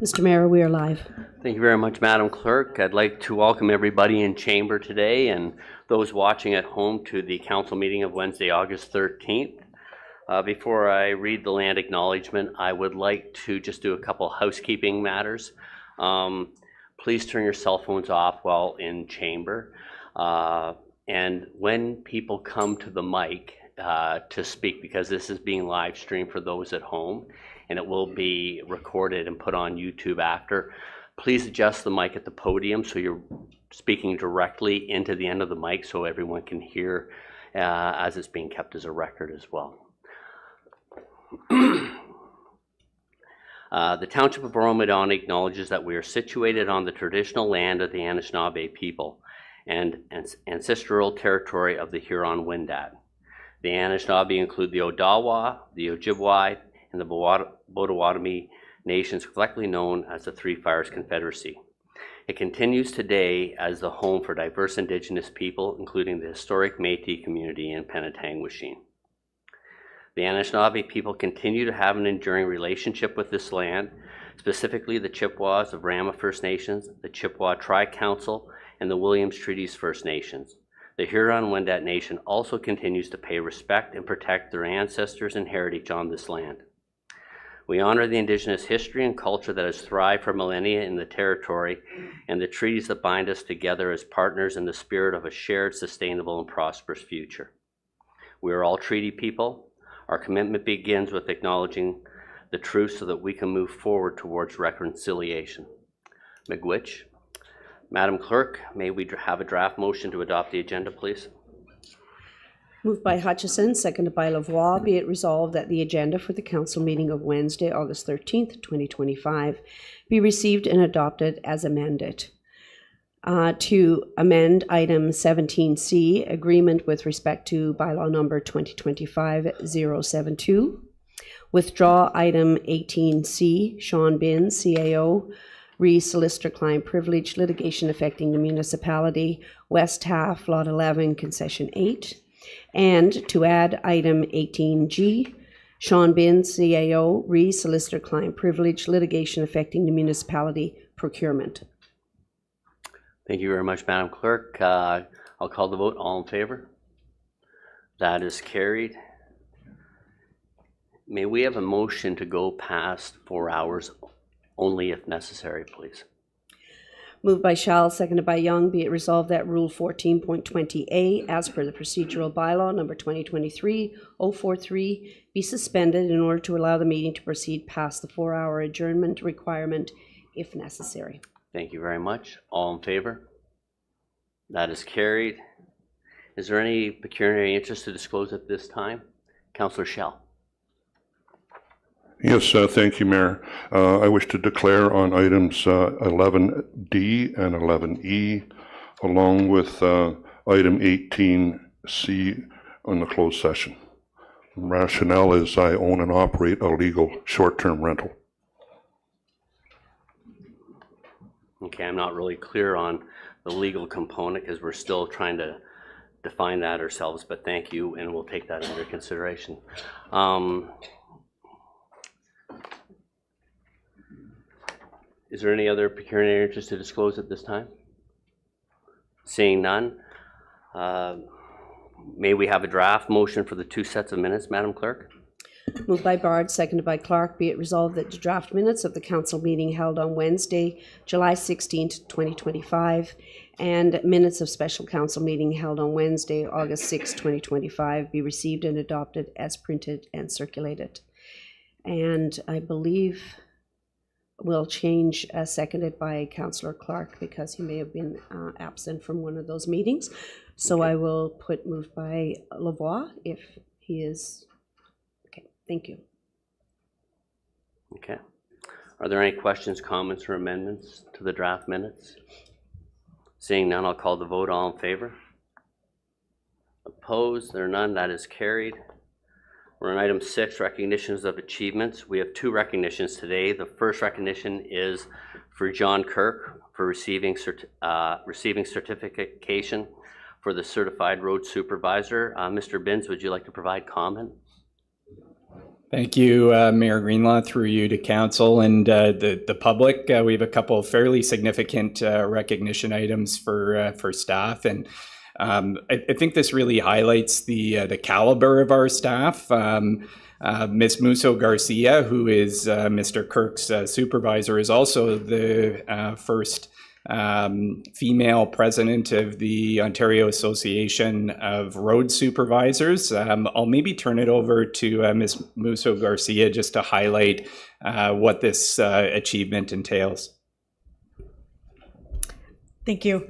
Mr. Mayor, we are live. Thank you very much, Madam Clerk. I'd like to welcome everybody in chamber today and those watching at home to the council meeting of Wednesday, August 13th. Before I read the acknowledgement, I would like to just do a couple housekeeping matters. Please turn your cell phones off while in chamber. And when people come to the mic to speak, because this is being live streamed for those at home, and it will be recorded and put on YouTube after. Please adjust the mic at the podium so you're speaking directly into the end of the mic so everyone can hear as it's being kept as a record as well. The Township of Oro-Medonte acknowledges that we are situated on the traditional land of the Anishinaabe people and ancestral territory of the Huron-Wendat. The Anishinaabe include the Odawa, the Ojibwe, and the Potawatomi nations, collectively known as the Three Fires Confederacy. It continues today as the home for diverse Indigenous people, including the historic Métis community in Penetangwisheen. The Anishinaabe people continue to have an enduring relationship with this land, specifically the Chippewas of Rama First Nations, the Chippewa Tri-Council, and the Williams Treaties First Nations. The Huron-Wendat Nation also continues to pay respect and protect their ancestors and heritage on this land. We honor the Indigenous history and culture that has thrived for millennia in the territory and the treaties that bind us together as partners in the spirit of a shared, sustainable, and prosperous future. We are all treaty people. Our commitment begins with acknowledging the truth so that we can move forward towards reconciliation. Miigwech. Madam Clerk, may we have a draft motion to adopt the agenda, please? Moved by Hutchison, seconded by Lavoie. Be it resolved that the agenda for the council meeting of Wednesday, August 13th, 2025 be received and adopted as amended. To amend item 17C, agreement with respect to bylaw number 2025-072. Withdraw item 18C, Sean Bin, CAO, Solicitor Client Privilege, litigation affecting the municipality, West Half, Lot 11, Concession 8. And to add item 18G, Sean Bin, CAO, Solicitor Client Privilege, litigation affecting the municipality, procurement. Thank you very much, Madam Clerk. I'll call the vote. All in favor? That is carried. May we have a motion to go past 4 hours only if necessary, please? Moved by Schall, seconded by Young. Be it resolved that Rule 14.20A, as per the procedural bylaw number 2023-043, be suspended in order to allow the meeting to proceed past the 4-hour adjournment requirement if necessary. Thank you very much. All in favor? That is carried. Is there any pecuniary interest to disclose at this time? Councillor Schall. Yes, thank you, Mayor. I wish to declare on items 11D and 11E, along with item 18C on the closed session. Rationale is I own and operate a legal short-term rental. Okay, I'm not really clear on the legal component because we're still trying to define that ourselves, but thank you, and we'll take that under consideration. Is there any other pecuniary interest to disclose at this time? Seeing none, may we have a draft motion for the 2 sets of minutes, Madam Clerk? Moved by Bard, seconded by Clark. Be it resolved that the draft minutes of the council meeting held on Wednesday, July 16th, 2025, and minutes of special council meeting held on Wednesday, August 6th, 2025, be received and adopted as printed and circulated. And I believe we'll change seconded by Councillor Clark because he may have been absent from one of those meetings. So okay. I will put moved by Lavoie if he is. Okay, thank you. Okay. Are there any questions, comments, or amendments to the draft minutes? Seeing none, I'll call the vote. All in favor? Opposed? There are none. That is carried. We're on item 6, recognitions of achievements. We have 2 recognitions today. The first recognition is for John Kirk for receiving certification for the Certified Road Supervisor. Mr. Binns, would you like to provide comment? Thank you, Mayor Greenlaw, through you to council and the public. We have a couple of fairly significant recognition items for staff, and I think this really highlights the caliber of our staff. Ms. Musso Garcia, who is Mr. Kirk's supervisor, is also the first female president of the Ontario Association of Road Supervisors. I'll maybe turn it over to Ms. Musso Garcia just to highlight what this achievement entails. Thank you.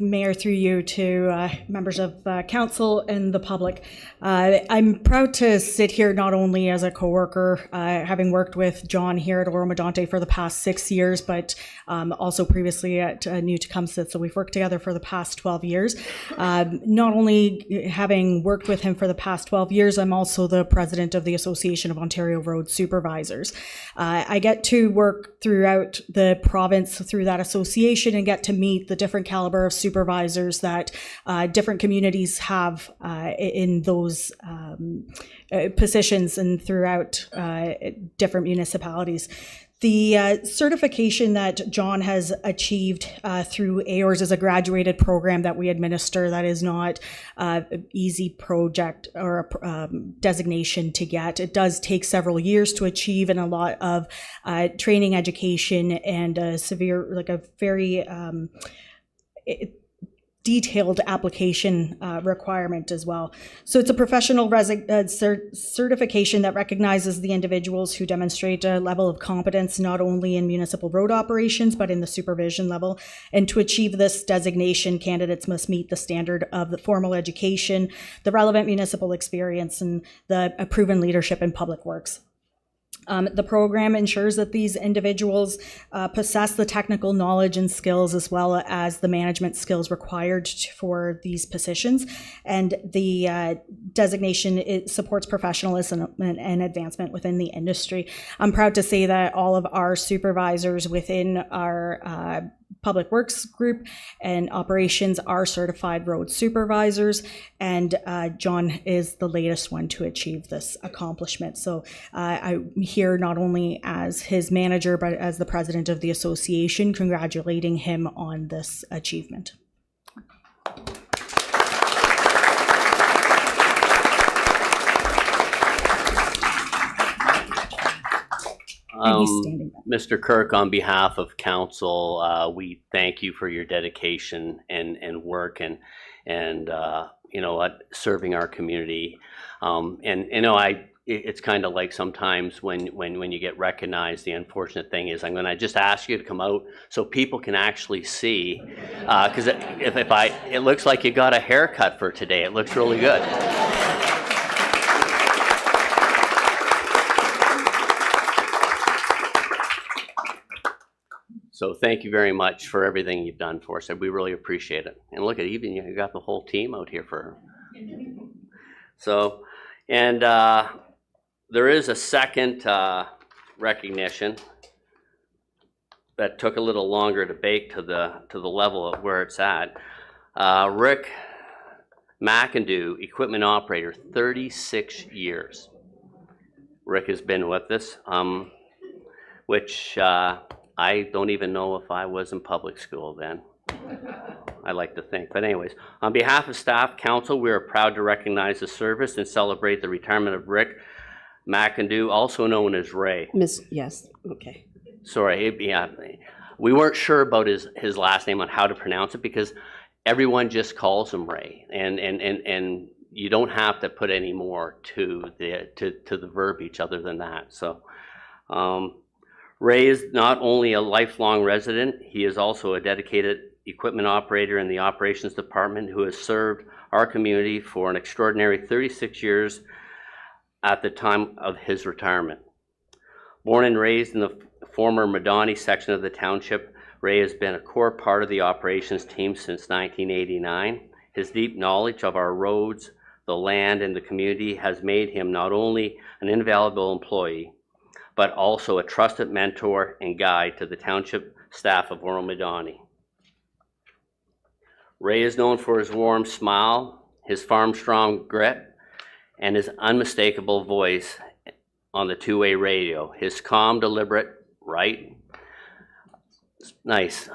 Mayor, through you to members of council and the public. I'm proud to sit here not only as a coworker, having worked with John here at Oro-Medonte for the past 6 years, but also previously at New Tecumseh. So we've worked together for the past 12 years. Not only having worked with him for the past 12 years, I'm also the president of the Association of Ontario Road Supervisors. I get to work throughout the province through that association and get to meet the different caliber of supervisors that different communities have in those positions and throughout different municipalities. The certification that John has achieved through AORS is a graduated program that we administer that is not an easy project or a designation to get. It does take several years to achieve and a lot of training, education, and a very detailed application requirement as well. So it's a professional certification that recognizes the individuals who demonstrate a level of competence not only in municipal road operations, but in the supervision level. And to achieve this designation, candidates must meet the standard of the formal education, the relevant municipal experience, and the proven leadership in public works. The program ensures that these individuals possess the technical knowledge and skills as well as the management skills required for these positions. And the designation, it supports professionalism and advancement within the industry. I'm proud to say that all of our supervisors within our Public Works group and operations are certified road supervisors, and John is the latest one to achieve this accomplishment. So I'm here not only as his manager, but as the president of the association, congratulating him on this achievement. Mr. Kirk, on behalf of council, we thank you for your dedication and work and you know, serving our community. And you know, it's kind of like sometimes when you get recognized, the unfortunate thing is I'm going to just ask you to come out so people can actually see, because it looks like you got a haircut for today. It looks really good. So thank you very much for everything you've done for us. We really appreciate it. And look at even you got the whole team out here for. So, and there is a second recognition that took a little longer to bake to the level of where it's at. Rick McIndoe, equipment operator, 36 years. Rick has been with us, which. I don't even know if I was in public school then. I like to think. But anyways, on behalf of staff, council, we are proud to recognize the service and celebrate the retirement of Rick McIndoe, also known as Ray. Yes, okay. Sorry, yeah. We weren't sure about his last name on how to pronounce it because everyone just calls him Ray. And you don't have to put any more to the verbiage other than that. So Ray is not only a lifelong resident, he is also a dedicated equipment operator in the operations department who has served our community for an extraordinary 36 years at the time of his retirement. Born and raised in the former Medonte section of the township, Ray has been a core part of the operations team since 1989. His deep knowledge of our roads, the land, and the community has made him not only an invaluable employee, but also a trusted mentor and guide to the township staff of Oro-Medonte. Ray is known for his warm smile, his farm-strong grit, and his unmistakable voice on the two-way radio. His calm, deliberate, right? Nice.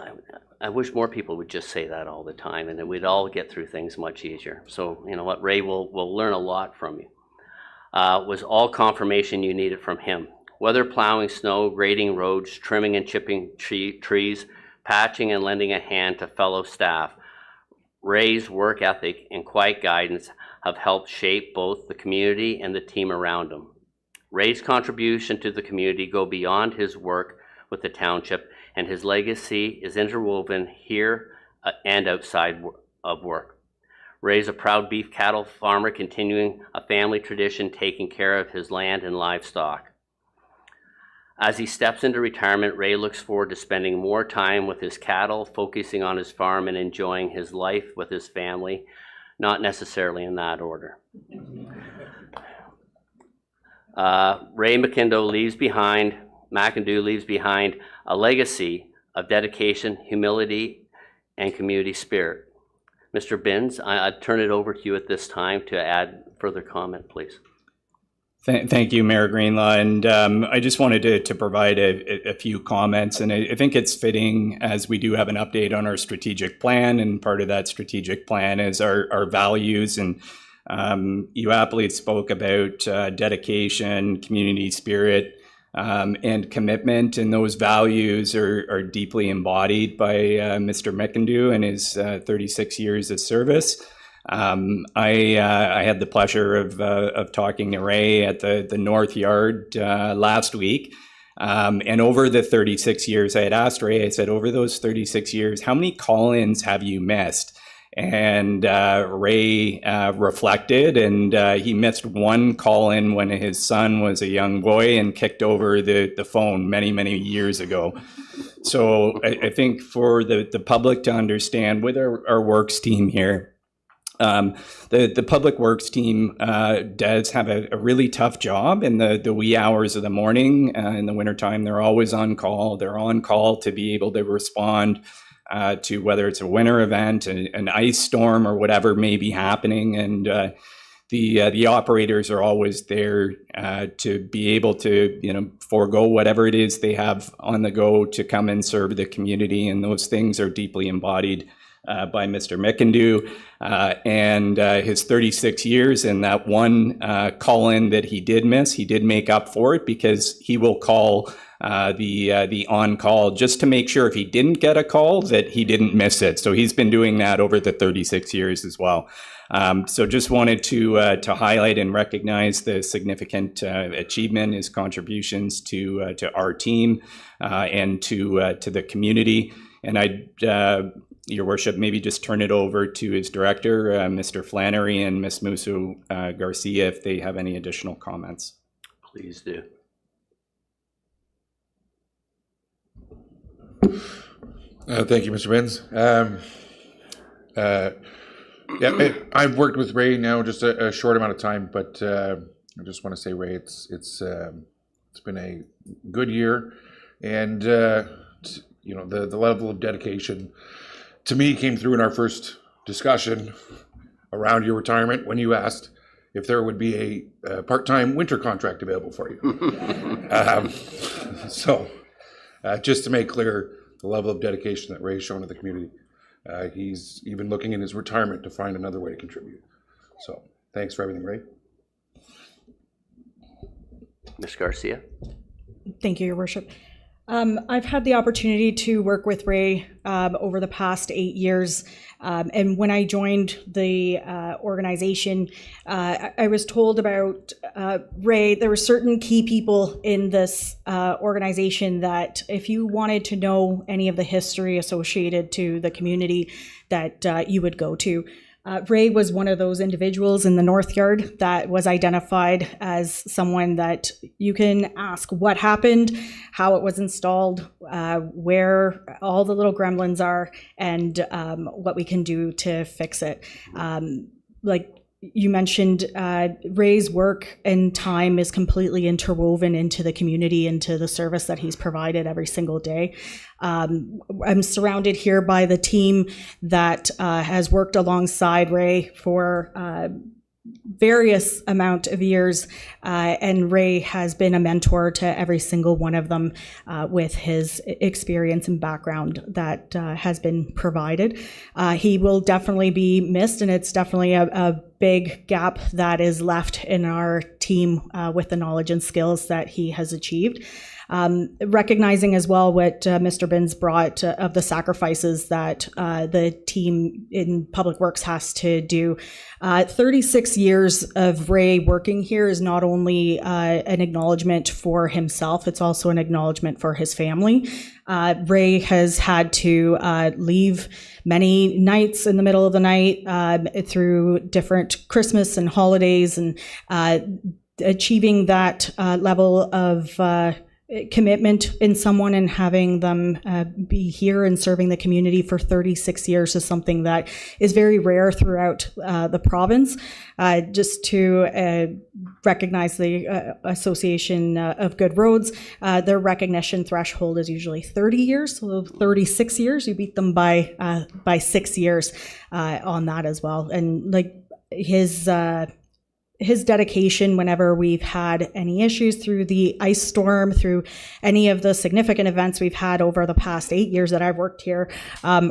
I wish more people would just say that all the time, and then we'd all get through things much easier. So, you know what, Ray, we'll learn a lot from you. Was all confirmation you needed from him. Whether plowing snow, grading roads, trimming and chipping trees, patching and lending a hand to fellow staff, Ray's work ethic and quiet guidance have helped shape both the community and the team around him. Ray's contribution to the community go beyond his work with the township, and his legacy is interwoven here and outside of work. Ray's a proud beef cattle farmer, continuing a family tradition, taking care of his land and livestock. As he steps into retirement, Ray looks forward to spending more time with his cattle, focusing on his farm and enjoying his life with his family, not necessarily in that order. Ray McIndoe leaves behind a legacy of dedication, humility, and community spirit. Mr. Binns, I'd turn it over to you at this time to add further comment, please. Thank you, Mayor Greenlaw. And I just wanted to provide a few comments. And I think it's fitting, as we do have an update on our strategic plan, and part of that strategic plan is our values. And you aptly spoke about dedication, community spirit, and commitment. And those values are deeply embodied by Mr. McIndoe and his 36 years of service. I had the pleasure of talking to Ray at the North Yard last week. And over the 36 years, I had asked Ray, I said, over those 36 years, how many call-ins have you missed? And Ray reflected, and he missed one call-in when his son was a young boy and kicked over the phone many, many years ago. So I think for the public to understand, with our works team here, the Public Works team does have a really tough job in the wee hours of the morning. In the wintertime, they're always on call. They're on call to be able to respond to whether it's a winter event, an ice storm, or whatever may be happening. And the operators are always there to be able to, forego whatever it is they have on the go to come and serve the community. And those things are deeply embodied by Mr. McIndoe and his 36 years. And that one call-in that he did miss, he did make up for it, because he will call the on-call just to make sure if he didn't get a call that he didn't miss it. So he's been doing that over the 36 years as well. So just wanted to highlight and recognize the significant achievement, his contributions to our team and to the community. And I'd, Your Worship, maybe just turn it over to his director, Mr. Flannery, and Ms. Musu Garcia, if they have any additional comments. Please do. Thank you, Mr. Binns. I've worked with Ray now just a short amount of time, but I just want to say, Ray, it's been a good year, and the level of dedication to me came through in our first discussion around your retirement when you asked if there would be a part-time winter contract available for you. So just to make clear the level of dedication that Ray's shown to the community. He's even looking in his retirement to find another way to contribute. So thanks for everything, Ray. Ms. Garcia. Thank you, Your Worship. I've had the opportunity to work with Ray over the past 8 years. And when I joined the organization, I was told about Ray. There were certain key people in this organization that if you wanted to know any of the history associated to the community, that you would go to. Ray was one of those individuals in the North Yard that was identified as someone that you can ask what happened, how it was installed, where all the little gremlins are, and what we can do to fix it. Like you mentioned, Ray's work and time is completely interwoven into the community, into the service that he's provided every single day. I'm surrounded here by the team that has worked alongside Ray for various amount of years, and Ray has been a mentor to every single one of them with his experience and background that has been provided. He will definitely be missed, and it's definitely a big gap that is left in our team with the knowledge and skills that he has achieved. Recognizing as well what Mr. Binns brought of the sacrifices that the team in Public Works has to do. 36 years of Ray working here is not only an acknowledgement for himself, it's also an acknowledgement for his family. Ray has had to leave many nights in the middle of the night through different Christmas and holidays, and achieving that level of commitment in someone and having them be here and serving the community for 36 years is something that is very rare throughout the province. Just to recognize the Association of Good Roads, their recognition threshold is usually 30 years, so 36 years, you beat them by 6 years on that as well. And like his dedication whenever we've had any issues through the ice storm, through any of the significant events we've had over the past 8 years that I've worked here,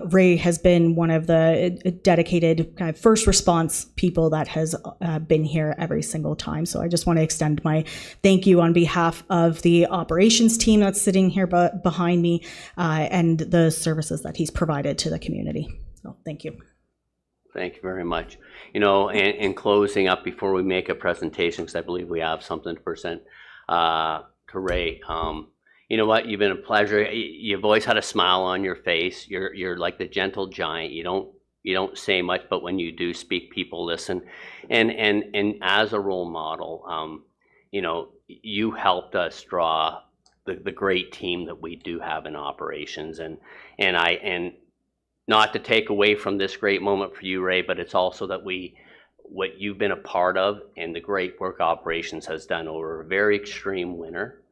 Ray has been one of the dedicated kind of first response people that has been here every single time. So I just want to extend my thank you on behalf of the operations team that's sitting here behind me and the services that he's provided to the community. So thank you. Thank you very much. You know, in closing up before we make a presentation, because I believe we have something to present to Ray. You know what? You've been a pleasure. You've always had a smile on your face. You're like the gentle giant. You don't say much, but when you do speak, people listen. And as a role model, you know, you helped us draw the great team that we do have in operations. And not to take away from this great moment for you, Ray, but it's also that what you've been a part of and the great work operations has done over a very extreme winter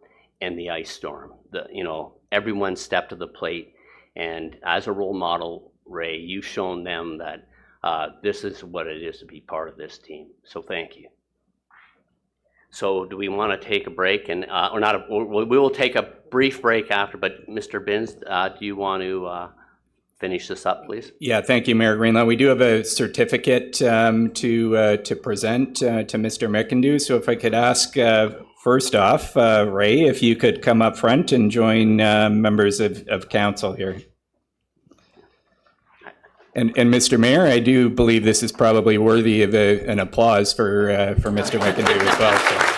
and the ice storm. You know, everyone stepped to the plate, and as a role model, Ray, you've shown them that this is what it is to be part of this team. So thank you. So do we want to take a break? And we will take a brief break after, but Mr. Binns, do you want to finish this up, please? Yeah, thank you, Mayor Greenlaw. We do have a certificate to present to Mr. McIndoe. So if I could ask, first off, Ray, if you could come up front and join members of council here. And Mr. Mayor, I do believe this is probably worthy of an applause for Mr. McIndoe as well. So.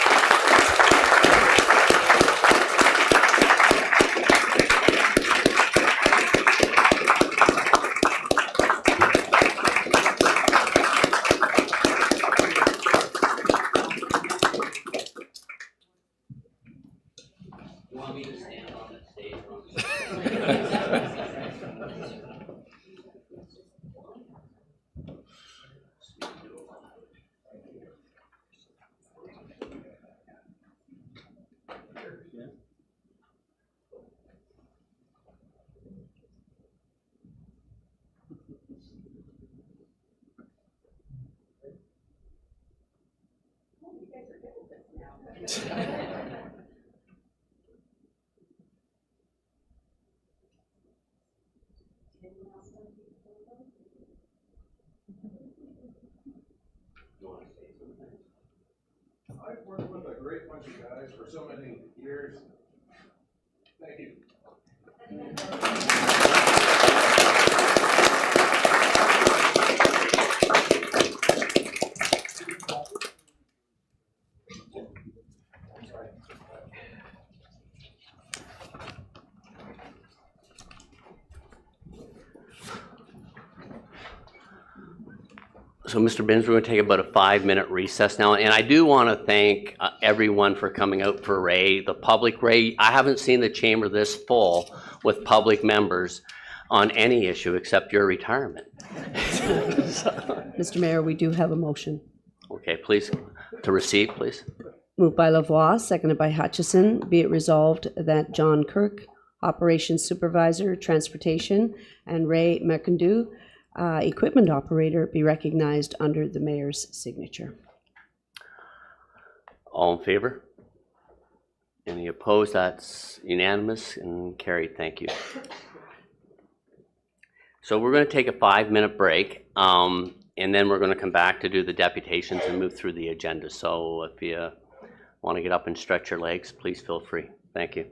I've worked with a great bunch of guys for so many years. Thank you. So, Mr. Binns, we're going to take about a 5-minute recess now. And I do want to thank everyone for coming out for Ray, the public. Ray, I haven't seen the chamber this full with public members on any issue except your retirement. Mr. Mayor, we do have a motion. Okay, please, to receive, please. Moved by Lavoie, seconded by Hutchison. Be it resolved that John Kirk, Operations Supervisor, Transportation, and Ray McIndoe, Equipment Operator, be recognized under the Mayor's signature. All in favor? Any opposed? That's unanimous and carried. Thank you. So we're going to take a 5-minute break, and then we're going to come back to do the deputations and move through the agenda. So if you want to get up and stretch your legs, please feel free. Thank you.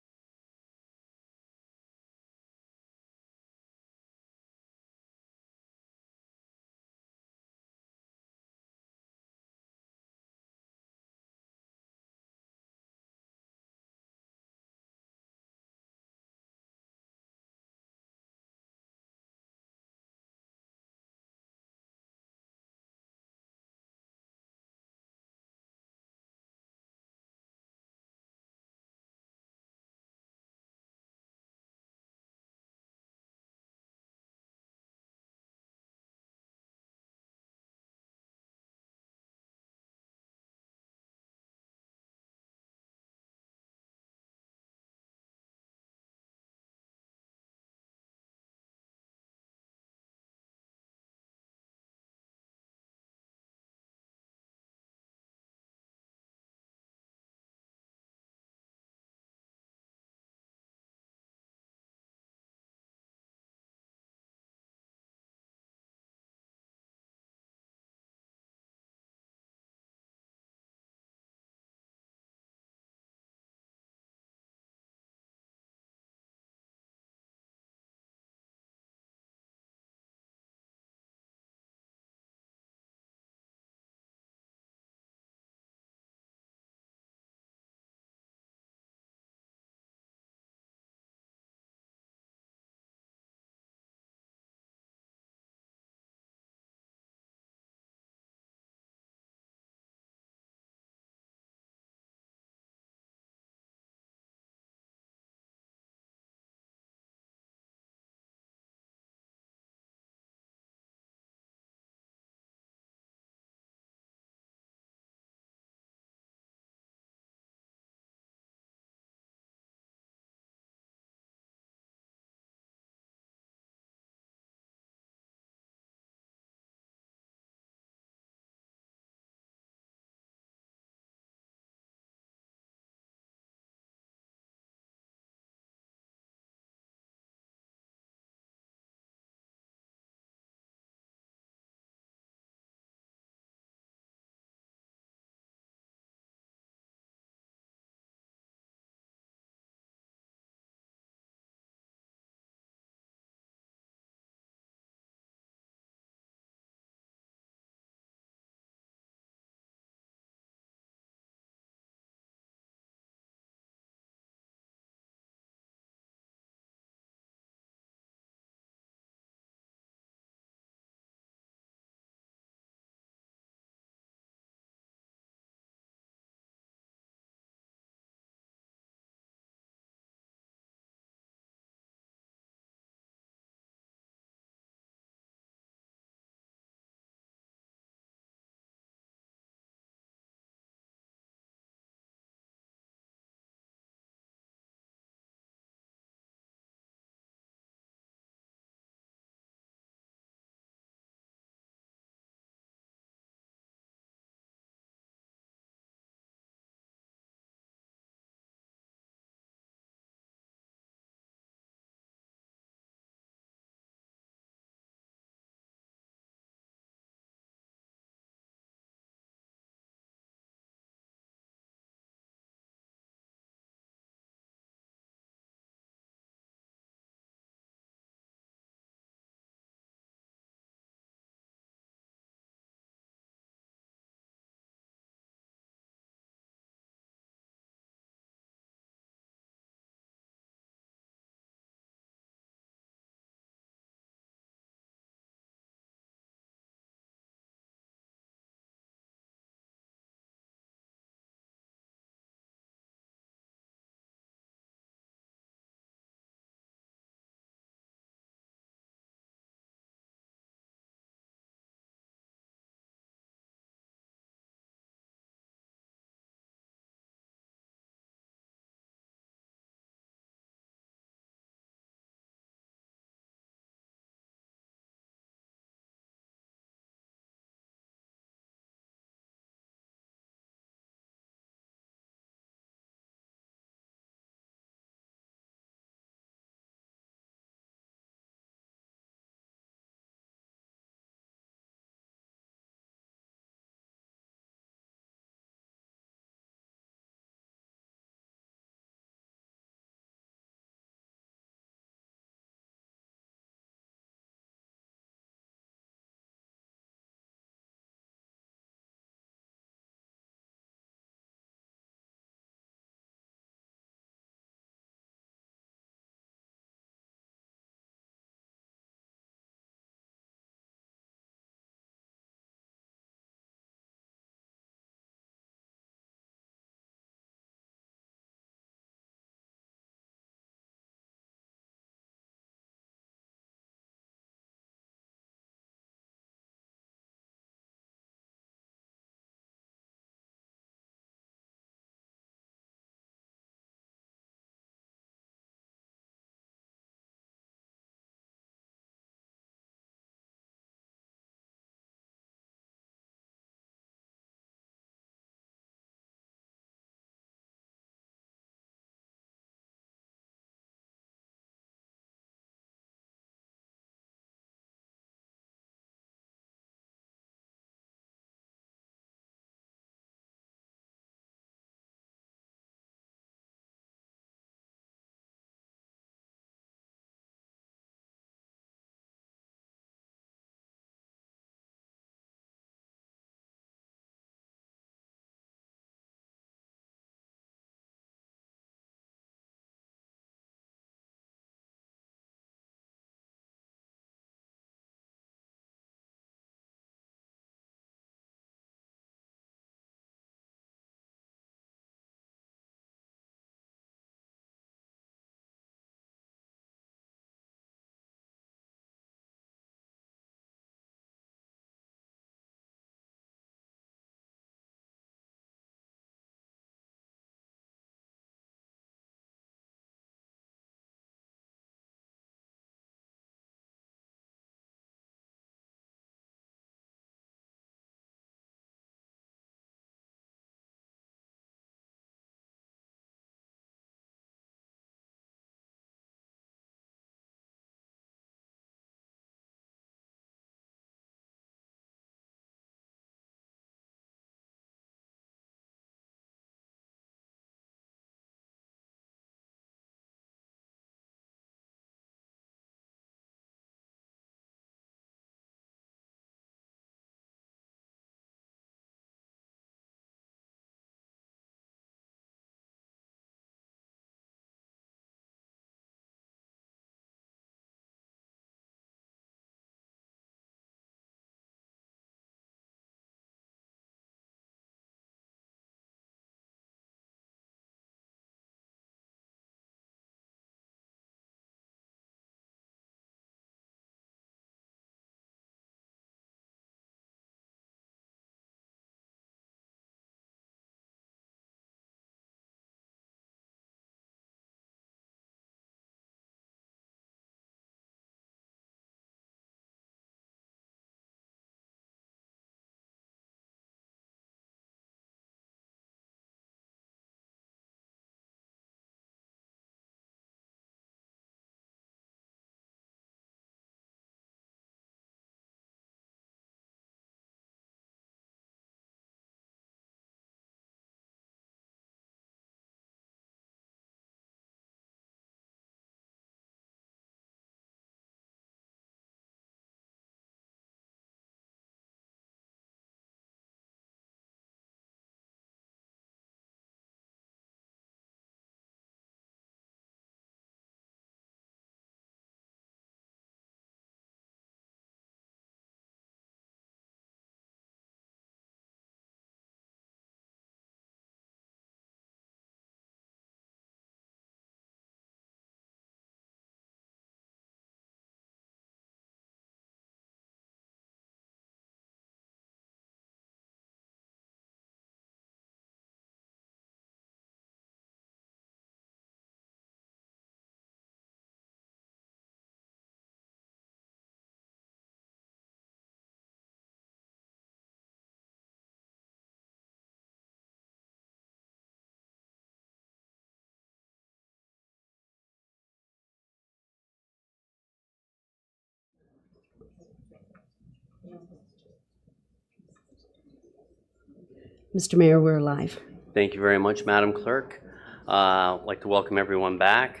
Mr. Mayor, we're live. Thank you very much, Madam Clerk. I'd like to welcome everyone back.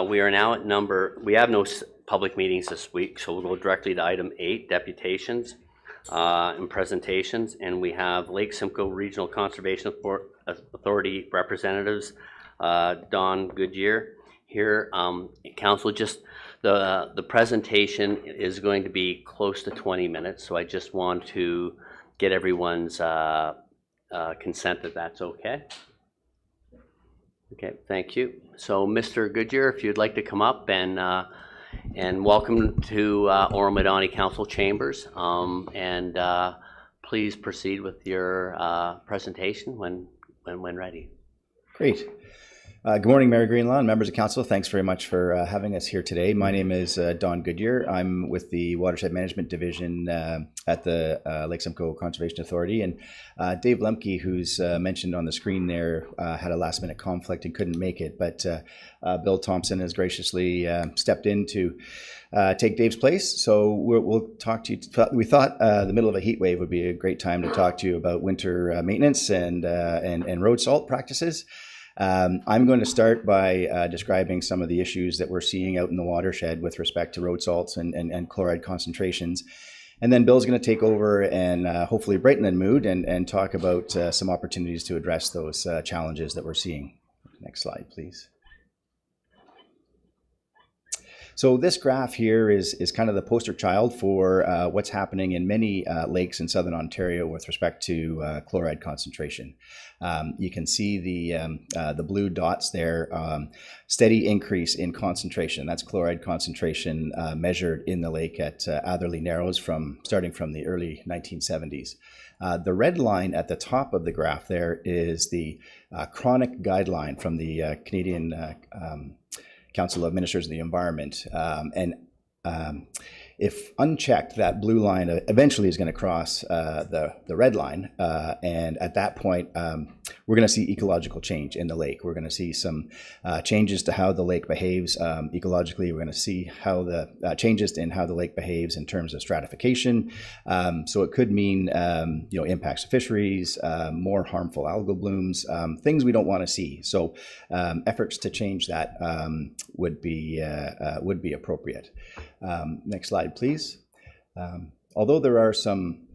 We are now at we have no public meetings this week, so we'll go directly to item 8, deputations and presentations. And we have Lake Simcoe Regional Conservation Authority representatives, Don Goodyear here. Council, just the presentation is going to be close to 20 minutes, so I just want to get everyone's consent that that's okay. Okay, thank you. So, Mr. Goodyear, if you'd like to come up and welcome to Oro-Medonte Council Chambers, and please proceed with your presentation when ready. Great. Good morning, Mayor Greenlaw and members of council. Thanks very much for having us here today. My name is Don Goodyear. I'm with the Watershed Management Division at the Lake Simcoe Conservation Authority. And Dave Lemke, who's mentioned on the screen there, had a last minute conflict and couldn't make it. But Bill Thompson has graciously stepped in to take Dave's place. So we'll talk to you. We thought the middle of a heat wave would be a great time to talk to you about winter maintenance and road salt practices. I'm going to start by describing some of the issues that we're seeing out in the watershed with respect to road salts and chloride concentrations. And then Bill's going to take over and hopefully brighten the mood and talk about some opportunities to address those challenges that we're seeing. Next slide, please. So this graph here is kind of the poster child for what's happening in many lakes in southern Ontario with respect to chloride concentration. You can see the blue dots there, steady increase in concentration. That's chloride concentration measured in the lake at Atherley Narrows starting from the early 1970s. The red line at the top of the graph there is the chronic guideline from the Canadian Council of Ministers of the Environment. If unchecked, that blue line eventually is going to cross the red line. And at that point, we're going to see ecological change in the lake. We're going to see some changes to how the lake behaves ecologically. We're going to see how the changes in how the lake behaves in terms of stratification. So it could mean impacts to fisheries, more harmful algal blooms, things we don't want to see. So efforts to change that would be appropriate. Next slide, please. Although there are some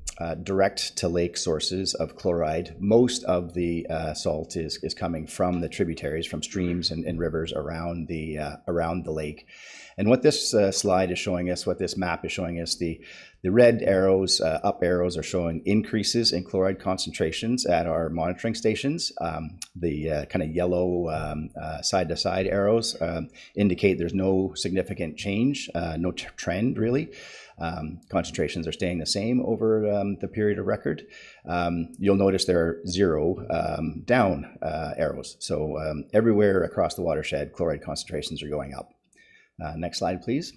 direct to lake sources of chloride, most of the salt is coming from the tributaries, from streams and rivers around the lake. And what this slide is showing us, what this map is showing us, the red arrows, up arrows, are showing increases in chloride concentrations at our monitoring stations. The kind of yellow side-to-side arrows indicate there's no significant change, no trend really. Concentrations are staying the same over the period of record. You'll notice there are 0 down arrows. So everywhere across the watershed, chloride concentrations are going up. Next slide, please.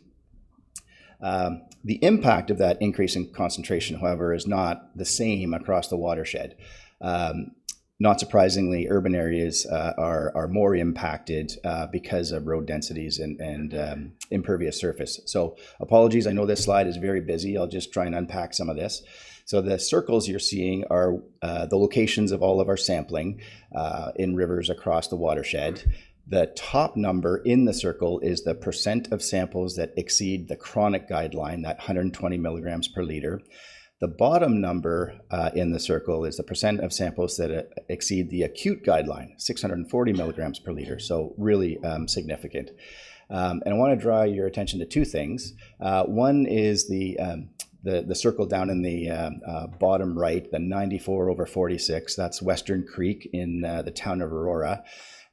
The impact of that increase in concentration, however, is not the same across the watershed. Not surprisingly, urban areas are more impacted because of road densities and impervious surface. So apologies, I know this slide is very busy. I'll just try and unpack some of this. So the circles you're seeing are the locations of all of our sampling in rivers across the watershed. The top number in the circle is the percent of samples that exceed the chronic guideline, that 120 milligrams per liter. The bottom number in the circle is the percent of samples that exceed the acute guideline, 640 milligrams per liter, so really significant. And I want to draw your attention to two things. One is the circle down in the bottom right, the 94/46, that's Western Creek in the town of Aurora.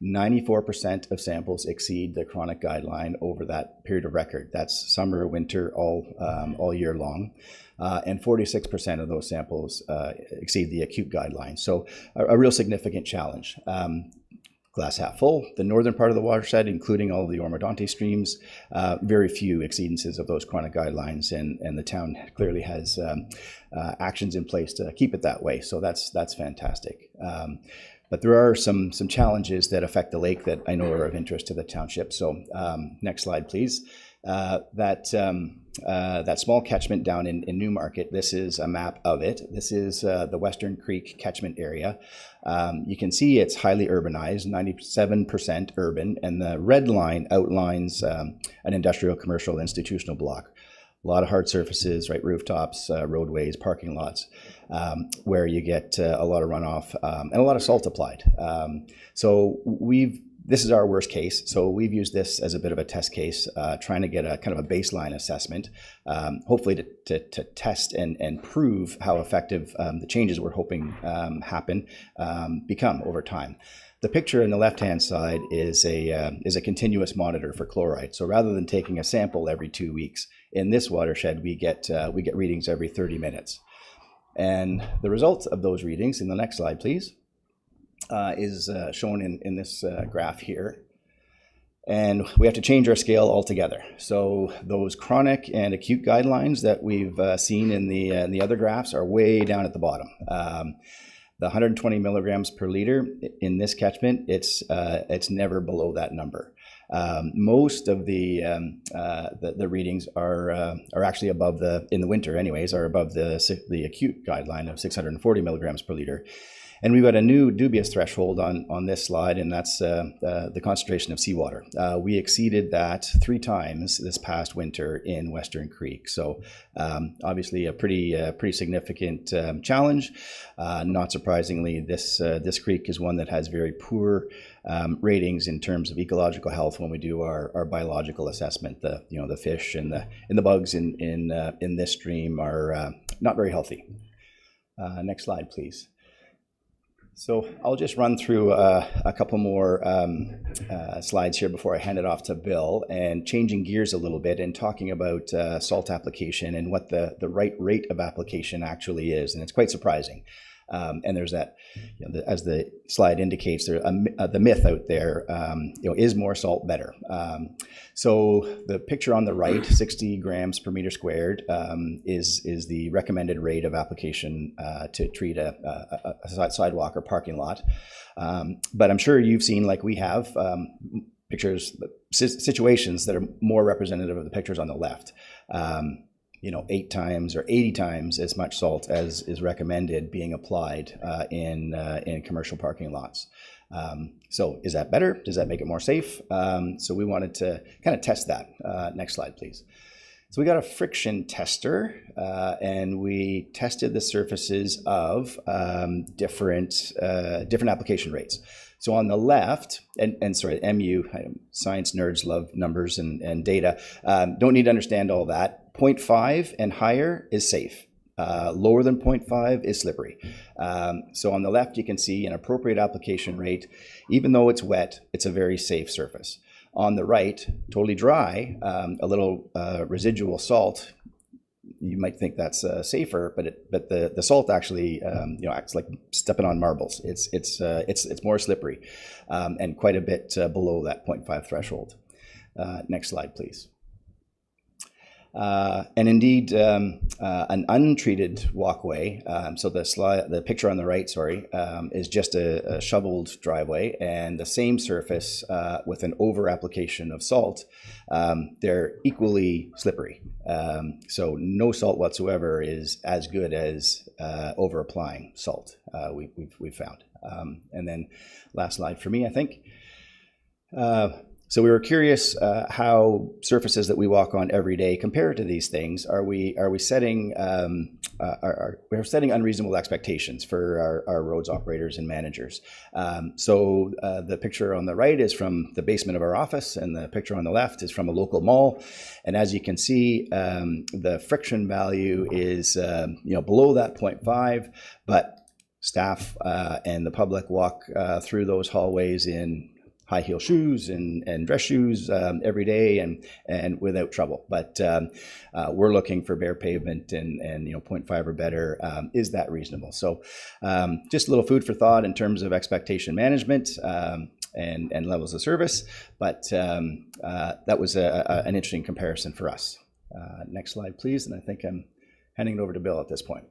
94% of samples exceed the chronic guideline over that period of record. That's summer, winter, all year long. And 46% of those samples exceed the acute guideline. So a real significant challenge. Glass half full, the northern part of the watershed, including all of the Oro-Medonte streams, very few exceedances of those chronic guidelines, and the town clearly has actions in place to keep it that way. So that's fantastic. But there are some challenges that affect the lake that I know are of interest to the township. So next slide, please. That small catchment down in Newmarket, this is a map of it. This is the Western Creek catchment area. You can see it's highly urbanized, 97% urban, and the red line outlines an industrial, commercial, institutional block. A lot of hard surfaces, right, rooftops, roadways, parking lots, where you get a lot of runoff and a lot of salt applied. This is our worst case, so we've used this as a bit of a test case, trying to get a kind of a baseline assessment, hopefully to test and prove how effective the changes we're hoping happen become over time. The picture on the left-hand side is a continuous monitor for chloride. So rather than taking a sample every 2 weeks, in this watershed we get readings every 30 minutes. And the results of those readings, in the next slide, please, is shown in this graph here. And we have to change our scale altogether. So those chronic and acute guidelines that we've seen in the other graphs are way down at the bottom. The 120 milligrams per liter in this catchment, it's never below that number. Most of the readings are actually above in the winter anyways, are above the acute guideline of 640 milligrams per liter. And we've got a new dubious threshold on this slide, and that's the concentration of seawater. We exceeded that 3 times this past winter in Western Creek. So obviously a pretty significant challenge. Not surprisingly, this creek is one that has very poor ratings in terms of ecological health when we do our biological assessment. The fish and the bugs in this stream are not very healthy. Next slide, please. So I'll just run through a couple more slides here before I hand it off to Bill, and changing gears a little bit and talking about salt application and what the right rate of application actually is. And it's quite surprising. And there's that, as the slide indicates, the myth out there, is more salt better? So the picture on the right, 60 grams per meter squared, is the recommended rate of application to treat a sidewalk or parking lot. But I'm sure you've seen, like we have, pictures, situations that are more representative of the pictures on the left. 8 times or 80 times as much salt as is recommended being applied in commercial parking lots. So is that better? Does that make it more safe? So we wanted to kind of test that. Next slide, please. So we got a friction tester, and we tested the surfaces of different application rates. So on the left, and sorry, MU, science nerds love numbers and data, don't need to understand all that. 0.5 and higher is safe. Lower than 0.5 is slippery. So on the left, you can see an appropriate application rate. Even though it's wet, it's a very safe surface. On the right, totally dry, a little residual salt. You might think that's safer, but the salt actually acts like stepping on marbles. It's more slippery, and quite a bit below that 0.5 threshold. Next slide, please. And indeed, an untreated walkway, so the picture on the right, is just a shoveled driveway, and the same surface with an over application of salt, they're equally slippery. So no salt whatsoever is as good as over applying salt, we've found. And then last slide for me, I think. So we were curious how surfaces that we walk on every day compare to these things. Are we setting we're setting unreasonable expectations for our roads operators and managers? So the picture on the right is from the basement of our office, and the picture on the left is from a local mall. And as you can see, the friction value is below that 0.5, but staff and the public walk through those hallways in high heel shoes and dress shoes every day and without trouble. But we're looking for bare pavement and 0.5 or better. Is that reasonable? So just a little food for thought in terms of expectation management and levels of service. But that was an interesting comparison for us. Next slide, please. And I think I'm handing it over to Bill at this point.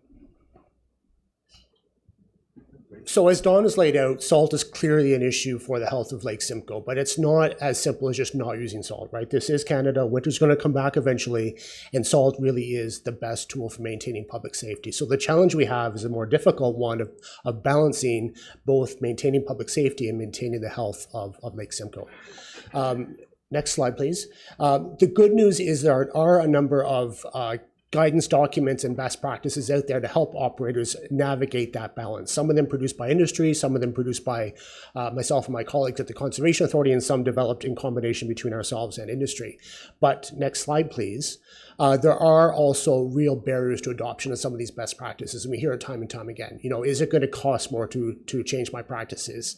So as Don has laid out, salt is clearly an issue for the health of Lake Simcoe, but it's not as simple as just not using salt, right? This is Canada. Winter's going to come back eventually, and salt really is the best tool for maintaining public safety. So the challenge we have is a more difficult one of balancing both maintaining public safety and maintaining the health of Lake Simcoe. Next slide, please. The good news is there are a number of guidance documents and best practices out there to help operators navigate that balance. Some of them produced by industry, some of them produced by myself and my colleagues at the Conservation Authority, and some developed in combination between ourselves and industry. But next slide, please. There are also real barriers to adoption of some of these best practices, and we hear it time and time again. You know, is it going to cost more to change my practices?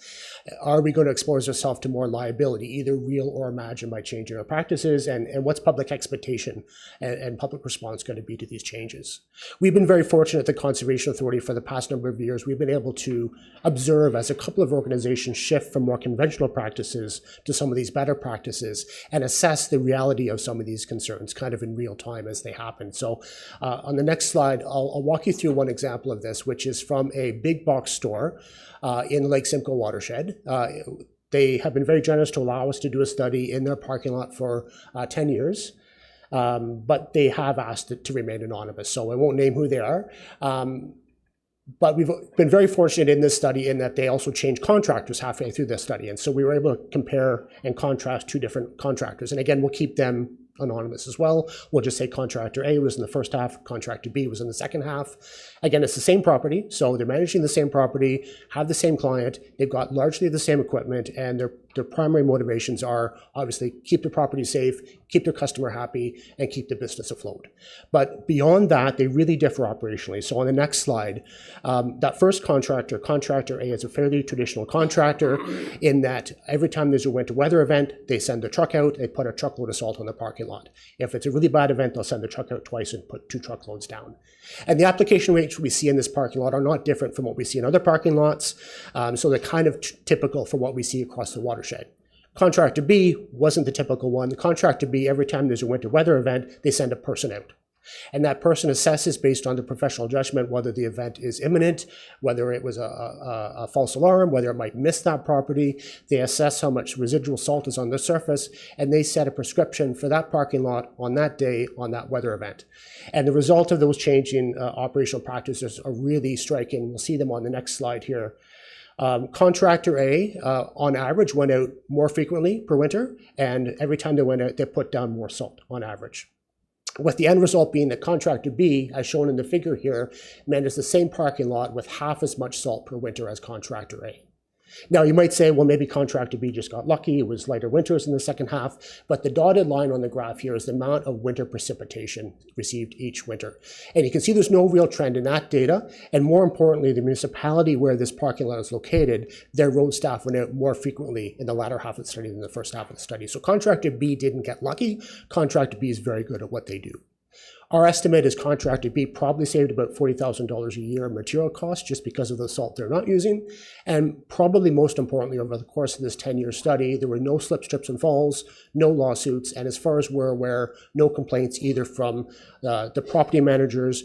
Are we going to expose ourselves to more liability, either real or imagined, by changing our practices? And what's public expectation and public response going to be to these changes? We've been very fortunate at the Conservation Authority for the past number of years. We've been able to observe as a couple of organizations shift from more conventional practices to some of these better practices and assess the reality of some of these concerns kind of in real time as they happen. So on the next slide, I'll walk you through one example of this, which is from a big box store in the Lake Simcoe watershed. They have been very generous to allow us to do a study in their parking lot for 10 years. But they have asked it to remain anonymous, so I won't name who they are. But we've been very fortunate in this study in that they also changed contractors halfway through this study. And so we were able to compare and contrast two different contractors. And again, we'll keep them anonymous as well. We'll just say contractor A was in the first half, contractor B was in the second half. Again, it's the same property, so they're managing the same property, have the same client, they've got largely the same equipment, and their primary motivations are obviously keep the property safe, keep their customer happy, and keep the business afloat. But beyond that, they really differ operationally. So on the next slide, that first contractor, contractor A, is a fairly traditional contractor in that every time there's a winter weather event, they send the truck out, they put a truckload of salt on the parking lot. If it's a really bad event, they'll send the truck out twice and put 2 truckloads down. And the application rates we see in this parking lot are not different from what we see in other parking lots. So they're kind of typical for what we see across the watershed. Contractor B wasn't the typical one. The contractor B, every time there's a winter weather event, they send a person out. And that person assesses based on the professional judgment whether the event is imminent, whether it was a false alarm, whether it might miss that property. They assess how much residual salt is on the surface, and they set a prescription for that parking lot on that day on that weather event. And the result of those changing operational practices are really striking. We'll see them on the next slide here. Contractor A, on average, went out more frequently per winter, and every time they went out, they put down more salt on average. With the end result being that contractor B, as shown in the figure here, manages the same parking lot with half as much salt per winter as contractor A. Now, you might say, well, maybe contractor B just got lucky. It was lighter winters in the second half. But the dotted line on the graph here is the amount of winter precipitation received each winter. And you can see there's no real trend in that data. And more importantly, the municipality where this parking lot is located, their road staff went out more frequently in the latter half of the study than the first half of the study. So contractor B didn't get lucky. Contractor B is very good at what they do. Our estimate is contractor B probably saved about $40,000 a year in material costs just because of the salt they're not using. And probably most importantly, over the course of this 10-year study, there were no slips, trips, and falls, no lawsuits, and as far as we're aware, no complaints either from the property managers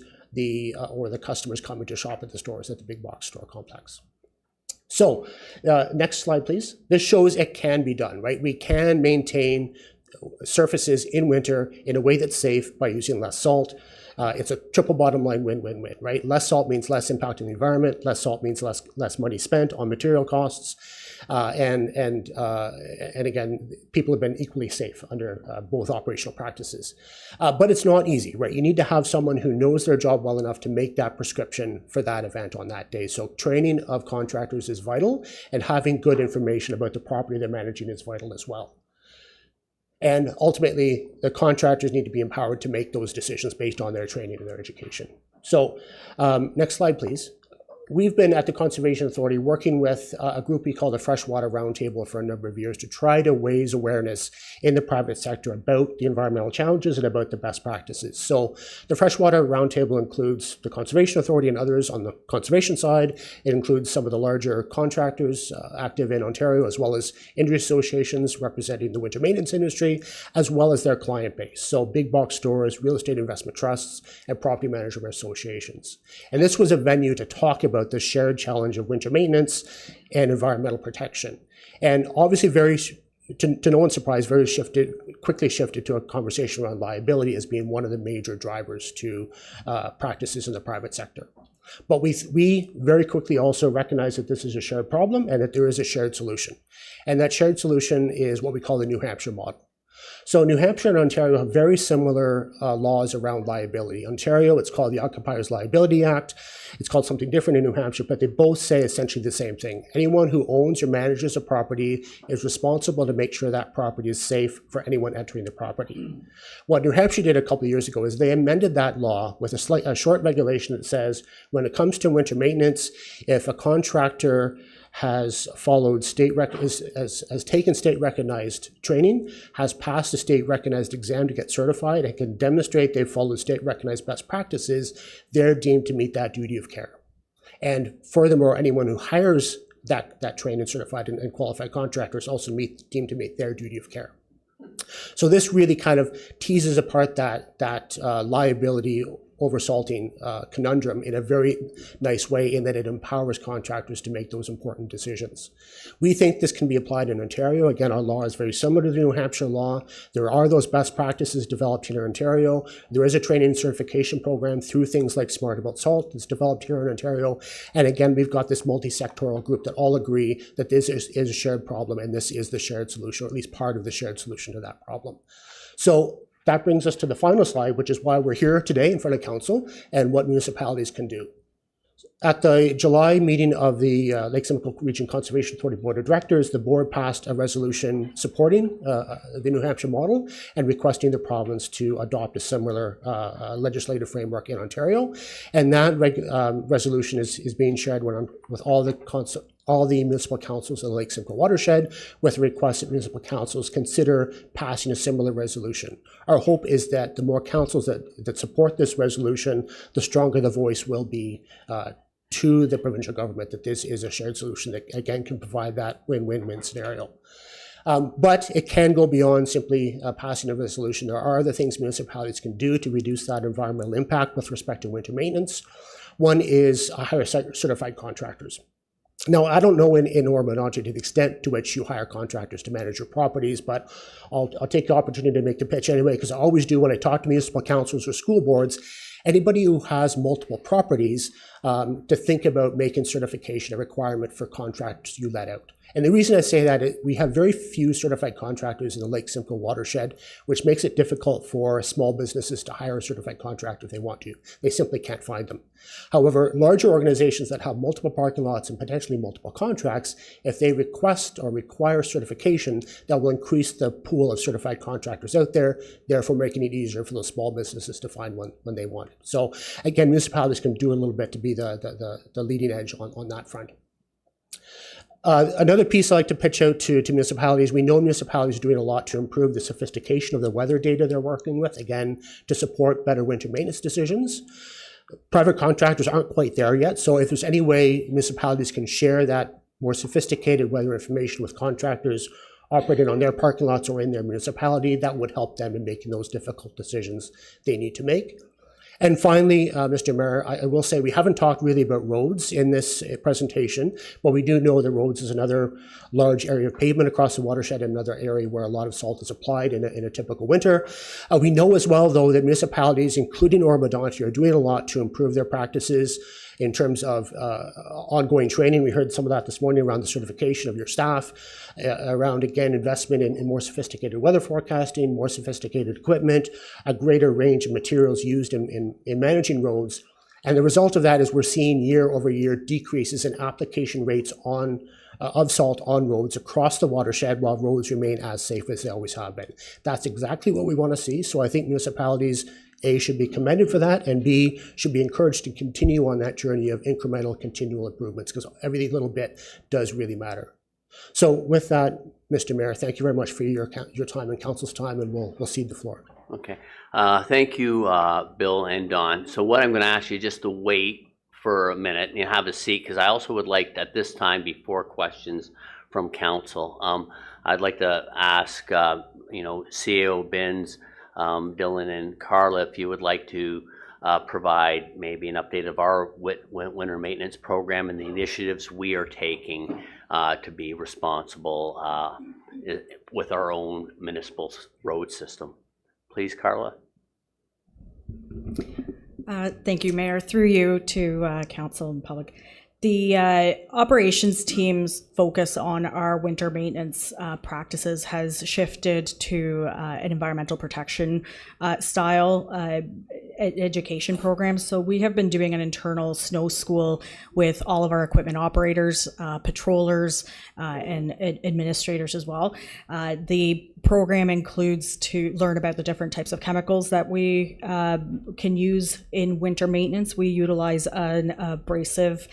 or the customers coming to shop at the stores at the big box store complex. So next slide, please. This shows it can be done, right? We can maintain surfaces in winter in a way that's safe by using less salt. It's a triple bottom line win-win-win, right? Less salt means less impact on the environment. Less salt means less money spent on material costs. And again, people have been equally safe under both operational practices. But it's not easy, right? You need to have someone who knows their job well enough to make that prescription for that event on that day. So training of contractors is vital, and having good information about the property they're managing is vital as well. And ultimately, the contractors need to be empowered to make those decisions based on their training and their education. So next slide, please. We've been at the Conservation Authority working with a group we call the Freshwater Roundtable for a number of years to try to raise awareness in the private sector about the environmental challenges and about the best practices. So the Freshwater Roundtable includes the Conservation Authority and others on the conservation side. It includes some of the larger contractors active in Ontario, as well as industry associations representing the winter maintenance industry, as well as their client base. So big box stores, real estate investment trusts, and property management associations. And this was a venue to talk about about the shared challenge of winter maintenance and environmental protection. And obviously to no one's surprise, quickly shifted to a conversation around liability as being one of the major drivers to practices in the private sector. But we very quickly also recognize that this is a shared problem and that there is a shared solution. And that shared solution is what we call the New Hampshire model. So New Hampshire and Ontario have very similar laws around liability. Ontario, it's called the Occupiers Liability Act. It's called something different in New Hampshire, but they both say essentially the same thing. Anyone who owns or manages a property is responsible to make sure that property is safe for anyone entering the property. What New Hampshire did a couple of years ago is they amended that law with a short regulation that says when it comes to winter maintenance, if a contractor has followed has taken state recognized training, has passed a state recognized exam to get certified, and can demonstrate they've followed state recognized best practices, they're deemed to meet that duty of care. And furthermore, anyone who hires that trained and certified and qualified contractors also deemed to meet their duty of care. So this really kind of teases apart that liability over salting conundrum in a very nice way, in that it empowers contractors to make those important decisions. We think this can be applied in Ontario. Again, our law is very similar to the New Hampshire law. There are those best practices developed here in Ontario. There is a training and certification program through things like Smart About Salt that's developed here in Ontario. And again, we've got this multi-sectoral group that all agree that this is a shared problem, and this is the shared solution, or at least part of the shared solution to that problem. So that brings us to the final slide, which is why we're here today in front of council and what municipalities can do. At the July meeting of the Lake Simcoe Region Conservation Authority Board of Directors, the board passed a resolution supporting the New Hampshire model and requesting the province to adopt a similar legislative framework in Ontario. And that resolution is being shared with all the municipal councils in the Lake Simcoe watershed, with a request that municipal councils consider passing a similar resolution. Our hope is that the more councils that support this resolution, the stronger the voice will be to the provincial government that this is a shared solution that, again, can provide that win-win-win scenario. But it can go beyond simply passing a resolution. There are other things municipalities can do to reduce that environmental impact with respect to winter maintenance. One is hire certified contractors. Now, I don't know in Oro-Medonte to the extent to which you hire contractors to manage your properties, but I'll take the opportunity to make the pitch anyway, because I always do when I talk to municipal councils or school boards. Anybody who has multiple properties, to think about making certification a requirement for contractors you let out. And the reason I say that is we have very few certified contractors in the Lake Simcoe watershed, which makes it difficult for small businesses to hire a certified contractor if they want to. They simply can't find them. However, larger organizations that have multiple parking lots and potentially multiple contracts, if they request or require certification, that will increase the pool of certified contractors out there, therefore making it easier for those small businesses to find one when they want it. So again, municipalities can do a little bit to be the leading edge on that front. Another piece I like to pitch out to municipalities, we know municipalities are doing a lot to improve the sophistication of the weather data they're working with, again, to support better winter maintenance decisions. Private contractors aren't quite there yet, so if there's any way municipalities can share that more sophisticated weather information with contractors operating on their parking lots or in their municipality, that would help them in making those difficult decisions they need to make. And finally, Mr. Mayor, I will say we haven't talked really about roads in this presentation, but we do know that roads is another large area of pavement across the watershed, another area where a lot of salt is applied in a typical winter. We know as well, though, that municipalities, including Oro-Medonte, are doing a lot to improve their practices in terms of ongoing training. We heard some of that this morning around the certification of your staff, around, again, investment in more sophisticated weather forecasting, more sophisticated equipment, a greater range of materials used in managing roads. And the result of that is we're seeing year over year decreases in application rates of salt on roads across the watershed, while roads remain as safe as they always have been. That's exactly what we want to see. So I think municipalities, A, should be commended for that, and B, should be encouraged to continue on that journey of incremental, continual improvements, because every little bit does really matter. So with that, Mr. Mayor, thank you very much for your time and council's time, and we'll cede the floor. Okay. Thank you, Bill and Don. So what I'm going to ask you just to wait for a minute and you have a seat, because I also would like at this time, before questions from council, I'd like to ask, CEO Binns, Dylan and Carla, if you would like to provide maybe an update of our winter maintenance program and the initiatives we are taking to be responsible with our own municipal road system. Please, Carla. Thank you, Mayor. Through you to council and public. The operations team's focus on our winter maintenance practices has shifted to an environmental protection style education program. So we have been doing an internal snow school with all of our equipment operators, patrollers, and administrators as well. The program includes to learn about the different types of chemicals that we can use in winter maintenance. We utilize an abrasive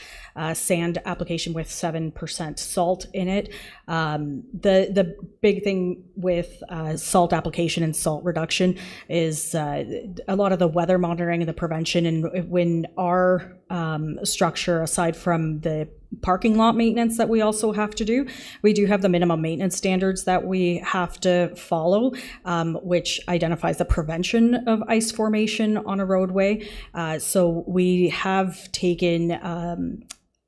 sand application with 7% salt in it. The big thing with salt application and salt reduction is a lot of the weather monitoring and the prevention. And when our structure, aside from the parking lot maintenance that we also have to do, we do have the minimum maintenance standards that we have to follow, which identifies the prevention of ice formation on a roadway. So we have taken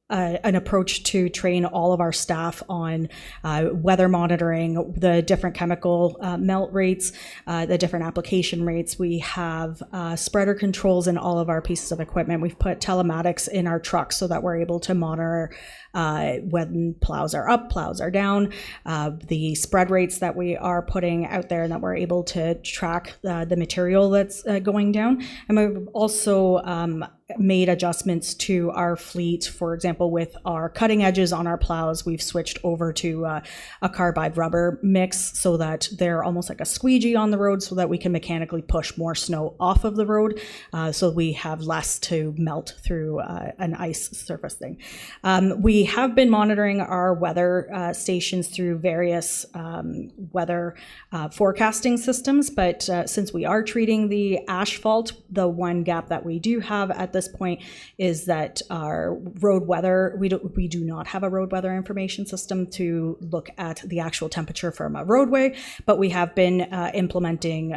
an approach to train all of our staff on weather monitoring, the different chemical melt rates, the different application rates. We have spreader controls in all of our pieces of equipment. We've put telematics in our trucks so that we're able to monitor when plows are up, plows are down, the spread rates that we are putting out there, and that we're able to track the material that's going down. And we've also made adjustments to our fleet. For example, with our cutting edges on our plows, we've switched over to a carbide rubber mix so that they're almost like a squeegee on the road, so that we can mechanically push more snow off of the road, so we have less to melt through an ice surface thing. We have been monitoring our weather stations through various weather forecasting systems, but since we are treating the asphalt, the one gap that we do have at this point is that our road weather, we do not have a road weather information system to look at the actual temperature from a roadway, but we have been implementing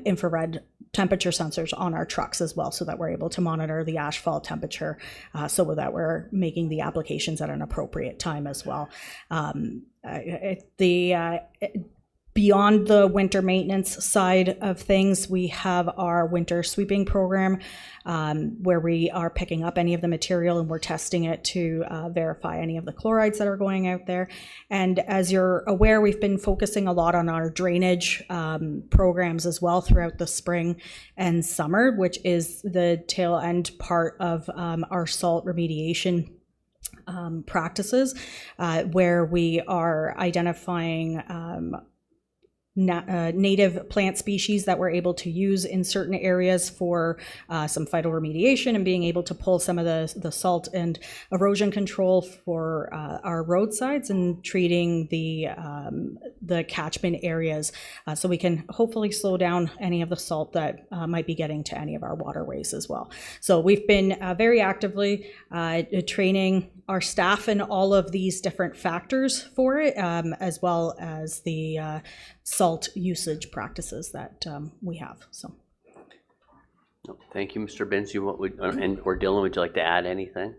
infrared temperature sensors on our trucks as well, so that we're able to monitor the asphalt temperature, so that we're making the applications at an appropriate time as well. Beyond the winter maintenance side of things, we have our winter sweeping program, where we are picking up any of the material and we're testing it to verify any of the chlorides that are going out there. And as you're aware, we've been focusing a lot on our drainage programs as well throughout the spring and summer, which is the tail end part of our salt remediation practices, where we are identifying native plant species that we're able to use in certain areas for some phytoremediation, and being able to pull some of the salt and erosion control for our roadsides, and treating the catchment areas, so we can hopefully slow down any of the salt that might be getting to any of our waterways as well. So we've been very actively training our staff in all of these different factors for it, as well as the salt usage practices that we have. So, thank you, Mr. Binns. Or Dylan, would you like to add anything?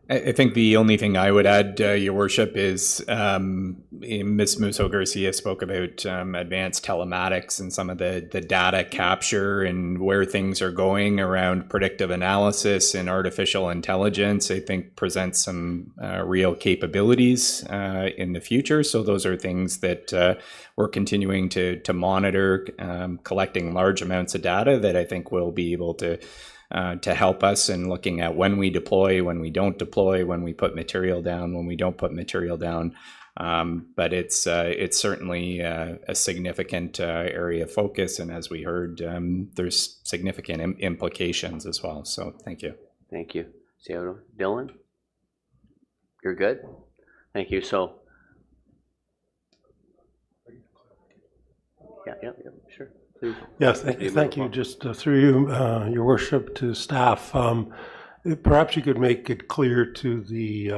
I think the only thing I would add, Your Worship, is Ms. Musso Garcia spoke about advanced telematics and some of the data capture and where things are going around predictive analysis and artificial intelligence. I think presents some real capabilities in the future. So those are things that we're continuing to monitor, collecting large amounts of data that I think will be able to help us in looking at when we deploy, when we don't deploy, when we put material down, when we don't put material down. But it's certainly a significant area of focus, and as we heard, there's significant implications as well. So thank you. Thank you. Dylan? You're good? Thank you. So, yeah, sure. Please. Yes, thank you. Just through you, Your Worship, to staff, perhaps you could make it clear to the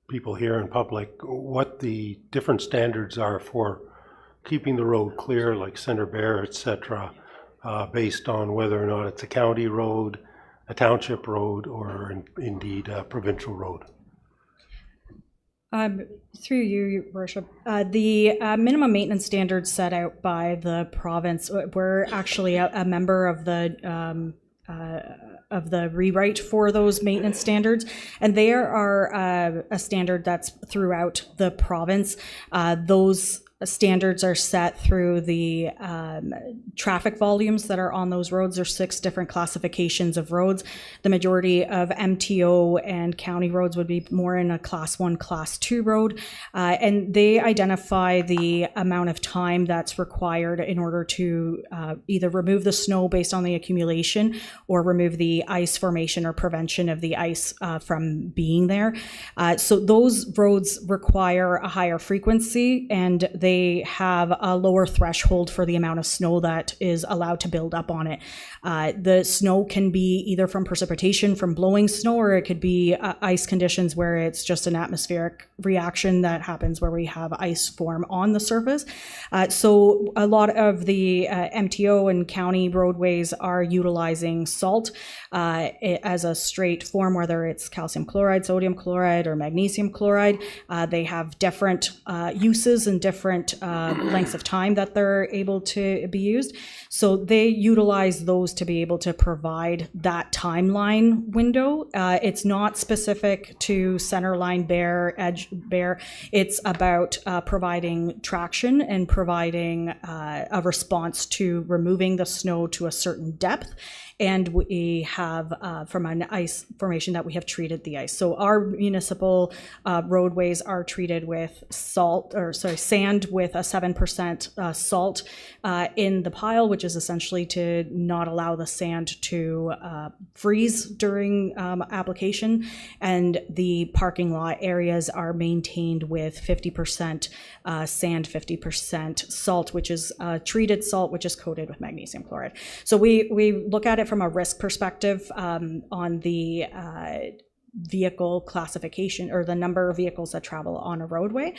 people here in public what the different standards are for keeping the road clear, like center bear, etc., based on whether or not it's a county road, a township road, or indeed a provincial road? Through you, Your Worship, the minimum maintenance standards set out by the province, we're actually a member of the rewrite for those maintenance standards, and they are a standard that's throughout the province. Those standards are set through the traffic volumes that are on those roads. There's 6 different classifications of roads. The majority of MTO and county roads would be more in a class 1, class 2 road. And they identify the amount of time that's required in order to either remove the snow based on the accumulation or remove the ice formation or prevention of the ice from being there. So those roads require a higher frequency, and they have a lower threshold for the amount of snow that is allowed to build up on it. The snow can be either from precipitation, from blowing snow, or it could be ice conditions where it's just an atmospheric reaction that happens where we have ice form on the surface. So a lot of the MTO and county roadways are utilizing salt as a straight form, whether it's calcium chloride, sodium chloride, or magnesium chloride. They have different uses and different lengths of time that they're able to be used. So they utilize those to be able to provide that timeline window. It's not specific to centerline bare, edge bare. It's about providing traction and providing a response to removing the snow to a certain depth. And we have, from an ice formation, that we have treated the ice. So our municipal roadways are treated with sand with a 7% salt in the pile, which is essentially to not allow the sand to freeze during application. And the parking lot areas are maintained with 50% sand, 50% salt, which is treated salt, which is coated with magnesium chloride. So we look at it from a risk perspective on the vehicle classification or the number of vehicles that travel on a roadway.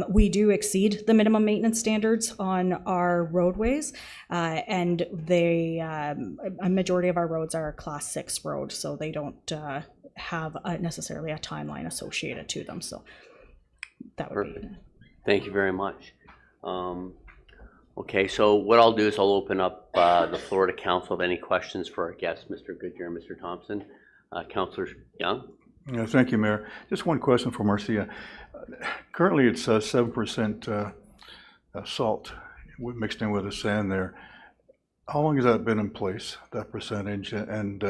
We do exceed the minimum maintenance standards on our roadways, and they a majority of our roads are class 6 roads, so they don't have necessarily a timeline associated to them. So that would be. Thank you very much. Okay, so what I'll do is I'll open up the floor to council. Of any questions for our guests, Mr. Goodyear and Mr. Thompson. Councillor Young. Yeah, thank you, Mayor. Just one question for Marcia. Currently, it's 7% salt mixed in with the sand there. How long has that been in place, that percentage? And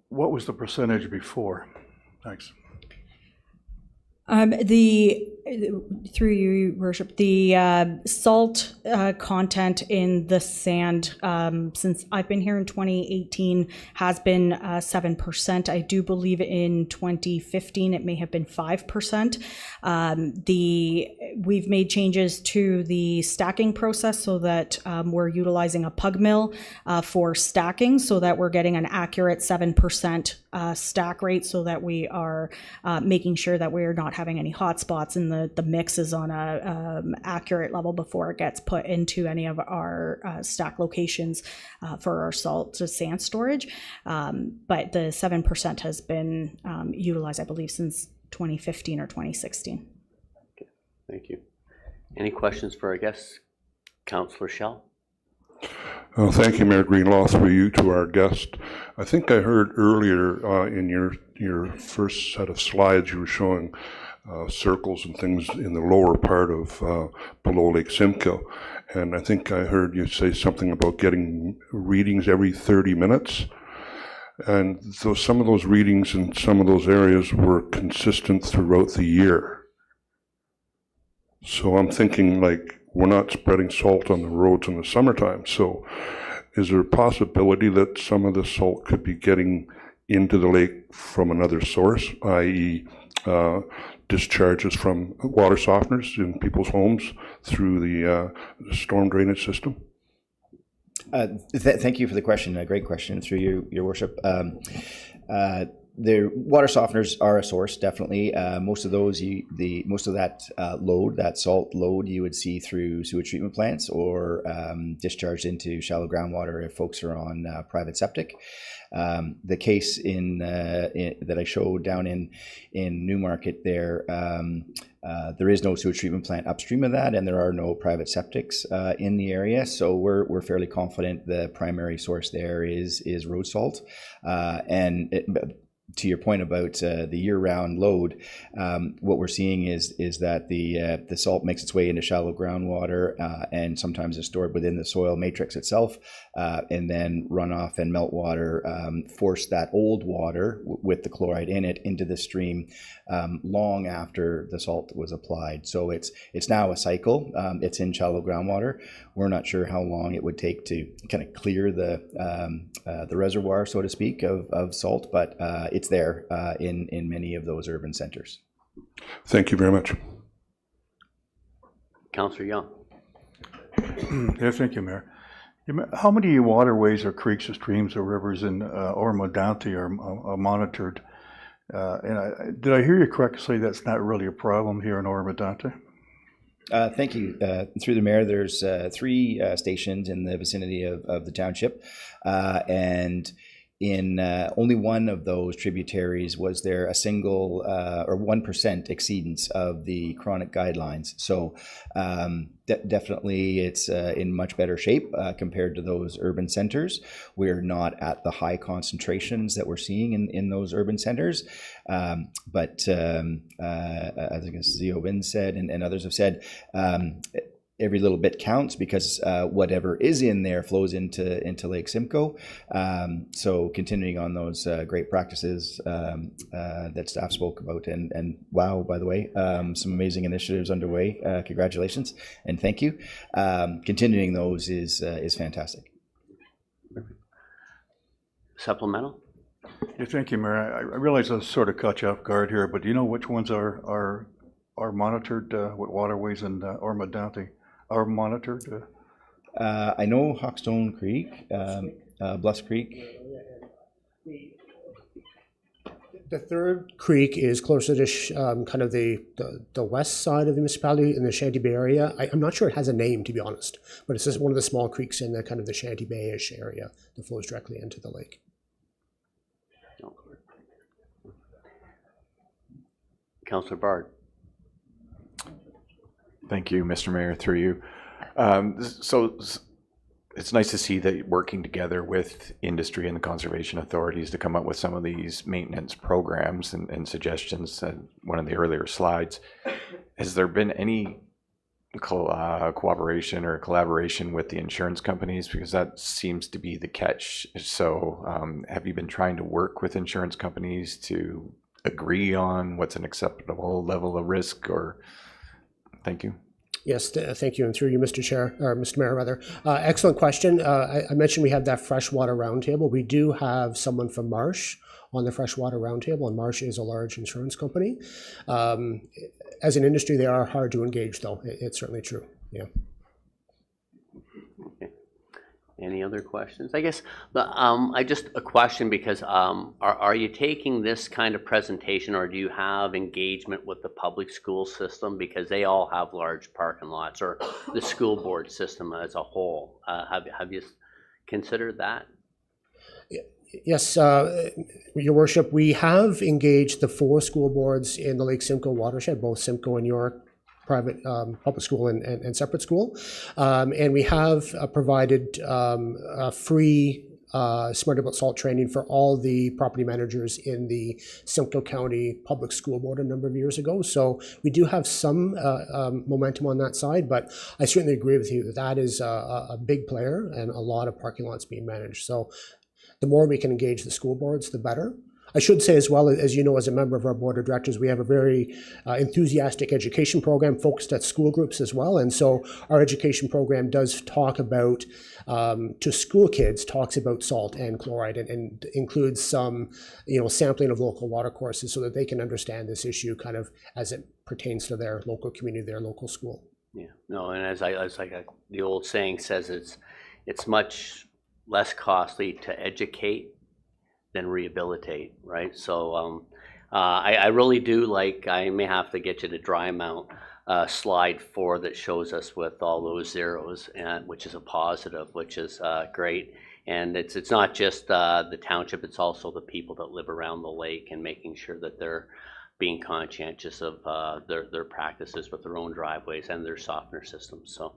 what was the percentage before? Thanks. Through you, Worship, the salt content in the sand since I've been here in 2018 has been 7%. I do believe in 2015 it may have been 5%. We've made changes to the stacking process so that we're utilizing a pug mill for stacking, so that we're getting an accurate 7% stack rate, so that we are making sure that we're not having any hot spots and the mix is on a accurate level before it gets put into any of our stack locations for our salt to sand storage. But the 7% has been utilized, I believe, since 2015 or 2016. Okay. Thank you. Any questions for our guests? Councillor Schell. Thank you, Mayor Greenlaw, through you to our guest. I think I heard earlier in your first set of slides you were showing circles and things in the lower part of below Lake Simcoe. And I think I heard you say something about getting readings every 30 minutes. And so some of those readings in some of those areas were consistent throughout the year. So I'm thinking, like, we're not spreading salt on the roads in the summertime. So is there a possibility that some of the salt could be getting into the lake from another source, i.e. discharges from water softeners in people's homes through the storm drainage system? Thank you for the question. A great question through you, Your Worship. the water softeners are a source, definitely. Most of those, most of that load, that salt load, you would see through sewage treatment plants or discharged into shallow groundwater if folks are on private septic. The case that I showed down in Newmarket there, there is no sewage treatment plant upstream of that, and there are no private septics in the area. So we're fairly confident the primary source there is road salt. To your point about the year-round load, what we're seeing is that the salt makes its way into shallow groundwater and sometimes is stored within the soil matrix itself, and then runoff and meltwater force that old water with the chloride in it into the stream long after the salt was applied. So it's now a cycle. It's in shallow groundwater. We're not sure how long it would take to kind of clear the reservoir, so to speak, of salt, but it's there in many of those urban centers. Thank you very much. Councillor Young. Yeah, thank you, Mayor. How many waterways or creeks or streams or rivers in Oro-Medonte are monitored? Did I hear you correctly say that's not really a problem here in Oro-Medonte? Thank you. Through the mayor, there's 3 stations in the vicinity of the township, and in only one of those tributaries was there a single or 1% exceedance of the chronic guidelines. So definitely it's in much better shape compared to those urban centers. We're not at the high concentrations that we're seeing in those urban centers. But as I guess Zeobin said and others have said, every little bit counts because whatever is in there flows into Lake Simcoe. So continuing on those great practices that staff spoke about, and wow, by the way, some amazing initiatives underway. Congratulations and thank you. Continuing those is fantastic. Supplemental? Yeah, thank you, Mayor. I realize I sort of caught you off guard here, but do you know which ones are monitored with waterways in Oro-Medonte? Are monitored? I know Hawkstone Creek, Bluffs Creek. The third creek is closer to kind of the west side of the municipality in the Shanty Bay area. I'm not sure it has a name, to be honest, but it's just one of the small creeks in the kind of the Shanty Bay-ish area that flows directly into the lake. Councillor Bard. Thank you, Mr. Mayor, through you. So it's nice to see that you're working together with industry and the conservation authorities to come up with some of these maintenance programs and suggestions. One of the earlier slides, has there been any cooperation or collaboration with the insurance companies? Because that seems to be the catch. So have you been trying to work with insurance companies to agree on what's an acceptable level of risk? Or thank you. Yes, thank you, and through you, Mr. Chair, or Mr. Mayor, rather. Excellent question. I mentioned we have that freshwater roundtable. We do have someone from Marsh on the freshwater roundtable, and Marsh is a large insurance company. As an industry, they are hard to engage, though. It's certainly true. Yeah. Okay. Any other questions? I guess I just a question because are you taking this kind of presentation, or do you have engagement with the public school system, because they all have large parking lots, or the school board system as a whole? Have you considered that? Yes, Your Worship, we have engaged the 4 school boards in the Lake Simcoe watershed, both Simcoe and York, private public school and separate school. And we have provided free Smart About Salt training for all the property managers in the Simcoe County Public School Board a number of years ago. So we do have some momentum on that side, but I certainly agree with you that that is a big player and a lot of parking lots being managed. So the more we can engage the school boards, the better. I should say as well, as you know, as a member of our board of directors, we have a very enthusiastic education program focused at school groups as well. And so our education program does talk about, to school kids, talks about salt and chloride and includes some, sampling of local water courses so that they can understand this issue kind of as it pertains to their local community, their local school. Yeah, no, and as the old saying says, it's much less costly to educate rehabilitate, right? So I really do like, I may have to get you to dry mount slide 4 that shows us with all those zeros, and which is a positive, which is great. And it's not just the township, it's also the people that live around the lake, and making sure that they're being conscientious of their practices with their own driveways and their softener systems. So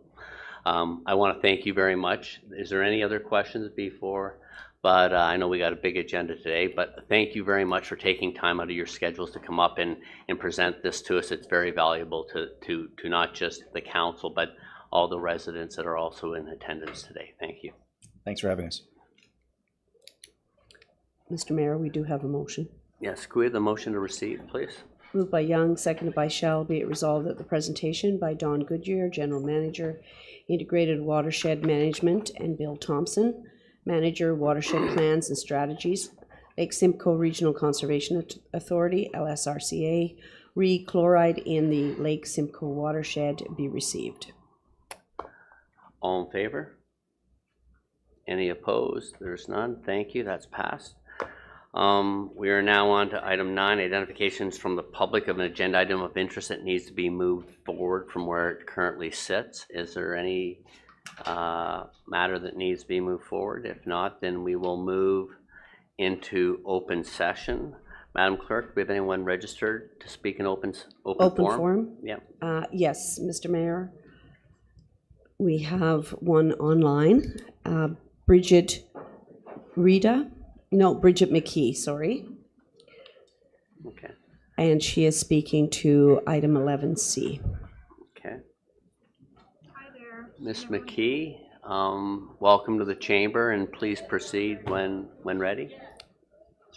I want to thank you very much. Is there any other questions before? But I know we got a big agenda today, but thank you very much for taking time out of your schedules to come up and present this to us. It's very valuable to not just the council, but all the residents that are also in attendance today. Thank you. Thanks for having us. Mr. Mayor, we do have a motion. Yes, could we have the motion to receive, please? Moved by Young, seconded by Shell. Be it resolved that the presentation by Don Goodyear, General Manager, Integrated Watershed Management, and Bill Thompson, Manager, Watershed Plans and Strategies, Lake Simcoe Regional Conservation Authority, LSRCA, re-chloride in the Lake Simcoe watershed be received. All in favor? Any opposed? There's none. Thank you. That's passed. We are now on to item 9, identifications from the public of an agenda item of interest that needs to be moved forward from where it currently sits. Is there any matter that needs to be moved forward? If not, then we will move into open session. Madam Clerk, do we have anyone registered to speak in open forum? Yeah. Yes, Mr. Mayor. We have one online. Bridget McKee, sorry. Okay. And she is speaking to item 11C. Okay. Hi there. Ms. McKee, welcome to the chamber, and please proceed when ready.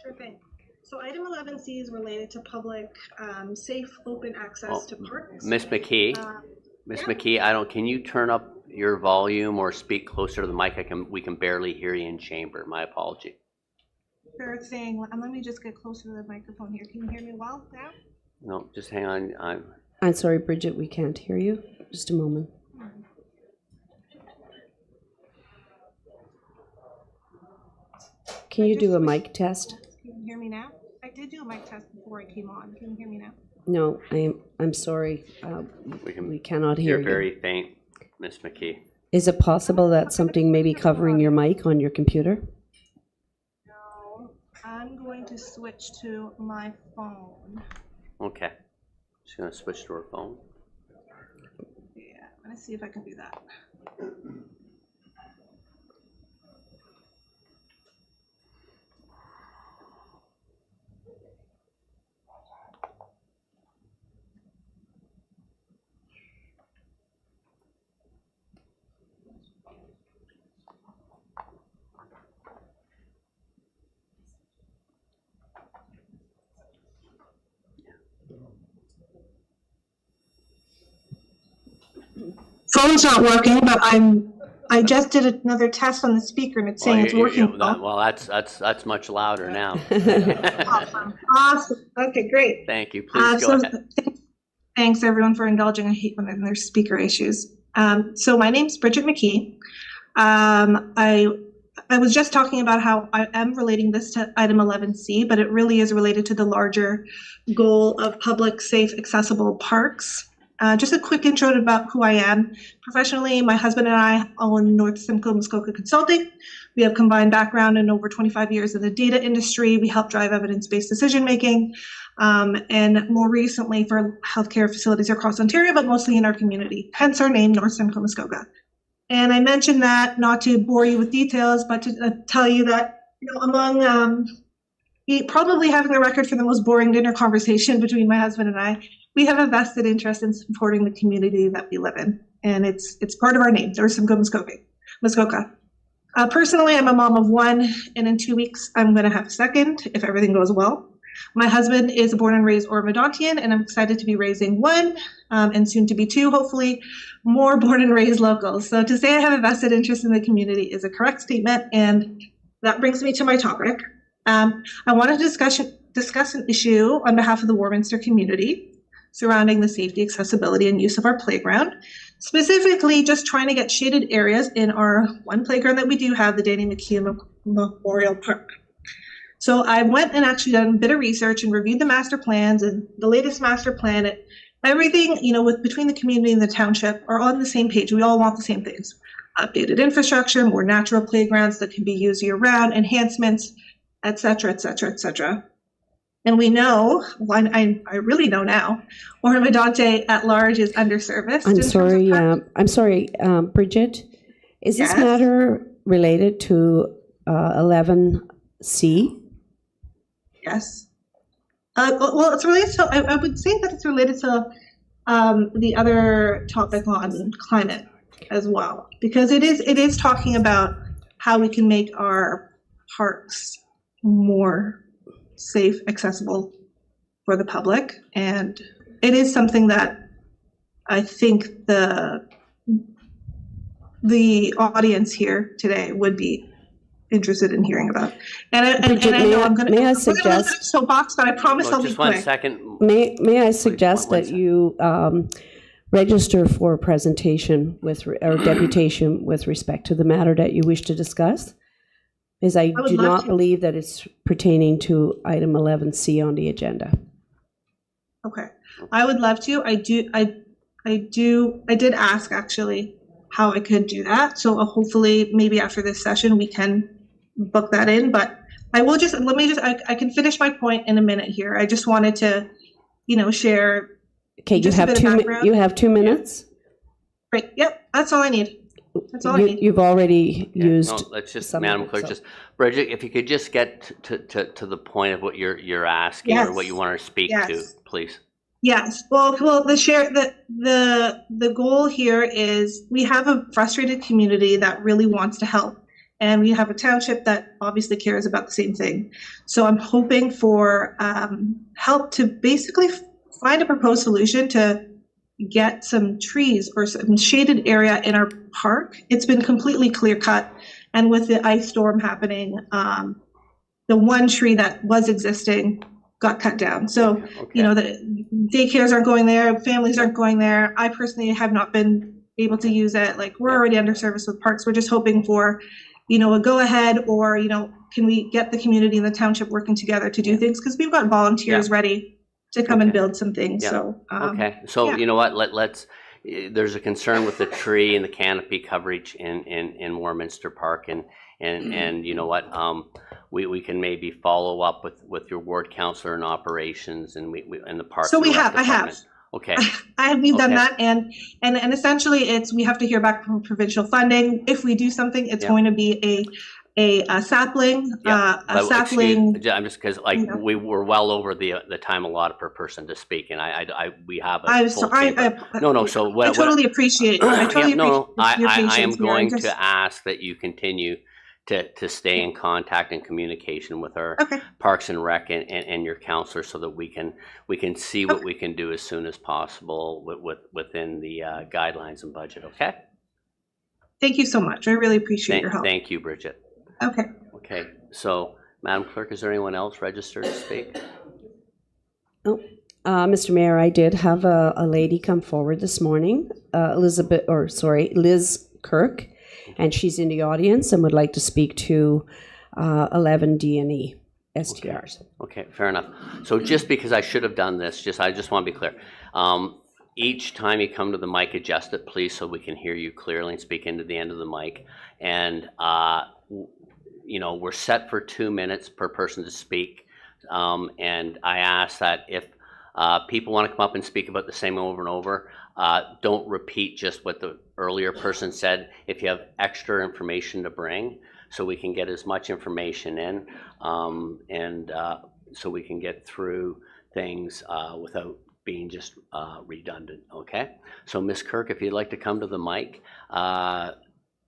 Sure thing. So item 11C is related to public safe open access to parks. Ms. McKee, McKee, can you turn up your volume or speak closer to the mic? We can barely hear you in chamber. My apology. Sure thing. Let me just get closer to the microphone here. Can you hear me well now? No, just hang on. I'm sorry, Bridget, we can't hear you. Just a moment. Can you do a mic test? Can you hear me now? I did do a mic test before I came on. Can you hear me now? No, I'm sorry. We cannot hear you. You're very faint, Ms. McKee. Is it possible that something may be covering your mic on your computer? No. I'm going to switch to my phone. Okay. She's going to switch to her phone. Yeah, I'm going to see if I can do that. Phone's not working, but I just did another test on the speaker and it's saying it's working. Well, that's much louder now. Awesome. Okay, great. Thank you. Please go ahead. Thanks everyone for indulging. I hate when there's speaker issues. So my name's Bridget McKee. I was just talking about how I am relating this to item 11C, but it really is related to the larger goal of public, safe, accessible parks. Just a quick intro about who I am. Professionally, my husband and I own North Simcoe Muskoka Consulting. We have combined background in over 25 years in the data industry. We help drive evidence-based decision-making, and more recently for healthcare facilities across Ontario, but mostly in our community, hence our name, North Simcoe Muskoka. And I mentioned that not to bore you with details, but to tell you that, among probably having the record for the most boring dinner conversation between my husband and I, we have a vested interest in supporting the community that we live in. And it's part of our name, North Simcoe Muskoka. Personally, I'm a mom of one, and in 2 weeks, I'm going to have a second, if everything goes well. My husband is born and raised Oro-Medontean, and I'm excited to be raising one, and soon to be two, hopefully, more born and raised locals. So to say I have a vested interest in the community is a correct statement, and that brings me to my topic. I want to discuss an issue on behalf of the Warminster community surrounding the safety, accessibility, and use of our playground. Specifically, just trying to get shaded areas in our one playground that we do have, the Danny McHugh Memorial Park. So I went and actually done a bit of research and reviewed the master plans, and the latest master plan, everything, with between the community and the township are on the same page. We all want the same things. Updated infrastructure, more natural playgrounds that can be used year round, enhancements, et cetera, et cetera, et cetera. And we know, I really know now, Oro-Medonte at large is underserviced. I'm sorry, Bridget, is this matter related to 11C? Yes. Well, it's related to, I would say that it's related to the other topic on climate as well, because it is talking about how we can make our parks more safe, accessible for the public. And it is something that I think the audience here today would be interested in hearing about. And I know I'm going to suggest soapbox, but I promise I'll be quick. Just 1 second. May I suggest that you register for a presentation or deputation with respect to the matter that you wish to discuss? Because I do not believe that it's pertaining to item 11C on the agenda. Okay, I would love to. I did ask actually how I could do that. So hopefully maybe after this session we can book that in, but I will just, I can finish my point in a minute here. I just wanted to, share. Okay, you have 2 minutes? Great, yep, that's all I need. That's all I need. You've already used. No, let's just, Madam Clerk, just Bridget, if you could just get to the point of what you're asking or what you want to speak to, please. Yes. Well, the goal here is we have a frustrated community that really wants to help, and we have a township that obviously cares about the same thing. So I'm hoping for help to basically find a proposed solution to get some trees or some shaded area in our park. It's been completely clear cut, and with the ice storm happening, the one tree that was existing got cut down. So, the daycares aren't going there, families aren't going there. I personally have not been able to use it. Like, we're already underserviced with parks. We're just hoping for, a go ahead, or, can we get the community and the township working together to do things? Because we've got volunteers ready to come and build some things. Yeah. So, you know what, let's, there's a concern with the tree and the canopy coverage in Warminster Park, and you know what, we can maybe follow up with your ward councillor in operations and we in the park. So I have. Okay. We've done that, and essentially we have to hear back from provincial funding. If we do something, it's going to be a sapling, sapling. I'm just, because we were well over the time allotted per person to speak, and we have a full So what, I totally appreciate. I am going to ask that you continue to stay in contact and communication with our Parks and Rec and your counselor, so that we can see what we can do as soon as possible within the guidelines and budget. Okay. Thank you so much. I really appreciate your help. Thank you, Bridget. Okay, so Madam Clerk, is there anyone else registered to speak? Oh, Mr. Mayor, I did have a lady come forward this morning, Liz Kirk, and she's in the audience and would like to speak to 11D and E STRs. Okay, fair enough. So just because I should have done this, I just want to be clear. Each time you come to the mic, adjust it, please, so we can hear you clearly and speak into the end of the mic. And we're set for 2 minutes per person to speak, and I ask that if people want to come up and speak about the same over and over, don't repeat just what the earlier person said. If you have extra information to bring, so we can get as much information in, and so we can get through things without being just redundant. Okay, so Ms. Kirk, if you'd like to come to the mic,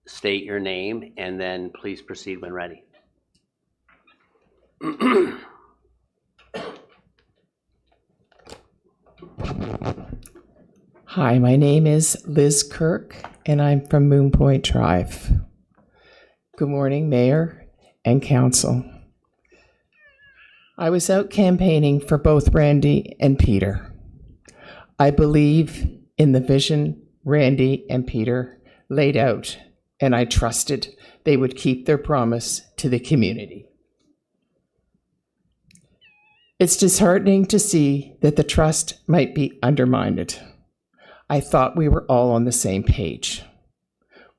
state your name, and then please proceed when ready. Hi, my name is Liz Kirk, and I'm from Moon Point Drive. Good morning, Mayor and Council. I was out campaigning for both Randy and Peter. I believe in the vision Randy and Peter laid out, and I trusted they would keep their promise to the community. It's disheartening to see that the trust might be undermined. I thought we were all on the same page,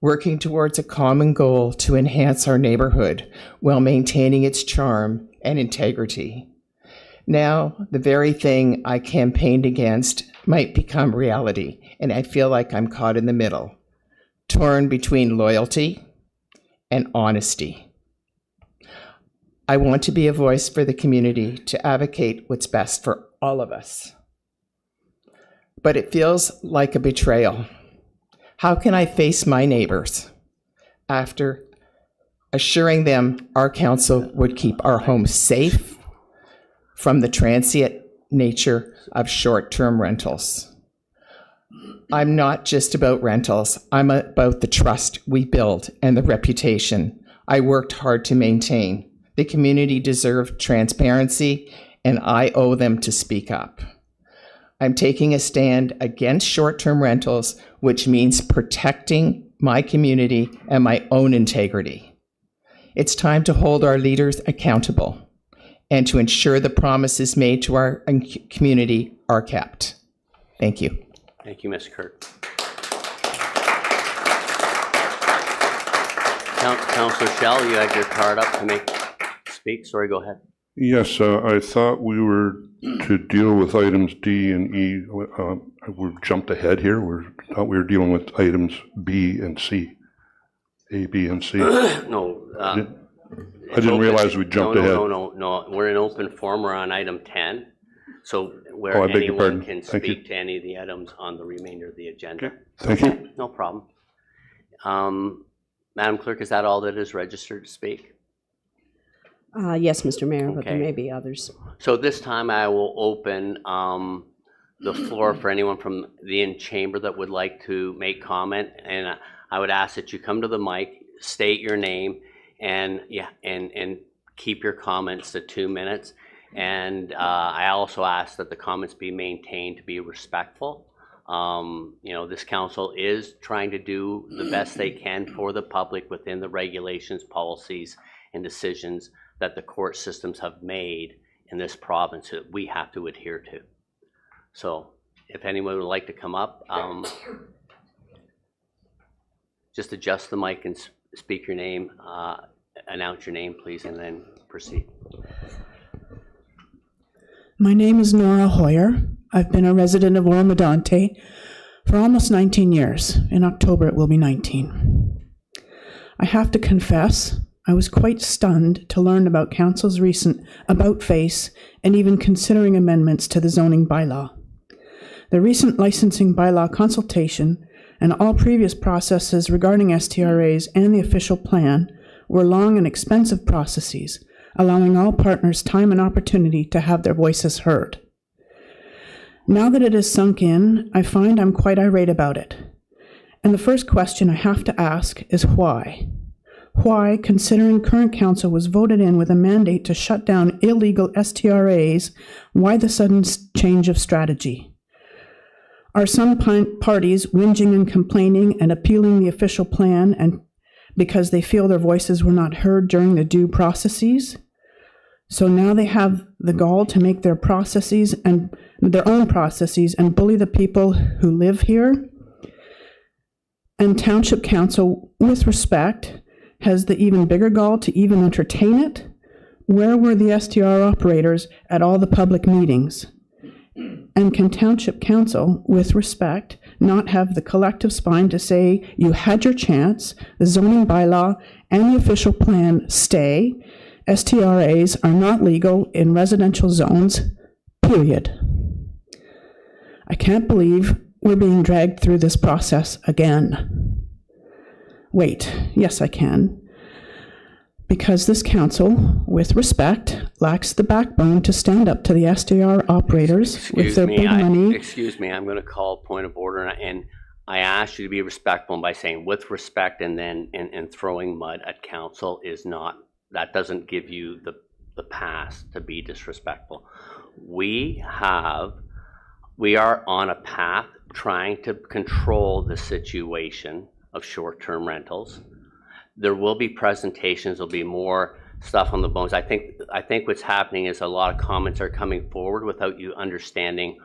working towards a common goal to enhance our neighborhood while maintaining its charm and integrity. Now, the very thing I campaigned against might become reality, and I feel like I'm caught in the middle, torn between loyalty and honesty. I want to be a voice for the community to advocate what's best for all of us. But it feels like a betrayal. How can I face my neighbors after assuring them our council would keep our homes safe from the transient nature of short-term rentals? I'm not just about rentals. I'm about the trust we build and the reputation I worked hard to maintain. The community deserves transparency, and I owe them to speak up. I'm taking a stand against short-term rentals, which means protecting my community and my own integrity. It's time to hold our leaders accountable and to ensure the promises made to our community are kept. Thank you. Thank you, Ms. Kirk. Councillor Shell, you had your card up to speak. Sorry, go ahead. Yes, I thought we were to deal with items D and E. We've jumped ahead here. I thought we were dealing with items B and C. A, B, and C. No. I didn't realize we jumped ahead. No. We're in open forum. We're on item 10. So where I beg your pardon. anyone can Thank you. speak to any of the items on the remainder of the agenda. Okay. Thank you. No problem. Madam Clerk, is that all that is registered to speak? Yes, Mr. Mayor, but there Okay. may be others. So this time I will open the floor for anyone from the in-chamber that would like to make comment. And I would ask that you come to the mic, state your name, and keep your comments to 2 minutes. And I also ask that the comments be maintained to be respectful. This council is trying to do the best they can for the public within the regulations, policies, and decisions that the court systems have made in this province that we have to adhere to. So if anyone would like to come up, just adjust the mic and speak your name, announce your name, please, and then proceed. My name is Nora Hoyer. I've been a resident of Oro-Medonte for almost 19 years. In October, it will be 19. I have to confess, I was quite stunned to learn about Council's recent about-face and even considering amendments to the zoning bylaw. The recent licensing bylaw consultation and all previous processes regarding STRAs and the official plan were long and expensive processes, allowing all partners time and opportunity to have their voices heard. Now that it has sunk in, I find I'm quite irate about it. And the first question I have to ask is why? Why, considering current council was voted in with a mandate to shut down illegal STRAs, why the sudden change of strategy? Are some parties whinging and complaining and appealing the official plan and because they feel their voices were not heard during the due processes? So now they have the gall to make their processes and their own processes and bully the people who live here? And Township Council, with respect, has the even bigger gall to even entertain it? Where were the STR operators at all the public meetings? And can Township Council, with respect, not have the collective spine to say, you had your chance, the zoning bylaw and the official plan stay, STRAs are not legal in residential zones, period. I can't believe we're being dragged through this process again. Wait, yes I can. Because this council, with respect, lacks the backbone to stand up to the STR operators with their big money. Excuse me, I'm going to call a point of order, and I asked you to be respectful by saying with respect and then and throwing mud at council is not, that doesn't give you the pass to be disrespectful. We are on a path trying to control the situation of short-term rentals. There will be presentations, there'll be more stuff on the bones. I think what's happening is a lot of comments are coming forward without you understanding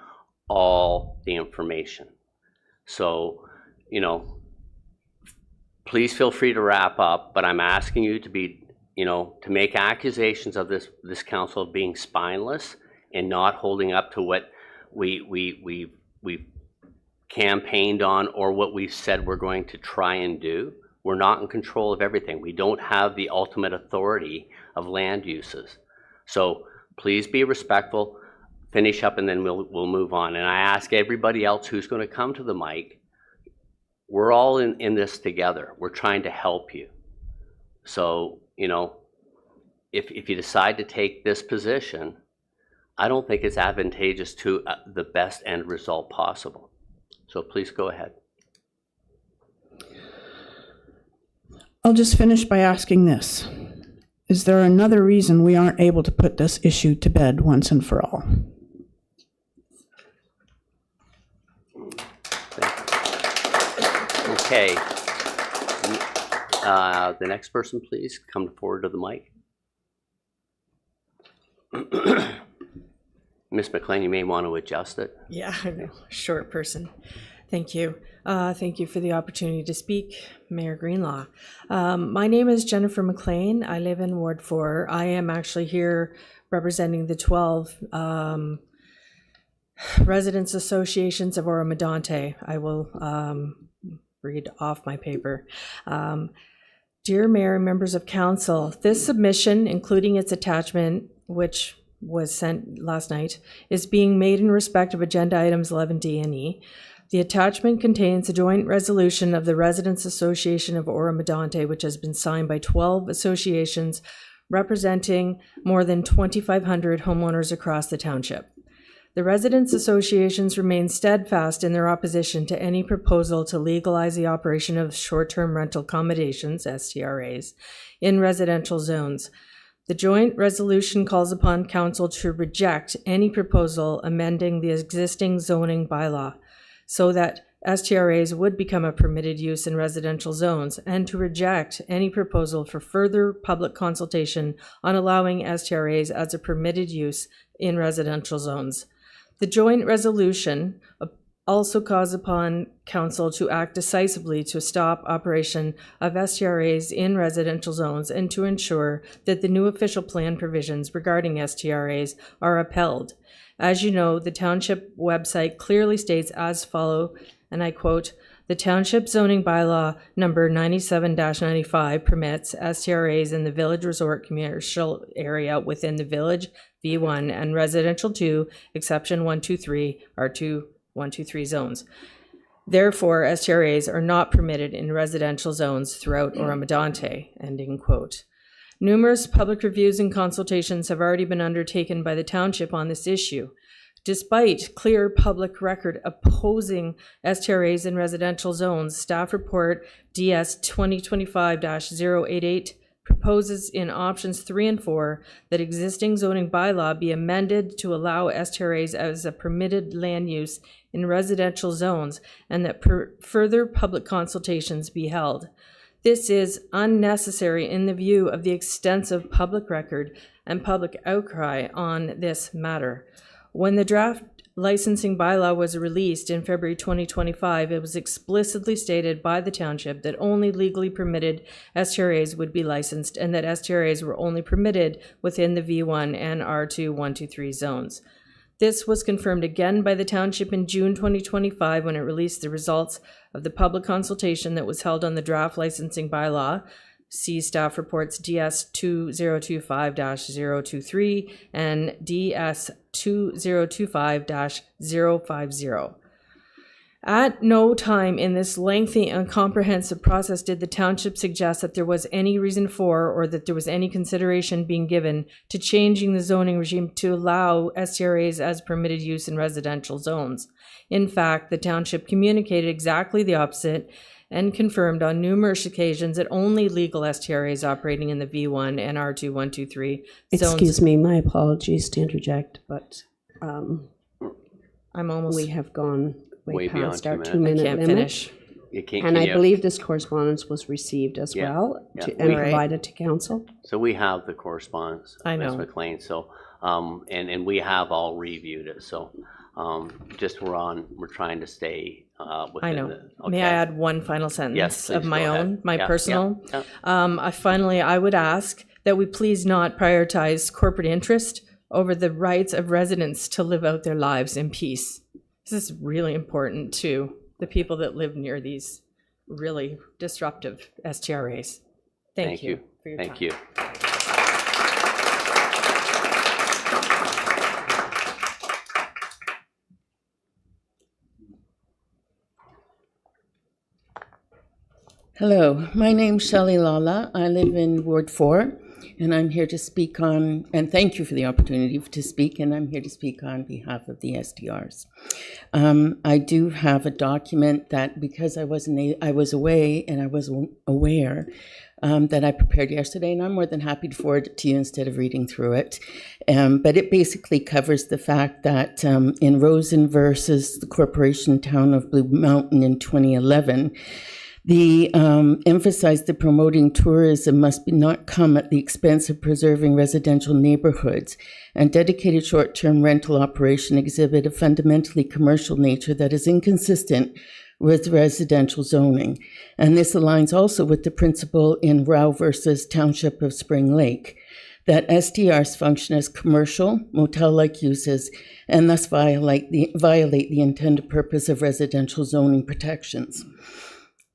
all the information. So, you know, please feel free to wrap up, but I'm asking you to be, you know, to make accusations of this council of being spineless and not holding up to what we've campaigned on or what we've said we're going to try and do. We're not in control of everything. We don't have the ultimate authority of land uses. So please be respectful, finish up, and then we'll move on. And I ask everybody else who's going to come to the mic, we're all in this together. We're trying to help you. So, you know, if you decide to take this position, I don't think it's advantageous to the best end result possible. So please go ahead. I'll just finish by asking this. Is there another reason we aren't able to put this issue to bed once and for all? Okay. The next person, please come forward to the mic. Ms. McLean, you may want to adjust it. Yeah, I know. Short person. Thank you. Thank you for the opportunity to speak, Mayor Greenlaw. My name is Jennifer McLean. I live in Ward 4. I am actually here representing the 12 residents associations of Oro-Medonte. I will read off my paper. Dear Mayor, members of council, this submission, including its attachment, which was sent last night, is being made in respect of agenda items 11D and E. The attachment contains a joint resolution of the Residents Association of Oro-Medonte, which has been signed by 12 associations representing more than 2,500 homeowners across the township. The residents' associations remain steadfast in their opposition to any proposal to legalize the operation of short-term rental accommodations, STRAs, in residential zones. The joint resolution calls upon council to reject any proposal amending the existing zoning bylaw so that STRAs would become a permitted use in residential zones, and to reject any proposal for further public consultation on allowing STRAs as a permitted use in residential zones. The joint resolution also calls upon council to act decisively to stop operation of STRAs in residential zones and to ensure that the new official plan provisions regarding STRAs are upheld. As you know, the township website clearly states as follows, and I quote, "The township zoning bylaw number 97-95 permits STRAs in the village resort commercial area within the village V1 and residential 2, exception 123, R2 123 zones. Therefore, STRAs are not permitted in residential zones throughout Oro-Medonte," ending quote. Numerous public reviews and consultations have already been undertaken by the township on this issue. Despite clear public record opposing STRAs in residential zones, staff report DS 2025-088 proposes in options 3 and 4 that existing zoning bylaw be amended to allow STRAs as a permitted land use in residential zones and that further public consultations be held. This is unnecessary in the view of the extensive public record and public outcry on this matter. When the draft licensing bylaw was released in February 2025, it was explicitly stated by the township that only legally permitted STRAs would be licensed and that STRAs were only permitted within the V1 and R2 123 zones. This was confirmed again by the township in June 2025 when it released the results of the public consultation that was held on the draft licensing bylaw. See staff reports DS 2025-023 and DS 2025-050. At no time in this lengthy and comprehensive process did the township suggest that there was any reason for or that there was any consideration being given to changing the zoning regime to allow STRAs as permitted use in residential zones. In fact, the township communicated exactly the opposite and confirmed on numerous occasions that only legal STRAs operating in the V1 and R2 123 zones. Excuse me, my apologies to interject, but I'm almost. we have gone way Way beyond past our 2 minutes. 2-minute I can't limit. finish. And I believe this correspondence was received as Yeah, well yeah. and All right. provided to council. So we have the correspondence, I Ms. know. McLean, so, and we have all reviewed it, so, just we're trying to stay, within I know. the. May I okay. add one final sentence Yes, of please, my go ahead. own, my Yeah, personal? yeah, yeah. I would ask that we please not prioritize corporate interest over the rights of residents to live out their lives in peace. This is really important to the people that live near these really disruptive STRAs. Thank you for your time. Thank you. Hello, my name's Shelley Lala. I live in Ward 4, and I'm here to speak on, and thank you for the opportunity to speak, and I'm here to speak on behalf of the SDRs. I do have a document that, because I was away and I wasn't aware, that I prepared yesterday, and I'm more than happy to forward it to you instead of reading through it. But it basically covers the fact that in Rosen versus the Corporation Town of Blue Mountain in 2011, the emphasized that promoting tourism must not come at the expense of preserving residential neighborhoods, and dedicated short-term rental operation exhibit a fundamentally commercial nature that is inconsistent with residential zoning. And this aligns also with the principle in Rao versus Township of Spring Lake, that STRs function as commercial, motel-like uses, and thus violate the intended purpose of residential zoning protections.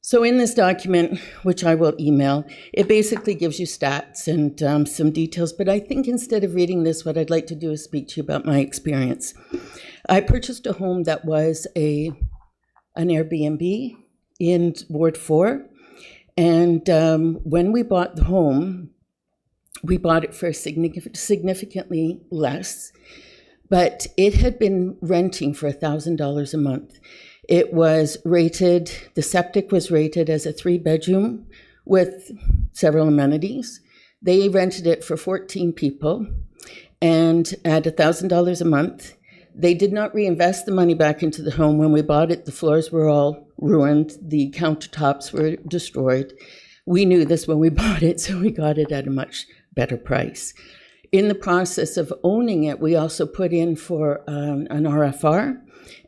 So in this document, which I will email, it basically gives you stats and some details, but I think instead of reading this, what I'd like to do is speak to you about my experience. I purchased a home that was an Airbnb in Ward 4, and when we bought the home, we bought it for significantly less, but it had been renting for $1,000 a month. It was rated, the septic was rated as a 3-bedroom with several amenities. They rented it for 14 people and at $1,000 a month. They did not reinvest the money back into the home. When we bought it, the floors were all ruined. The countertops were destroyed. We knew this when we bought it, so we got it at a much better price. In the process of owning it, we also put in for an RFR,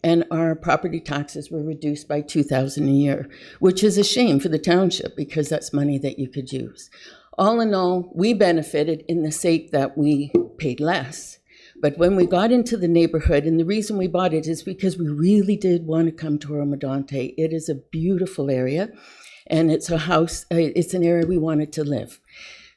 and our property taxes were reduced by $2,000 a year, which is a shame for the township because that's money that you could use. All in all, we benefited in the sake that we paid less. But when we got into the neighborhood, and the reason we bought it is because we really did want to come to Oro-Medonte. It is a beautiful area, and it's a house, it's an area we wanted to live.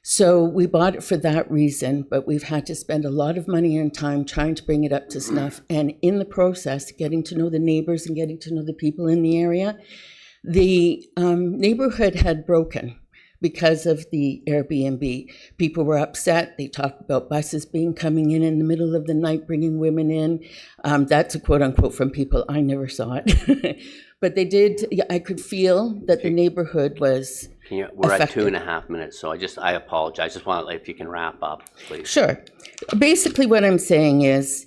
So we bought it for that reason, but we've had to spend a lot of money and time trying to bring it up to snuff. And in the process, getting to know the neighbors and getting to know the people in the area, the neighborhood had broken because of the Airbnb. People were upset. They talked about buses coming in the middle of the night, bringing women in. That's a quote unquote from people. I never saw it. But they did, I could feel that the neighborhood was We're affected. at 2.5 minutes, so I apologize. Just want, if you can wrap up, please. Sure. Basically what I'm saying is,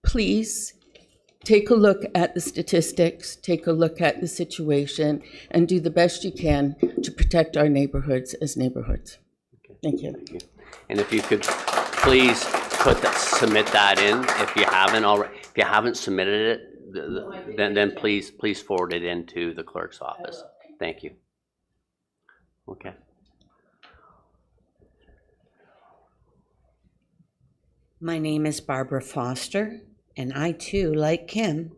please take a look at the statistics, take a look at the situation, and do the best you can to protect our neighborhoods as neighborhoods. Thank you. Thank you. And if you could please submit that in if you haven't already. If you haven't submitted it, then please forward it into the clerk's office. Thank you. Okay. My name is Barbara Foster, and I too, like Kim,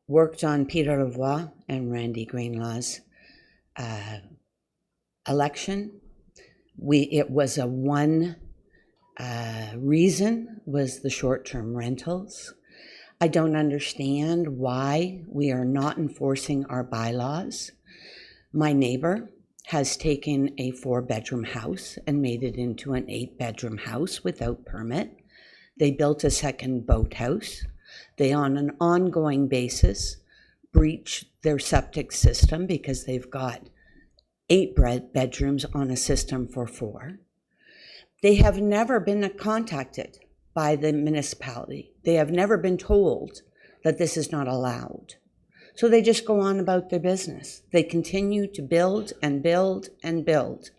worked on Peter Lavoie and Randy Greenlaw's election. It was one reason was the short-term rentals. I don't understand why we are not enforcing our bylaws. My neighbor has taken a 4-bedroom house and made it into an 8-bedroom house without permit. They built a second boathouse. They, on an ongoing basis, breach their septic system because they've got 8 bedrooms on a system for 4. They have never been contacted by the municipality. They have never been told that this is not allowed. So they just go on about their business. They continue to build and build and build,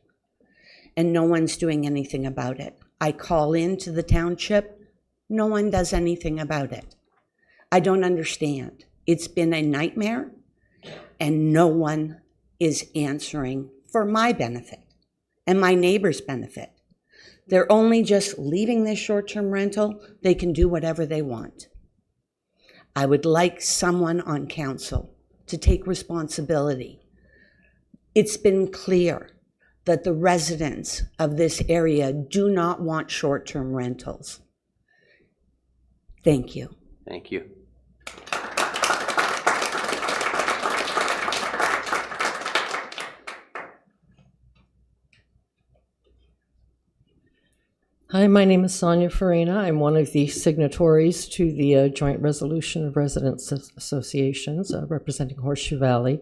and no one's doing anything about it. I call into the township, no one does anything about it. I don't understand. It's been a nightmare, and no one is answering for my benefit and my neighbor's benefit. They're only just leaving this short-term rental. They can do whatever they want. I would like someone on council to take responsibility. It's been clear that the residents of this area do not want short-term rentals. Thank you. Thank you. Hi, my name is Sonia Farina. I'm one of the signatories to the Joint Resolution of Residents Associations representing Horseshoe Valley.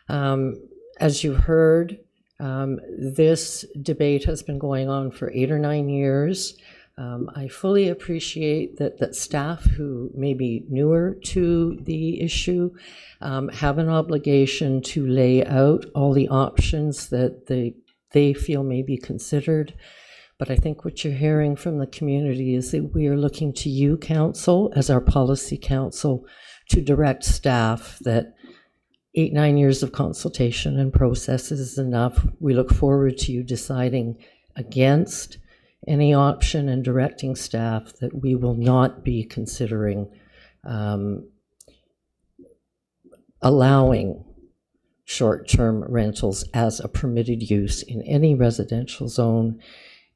As you heard, this debate has been going on for 8 or 9 years. I fully appreciate that staff who may be newer to the issue have an obligation to lay out all the options that they feel may be considered. But I think what you're hearing from the community is that we are looking to you, council, as our policy council, to direct staff that 8, 9 years of consultation and process is enough. We look forward to you deciding against any option and directing staff that we will not be considering allowing short-term rentals as a permitted use in any residential zone,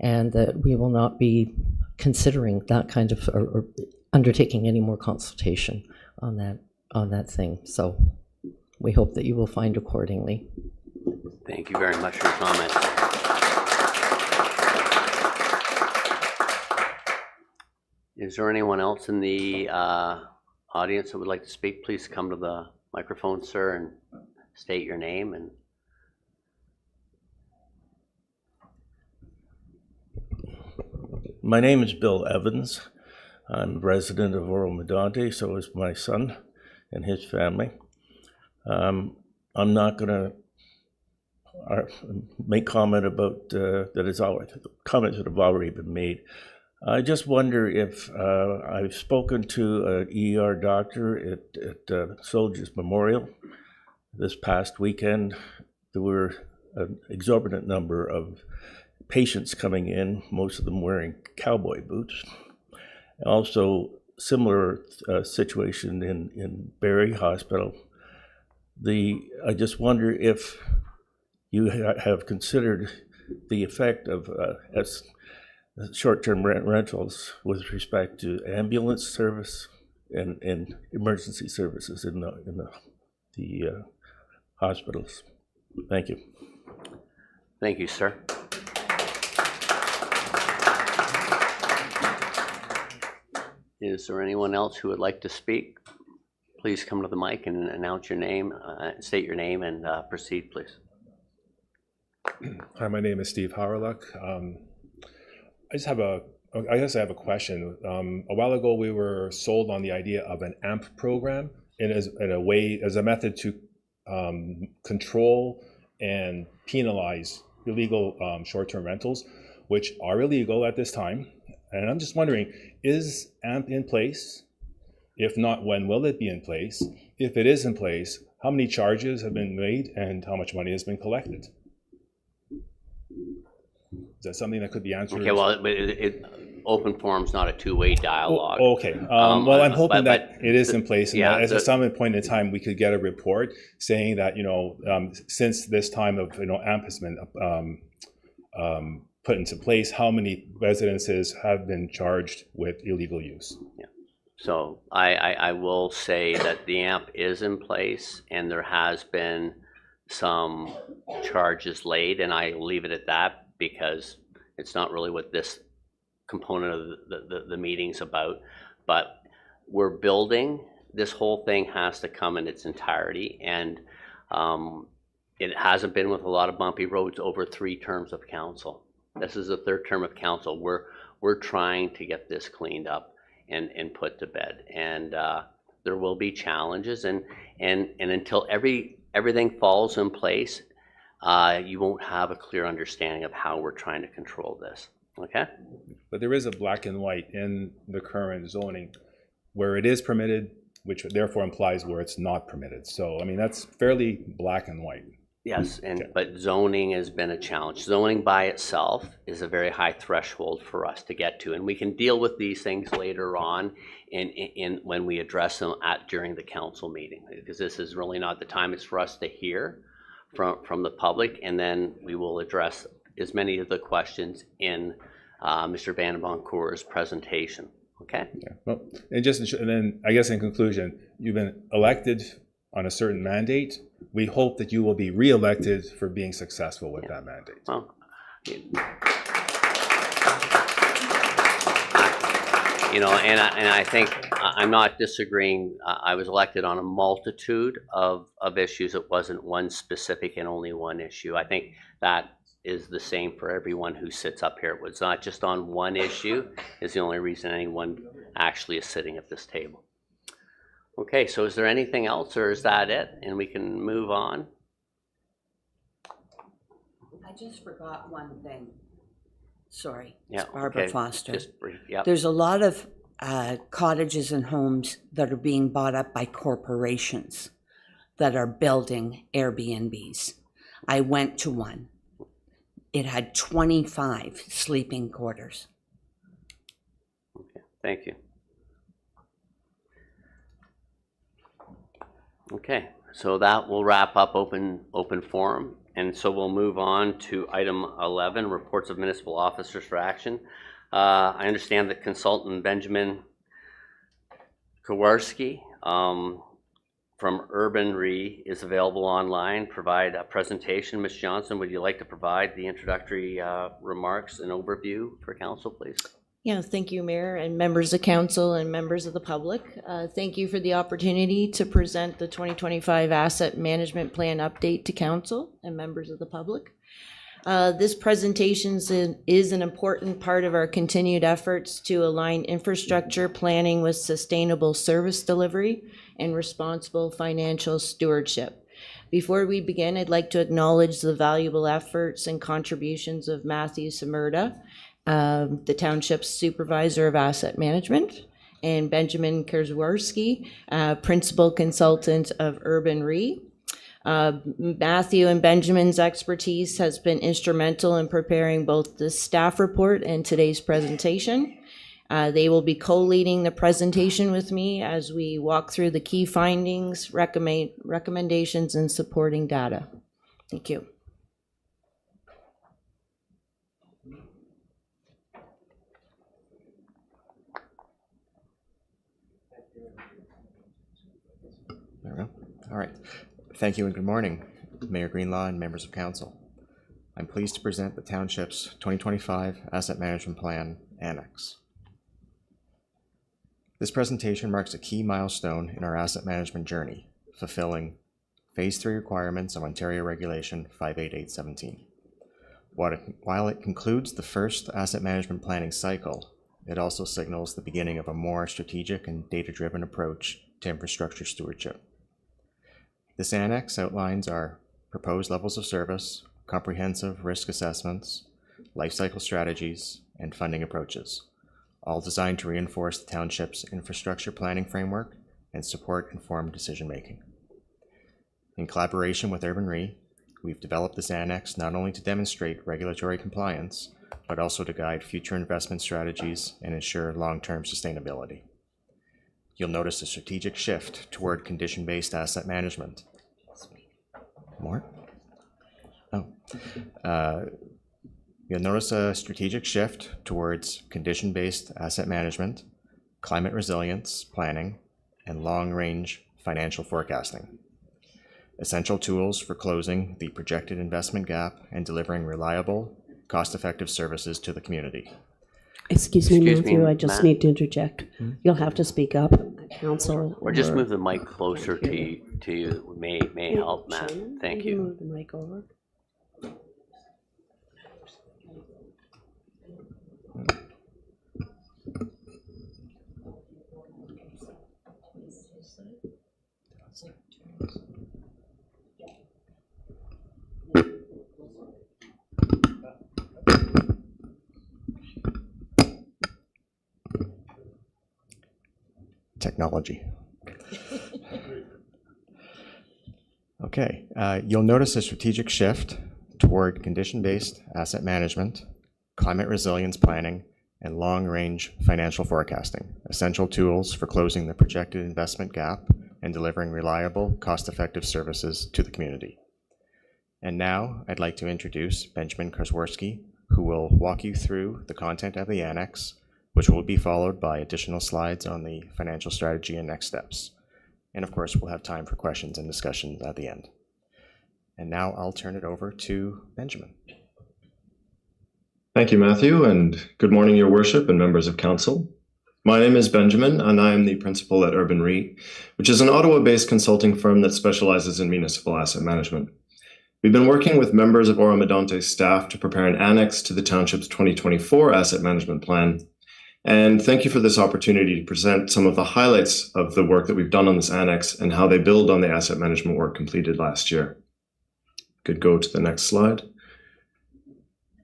and that we will not be considering that kind of, or undertaking any more consultation on that thing. So we hope that you will find accordingly. Thank you very much for your comments. Is there anyone else in the audience that would like to speak? Please come to the microphone, sir, and state your name. And my name is Bill Evans. I'm a resident of Oro-Medonte, so is my son and his family. I'm not going to make comment about comments that have already been made. I just wonder if I've spoken to an ER doctor at Soldiers Memorial this past weekend. There were an exorbitant number of patients coming in, most of them wearing cowboy boots. Also, similar situation in Barrie Hospital. I just wonder if you have considered the effect of short-term rentals with respect to ambulance service and emergency services in the hospitals. Thank you. thank you, sir. Is there anyone else who would like to speak? Please come to the mic and announce your name, state your name, and proceed, please. Hi, my name is Steve Howrluck. I guess I have a question. A while ago, we were sold on the idea of an AMP program as a method to control and penalize illegal short-term rentals, which are illegal at this time. And I'm just wondering, is AMP in place? If not, when will it be in place? If it is in place, how many charges have been made and how much money has been collected? Is that something that could be answered? Okay, well, open forum's not a two-way dialogue. Oh, okay. Well, I'm hoping that it is in place, and yeah, that at some point in time we could get a report saying that since this time of AMP has been put into place, how many residences have been charged with illegal use? Yeah. So I will say that the AMP is in place, and there has been some charges laid, and I leave it at that because it's not really what this component of the meeting's about. But we're building. This whole thing has to come in its entirety, and it hasn't been with a lot of bumpy roads over 3 terms of council. This is the 3rd term of council. We're trying to get this cleaned up and put to bed. And there will be challenges, and until everything falls in place, you won't have a clear understanding of how we're trying to control this. Okay? But there is a black and white in the current zoning where it is permitted, which therefore implies where it's not permitted. So, I mean, that's fairly black and white. Yes, but zoning has been a challenge. Zoning by itself is a very high threshold for us to get to, and we can deal with these things later on in when we address them during the council meeting, because this is really not the time. It's for us to hear from the public, and then we will address as many of the questions in Mr. Van Boncourt's presentation. Okay. Yeah. Well, and then I guess in conclusion, you've been elected on a certain mandate. We hope that you will be re-elected for being successful with that mandate. Well, and I think I'm not disagreeing. I was elected on a multitude of issues. It wasn't one specific and only one issue. I think that is the same for everyone who sits up here. It was not just on one issue. Is the only reason anyone actually is sitting at this table. Okay, so is there anything else, or is that it? And we can move on. I just forgot one thing. Sorry, Yeah, it's Barbara okay. Foster. Just brief, yep. There's a lot of cottages and homes that are being bought up by corporations that are building Airbnbs. I went to one. It had 25 sleeping quarters. Okay, thank you. Okay, so that will wrap up open forum, and so we'll move on to item 11, reports of municipal officers for action. I understand that consultant Benjamin Kowarski from Urban Re is available online. Provide a presentation. Ms. Johnson, would you like to provide the introductory remarks and overview for council, please? Yeah, thank you, Mayor and members of council and members of the public. Thank you for the opportunity to present the 2025 Asset Management Plan update to council and members of the public. This presentation is an important part of our continued efforts to align infrastructure planning with sustainable service delivery and responsible financial stewardship. Before we begin, I'd like to acknowledge the valuable efforts and contributions of Matthew Samerda, the Township's Supervisor of Asset Management, and Benjamin Kowarski, Principal Consultant of Urban Re. Matthew and Benjamin's expertise has been instrumental in preparing both the staff report and today's presentation. They will be co-leading the presentation with me as we walk through the key findings, recommendations, and supporting data. Thank you. There we go. All right. Thank you and good morning, Mayor Greenlaw and members of council. I'm pleased to present the Township's 2025 Asset Management Plan Annex. This presentation marks a key milestone in our asset management journey, fulfilling Phase 3 requirements of Ontario Regulation 58817. While it concludes the first asset management planning cycle, it also signals the beginning of a more strategic and data-driven approach to infrastructure stewardship. This annex outlines our proposed levels of service, comprehensive risk assessments, life cycle strategies, and funding approaches, all designed to reinforce the Township's infrastructure planning framework and support informed decision-making. In collaboration with Urban Re, we've developed this annex not only to demonstrate regulatory compliance, but also to guide future investment strategies and ensure long-term sustainability. You'll notice a strategic shift toward condition-based asset management. More? You'll notice a strategic shift towards condition-based asset management, climate resilience planning, and long-range financial forecasting. Essential tools for closing the projected investment gap and delivering reliable, cost-effective services to the community. Excuse me, Matthew, I just need to interject. You'll have to speak up, council. Or just move the mic closer to you. May help, Matt. Thank you. Move the mic over. technology. Okay, you'll notice a strategic shift toward condition-based asset management, climate resilience planning, and long-range financial forecasting, essential tools for closing the projected investment gap and delivering reliable, cost-effective services to the community. And now I'd like to introduce Benjamin Krasworski, who will walk you through the content of the annex, which will be followed by additional slides on the financial strategy and next steps. And of course, we'll have time for questions and discussions at the end. And now I'll turn it over to Benjamin. Thank you, Matthew, and good morning, Your Worship and members of Council. My name is Benjamin, and I am the principal at Urban REIT, which is an Ottawa-based consulting firm that specializes in municipal asset management. We've been working with members of Oro-Medonte's staff to prepare an annex to the Township's 2024 Asset Management Plan. And thank you for this opportunity to present some of the highlights of the work that we've done on this annex and how they build on the asset management work completed last year. Could go to the next slide.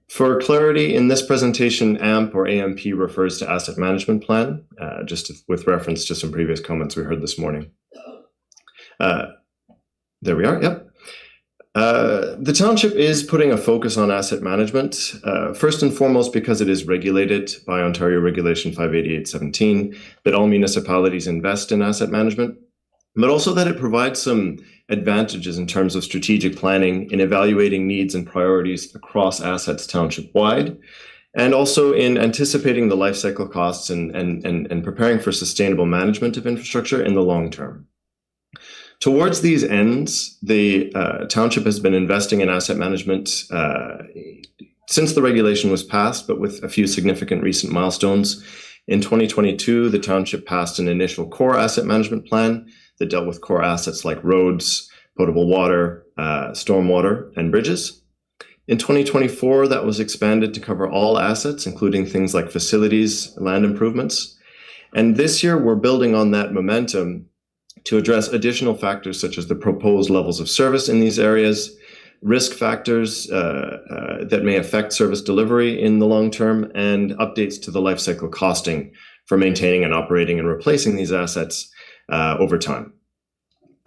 For clarity, in this presentation, AMP or AMP refers to Asset Management Plan, with reference to some previous comments we heard this morning. There we are, yep. The Township is putting a focus on asset management, first and foremost because it is regulated by Ontario Regulation 588.17, that all municipalities invest in asset management, but also that it provides some advantages in terms of strategic planning in evaluating needs and priorities across assets township-wide, and also in anticipating the life cycle costs and preparing for sustainable management of infrastructure in the long term. Towards these ends, the Township has been investing in asset management since the regulation was passed, but with a few significant recent milestones. In 2022, the Township passed an initial core asset management plan that dealt with core assets like roads, potable water, stormwater, and bridges. In 2024, that was expanded to cover all assets, including things like facilities, land improvements. And this year, we're building on that momentum to address additional factors such as the proposed levels of service in these areas, risk factors that may affect service delivery in the long term, and updates to the life cycle costing for maintaining and operating and replacing these assets over time.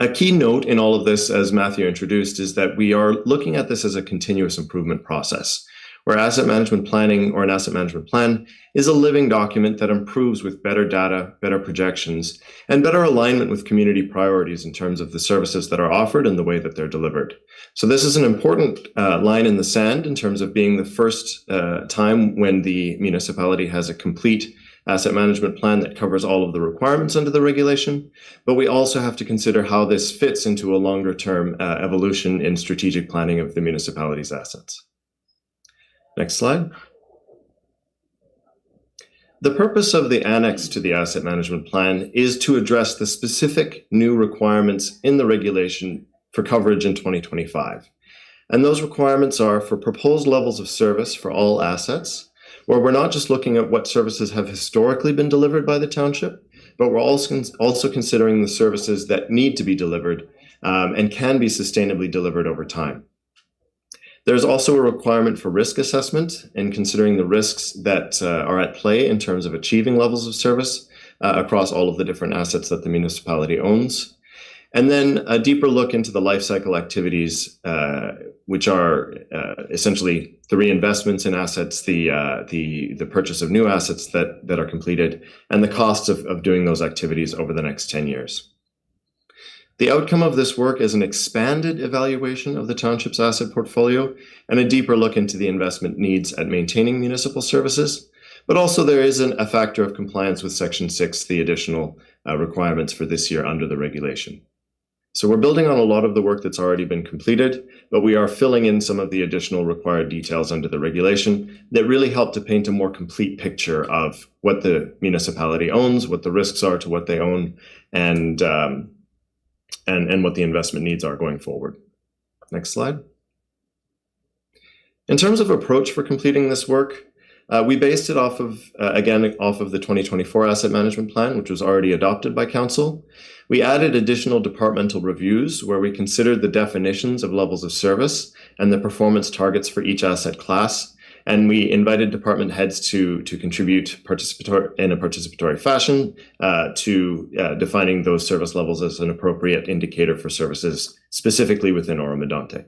A key note in all of this, as Matthew introduced, is that we are looking at this as a continuous improvement process, where asset management planning or an asset management plan is a living document that improves with better data, better projections, and better alignment with community priorities in terms of the services that are offered and the way that they're delivered. So this is an important line in the sand in terms of being the first time when the municipality has a complete asset management plan that covers all of the requirements under the regulation, but we also have to consider how this fits into a longer-term evolution in strategic planning of the municipality's assets. Next slide. The purpose of the annex to the asset management plan is to address the specific new requirements in the regulation for coverage in 2025. And those requirements are for proposed levels of service for all assets, where we're not just looking at what services have historically been delivered by the Township, but we're also considering the services that need to be delivered and can be sustainably delivered over time. There's also a requirement for risk assessment and considering the risks that are at play in terms of achieving levels of service across all of the different assets that the municipality owns. And then a deeper look into the life cycle activities, which are essentially the reinvestments in assets, the purchase of new assets that are completed, and the costs of doing those activities over the next 10 years. The outcome of this work is an expanded evaluation of the Township's asset portfolio and a deeper look into the investment needs at maintaining municipal services, but also there is a factor of compliance with Section 6, the additional requirements for this year under the regulation. So we're building on a lot of the work that's already been completed, but we are filling in some of the additional required details under the regulation that really help to paint a more complete picture of what the municipality owns, what the risks are to what they own, and what the investment needs are going forward. Next slide. In terms of approach for completing this work, we based it off of the 2024 Asset Management Plan, which was already adopted by Council. We added additional departmental reviews where we considered the definitions of levels of service and the performance targets for each asset class, And we invited department heads to contribute in a participatory fashion to defining those service levels as an appropriate indicator for services specifically within Oro-Medonte.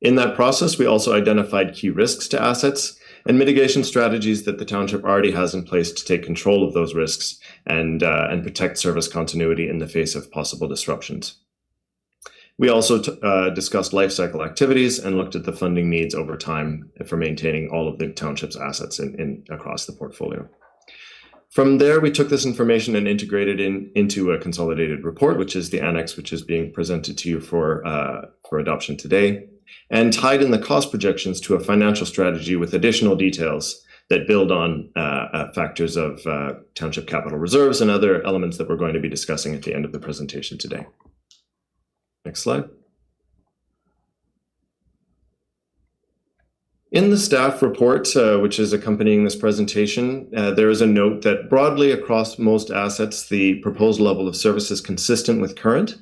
In that process, we also identified key risks to assets and mitigation strategies that the township already has in place to take control of those risks and protect service continuity in the face of possible disruptions. We also discussed life cycle activities and looked at the funding needs over time for maintaining all of the township's assets across the portfolio. From there, we took this information and integrated into a consolidated report, which is the annex, which is being presented to you for adoption today, and tied in the cost projections to a financial strategy with additional details that build on factors of township capital reserves and other elements that we're going to be discussing at the end of the presentation today. Next slide. In the staff report, which is accompanying this presentation, there is a note that broadly across most assets, the proposed level of service is consistent with current,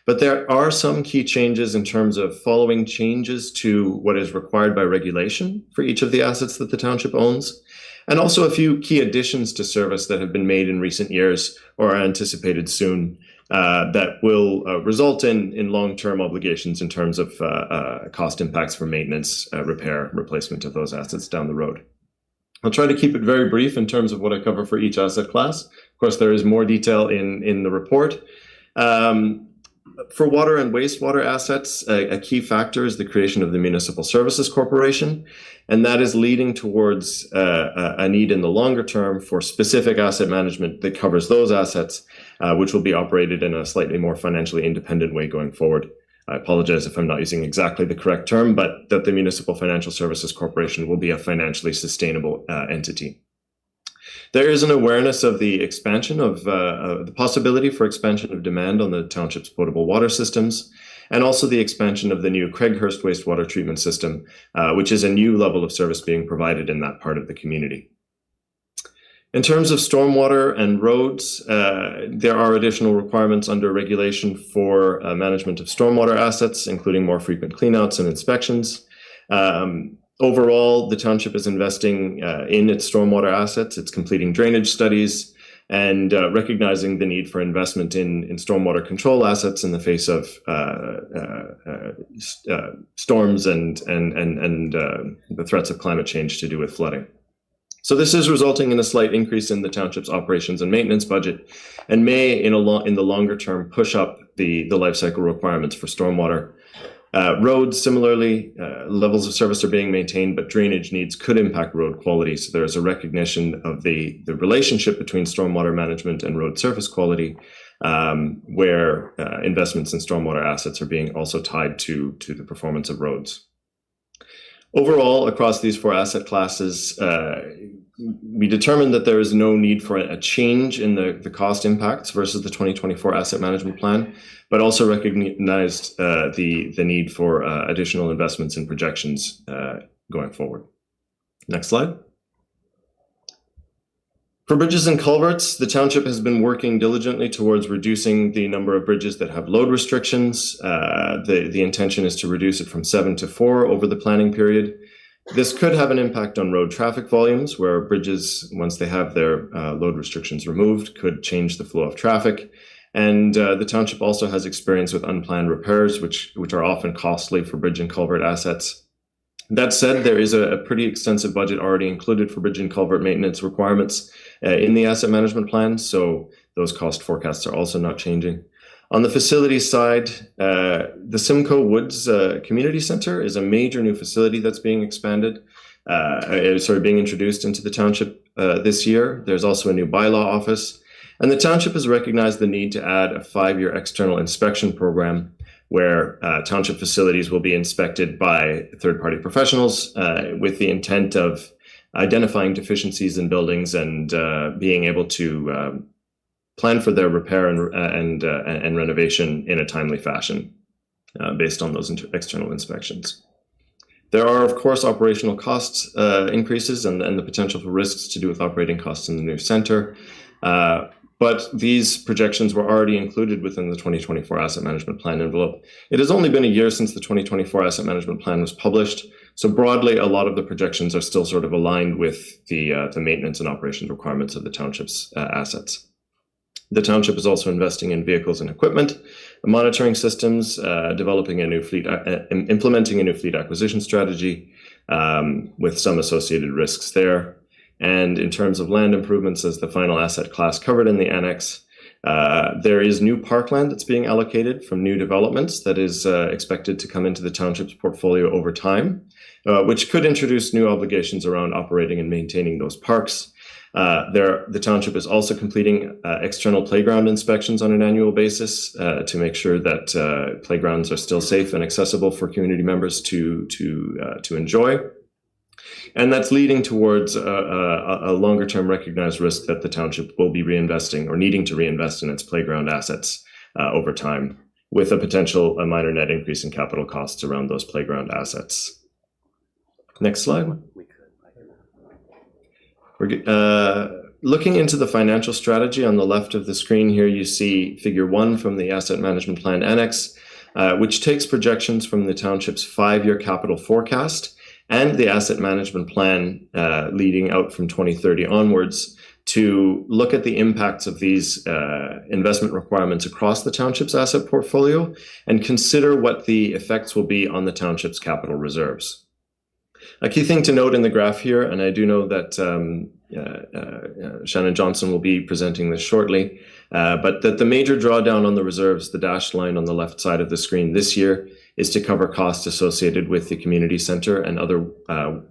but there are some key changes in terms of following changes to what is required by regulation for each of the assets that the township owns, and also a few key additions to service that have been made in recent years or are anticipated soon that will result in long-term obligations in terms of cost impacts for maintenance, repair, replacement of those assets down the road. I'll try to keep it very brief in terms of what I cover for each asset class. Of course, there is more detail in the report. For water and wastewater assets, a key factor is the creation of the Municipal Services Corporation, and that is leading towards a need in the longer term for specific asset management that covers those assets, which will be operated in a slightly more financially independent way going forward. I apologize if I'm not using exactly the correct term, but that the Municipal Financial Services Corporation will be a financially sustainable entity. There is an awareness of the expansion of the possibility for expansion of demand on the township's potable water systems, and also the expansion of the new Craighurst wastewater treatment system, which is a new level of service being provided in that part of the community. In terms of stormwater and roads, there are additional requirements under regulation for management of stormwater assets, including more frequent cleanouts and inspections. Overall, the township is investing in its stormwater assets. It's completing drainage studies and recognizing the need for investment in stormwater control assets in the face of storms and the threats of climate change to do with flooding. So this is resulting in a slight increase in the township's operations and maintenance budget, and may, in the longer term, push up the life cycle requirements for stormwater. Roads, similarly, levels of service are being maintained, but drainage needs could impact road quality. So there is a recognition of the relationship between stormwater management and road surface quality, where investments in stormwater assets are being also tied to the performance of roads. Overall, across these four asset classes, we determined that there is no need for a change in the cost impacts versus the 2024 asset management plan, but also recognized the need for additional investments and projections going forward. Next slide. For bridges and culverts, the township has been working diligently towards reducing the number of bridges that have load restrictions. The intention is to reduce it from 7 to 4 over the planning period. This could have an impact on road traffic volumes, where bridges, once they have their load restrictions removed, could change the flow of traffic. And the township also has experience with unplanned repairs, which are often costly for bridge and culvert assets. That said, there is a pretty extensive budget already included for bridge and culvert maintenance requirements in the asset management plan, so those cost forecasts are also not changing. On the facilities side, the Simcoe Woods Community Center is a major new facility that's being expanded, being introduced into the township this year. There's also a new bylaw office, and the township has recognized the need to add a 5-year external inspection program where township facilities will be inspected by third-party professionals with the intent of identifying deficiencies in buildings and being able to plan for their repair and renovation in a timely fashion based on those external inspections. There are, of course, operational costs increases and the potential for risks to do with operating costs in the new center. But these projections were already included within the 2024 Asset Management Plan envelope. It has only been a year since the 2024 Asset Management Plan was published, So broadly, a lot of the projections are still sort of aligned with the maintenance and operations requirements of the township's assets. The township is also investing in vehicles and equipment, monitoring systems, implementing a new fleet acquisition strategy, with some associated risks there. And in terms of land improvements as the final asset class covered in the annex, there is new parkland that's being allocated from new developments that is expected to come into the township's portfolio over time, which could introduce new obligations around operating and maintaining those parks. The township is also completing external playground inspections on an annual basis to make sure that playgrounds are still safe and accessible for community members to enjoy. And that's leading towards a longer-term recognized risk that the township will be reinvesting or needing to reinvest in its playground assets over time, with a potential minor net increase in capital costs around those playground assets. Next slide. We're looking into the financial strategy. On the left of the screen here, you see figure 1 from the Asset Management Plan Annex, which takes projections from the township's 5-year capital forecast and the Asset Management Plan leading out from 2030 onwards to look at the impacts of these investment requirements across the township's asset portfolio and consider what the effects will be on the township's capital reserves. A key thing to note in the graph here, and I do know that Shannon Johnson will be presenting this shortly, but that the major drawdown on the reserves, the dashed line on the left side of the screen this year, is to cover costs associated with the community center and other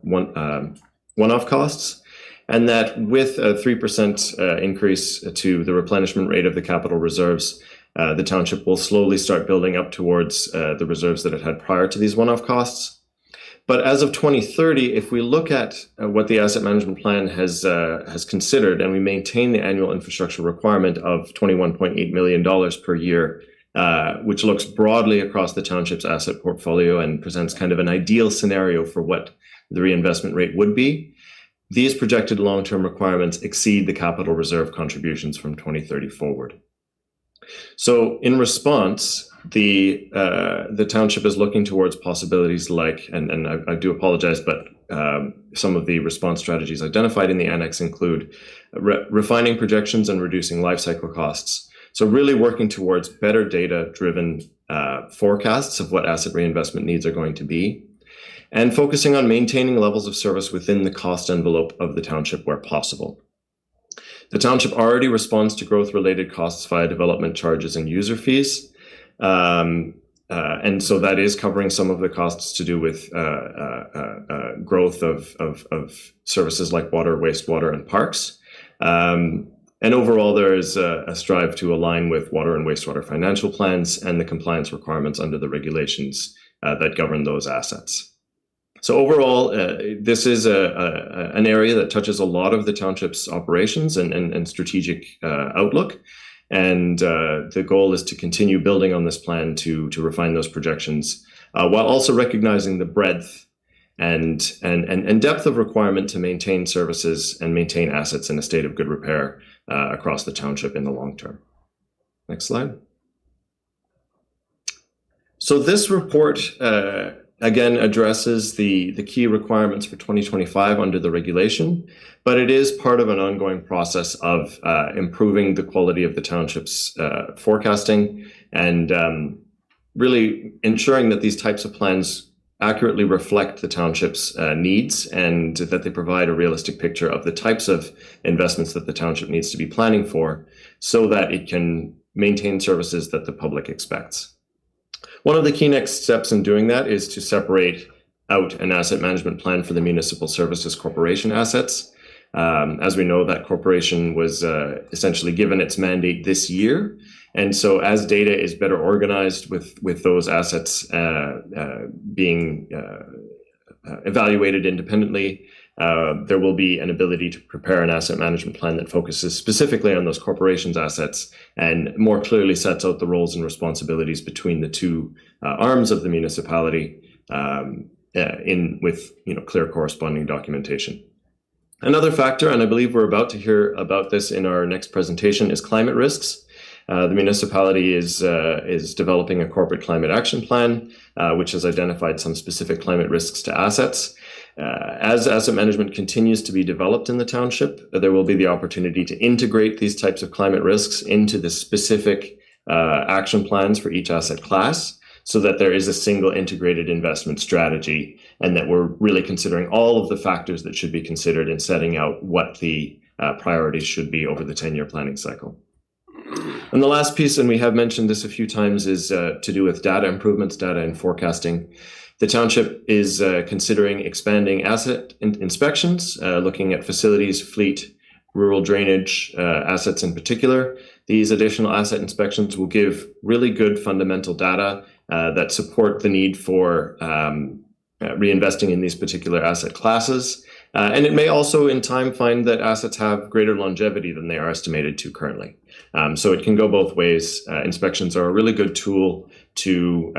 one-off costs, and that with a 3% increase to the replenishment rate of the capital reserves, the township will slowly start building up towards the reserves that it had prior to these one-off costs. But as of 2030, if we look at what the Asset Management Plan has considered, and we maintain the annual infrastructure requirement of $21.8 million per year, which looks broadly across the township's asset portfolio and presents kind of an ideal scenario for what the reinvestment rate would be, these projected long-term requirements exceed the capital reserve contributions from 2030 forward. So in response, the township is looking towards possibilities like, and I do apologize, but some of the response strategies identified in the annex include refining projections and reducing life cycle costs. So really working towards better data-driven forecasts of what asset reinvestment needs are going to be, and focusing on maintaining levels of service within the cost envelope of the township where possible. The township already responds to growth-related costs via development charges and user fees. And so that is covering some of the costs to do with growth of services like water, wastewater, and parks. And overall, there is a strive to align with water and wastewater financial plans and the compliance requirements under the regulations that govern those assets. So overall, this is an area that touches a lot of the township's operations and strategic outlook. And the goal is to continue building on this plan to refine those projections, while also recognizing the breadth and depth of requirement to maintain services and maintain assets in a state of good repair across the township in the long term. Next slide. So this report, again, addresses the key requirements for 2025 under the regulation, but it is part of an ongoing process of improving the quality of the township's forecasting and really ensuring that these types of plans accurately reflect the township's needs and that they provide a realistic picture of the types of investments that the township needs to be planning for so that it can maintain services that the public expects. One of the key next steps in doing that is to separate out an asset management plan for the Municipal Services Corporation assets. As we know, that corporation was essentially given its mandate this year. And so as data is better organized with those assets being evaluated independently, there will be an ability to prepare an asset management plan that focuses specifically on those corporations' assets and more clearly sets out the roles and responsibilities between the two arms of the municipality with clear corresponding documentation. Another factor, and I believe we're about to hear about this in our next presentation, is climate risks. The municipality is developing a corporate climate action plan, which has identified some specific climate risks to assets. As asset management continues to be developed in the township, there will be the opportunity to integrate these types of climate risks into the specific action plans for each asset class, so that there is a single integrated investment strategy, and that we're really considering all of the factors that should be considered in setting out what the priorities should be over the 10-year planning cycle. And the last piece, and we have mentioned this a few times, is to do with data improvements, data and forecasting. The township is considering expanding asset inspections, looking at facilities, fleet, rural drainage assets in particular. These additional asset inspections will give really good fundamental data that support the need for reinvesting in these particular asset classes. And it may also in time find that assets have greater longevity than they are estimated to currently. So it can go both ways. Inspections are a really good tool to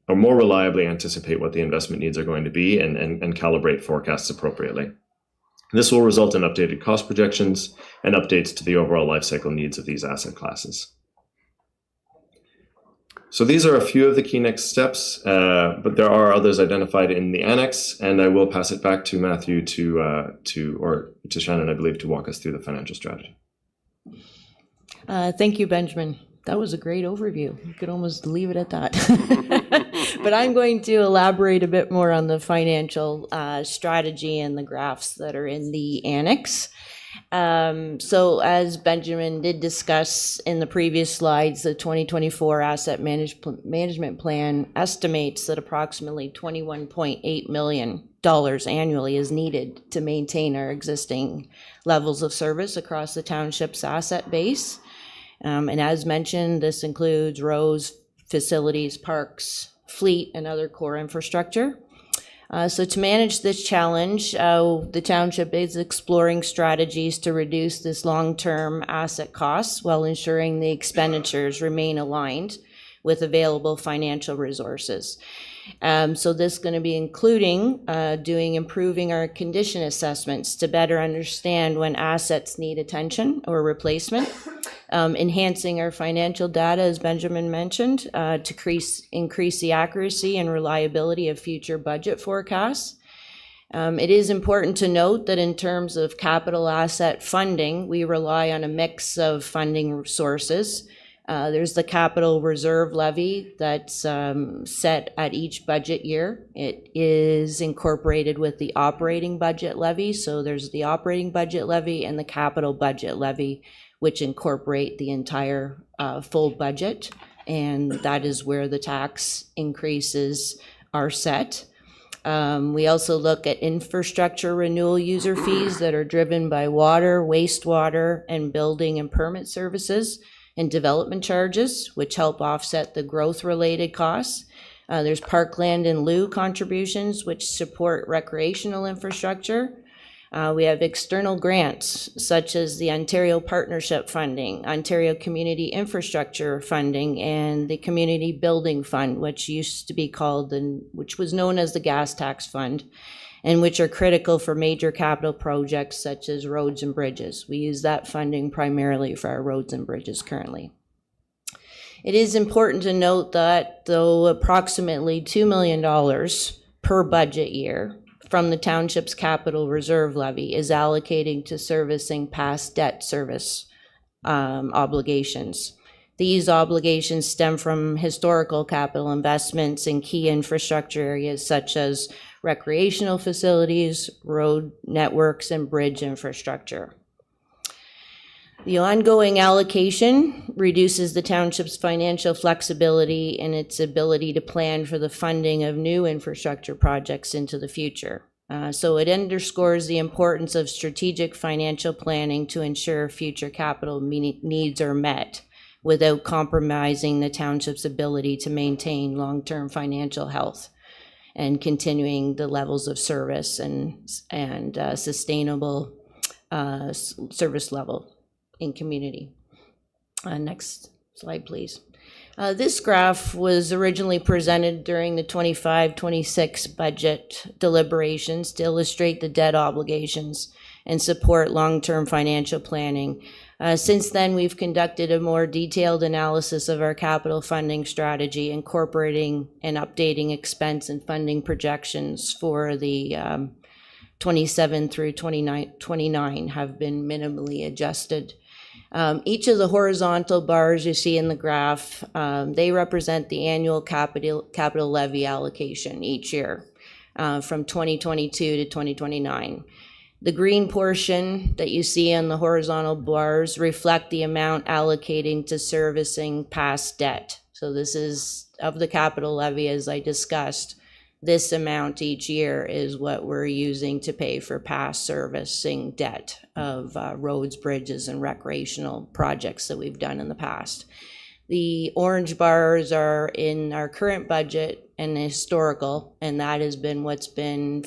more reliably anticipate what the investment needs are going to be and calibrate forecasts appropriately. This will result in updated cost projections and updates to the overall life cycle needs of these asset classes. So these are a few of the key next steps, but there are others identified in the annex, and I will pass it back to Matthew or to Shannon, I believe, to walk us through the financial strategy. Thank you, Benjamin. That was a great overview. You could almost leave it at that. But I'm going to elaborate a bit more on the financial strategy and the graphs that are in the annex. So as Benjamin did discuss in the previous slides, the 2024 Asset Management Plan estimates that approximately $21.8 million annually is needed to maintain our existing levels of service across the township's asset base. And as mentioned, this includes roads, facilities, parks, fleet, and other core infrastructure. So to manage this challenge, the township is exploring strategies to reduce this long-term asset costs while ensuring the expenditures remain aligned with available financial resources. So this is going to be including improving our condition assessments to better understand when assets need attention or replacement, enhancing our financial data, as Benjamin mentioned, to increase the accuracy and reliability of future budget forecasts. It is important to note that in terms of capital asset funding, we rely on a mix of funding sources. There's the capital reserve levy that's set at each budget year. It is incorporated with the operating budget levy. So there's the operating budget levy and the capital budget levy, which incorporate the entire full budget. And that is where the tax increases are set. We also look at infrastructure renewal user fees that are driven by water, wastewater, and building and permit services, and development charges, which help offset the growth-related costs. There's parkland in lieu contributions, which support recreational infrastructure. We have external grants, such as the Ontario Partnership Funding, Ontario Community Infrastructure Funding, and the Community Building Fund, which used to be called, which was known as the Gas Tax Fund, and which are critical for major capital projects such as roads and bridges. We use that funding primarily for our roads and bridges currently. It is important to note that though approximately $2 million per budget year from the township's capital reserve levy is allocating to servicing past debt service obligations. These obligations stem from historical capital investments in key infrastructure areas such as recreational facilities, road networks, and bridge infrastructure. The ongoing allocation reduces the township's financial flexibility and its ability to plan for the funding of new infrastructure projects into the future. So it underscores the importance of strategic financial planning to ensure future capital needs are met without compromising the township's ability to maintain long-term financial health and continuing the levels of service and sustainable service level in community. Next slide, please. This graph was originally presented during the 25-26 budget deliberations to illustrate the debt obligations and support long-term financial planning. Since then, we've conducted a more detailed analysis of our capital funding strategy, incorporating and updating expense and funding projections for the 27 through 29 have been minimally adjusted. Each of the horizontal bars you see in the graph, they represent the annual capital levy allocation each year from 2022 to 2029. The green portion that you see on the horizontal bars reflect the amount allocating to servicing past debt. So this is of the capital levy, as I discussed. This amount each year is what we're using to pay for past servicing debt of roads, bridges, and recreational projects that we've done in the past. The orange bars are in our current budget and historical, and that has been what's been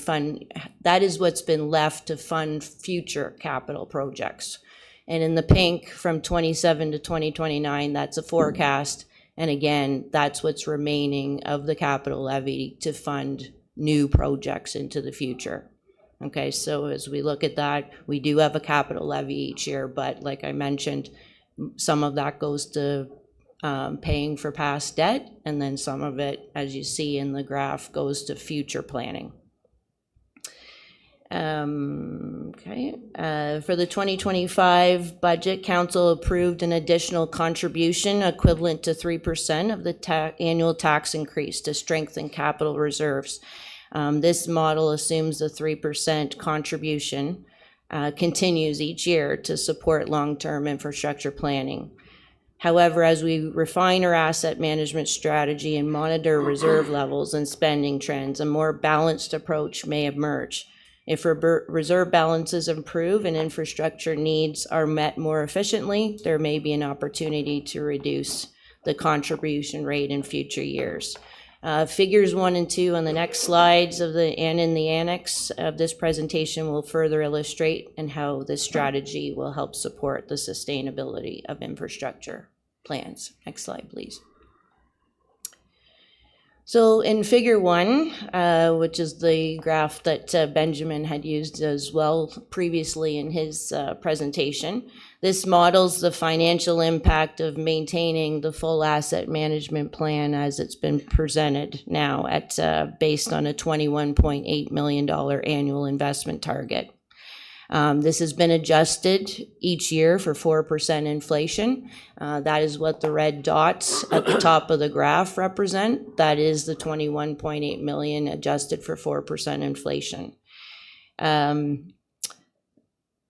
left to fund future capital projects. And in the pink, from 27 to 2029, that's a forecast. And again, that's what's remaining of the capital levy to fund new projects into the future. Okay, so as we look at that, we do have a capital levy each year, but like I mentioned, some of that goes to paying for past debt, and then some of it, as you see in the graph, goes to future planning. For the 2025 budget, Council approved an additional contribution equivalent to 3% of the annual tax increase to strengthen capital reserves. This model assumes the 3% contribution continues each year to support long-term infrastructure planning. However, as we refine our asset management strategy and monitor reserve levels and spending trends, a more balanced approach may emerge. If reserve balances improve and infrastructure needs are met more efficiently, there may be an opportunity to reduce the contribution rate in future years. Figures 1 and 2 on the next slides and in the annex of this presentation will further illustrate and how this strategy will help support the sustainability of infrastructure plans. Next slide, please. So in figure 1, which is the graph that Benjamin had used as well previously in his presentation, this models the financial impact of maintaining the full asset management plan as it's been presented now at based on a $21.8 million annual investment target. This has been adjusted each year for 4% inflation. That is what the red dots at the top of the graph represent. That is the $21.8 million adjusted for 4% inflation.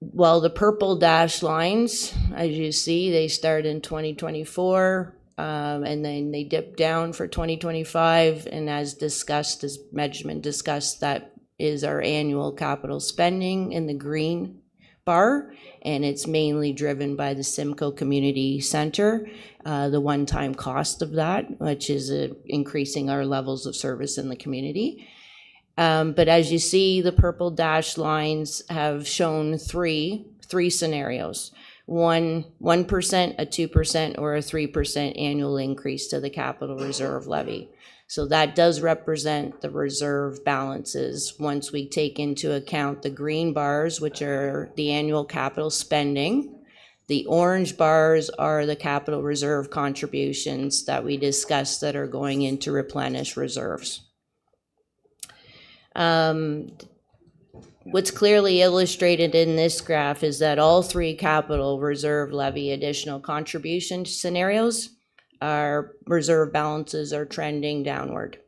Well, the purple dashed lines, as you see, they start in 2024, and then they dip down for 2025. And as discussed, as Benjamin discussed, that is our annual capital spending in the green bar, and it's mainly driven by the Simcoe Community Center, the one-time cost of that, which is increasing our levels of service in the community. But as you see, the purple dashed lines have shown three scenarios. 1%, a 2%, or a 3% annual increase to the capital reserve levy. So that does represent the reserve balances once we take into account the green bars, which are the annual capital spending. The orange bars are the capital reserve contributions that we discussed that are going in to replenish reserves. What's clearly illustrated in this graph is that all three capital reserve levy additional contribution scenarios, our reserve balances are trending downward.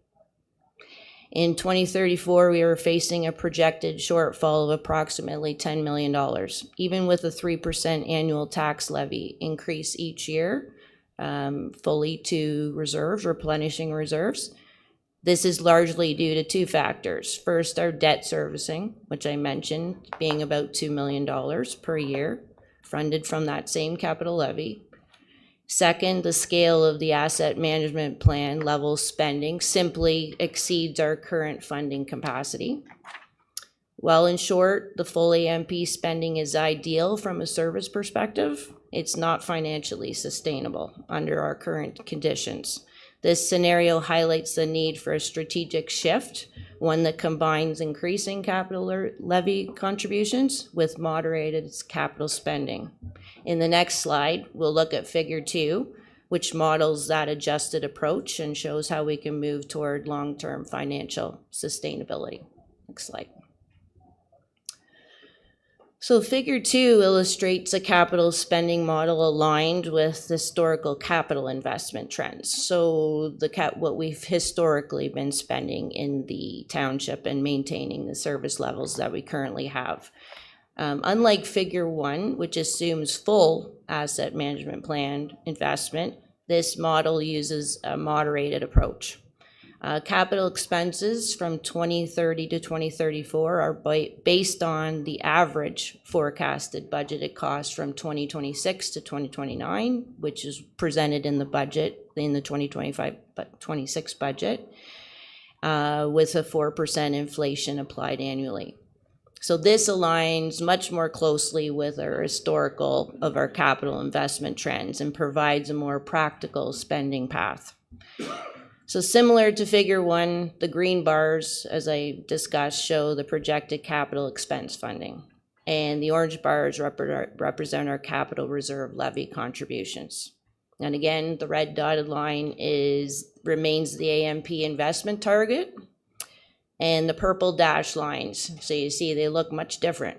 In 2034, we are facing a projected shortfall of approximately $10 million, even with a 3% annual tax levy increase each year, fully to reserves, replenishing reserves. This is largely due to two factors. First, our debt servicing, which I mentioned, being about $2 million per year, funded from that same capital levy. Second, the scale of the asset management plan level spending simply exceeds our current funding capacity. Well, in short, the full AMP spending is ideal from a service perspective. It's not financially sustainable under our current conditions. This scenario highlights the need for a strategic shift, one that combines increasing capital levy contributions with moderated capital spending. In the next slide, we'll look at figure 2, which models that adjusted approach and shows how we can move toward long-term financial sustainability. Next slide. So figure 2 illustrates a capital spending model aligned with historical capital investment trends. So what we've historically been spending in the township and maintaining the service levels that we currently have. Unlike figure 1, which assumes full asset management plan investment, this model uses a moderated approach. Capital expenses from 2030 to 2034 are based on the average forecasted budgeted cost from 2026 to 2029, which is presented in the budget, in the 2025-26 budget, with a 4% inflation applied annually. So this aligns much more closely with our historical of our capital investment trends and provides a more practical spending path. So similar to figure 1, the green bars, as I discussed, show the projected capital expense funding. And the orange bars represent our capital reserve levy contributions. And again, the red dotted line remains the AMP investment target. And the purple dash lines, so you see they look much different.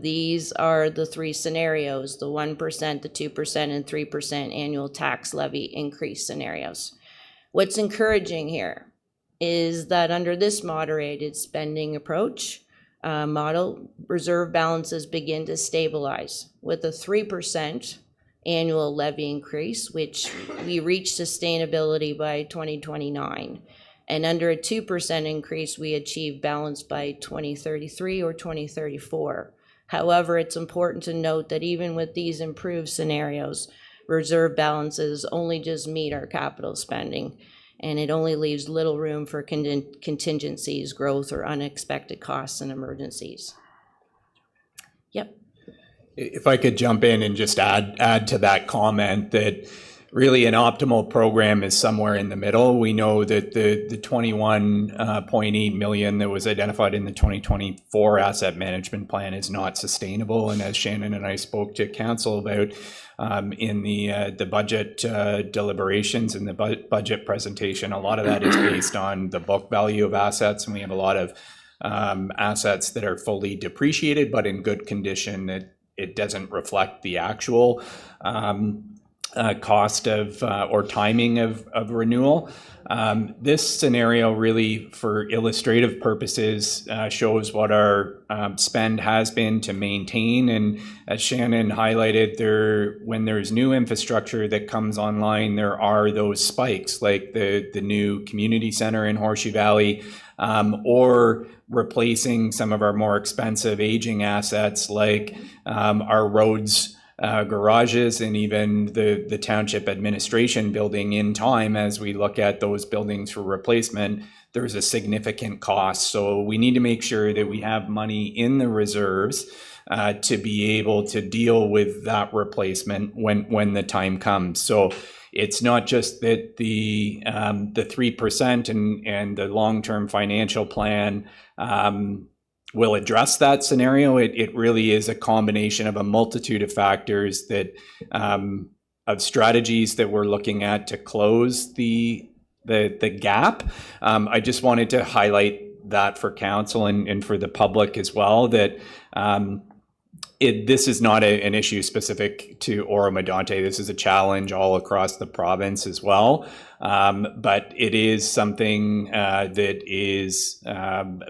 These are the 3 scenarios, the 1%, the 2%, and 3% annual tax levy increase scenarios. What's encouraging here is that under this moderated spending approach model, reserve balances begin to stabilize with a 3% annual levy increase, which we reach sustainability by 2029. And under a 2% increase, we achieve balance by 2033 or 2034. However, it's important to note that even with these improved scenarios, reserve balances only just meet our capital spending, and it only leaves little room for contingencies, growth, or unexpected costs and emergencies. Yep. If I could jump in and just add to that comment that really an optimal program is somewhere in the middle. We know that the 21.8 million that was identified in the 2024 asset management plan is not sustainable. And as Shannon and I spoke to council about in the budget deliberations and the budget presentation, a lot of that is based on the book value of assets. And we have a lot of assets that are fully depreciated, but in good condition. It doesn't reflect the actual cost of or timing of renewal. This scenario really, for illustrative purposes, shows what our spend has been to maintain. And as Shannon highlighted, when there's new infrastructure that comes online, there are those spikes, like the new community center in Horseshoe Valley, or replacing some of our more expensive aging assets, like our roads, garages, and even the township administration building in time. As we look at those buildings for replacement, there's a significant cost. So we need to make sure that we have money in the reserves to be able to deal with that replacement when the time comes. So it's not just that the 3% and the long-term financial plan will address that scenario. It really is a combination of a multitude of factors that of strategies that we're looking at to close the gap. I just wanted to highlight that for council and for the public as well, that this is not an issue specific to Oro-Medonte. This is a challenge all across the province as well. But it is something that is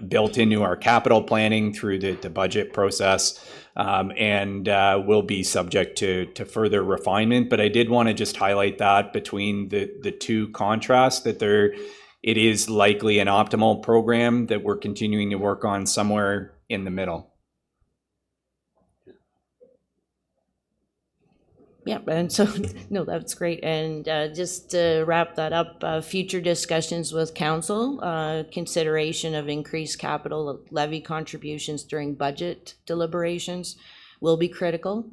built into our capital planning through the budget process, and will be subject to further refinement. But I did want to just highlight that between the two contrasts, that it is likely an optimal program that we're continuing to work on somewhere in the middle. Yeah, and so, no, that's great. And just to wrap that up, future discussions with council, consideration of increased capital levy contributions during budget deliberations will be critical.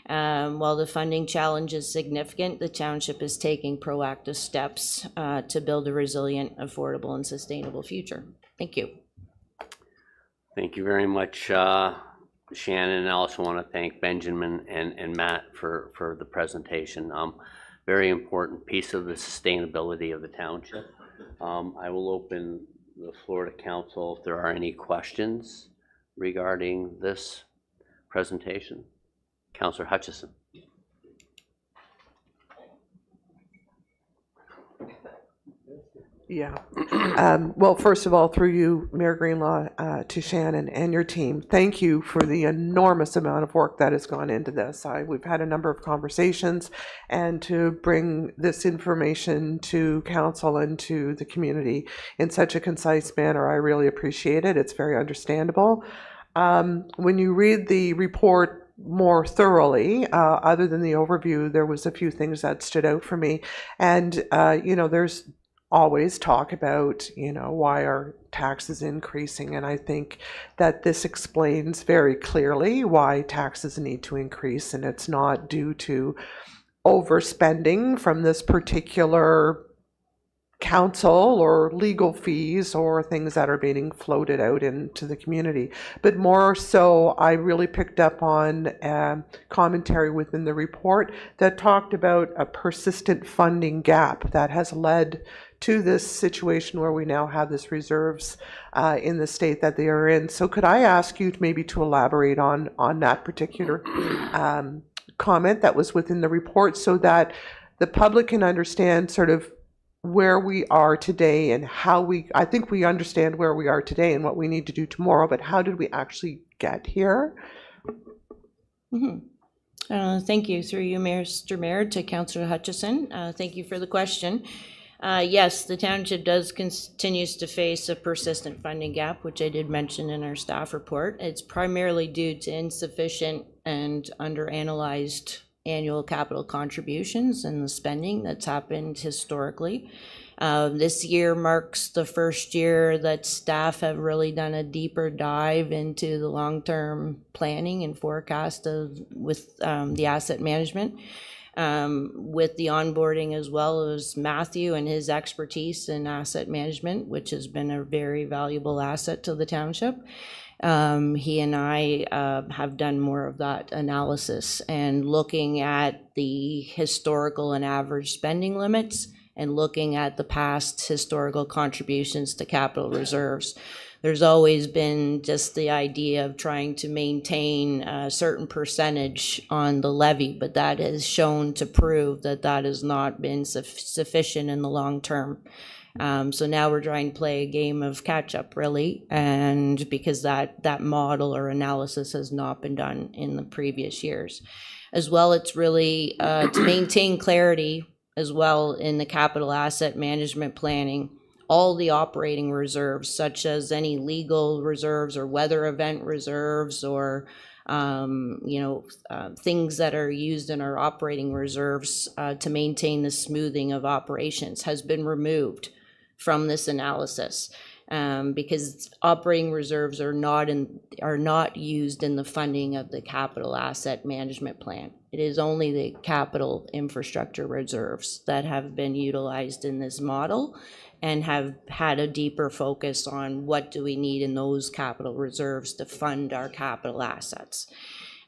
While the funding challenge is significant, the township is taking proactive steps to build a resilient, affordable, and sustainable future. Thank you. Thank you very much, Shannon, and I also want to thank Benjamin and Matt for the presentation. Very important piece of the sustainability of the township. I will open the floor to council if there are any questions regarding this presentation. Councillor Hutchison. Yeah. Well, first of all, through you, Mayor Greenlaw, to Shannon and your team, thank you for the enormous amount of work that has gone into this. We've had a number of conversations, and to bring this information to council and to the community in such a concise manner, I really appreciate it. It's very understandable. When you read the report more thoroughly, other than the overview, there was a few things that stood out for me. And, there's always talk about, why are taxes increasing? And I think that this explains very clearly why taxes need to increase, and it's not due to overspending from this particular council or legal fees or things that are being floated out into the community. But more so, I really picked up on commentary within the report that talked about a persistent funding gap that has led to this situation where we now have this reserves in the state that they are in. So could I ask you to elaborate on that particular comment that was within the report, so that the public can understand sort of where we are today and I think we understand where we are today and what we need to do tomorrow, but how did we actually get here? Thank you. Through you, Mr. Mayor, to Councillor Hutchison. Thank you for the question. Yes, the township continues to face a persistent funding gap, which I did mention in our staff report. It's primarily due to insufficient and underanalyzed annual capital contributions and the spending that's happened historically. This year marks the first year that staff have really done a deeper dive into the long-term planning and forecast with the asset management, with the onboarding, as well as Matthew and his expertise in asset management, which has been a very valuable asset to the township. He and I have done more of that analysis and looking at the historical and average spending limits and looking at the past historical contributions to capital reserves. There's always been just the idea of trying to maintain a certain percentage on the levy, but that has shown to prove that that has not been sufficient in the long term. So now we're trying to play a game of catch up, really, and because that model or analysis has not been done in the previous years. As well, it's really to maintain clarity as well in the capital asset management planning, all the operating reserves, such as any legal reserves or weather event reserves or things that are used in our operating reserves to maintain the smoothing of operations, has been removed from this analysis, because operating reserves are not used in the funding of the capital asset management plan. It is only the capital infrastructure reserves that have been utilized in this model and have had a deeper focus on what do we need in those capital reserves to fund our capital assets.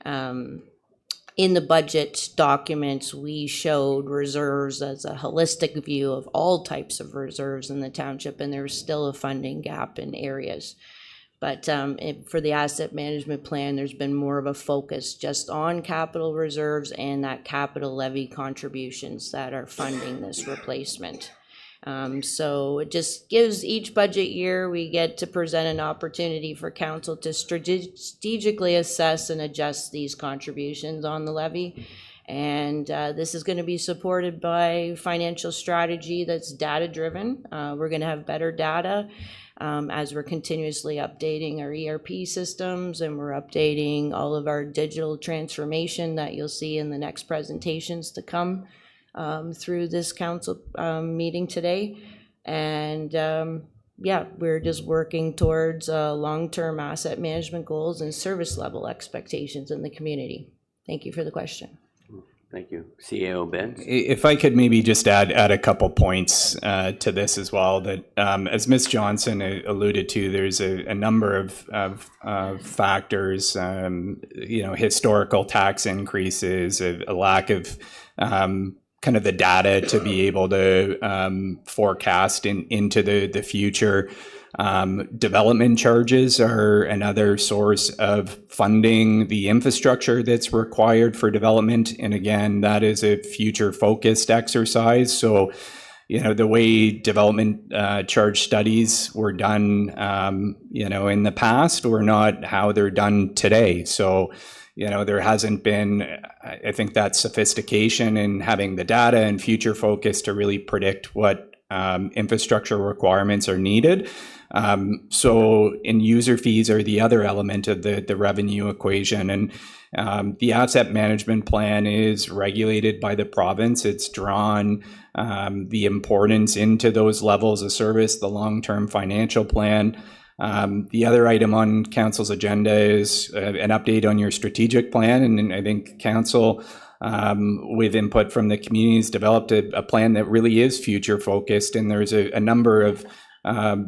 In the budget documents, we showed reserves as a holistic view of all types of reserves in the township, and there's still a funding gap in areas. But for the asset management plan, there's been more of a focus just on capital reserves and that capital levy contributions that are funding this replacement. So it just gives each budget year, we get to present an opportunity for council to strategically assess and adjust these contributions on the levy. And this is going to be supported by financial strategy that's data driven. We're going to have better data as we're continuously updating our ERP systems, and we're updating all of our digital transformation that you'll see in the next presentations to come through this council meeting today. And we're just working towards long-term asset management goals and service level expectations in the community. Thank you for the question. Thank you. CAO Benz? If I could maybe just add a couple points to this as well, that as Ms. Johnson alluded to, there's a number of factors, historical tax increases, a lack of kind of the data to be able to forecast into the future. Development charges are another source of funding the infrastructure that's required for development. And again, that is a future focused exercise. So, the way development charge studies were done, in the past were not how they're done today. So, there hasn't been, I think, that sophistication in having the data and future focus to really predict what infrastructure requirements are needed. So in user fees are the other element of the revenue equation. And the asset management plan is regulated by the province. It's drawn the importance into those levels of service, the long-term financial plan. The other item on council's agenda is an update on your strategic plan. And I think council, with input from the community, has developed a plan that really is future focused. And there's a number of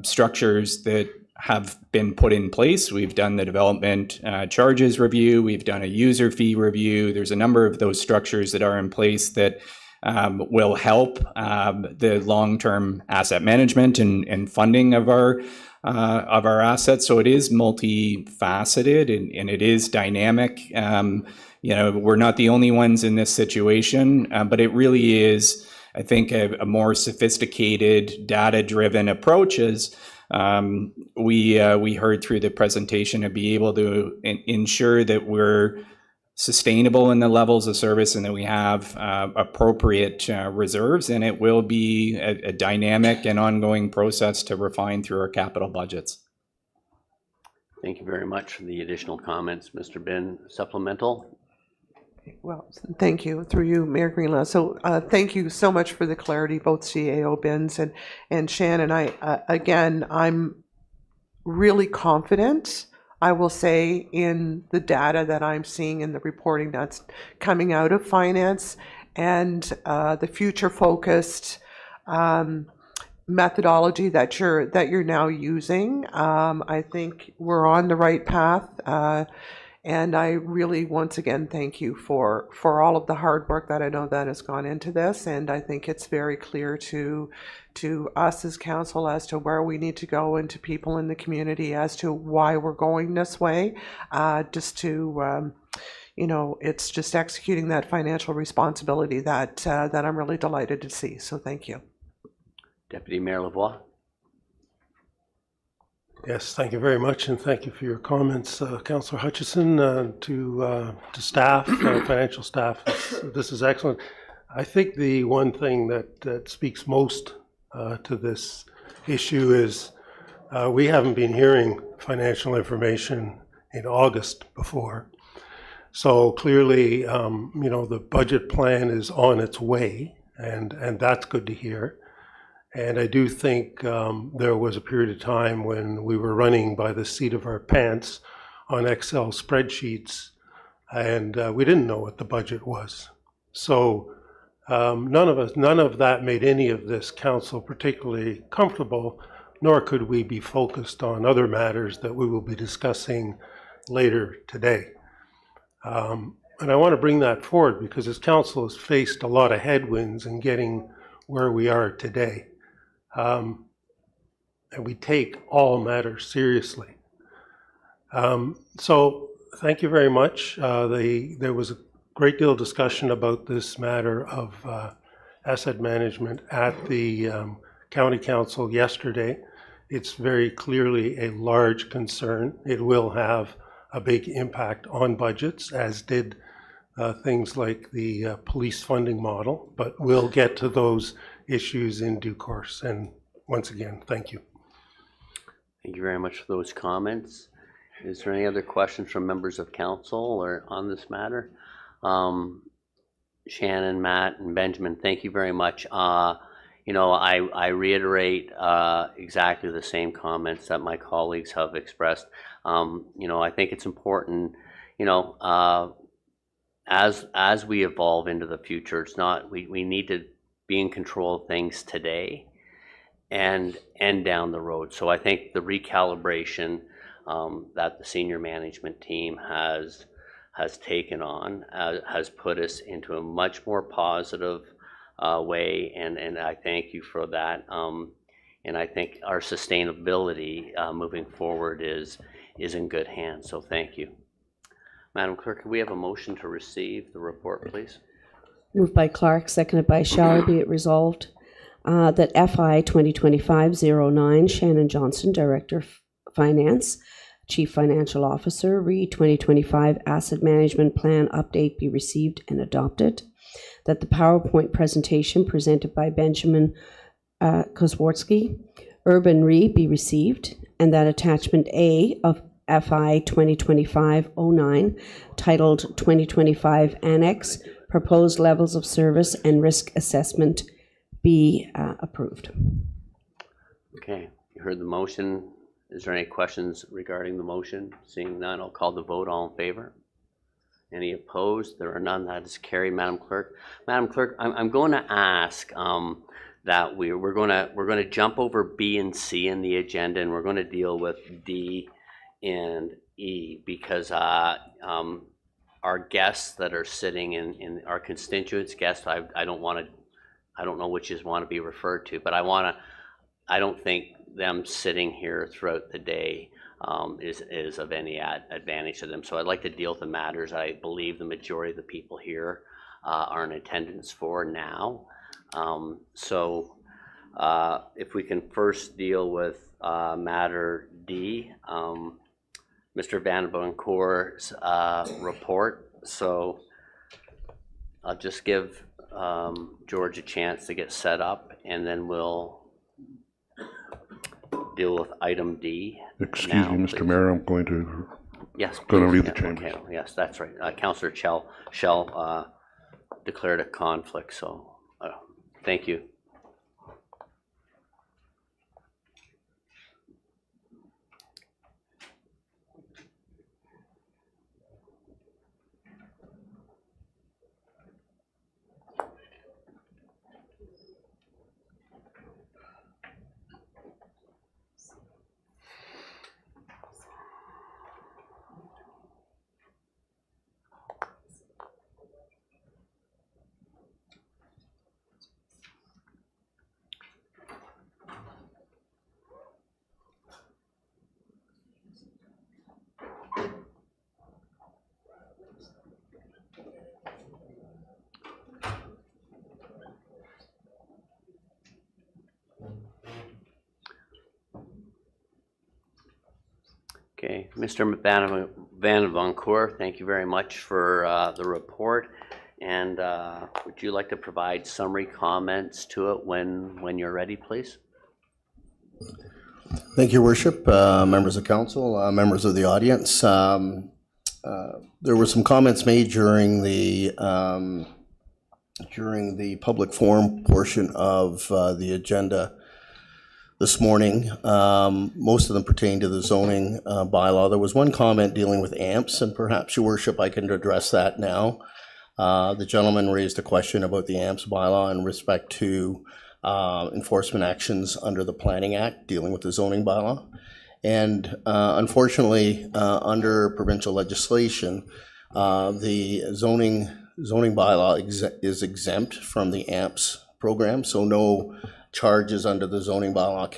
structures that have been put in place. We've done the development charges review. We've done a user fee review. There's a number of those structures that are in place that will help the long-term asset management and funding of our assets. So it is multifaceted and it is dynamic. We're not the only ones in this situation, but it really is, I think, a more sophisticated, data-driven approach, as we heard through the presentation, to be able to ensure that we're sustainable in the levels of service and that we have appropriate reserves. And it will be a dynamic and ongoing process to refine through our capital budgets. Thank you very much for the additional comments, Mr. Bin. Supplemental? Well, thank you, through you, Mayor Greenlaw. So thank you so much for the clarity, both CAO Binns and Shannon. I'm really confident, I will say, in the data that I'm seeing in the reporting that's coming out of finance and the future-focused methodology that you're now using. I think we're on the right path. And I really, once again, thank you for all of the hard work that I know that has gone into this. And I think it's very clear to us as council as to where we need to go, and to people in the community as to why we're going this way. It's just executing that financial responsibility that I'm really delighted to see. So thank you. Deputy Mayor Lavoie. Yes, thank you very much, and thank you for your comments, Councillor Hutchison, to staff, financial staff. This is excellent. I think the one thing that speaks most to this issue is we haven't been hearing financial information in August before. So clearly, the budget plan is on its way, and that's good to hear. And I do think there was a period of time when we were running by the seat of our pants on Excel spreadsheets, and we didn't know what the budget was. So none of that made any of this council particularly comfortable, nor could we be focused on other matters that we will be discussing later today. And I want to bring that forward because this council has faced a lot of headwinds in getting where we are today. And we take all matters seriously. So thank you very much. There was a great deal of discussion about this matter of asset management at the County Council yesterday. It's very clearly a large concern. It will have a big impact on budgets, as did things like the police funding model, but we'll get to those issues in due course. And once again, thank you. Thank you very much for those comments. Is there any other questions from members of council or on this matter? Shannon, Matt, and Benjamin, thank you very much. I reiterate exactly the same comments that my colleagues have expressed. I think it's important, as we evolve into the future, it's not, we need to be in control of things today and down the road. So I think the recalibration that the senior management team has taken on has put us into a much more positive way, and I thank you for that. And I think our sustainability moving forward is in good hands. So thank you. Madam Clerk, can we have a motion to receive the report, please? Moved by Clark, seconded by Shall. Be it resolved that FI 2025-09, Shannon Johnson, Director of Finance, Chief Financial Officer, Re 2025 Asset Management Plan Update be received and adopted. That the PowerPoint presentation presented by Benjamin Kozwarski, Urban Re, be received, and that attachment A of FI 2025-09, titled 2025 Annex, Proposed Levels of Service and Risk Assessment, be approved. Okay, you heard the motion. Is there any questions regarding the motion? Seeing none, I'll call the vote. All in favor? Any opposed? There are none. That is carried, Madam Clerk. Madam Clerk, I'm going to ask that we're going to jump over B and C in the agenda, and we're going to deal with D and E, because our guests that are sitting in our constituents guests, I don't know which is want to be referred to, but I don't think them sitting here throughout the day is of any advantage to them. So I'd like to deal with the matters I believe the majority of the people here are in attendance for now. So if we can first deal with matter D, Mr. Van Vancour's report. So I'll just give George a chance to get set up, and then we'll deal with item D. Excuse me, Mr. Mayor, I'm going to leave the chamber. Okay. Yes, that's right. Councillor Shell declared a conflict, so thank you. Okay, Mr. Van Vancour, thank you very much for the report. And would you like to provide summary comments to it when you're ready, please? Thank you, Worship, members of council, members of the audience. There were some comments made during the public forum portion of the agenda this morning. Most of them pertain to the zoning bylaw. There was one comment dealing with AMPs, and perhaps, Your Worship, I can address that now. The gentleman raised a question about the AMPs bylaw in respect to enforcement actions under the Planning Act dealing with the zoning bylaw. And unfortunately, under provincial legislation, the zoning bylaw is exempt from the AMPs program, so no charges under the zoning bylaw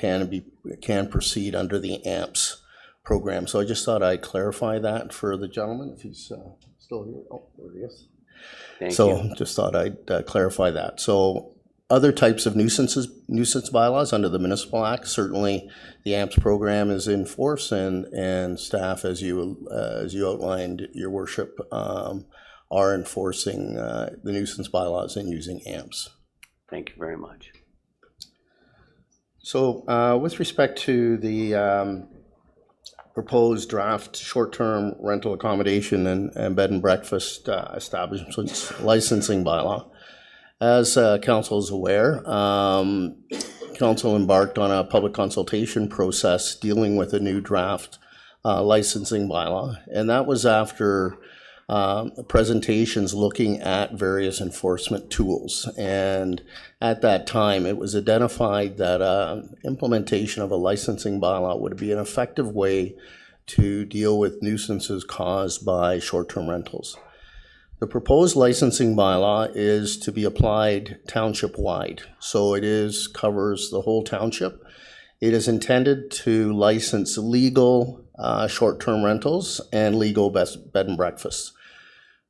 can proceed under the AMPs program. So I just thought I'd clarify that for the gentleman, if he's still here. Oh, there he is. Thank you. Just thought I'd clarify that. So other types of nuisance bylaws under the Municipal Act, certainly the AMPs program is in force, and staff, as you outlined, Your Worship, are enforcing the nuisance bylaws and using AMPs. Thank you very much. So with respect to the proposed draft short-term rental accommodation and bed and breakfast establishments licensing bylaw, as council is aware, council embarked on a public consultation process dealing with a new draft licensing bylaw, and that was after presentations looking at various enforcement tools. And at that time, it was identified that implementation of a licensing bylaw would be an effective way to deal with nuisances caused by short-term rentals. The proposed licensing bylaw is to be applied township-wide, so it covers the whole township. It is intended to license legal short-term rentals and legal bed and breakfasts.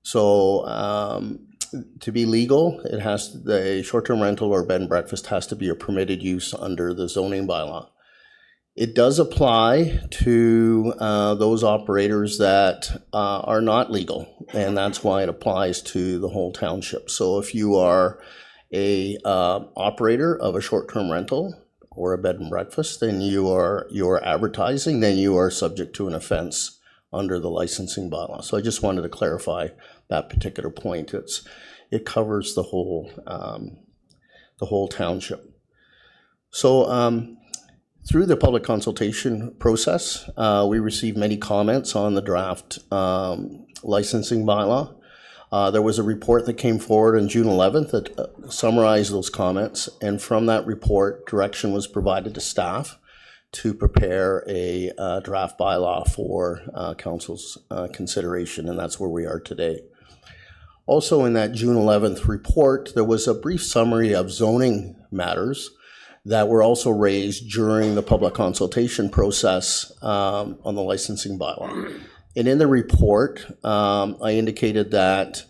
So to be legal, the short-term rental or bed and breakfast has to be a permitted use under the zoning bylaw. It does apply to those operators that are not legal, and that's why it applies to the whole township. So if you are a operator of a short-term rental or a bed and breakfast, then you are advertising, then you are subject to an offense under the licensing bylaw. So I just wanted to clarify that particular point. It covers the whole township. So through the public consultation process, we received many comments on the draft licensing bylaw. There was a report that came forward on June 11th that summarized those comments, and from that report, direction was provided to staff to prepare a draft bylaw for council's consideration, and that's where we are today. Also in that June 11th report, there was a brief summary of zoning matters that were also raised during the public consultation process on the licensing bylaw. And in the report, I indicated that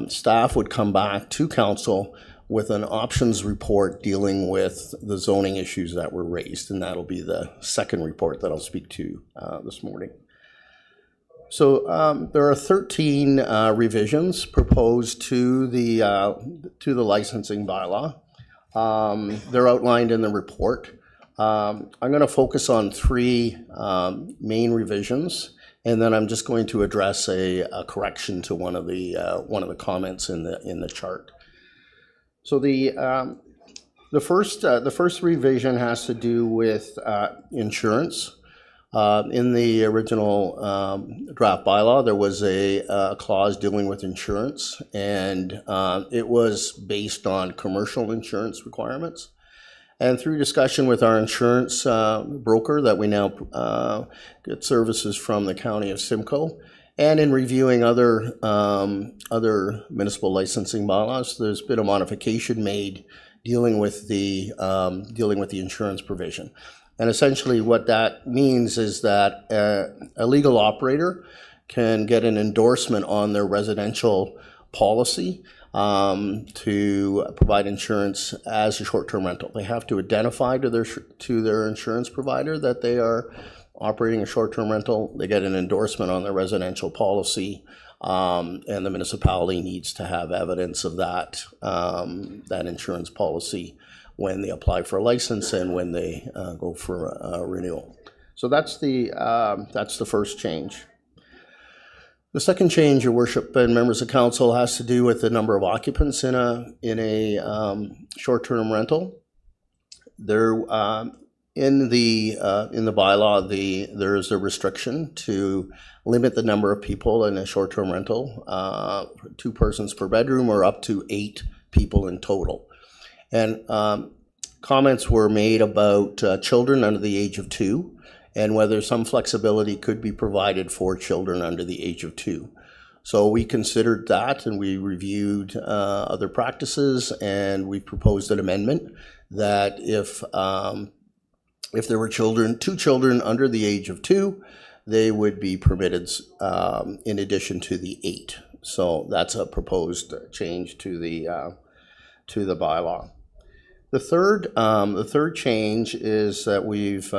staff would come back to council with an options report dealing with the zoning issues that were raised, and that'll be the second report that I'll speak to this morning. So there are 13 revisions proposed to the licensing bylaw. They're outlined in the report. I'm going to focus on three main revisions, and then I'm just going to address a correction to one of the comments in the chart. So the first revision has to do with insurance. In the original draft bylaw, there was a clause dealing with insurance, and it was based on commercial insurance requirements. And through discussion with our insurance broker that we now get services from the county of Simcoe, and in reviewing other municipal licensing bylaws, there's been a modification made dealing with the insurance provision. And essentially what that means is that a legal operator can get an endorsement on their residential policy to provide insurance as a short-term rental. They have to identify to their insurance provider that they are operating a short-term rental. They get an endorsement on their residential policy, and the municipality needs to have evidence of that insurance policy when they apply for a license and when they go for a renewal. So that's the first change. The second change, Your Worship and members of council, has to do with the number of occupants in a short-term rental. There in the bylaw, there is a restriction to limit the number of people in a short-term rental, 2 persons per bedroom, or up to 8 people in total. And comments were made about children under the age of 2, and whether some flexibility could be provided for children under the age of 2. So we considered that, and we reviewed other practices, and we proposed an amendment that if there were 2 children under the age of 2, they would be permitted in addition to the 8. So that's a proposed change to the bylaw. The third change is that we've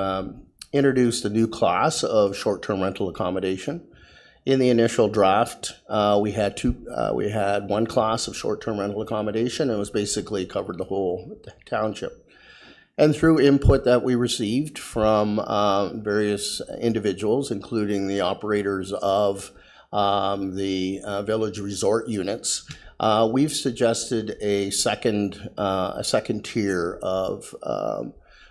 introduced a new class of short-term rental accommodation. In the initial draft, we had one class of short-term rental accommodation, and it was basically covered the whole township. And through input that we received from various individuals, including the operators of the village resort units, we've suggested a second tier of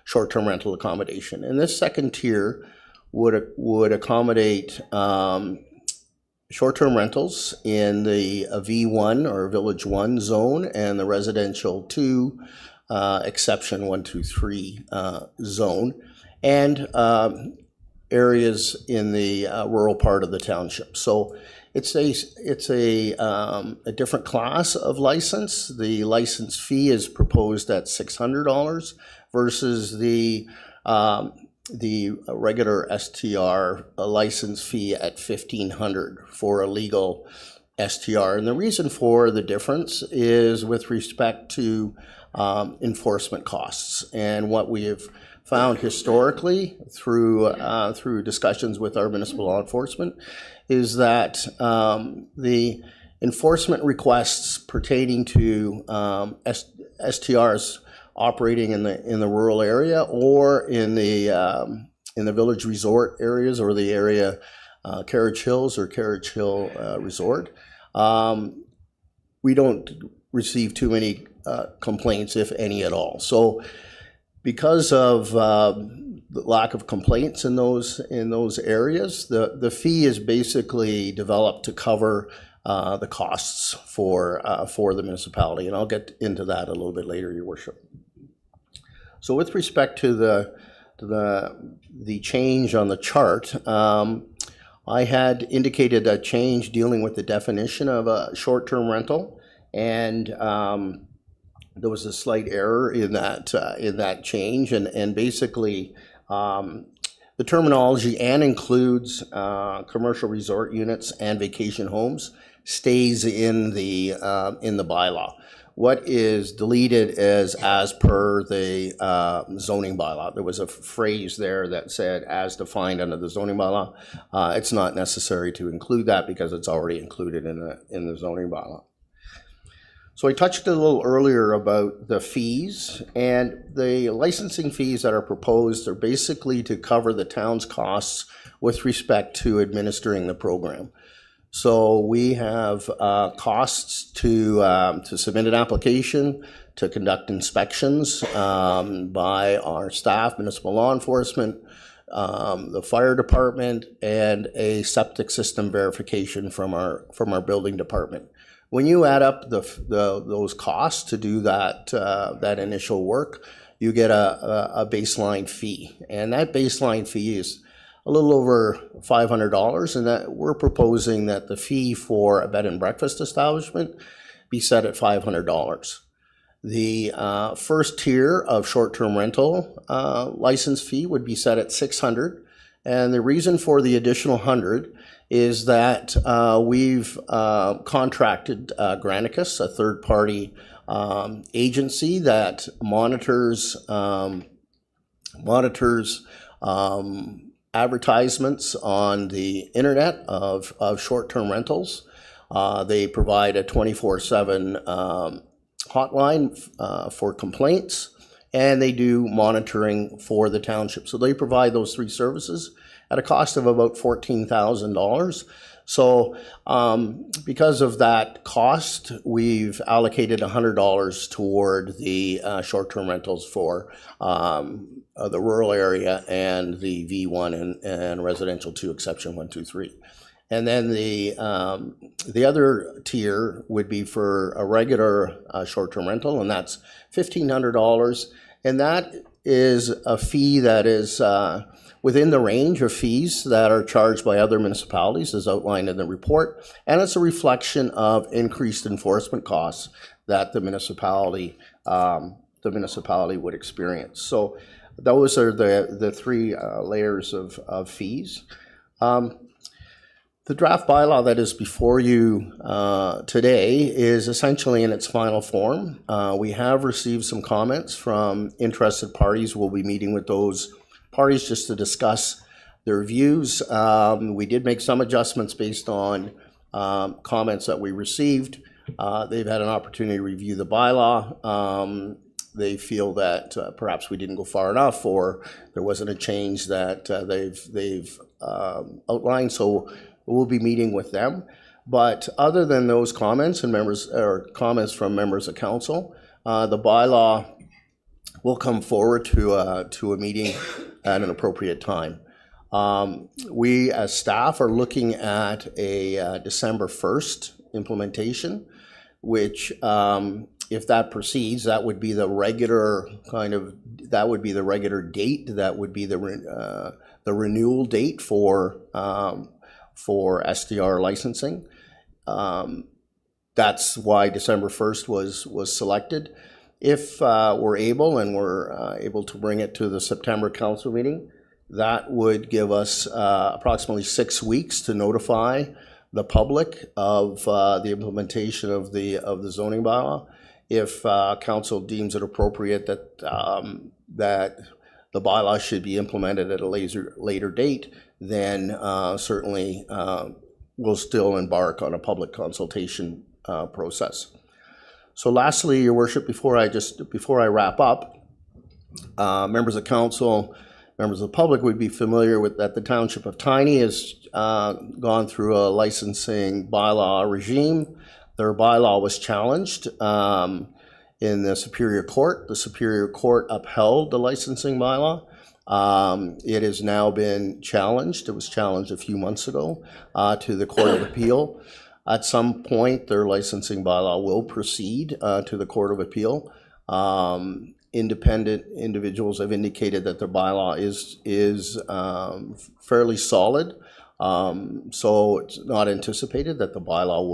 short-term rental accommodation. And this second tier would accommodate short-term rentals in the V1 or Village 1 zone and the residential 2 exception 1, 2, 3 zone, and areas in the rural part of the township. So it's a different class of license. The license fee is proposed at $600 versus the regular STR license fee at $1,500 for a legal STR. And the reason for the difference is with respect to enforcement costs. And what we have found historically through discussions with our municipal law enforcement is that the enforcement requests pertaining to STRs operating in the rural area or in the village resort areas or the area Carriage Hills or Carriage Hill Resort, we don't receive too many complaints, if any at all. So because of the lack of complaints in those areas, the fee is basically developed to cover the costs for the municipality, and I'll get into that a little bit later, Your Worship. So with respect to the change on the chart, I had indicated a change dealing with the definition of a short-term rental, and there was a slight error in that change, and basically the terminology "and includes commercial resort units and vacation homes" stays in the bylaw. What is deleted is "as per the zoning bylaw." There was a phrase there that said "as defined under the zoning bylaw." It's not necessary to include that because it's already included in the zoning bylaw. So I touched a little earlier about the fees, and the licensing fees that are proposed are basically to cover the town's costs with respect to administering the program. So we have costs to submit an application, to conduct inspections by our staff, municipal law enforcement, the fire department, and a septic system verification from our building department. When you add up those costs to do that initial work, you get a baseline fee, and that baseline fee is a little over $500, and that we're proposing that the fee for a bed and breakfast establishment be set at $500. The first tier of short-term rental license fee would be set at $600, and the reason for the additional $100 is that we've contracted Granicus, a third-party agency that monitors advertisements on the internet of short-term rentals. They provide a 24/7 hotline for complaints, and they do monitoring for the township. So they provide those three services at a cost of about $14,000. So because of that cost, we've allocated $100 toward the short-term rentals for the rural area and the V1 and residential 2 exception 1, 2, 3. And then the other tier would be for a regular short-term rental, and that's $1,500. And that is a fee that is within the range of fees that are charged by other municipalities, as outlined in the report, and it's a reflection of increased enforcement costs that the municipality would experience. So those are the three layers of fees. The draft bylaw that is before you today is essentially in its final form. We have received some comments from interested parties. We'll be meeting with those parties just to discuss their views. We did make some adjustments based on comments that we received. They've had an opportunity to review the bylaw. They feel that perhaps we didn't go far enough, or there wasn't a change that they've outlined. So we'll be meeting with them. But other than those comments and comments from members of council, the bylaw will come forward to a meeting at an appropriate time. We as staff are looking at a December 1st implementation, which if that proceeds, that would be the regular that would be the regular date. That would be the renewal date for SDR licensing. That's why December 1st was selected. If we're able to bring it to the September council meeting, that would give us approximately 6 weeks to notify the public of the implementation of the zoning bylaw. If council deems it appropriate that the bylaw should be implemented at a later date, then certainly we'll still embark on a public consultation process. So lastly, Your Worship, before I wrap up, members of council, members of the public would be familiar with that the Township of Tiny has gone through a licensing bylaw regime. Their bylaw was challenged in the Superior Court. The Superior Court upheld the licensing bylaw. It has now been challenged. It was challenged a few months ago to the Court of Appeal. At some point, their licensing bylaw will proceed to the Court of Appeal. Independent individuals have indicated that their bylaw is fairly solid. So it's not anticipated that the bylaw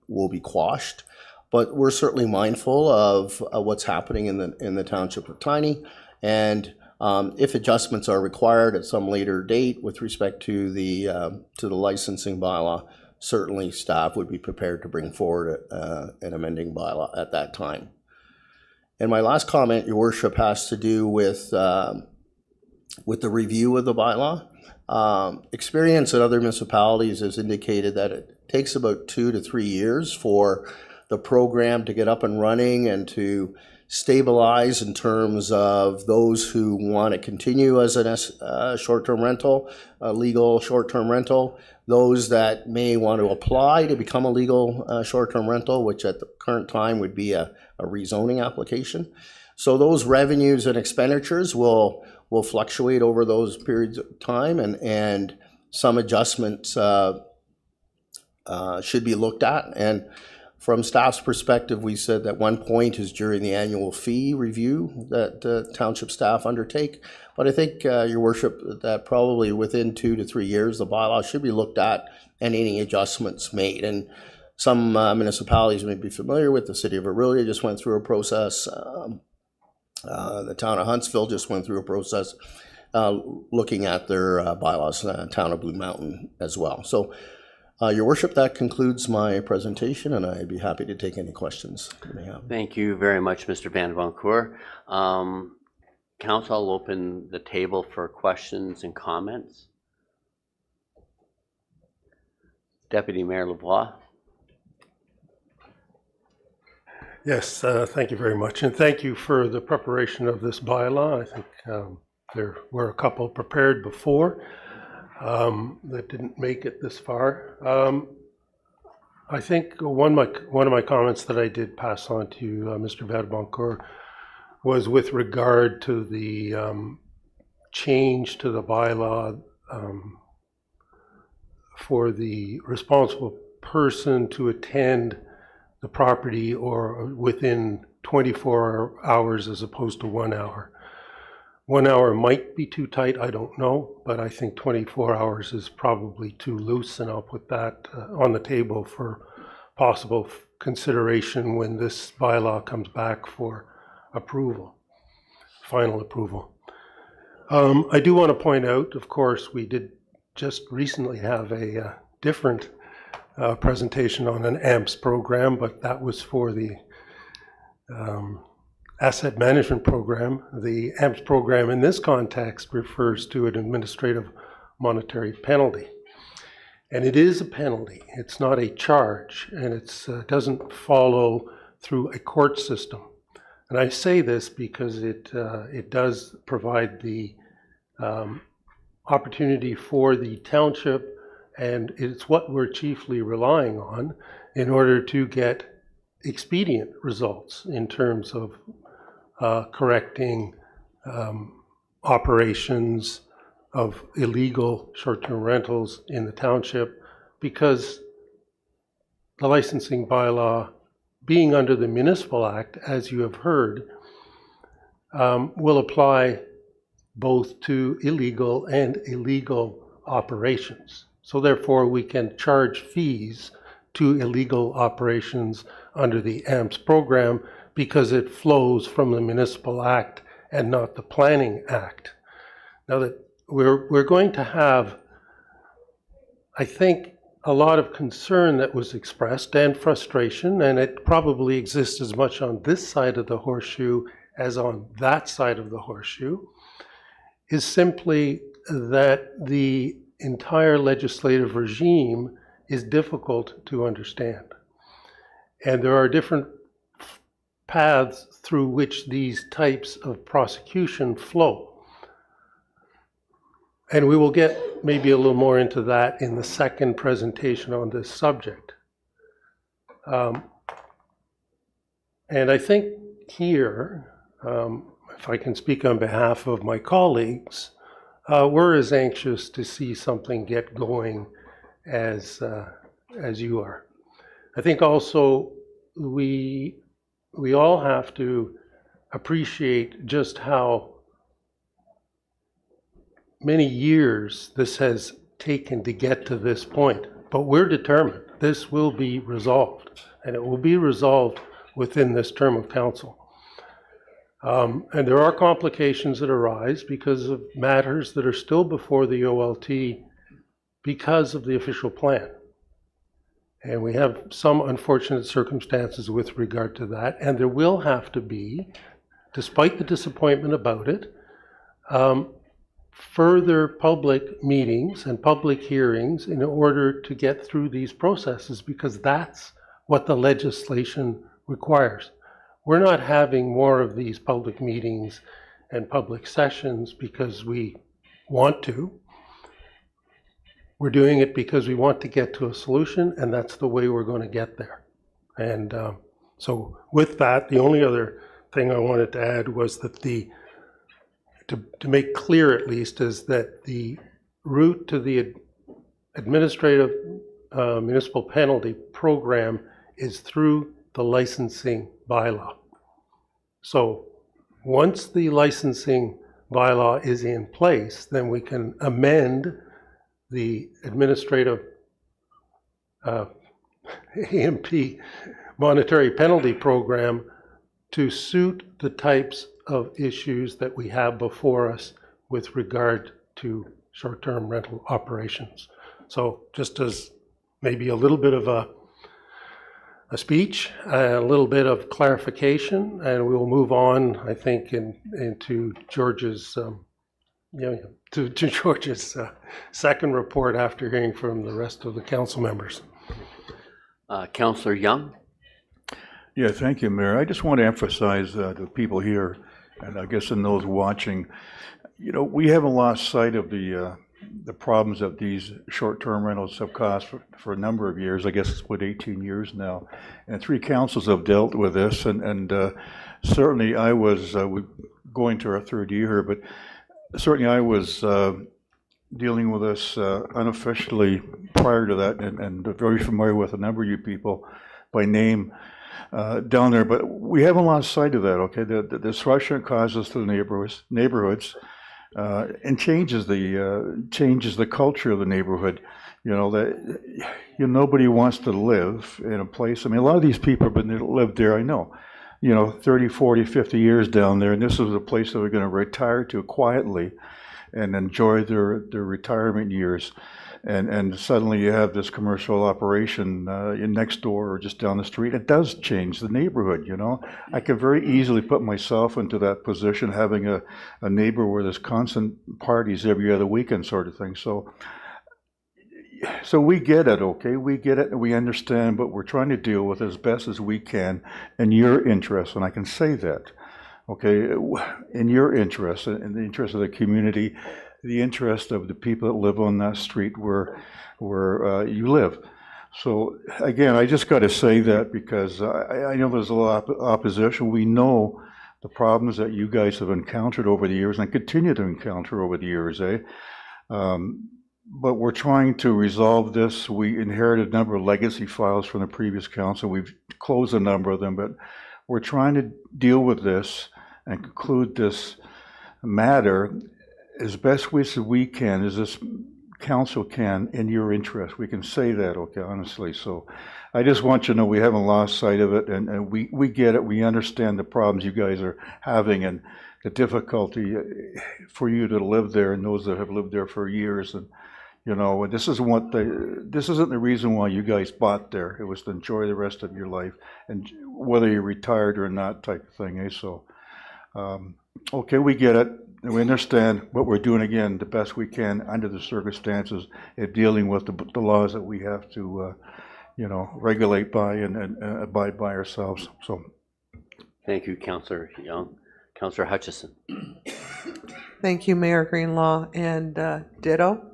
will be quashed. But we're certainly mindful of what's happening in the Township of Tiny, and if adjustments are required at some later date with respect to the licensing bylaw, certainly staff would be prepared to bring forward an amending bylaw at that time. And my last comment, Your Worship, has to do with the review of the bylaw. Experience in other municipalities has indicated that it takes about 2 to 3 years for the program to get up and running and to stabilize in terms of those who want to continue as a short-term rental, a legal short-term rental, those that may want to apply to become a legal short-term rental, which at the current time would be a rezoning application. So those revenues and expenditures will fluctuate over those periods of time, and some adjustments should be looked at. And from staff's perspective, we said that one point is during the annual fee review that township staff undertake. But I think, Your Worship, that probably within 2 to 3 years, the bylaw should be looked at and any adjustments made. And some municipalities may be familiar with. The city of Orillia just went through a process. The town of Huntsville just went through a process looking at their bylaws, town of Blue Mountain as well. So, Your Worship, that concludes my presentation, and I'd be happy to take any questions you may have. Thank you very much, Mr. Van Vancour. Council, I'll open the table for questions and comments. Deputy Mayor LeBlanc. Yes, thank you very much, and thank you for the preparation of this bylaw. I think there were a couple prepared before that didn't make it this far. I think one of my comments that I did pass on to Mr. Van Vancour was with regard to the change to the bylaw for the responsible person to attend the property or within 24 hours as opposed to 1 hour. 1 hour might be too tight, I don't know, but I think 24 hours is probably too loose, and I'll put that on the table for possible consideration when this bylaw comes back for approval, final approval. I do want to point out, of course, we did just recently have a different presentation on an AMPS program, but that was for the asset management program. The AMPS program in this context refers to an administrative monetary penalty. And it is a penalty. It's not a charge, and it doesn't follow through a court system. And I say this because it does provide the opportunity for the township, and it's what we're chiefly relying on in order to get expedient results in terms of correcting operations, of illegal short-term rentals in the township, because the licensing bylaw, being under the Municipal Act, as you have heard, will apply both to illegal and illegal operations. So therefore, we can charge fees to illegal operations under the AMPS program because it flows from the Municipal Act and not the Planning Act. Now that we're going to have, I think, a lot of concern that was expressed and frustration, and it probably exists as much on this side of the horseshoe as on that side of the horseshoe, is simply that the entire legislative regime is difficult to understand. And there are different paths through which these types of prosecution flow. And we will get maybe a little more into that in the second presentation on this subject. And I think here, if I can speak on behalf of my colleagues, we're as anxious to see something get going as you are. I think also we all have to appreciate just how many years this has taken to get to this point, but we're determined this will be resolved, and it will be resolved within this term of council. And there are complications that arise because of matters that are still before the OLT because of the official plan. And we have some unfortunate circumstances with regard to that, and there will have to be, despite the disappointment about it, further public meetings and public hearings in order to get through these processes, because that's what the legislation requires. We're not having more of these public meetings and public sessions because we want to. We're doing it because we want to get to a solution, and that's the way we're going to get there. And so with that, the only other thing I wanted to add was that to make clear at least, is that the route to the administrative municipal penalty program is through the licensing bylaw. So once the licensing bylaw is in place, then we can amend the administrative AMP monetary penalty program to suit the types of issues that we have before us with regard to short-term rental operations. So just as maybe a little bit of a speech, a little bit of clarification, and we will move on, I think, into George's to George's second report after hearing from the rest of the council members. Councillor Young. Yeah, thank you, Mayor. I just want to emphasize to the people here, and I guess in those watching, we haven't lost sight of the problems that these short-term rentals have caused for a number of years. I guess it's 18 years now, and 3 councils have dealt with this, and certainly I was going to our 3rd year, but certainly I was dealing with this unofficially prior to that, and very familiar with a number of you people by name down there. But we haven't lost sight of that, okay? The disruption it causes to the neighborhoods and changes the culture of the neighborhood. Nobody wants to live in a place. I mean, a lot of these people have lived there, I know, 30, 40, 50 years down there, and this was a place that we're going to retire to quietly and enjoy their retirement years. And suddenly you have this commercial operation next door or just down the street. It does change the neighborhood, I could very easily put myself into that position, having a neighbor where there's constant parties every other weekend sort of thing. So we get it, okay? We get it and we understand, but we're trying to deal with it as best as we can in your interest, and I can say that, okay? In your interest, in the interest of the community, the interest of the people that live on that street where you live. So again, I just got to say that because I know there's a lot of opposition. We know the problems that you guys have encountered over the years and continue to encounter over the years, But we're trying to resolve this. We inherited a number of legacy files from the previous council. We've closed a number of them, but we're trying to deal with this and conclude this matter as best as we can, as this council can, in your interest. We can say that, okay, honestly. So I just want you to know we haven't lost sight of it, and we get it. We understand the problems you guys are having and the difficulty for you to live there and those that have lived there for years. And you know, this isn't the reason why you guys bought there. It was to enjoy the rest of your life, and whether you're retired or not, type of thing. So, okay, we get it. And we understand what we're doing, again, the best we can under the circumstances of dealing with the laws that we have to, you know, regulate by and abide by ourselves. So, thank you, Councillor Young. Councillor Hutchison. Thank you, Mayor Greenlaw, and ditto,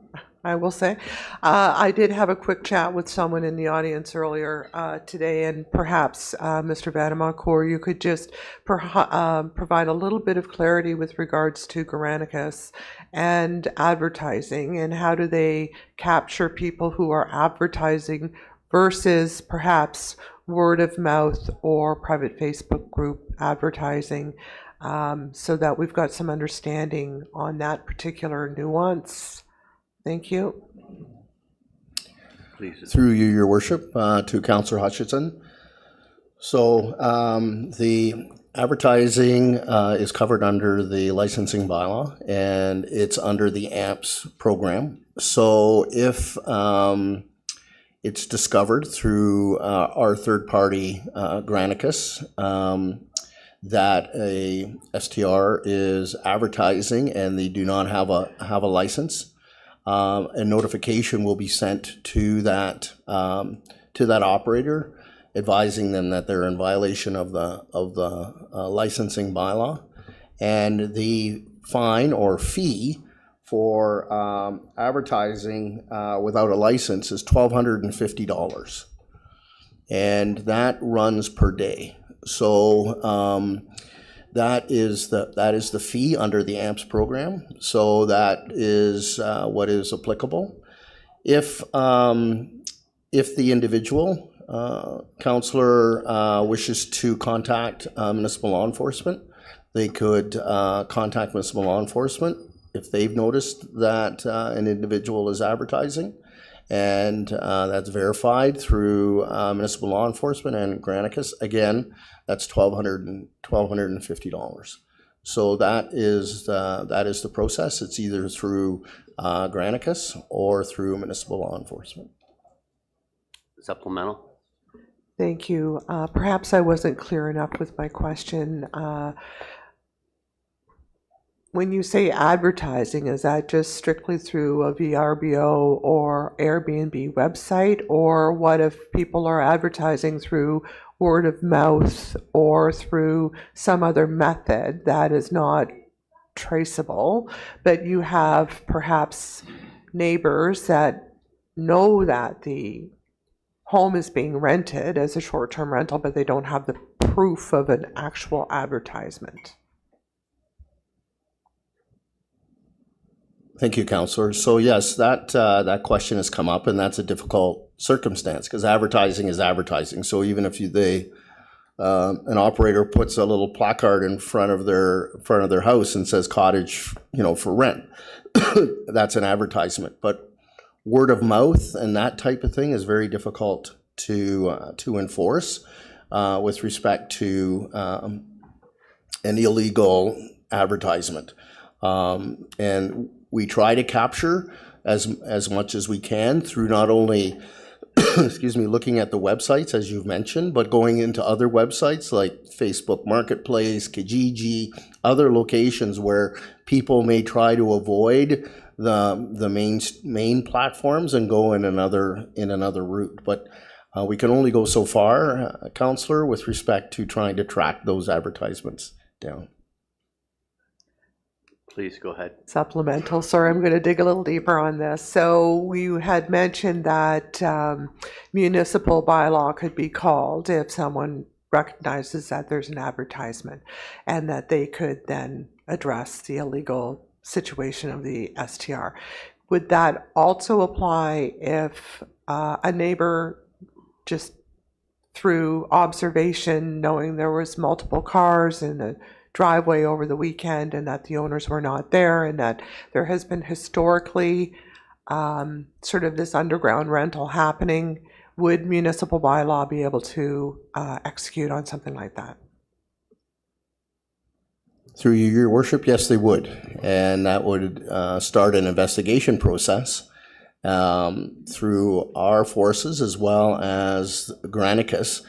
I will say. I did have a quick chat with someone in the audience earlier today, and perhaps, Mr. Vadamacour, you could just provide a little bit of clarity with regards to Granicus and advertising, and how do they capture people who are advertising versus perhaps word of mouth or private Facebook group advertising, so that we've got some understanding on that particular nuance. Thank you. Please. Through you, Your Worship, to Councillor Hutchison. So the advertising is covered under the licensing bylaw, and it's under the AMPS program. So if it's discovered through our third party, Granicus, that a STR is advertising and they do not have a license, a notification will be sent to that operator, advising them that they're in violation of the licensing bylaw, and the fine or fee for advertising without a license is $1,250, and that runs per day. So that is the fee under the AMPS program. So that is what is applicable. If the individual councillor wishes to contact municipal law enforcement, they could contact municipal law enforcement if they've noticed that an individual is advertising, and that's verified through municipal law enforcement and Granicus. Again, that's $1,250. So that is the process. It's either through Granicus or through municipal law enforcement. Supplemental. Thank you. Perhaps I wasn't clear enough with my question. When you say advertising, is that just strictly through a VRBO or Airbnb website? Or what if people are advertising through word of mouth or through some other method that is not traceable, but you have perhaps neighbors that know that the home is being rented as a short-term rental, but they don't have the proof of an actual advertisement? Thank you, Councillor. So yes, that question has come up, and that's a difficult circumstance because advertising is advertising. So even if an operator puts a little placard in front of their house and says cottage, for rent, that's an advertisement. But word of mouth and that type of thing is very difficult to enforce with respect to an illegal advertisement, and we try to capture as much as we can through not only looking at the websites, as you've mentioned, but going into other websites like Facebook Marketplace, Kijiji, other locations where people may try to avoid the main platforms and go in another route. But we can only go so far, Councillor, with respect to trying to track those advertisements down. Please go ahead. Supplemental. Sorry, I'm going to dig a little deeper on this. So you had mentioned that municipal bylaw could be called if someone recognizes that there's an advertisement, and that they could then address the illegal situation of the STR. would that also apply if a neighbor just through observation, knowing there was multiple cars in the driveway over the weekend and that the owners were not there, and that there has been historically sort of this underground rental happening, would municipal bylaw be able to execute on something like that? Through your worship, yes, they would. And that would start an investigation process through our forces as well as Granicus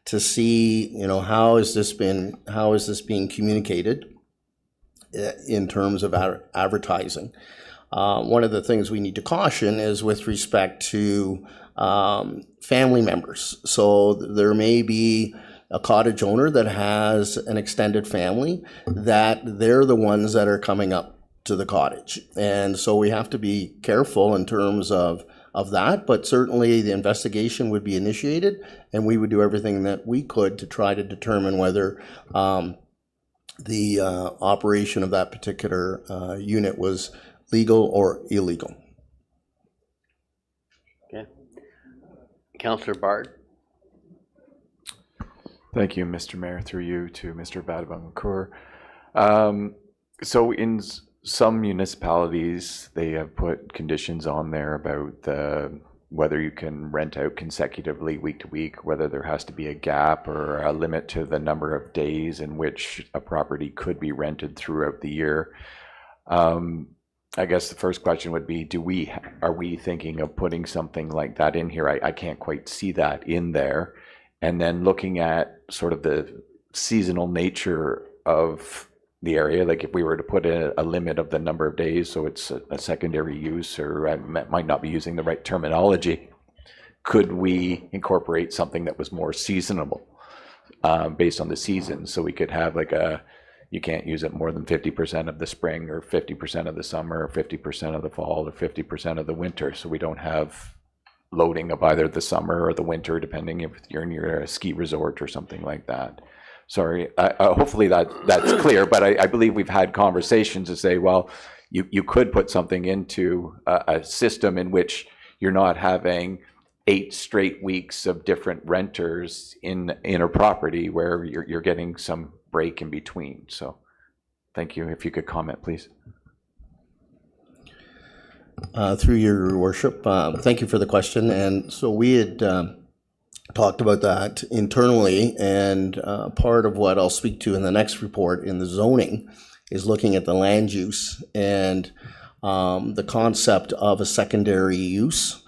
to see, you know, how is this being communicated in terms of advertising. One of the things we need to caution is with respect to family members. So there may be a cottage owner that has an extended family that they're the ones that are coming up to the cottage. And so we have to be careful in terms of that, but certainly the investigation would be initiated and we would do everything that we could to try to determine whether the operation of that particular unit was legal or illegal. Okay. Councillor Bard. Thank you, Mr. Mayor, through you to Mr. Badabang-Kur. So in some municipalities, they have put conditions on there about whether you can rent out consecutively week to week, whether there has to be a gap or a limit to the number of days in which a property could be rented throughout the year. I guess the first question would be, are we thinking of putting something like that in here? I can't quite see that in there. And then looking at sort of the seasonal nature of the area, like if we were to put a limit of the number of days, so it's a secondary use, or I might not be using the right terminology, could we incorporate something that was more seasonable based on the season? So we could have like you can't use it more than 50% of the spring or 50% of the summer or 50% of the fall or 50% of the winter. So we don't have loading of either the summer or the winter, depending if you're near a ski resort or something like that. Sorry, hopefully that's clear, but I believe we've had conversations to say, well, you could put something into a system in which you're not having 8 straight weeks of different renters in a property where you're getting some break in between. So thank you. If you could comment, please. Through your worship, thank you for the question. And so we had talked about that internally, and part of what I'll speak to in the next report in the zoning is looking at the land use and the concept of a secondary use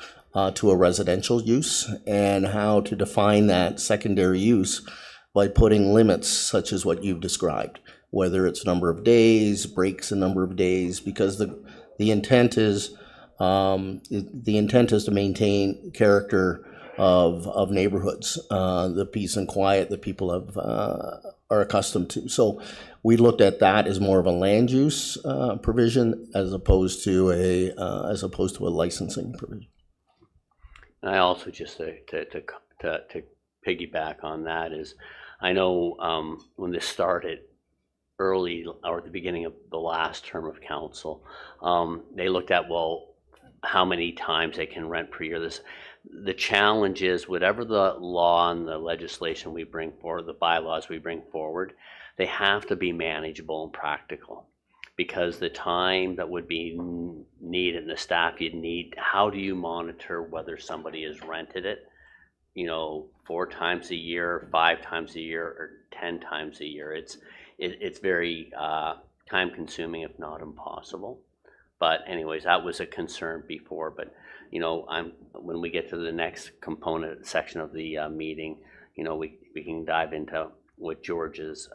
to a residential use, and how to define that secondary use by putting limits such as what you've described, whether it's number of days, breaks a number of days, because the intent is to maintain character of neighborhoods, the peace and quiet that people are accustomed to. So we looked at that as more of a land use provision as opposed to a licensing provision. And I also just to piggyback on that is, I know when this started early or at the beginning of the last term of council, they looked at, well, how many times they can rent per year. The challenge is, whatever the law and the legislation we bring forward, the bylaws we bring forward, they have to be manageable and practical, because the time that would be needed and the staff you'd need, how do you monitor whether somebody has rented it, 4 times a year, 5 times a year, or 10 times a year? It's very time consuming, if not impossible. But anyways, that was a concern before. But when we get to the next component section of the meeting, we can dive into what George has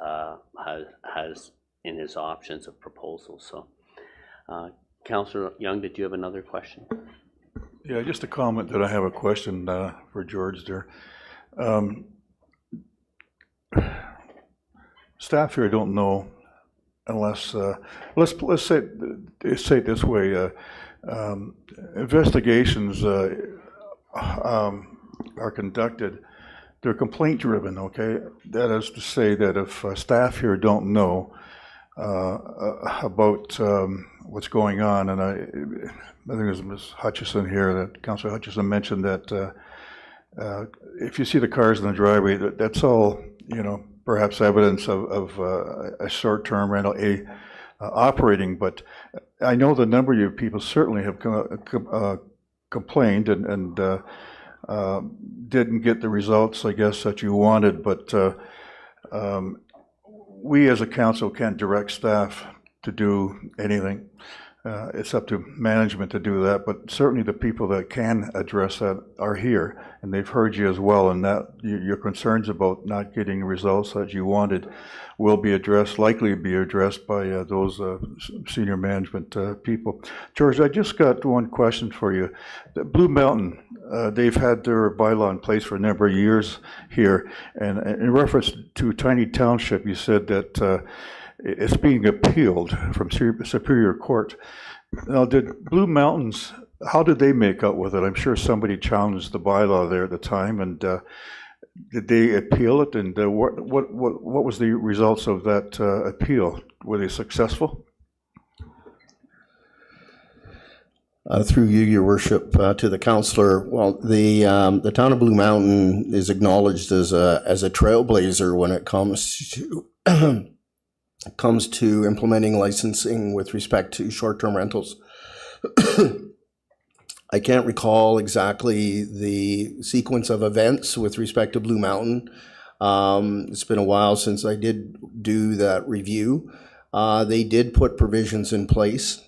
in his options of proposals. So, Councillor Young, did you have another question? Yeah, just a comment that I have a question for George there. Staff here don't know, unless let's say it this way: investigations are conducted. They're complaint driven. Okay, that is to say that if staff here don't know, about what's going on, and I think it was Ms. Hutchison here, that Councillor Hutchison mentioned that if you see the cars in the driveway, that's all, perhaps evidence of a short-term rental operating. But I know the number of you people certainly have complained and didn't get the results, I guess, that you wanted. But we as a council can't direct staff to do anything. It's up to management to do that, but certainly the people that can address that are here, and they've heard you as well, and that your concerns about not getting results that you wanted will be addressed, likely be addressed by those senior management people. George, I just got one question for you. The Blue Mountain, they've had their bylaw in place for a number of years here, and in reference to Tiny Township, you said that it's being appealed from Superior Court. Now, did Blue Mountains, how did they make out with it? I'm sure somebody challenged the bylaw there at the time, and did they appeal it? And what was the results of that appeal? Were they successful? Through you, Your Worship, to the councillor. Well, the town of Blue Mountain is acknowledged as a trailblazer when it comes to implementing licensing with respect to short-term rentals. I can't recall exactly the sequence of events with respect to Blue Mountain. It's been a while since I did do that review. They did put provisions in place,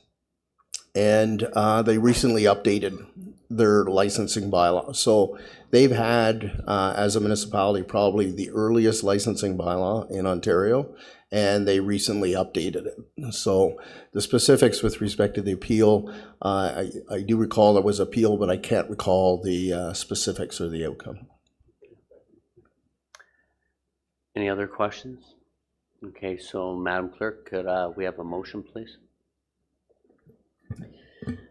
and they recently updated their licensing bylaw. So they've had, as a municipality, probably the earliest licensing bylaw in Ontario, and they recently updated it. So the specifics with respect to the appeal, I do recall there was appeal, but I can't recall the specifics or the outcome. Any other questions? Okay, so Madam Clerk, could we have a motion, please?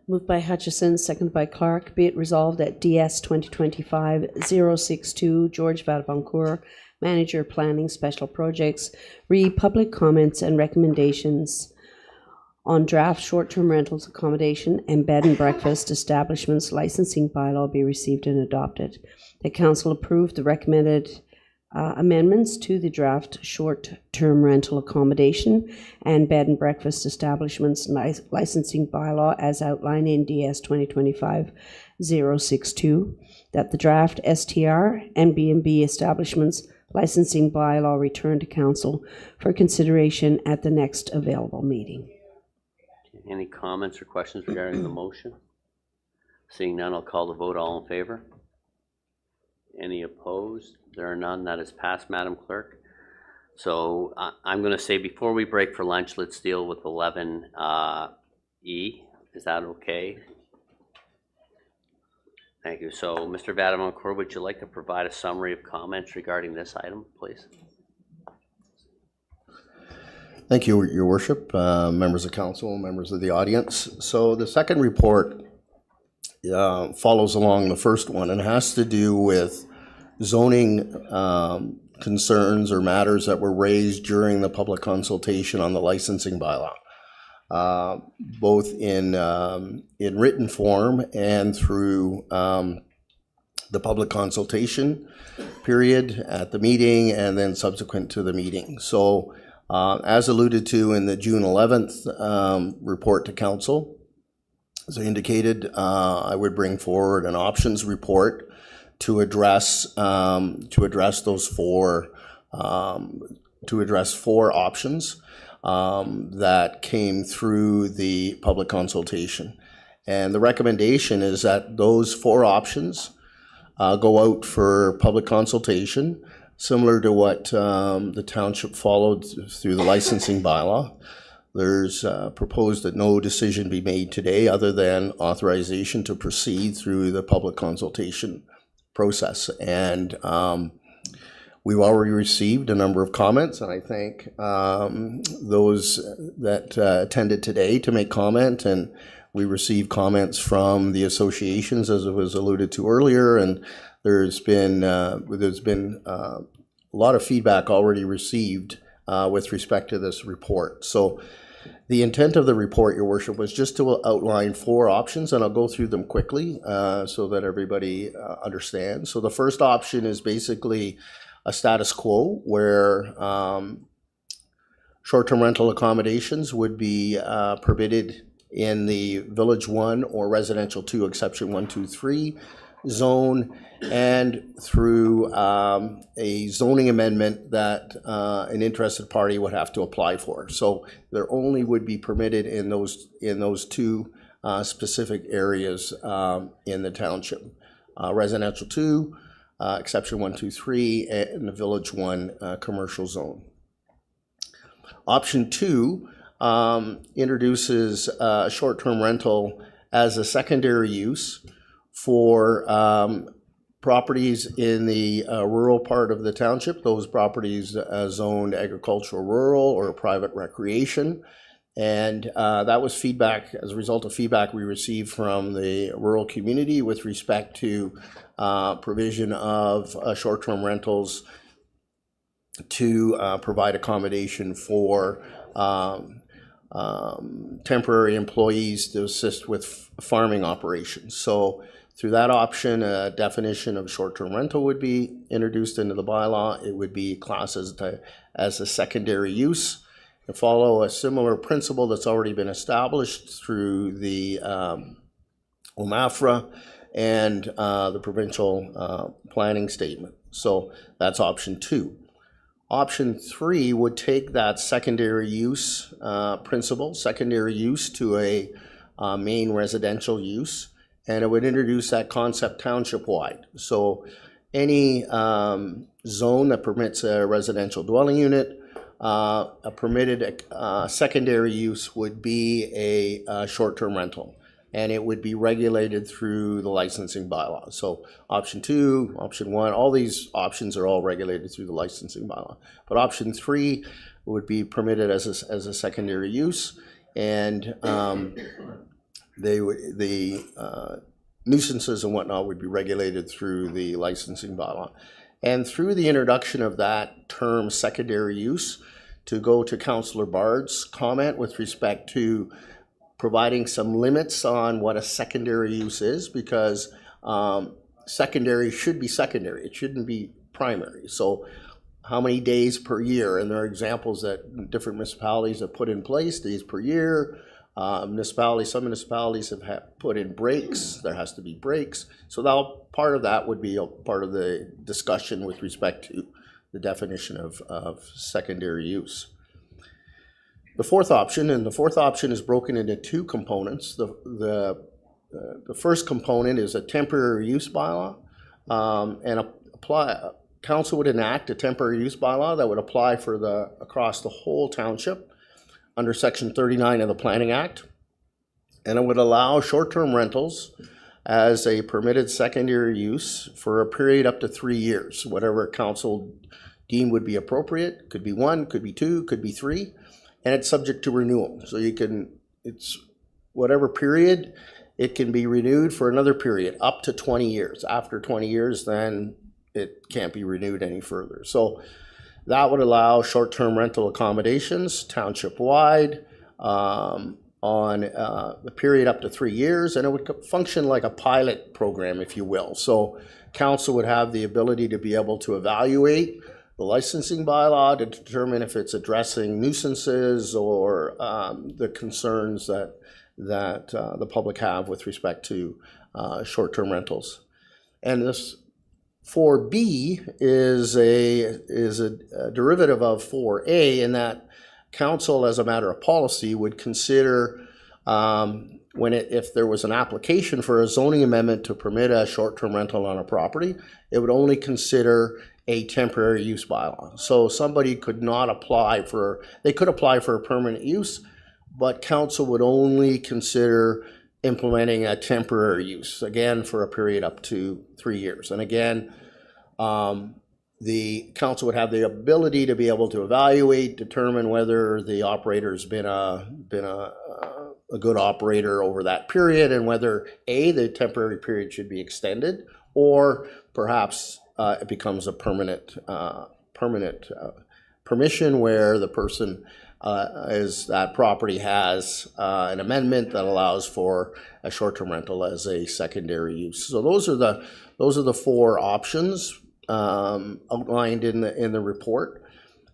Moved by Hutchison, seconded by Clark. Be it resolved that DS 2025-062, George Vadaboncourt, Manager Planning Special Projects, read public comments and recommendations on draft short-term rentals accommodation and bed and breakfast establishments licensing bylaw be received and adopted. The council approved the recommended amendments to the draft short-term rental accommodation and bed and breakfast establishments licensing bylaw as outlined in DS 2025-062, that the draft STR and B&B establishments licensing bylaw return to council for consideration at the next available meeting. Any comments or questions regarding the motion? Seeing none, I'll call the vote. All in favor? Any opposed? There are none. That is passed, Madam Clerk. So I'm going to say before we break for lunch, let's deal with 11E. Is that okay? Thank you. So, Mr. Vadaboncourt, would you like to provide a summary of comments regarding this item, please? Thank you, Your Worship, members of council, members of the audience. So the second report follows along the first one and has to do with zoning concerns or matters that were raised during the public consultation on the licensing bylaw, both in written form and through the public consultation period at the meeting and then subsequent to the meeting. So as alluded to in the June 11th report to council, as I indicated, I would bring forward an options report to address those four options that came through the public consultation. And the recommendation is that those four options go out for public consultation, similar to what the township followed through the licensing bylaw. There's proposed that no decision be made today other than authorization to proceed through the public consultation process. And we've already received a number of comments, and I thank those that attended today to make comment. And we received comments from the associations, as it was alluded to earlier, and there's been a lot of feedback already received with respect to this report. So the intent of the report, Your Worship, was just to outline 4 options, and I'll go through them quickly so that everybody understands. So the first option is basically a status quo where short-term rental accommodations would be permitted in the Village 1 or Residential 2, Exception 1, 2, 3 zone, and through a zoning amendment that an interested party would have to apply for. So there only would be permitted in those 2 specific areas in the township. Residential 2, Exception 1, 2, 3, and the Village 1 commercial zone. Option 2 introduces short-term rental as a secondary use for properties in the rural part of the township, those properties zoned agricultural rural or private recreation. And that was feedback, as a result of feedback we received from the rural community with respect to provision of short-term rentals to provide accommodation for temporary employees to assist with farming operations. So through that option, a definition of short-term rental would be introduced into the bylaw. It would be classed as a secondary use and follow a similar principle that's already been established through the OMAFRA and the provincial planning statement. So that's option 2. Option 3 would take that secondary use principle, secondary use to a main residential use, and it would introduce that concept township-wide. So any zone that permits a residential dwelling unit, a permitted secondary use would be a short-term rental, and it would be regulated through the licensing bylaw. So option 2, option 1, all these options are all regulated through the licensing bylaw. But option 3 would be permitted as a secondary use, and the nuisances and whatnot would be regulated through the licensing bylaw. And through the introduction of that term secondary use, to go to Councillor Bard's comment with respect to providing some limits on what a secondary use is, because secondary should be secondary. It shouldn't be primary. So how many days per year? And there are examples that different municipalities have put in place, days per year. Some municipalities have put in breaks. There has to be breaks. So that part of that would be a part of the discussion with respect to the definition of secondary use. The fourth option is broken into 2 components. The first component is a temporary use bylaw, and council would enact a temporary use bylaw that would apply for across the whole township under Section 39 of the Planning Act, and it would allow short-term rentals as a permitted secondary use for a period up to 3 years, whatever council deemed would be appropriate. Could be 1, could be 2, could be 3. And it's subject to renewal. So it's whatever period, it can be renewed for another period, up to 20 years. After 20 years, then it can't be renewed any further. So that would allow short-term rental accommodations township-wide on a period up to 3 years, and it would function like a pilot program, if you will. So council would have the ability to be able to evaluate the licensing bylaw to determine if it's addressing nuisances or the concerns that the public have with respect to short-term rentals. And this 4B is a derivative of 4A in that council, as a matter of policy, would consider if there was an application for a zoning amendment to permit a short-term rental on a property, it would only consider a temporary use bylaw. So somebody could not apply they could apply for a permanent use, but council would only consider implementing a temporary use, again, for a period up to 3 years. And again, the council would have the ability to be able to evaluate, determine whether the operator's been a good operator over that period, and whether the temporary period should be extended, or perhaps it becomes a permanent permission where the person that property has an amendment that allows for a short-term rental as a secondary use. So those are the four options outlined in the report,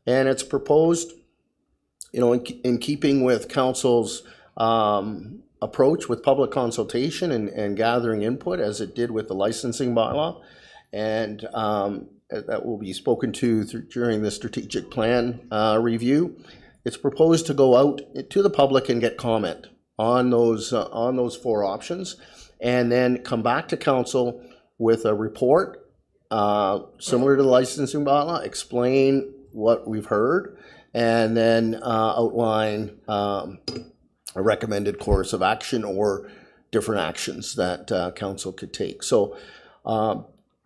and it's proposed, in keeping with council's approach with public consultation and gathering input, as it did with the licensing bylaw, and that will be spoken to during the strategic plan review. It's proposed to go out to the public and get comment on those four options, and then come back to council with a report similar to the licensing bylaw, explain what we've heard, and then outline a recommended course of action or different actions that council could take. So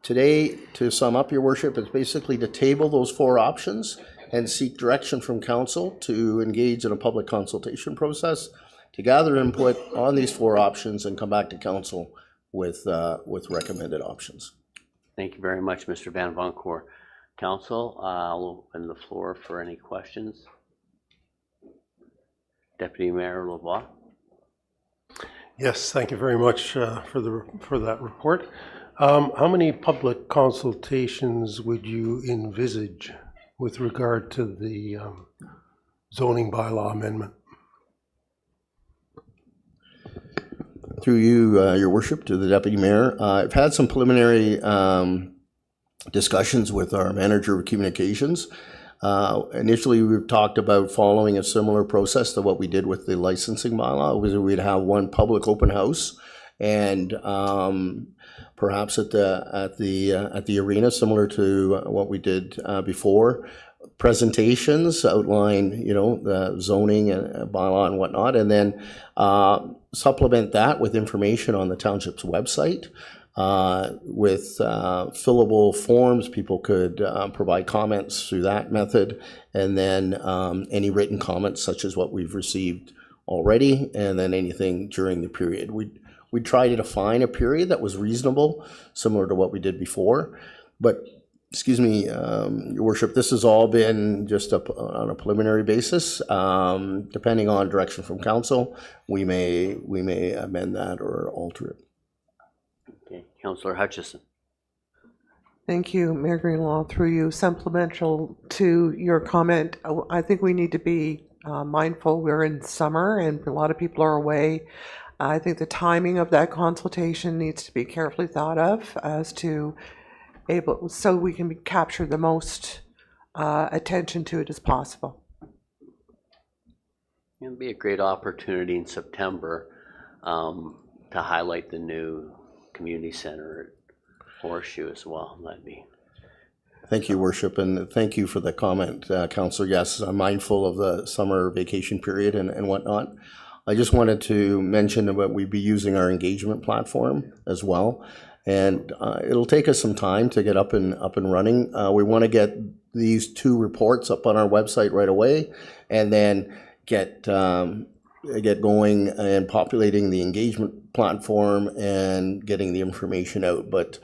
today, to sum up, your worship, is basically to table those four options and seek direction from council to engage in a public consultation process to gather input on these four options and come back to council with recommended options. Thank you very much, Mr. Van Voncourt. Council, I'll open the floor for any questions. Deputy Mayor Lavoie. Yes, thank you very much for that report. How many public consultations would you envisage with regard to the zoning bylaw amendment? Through you, your worship, to the deputy mayor, I've had some preliminary discussions with our manager of communications. Initially, we've talked about following a similar process to what we did with the licensing bylaw. We'd have one public open house, and perhaps at the arena, similar to what we did before. Presentations outline, the zoning and bylaw and whatnot, and then supplement that with information on the township's website. With fillable forms, people could provide comments through that method, and then any written comments such as what we've received already, and then anything during the period. We'd try to define a period that was reasonable, similar to what we did before. But, excuse me, your worship, this has all been just on a preliminary basis. Depending on direction from council, we may amend that or alter it. Okay, Councillor Hutchison. Thank you, Mayor Greenlaw. Through you, supplemental to your comment, I think we need to be mindful. We're in summer and a lot of people are away. I think the timing of that consultation needs to be carefully thought of as to so we can capture the most attention to it as possible. It'll be a great opportunity in September to highlight the new community center at Horseshoe as well. That'd be. Thank you, worship, and thank you for the comment, Councillor. Yes, I'm mindful of the summer vacation period and whatnot. I just wanted to mention that we'd be using our engagement platform as well, and it'll take us some time to get up and running. We want to get these two reports up on our website right away, and then get going and populating the engagement platform and getting the information out. But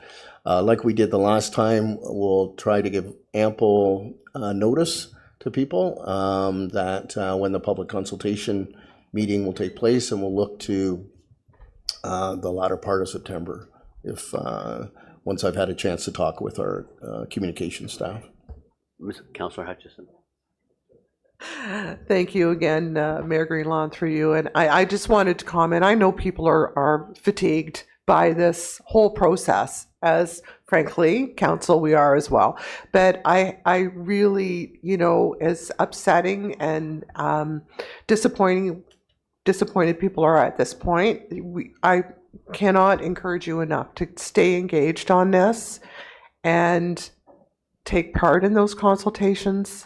like we did the last time, we'll try to give ample notice to people that when the public consultation meeting will take place, and we'll look to the latter part of September if once I've had a chance to talk with our communication staff. Councillor Hutchison. Thank you again, Mayor Greenlaw, through you. And I just wanted to comment. I know people are fatigued by this whole process, as frankly, council, we are as well. But I really, as upsetting and disappointed people are at this point, I cannot encourage you enough to stay engaged on this and take part in those consultations.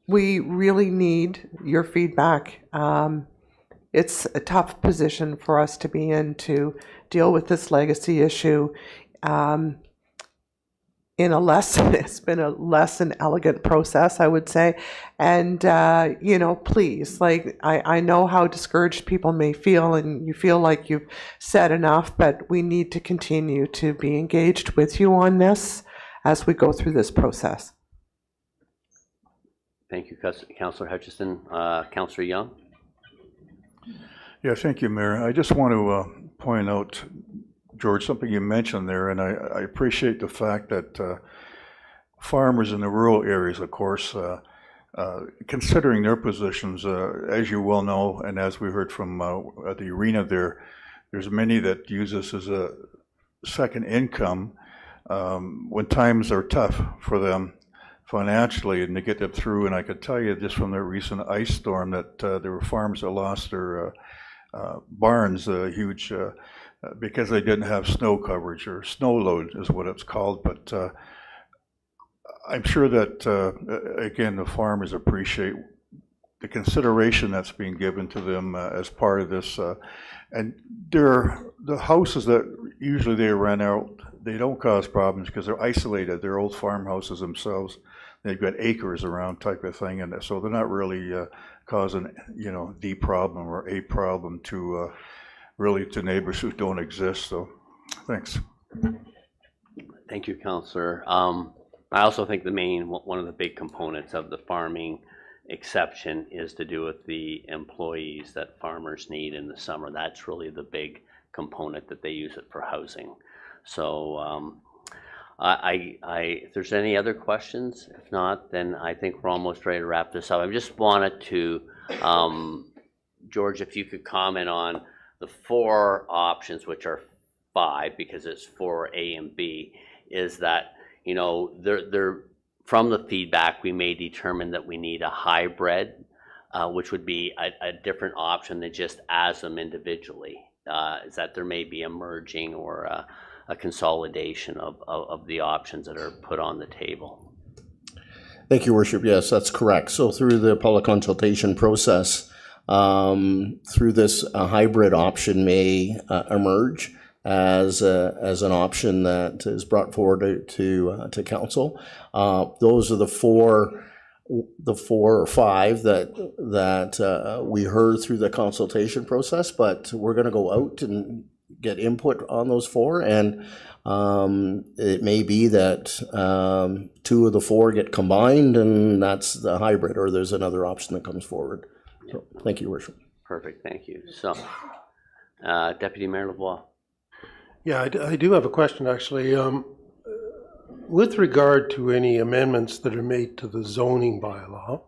We really need your feedback. It's a tough position for us to be in to deal with this legacy issue in a less, it's been a less than elegant process, I would say. And, please, I know how discouraged people may feel, and you feel like you've said enough, but we need to continue to be engaged with you on this as we go through this process. Thank you, Councillor Hutchison. Councillor Young? Yeah, thank you, Mayor. I just want to point out, George, something you mentioned there, and I appreciate the fact that farmers in the rural areas, of course, considering their positions, as you well know, and as we heard from the arena there's many that use this as a second income when times are tough for them financially and to get them through. And I could tell you just from the recent ice storm that there were farms that lost their barns huge because they didn't have snow coverage, or snow load is what it's called. But I'm sure that, again, the farmers appreciate the consideration that's being given to them as part of this. And the houses that usually they rent out, they don't cause problems because they're isolated. They're old farmhouses themselves. They've got acres around type of thing, and so they're not really causing, the problem or a problem to really to neighbors who don't exist. So, thanks. Thank you, Councillor. I also think one of the big components of the farming exception is to do with the employees that farmers need in the summer. That's really the big component that they use it for housing. So if there's any other questions, if not, then I think we're almost ready to wrap this up. I just wanted to, George, if you could comment on the 4 options, which are 5 because it's 4A and B, is that, they're from the feedback, we may determine that we need a hybrid, which would be a different option than just as them individually. Is that there may be a merging or a consolidation of the options that are put on the table. Thank you, Worship. Yes, that's correct. So through the public consultation process, through this, a hybrid option may emerge as an option that is brought forward to council. Those are the four or five that we heard through the consultation process, but we're going to go out and get input on those 4, and it may be that 2 of the 4 get combined, and that's the hybrid, or there's another option that comes forward. So, thank you, Worship. Perfect, thank you. So, Deputy Mayor Lavoie. Yeah, I do have a question, actually. With regard to any amendments that are made to the zoning bylaw,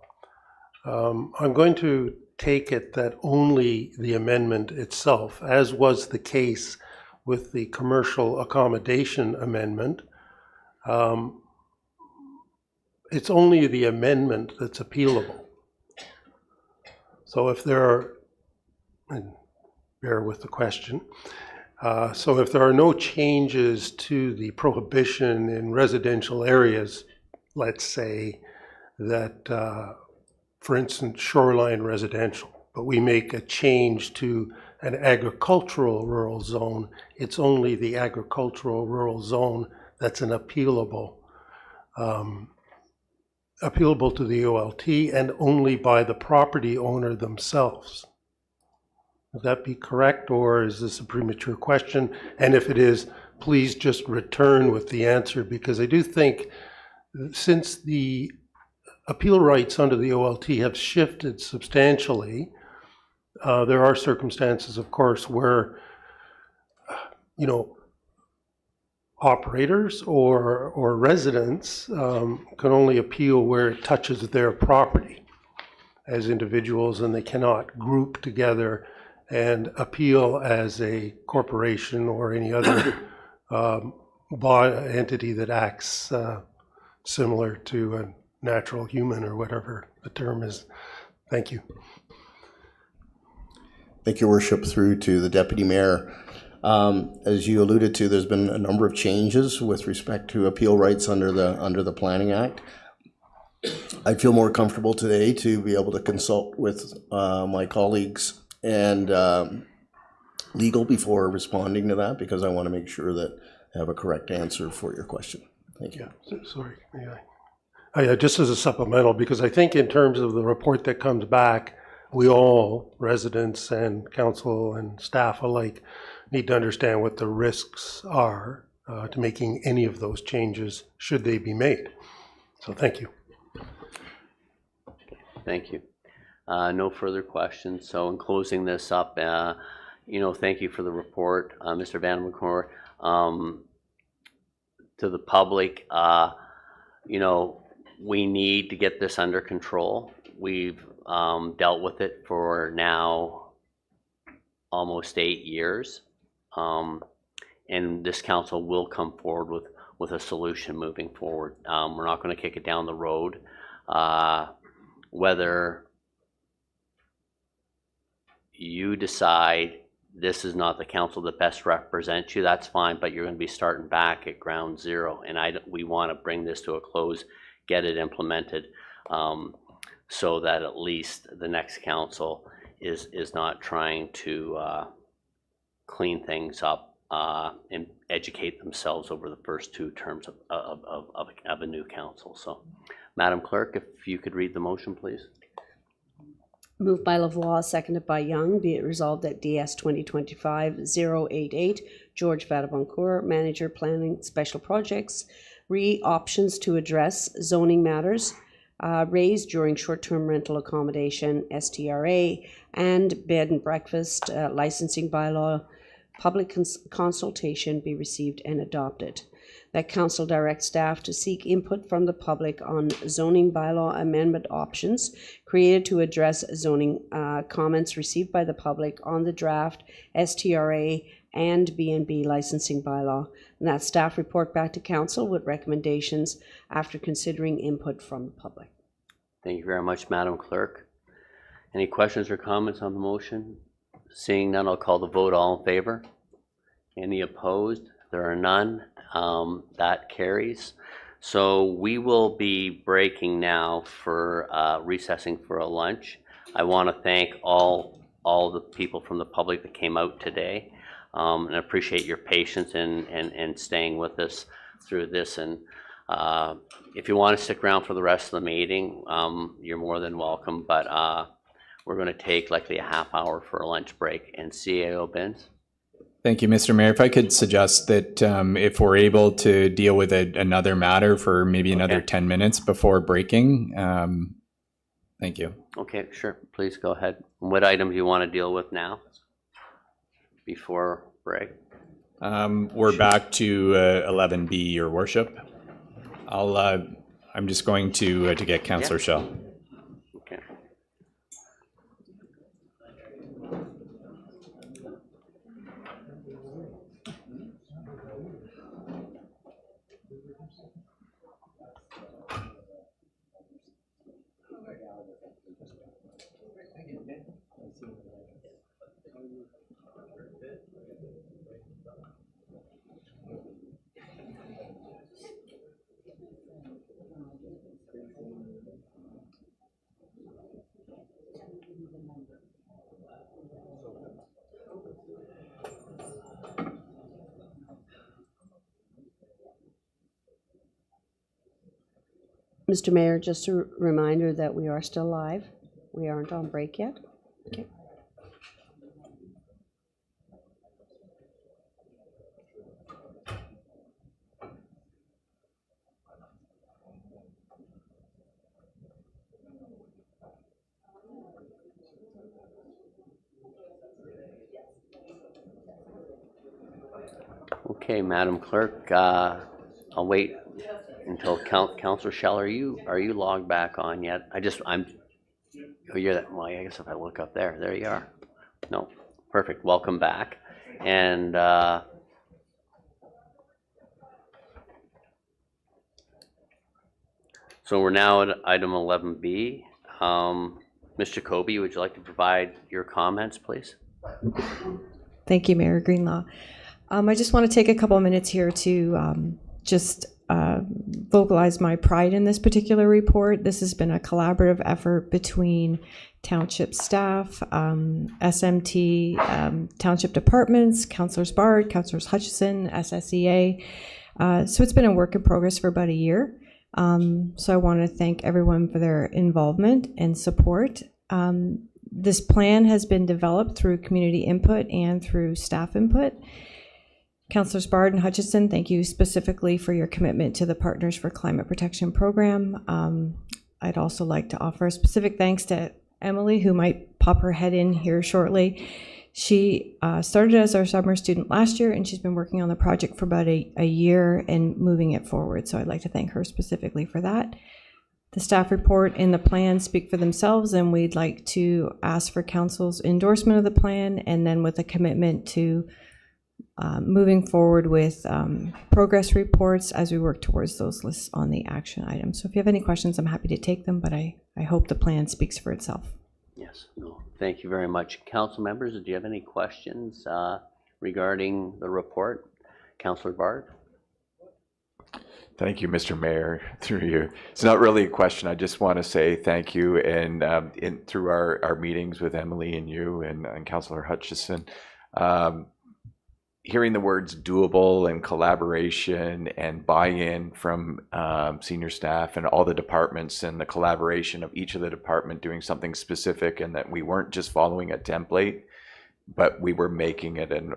I'm going to take it that only the amendment itself, as was the case with the commercial accommodation amendment, it's only the amendment that's appealable. So if there are, and bear with the question, so if there are no changes to the prohibition in residential areas, let's say that, for instance, shoreline residential, but we make a change to an agricultural rural zone, it's only the agricultural rural zone that's an appealable to the OLT, and only by the property owner themselves. Would that be correct, or is this a premature question? And if it is, please just return with the answer, because I do think since the appeal rights under the OLT have shifted substantially, there are circumstances, of course, where, operators or residents can only appeal where it touches their property as individuals, and they cannot group together and appeal as a corporation or any other entity that acts similar to a natural human, or whatever the term is. Thank you. Thank you, Worship. Through to the Deputy Mayor. As you alluded to, there's been a number of changes with respect to appeal rights under the Planning Act. I feel more comfortable today to be able to consult with my colleagues and legal before responding to that, because I want to make sure that I have a correct answer for your question. Thank you. Yeah, sorry. Just as a supplemental, because I think in terms of the report that comes back, we all, residents and council and staff alike, need to understand what the risks are to making any of those changes, should they be made. So thank you. Thank you. No further questions. So in closing this up, thank you for the report, Mr. Van McCor. To the public, we need to get this under control. We've dealt with it for now almost 8 years. And this council will come forward with a solution moving forward. We're not going to kick it down the road. Whether you decide this is not the council that best represents you, that's fine, but you're going to be starting back at ground zero. And we want to bring this to a close, get it implemented, so that at least the next council is not trying to clean things up and educate themselves over the first 2 terms of a new council. So, Madam Clerk, if you could read the motion, please. Moved by Lavoie, seconded by Young. Be it resolved that DS 2025-088, George Vadaboncourt, Manager, Planning, Special Projects, options to address zoning matters raised during short-term rental accommodation, STRA, and bed and breakfast licensing bylaw, public consultation be received and adopted. That council directs staff to seek input from the public on zoning bylaw amendment options created to address zoning comments received by the public on the draft STRA and BNB licensing bylaw. And that staff report back to council with recommendations after considering input from the public. Thank you very much, Madam Clerk. Any questions or comments on the motion? Seeing none, I'll call the vote. All in favor? Any opposed? There are none. That carries. So we will be breaking now for recessing for a lunch. I want to thank all the people from the public that came out today, and appreciate your patience and staying with us through this. And if you want to stick around for the rest of the meeting, you're more than welcome. But we're going to take likely a half hour for a lunch break. And CAO Benz. Thank you, Mr. Mayor. If I could suggest that if we're able to deal with another matter for maybe another 10 minutes before breaking, thank you. Okay, sure. Please go ahead. What item do you want to deal with now before break? We're back to 11B, Your Worship. I'm just going to get Councillor Schell. Okay. Mr. Mayor, just a reminder that we are still live. We aren't on break yet. Okay. Okay, Madam Clerk, I'll wait until Councillor Schell, are you logged back on yet? Oh, you're that. Well, I guess if I look up there you are. No, perfect. Welcome back, and so we're now at item 11B. Ms. Jacoby, would you like to provide your comments, please? Thank you, Mayor Greenlaw. I just want to take a couple of minutes here to just vocalize my pride in this particular report. This has been a collaborative effort between township staff, SMT, township departments, Councillors Bard, Councillors Hutchison, SSEA. So it's been a work in progress for about a year. So I want to thank everyone for their involvement and support. This plan has been developed through community input and through staff input. Councillors Bard and Hutchison, thank you specifically for your commitment to the Partners for Climate Protection program. I'd also like to offer a specific thanks to Emily, who might pop her head in here shortly. She started as our summer student last year, and she's been working on the project for about a year and moving it forward. So I'd like to thank her specifically for that. The staff report and the plan speak for themselves, and we'd like to ask for council's endorsement of the plan, and then with a commitment to moving forward with progress reports as we work towards those lists on the action items. So if you have any questions, I'm happy to take them, but I hope the plan speaks for itself. Yes, no, thank you very much. Council members, do you have any questions regarding the report? Councillor Bard? Thank you, Mr. Mayor, through you. It's not really a question. I just want to say thank you. And through our meetings with Emily and you and Councillor Hutchison, hearing the words doable and collaboration and buy-in from senior staff and all the departments, and the collaboration of each of the department doing something specific, and that we weren't just following a template, but we were making it an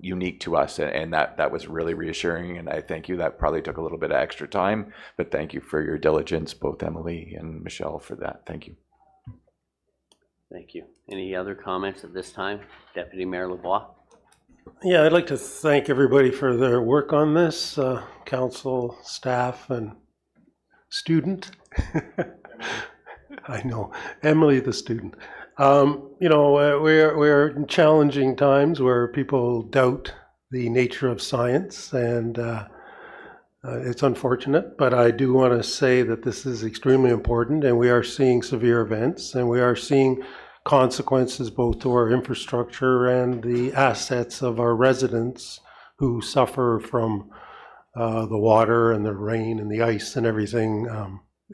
unique to us, and that was really reassuring, and I thank you. That probably took a little bit of extra time, but thank you for your diligence, both Emily and Michelle, for that. Thank you. Thank you. Any other comments at this time? Deputy Mayor Lavoie? Yeah, I'd like to thank everybody for their work on this, council, staff, and student. I know, Emily the student. We're in challenging times where people doubt the nature of science, and it's unfortunate, but I do want to say that this is extremely important, and we are seeing severe events, and we are seeing consequences both to our infrastructure and the assets of our residents who suffer from the water and the rain and the ice and everything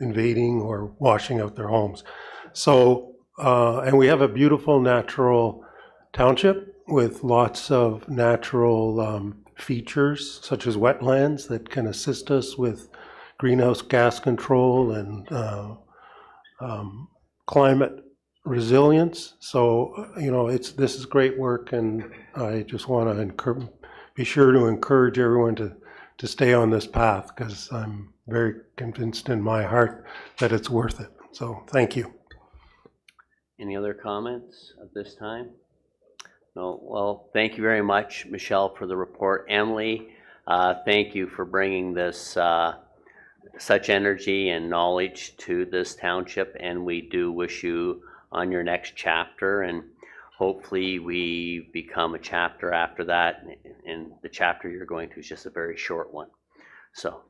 invading or washing out their homes. So, and we have a beautiful natural township with lots of natural features such as wetlands that can assist us with greenhouse gas control and climate resilience. So, this is great work, and I just want to be sure to encourage everyone to stay on this path, because I'm very convinced in my heart that it's worth it. So thank you. Any other comments at this time? No. Well, thank you very much, Michelle, for the report. Emily, thank you for bringing this such energy and knowledge to this township, and we do wish you on your next chapter, and hopefully we become a chapter after that, and the chapter you're going to is just a very short one. So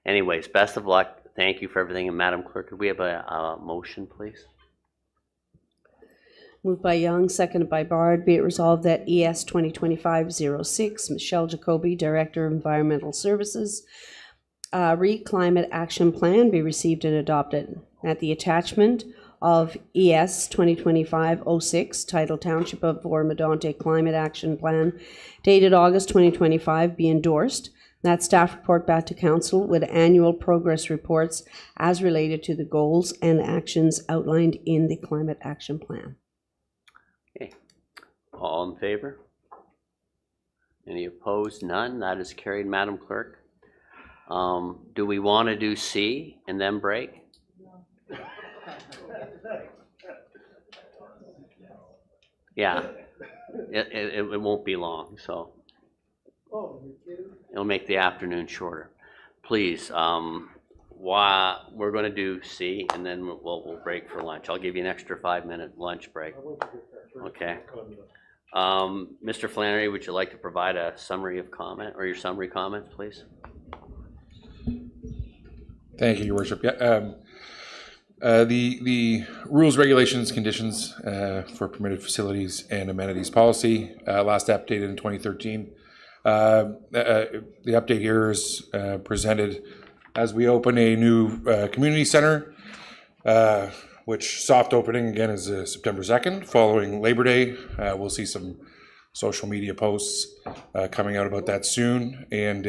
anyways, best of luck. Thank you for everything. And Madam Clerk, could we have a motion, please? Moved by Young, seconded by Bard. Be it resolved that ES 2025-06, Michelle Jacoby, Director of Environmental Services, Climate Action Plan be received and adopted. That the attachment of ES 2025-06, titled Township of Oro-Medonte Climate Action Plan, dated August 2025, be endorsed. That staff report back to council with annual progress reports as related to the goals and actions outlined in the Climate Action Plan. Okay. All in favor? Any opposed? None. That is carried, Madam Clerk. Do we want to do C and then break? Yeah, it won't be long, so it'll make the afternoon shorter. Please, we're going to do C, and then we'll break for lunch. I'll give you an extra 5-minute lunch break. Okay. Mr. Flannery, would you like to provide a summary of comment, or your summary comments, please? Thank you, Your Worship. Yeah. The rules, regulations, conditions for permitted facilities and amenities policy, last updated in 2013. The update here is presented as we open a new community center, which soft opening again is September 2nd, following Labor Day. We'll see some social media posts coming out about that soon, and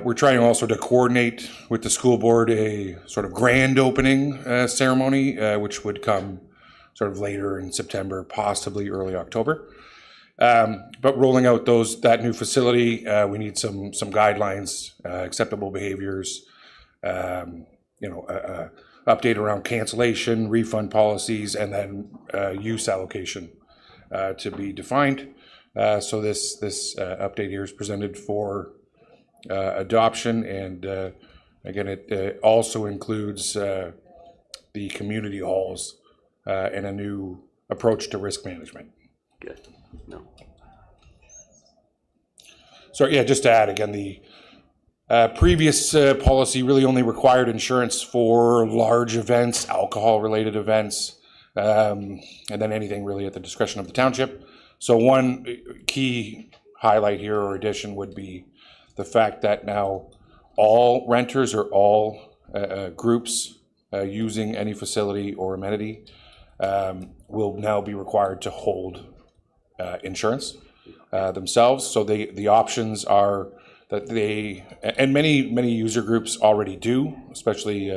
we're trying also to coordinate with the school board a sort of grand opening ceremony, which would come sort of later in September, possibly early October. But rolling out that new facility, we need some guidelines, acceptable behaviors, update around cancellation, refund policies, and then use allocation to be defined. So this update here is presented for adoption, and again, it also includes the community halls and a new approach to risk management. Good. No. So yeah, just to add again, the previous policy really only required insurance for large events, alcohol-related events, and then anything really at the discretion of the township. So one key highlight here or addition would be the fact that now all renters or all groups using any facility or amenity will now be required to hold insurance themselves. So the options are that they, and many user groups already do, especially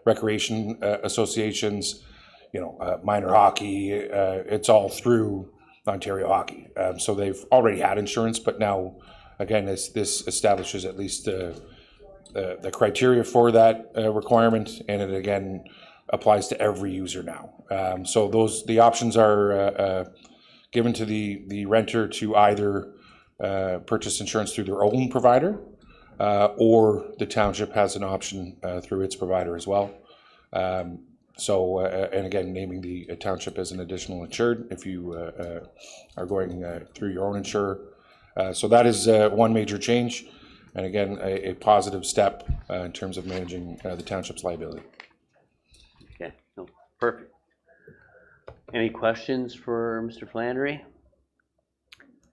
recreation associations, minor hockey, it's all through Ontario Hockey. So they've already had insurance, but now, again, this establishes at least the criteria for that requirement, and it again applies to every user now. So the options are given to the renter to either purchase insurance through their own provider, or the township has an option through its provider as well. And again, naming the township as an additional insured if you are going through your own insurer. So that is one major change, and again, a positive step in terms of managing the township's liability. Okay, no, perfect. Any questions for Mr. Flannery?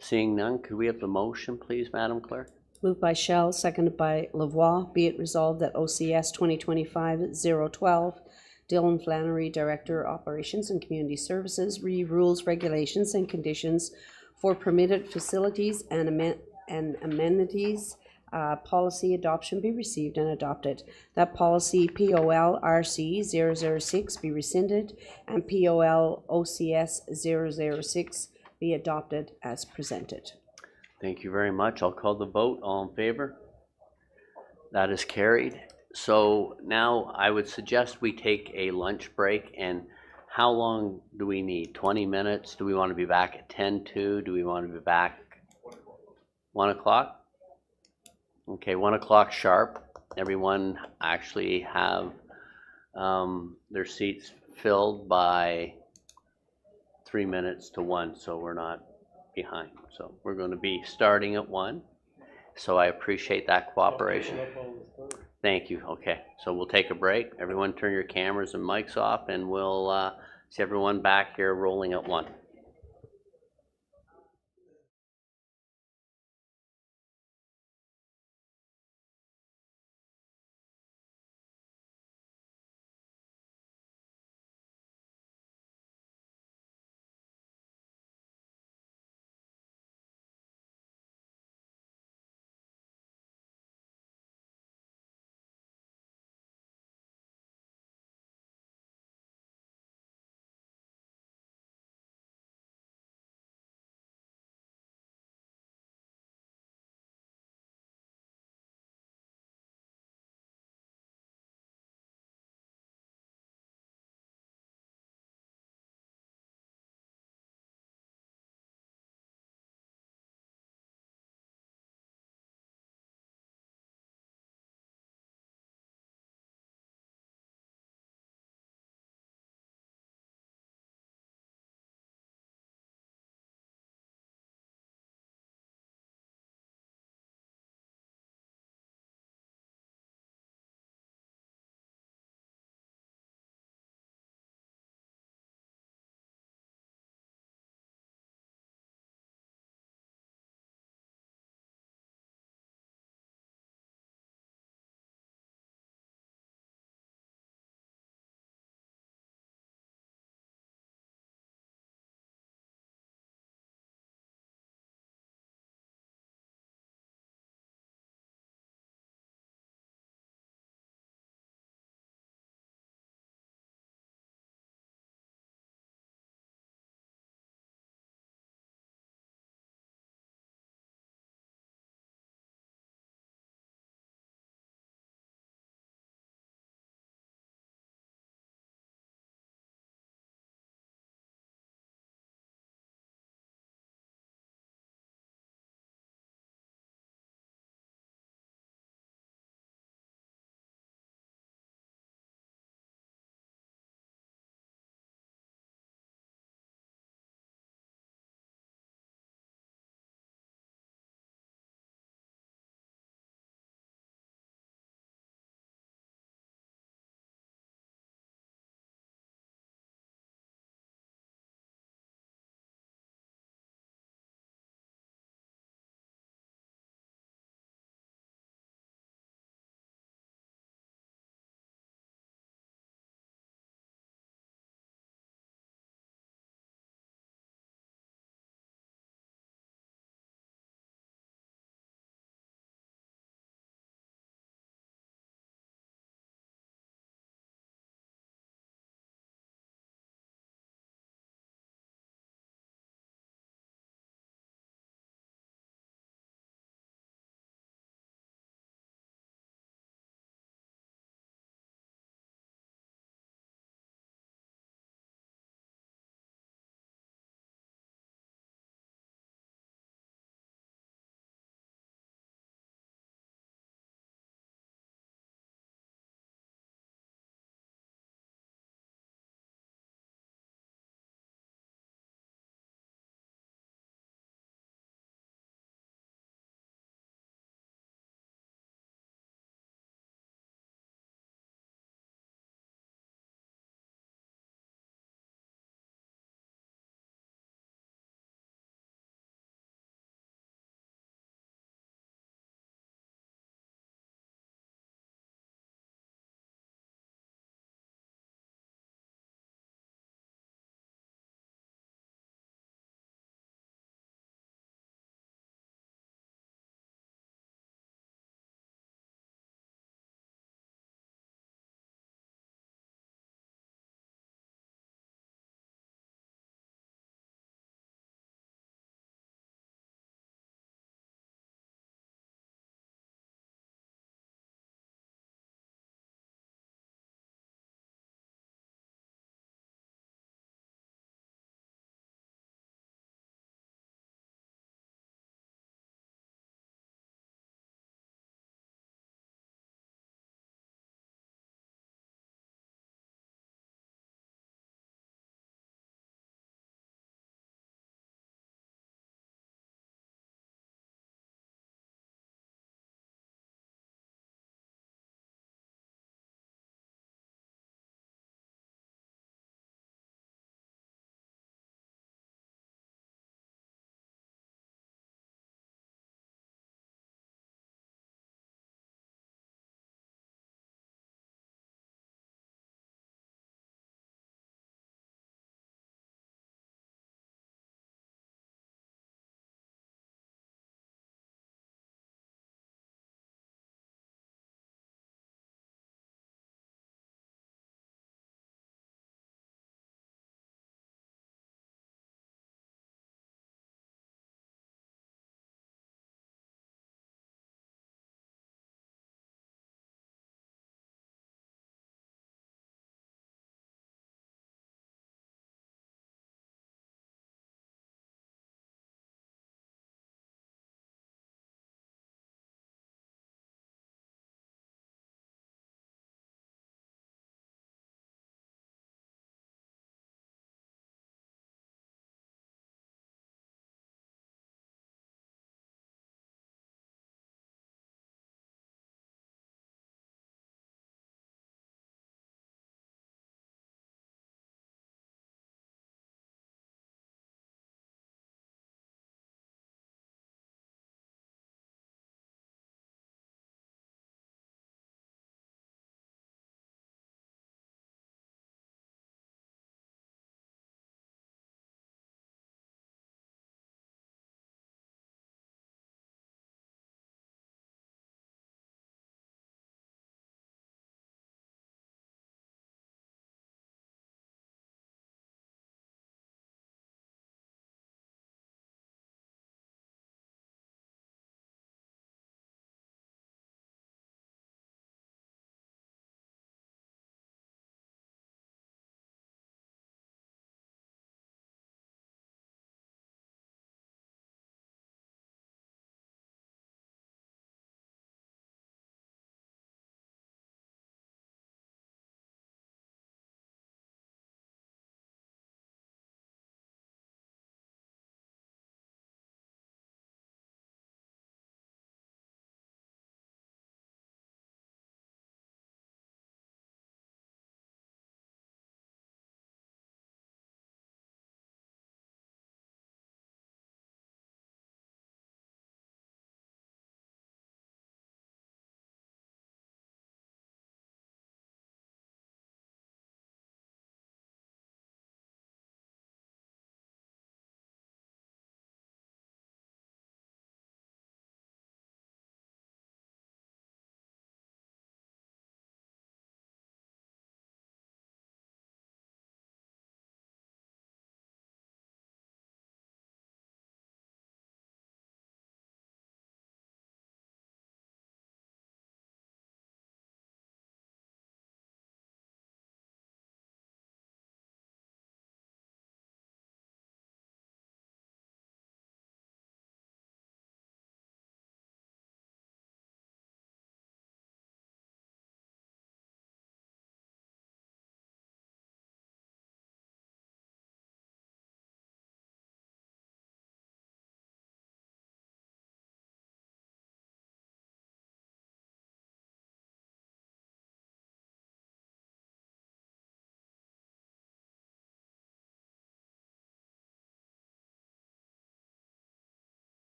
Seeing none, could we have the motion, please, Madam Clerk? Moved by Shell, seconded by Lavoie. Be it resolved that OCS 2025-012, Dylan Flannery, Director, Operations and Community Services, rules, regulations, and conditions for permitted facilities and amenities policy adoption be received and adopted. That policy POL RC 006 be rescinded, and POL OCS 006 be adopted as presented. Thank you very much. I'll call the vote. All in favor? That is carried. So now I would suggest we take a lunch break. And how long do we need? 20 minutes? Do we want to be back at 10:02? Do we want to be back 1 o'clock? Okay, 1 o'clock sharp. Everyone actually have their seats filled by 3 minutes to 1, so we're not behind. So we're going to be starting at 1. So I appreciate that cooperation. Thank you. Okay, so we'll take a break. Everyone turn your cameras and mics off, and we'll see everyone back here rolling at 1.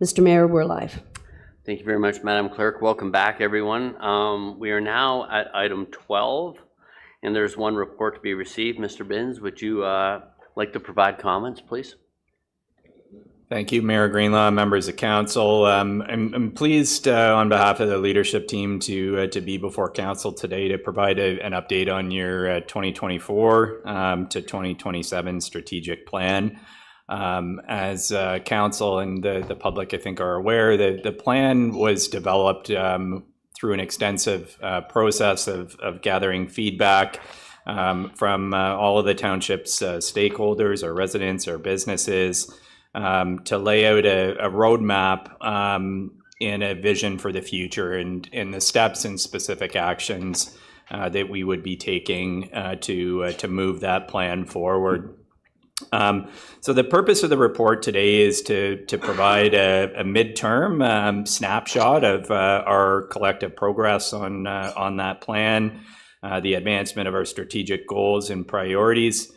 Mr. Mayor, we're live. Thank you very much, Madam Clerk. Welcome back, everyone. We are now at item 12, and there's one report to be received. Mr. Binns, would you like to provide comments, please? Thank you, Mayor Greenlaw, members of council. I'm pleased on behalf of the leadership team to be before council today to provide an update on your 2024 to 2027 strategic plan. As council and the public, I think, are aware, the plan was developed through an extensive process of gathering feedback from all of the township's stakeholders, our residents, our businesses, to lay out a roadmap and a vision for the future and the steps and specific actions that we would be taking to move that plan forward. So the purpose of the report today is to provide a midterm snapshot of our collective progress on that plan, the advancement of our strategic goals and priorities.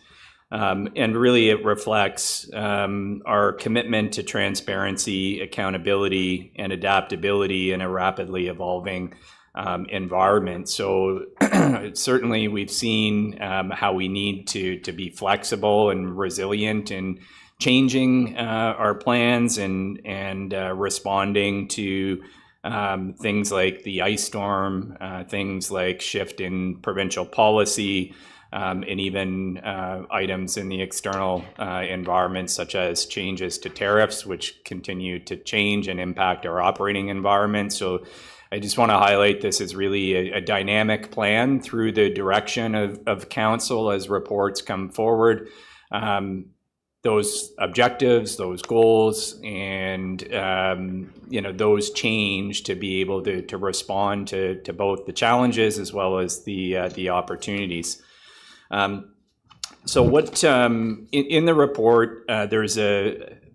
And really it reflects our commitment to transparency, accountability, and adaptability in a rapidly evolving environment. So certainly we've seen how we need to be flexible and resilient in changing our plans and responding to things like the ice storm, things like shift in provincial policy, and even items in the external environment, such as changes to tariffs, which continue to change and impact our operating environment. So I just want to highlight this is really a dynamic plan through the direction of council as reports come forward. Those objectives, those goals, and those change to be able to respond to both the challenges as well as the opportunities. So what in the report, there's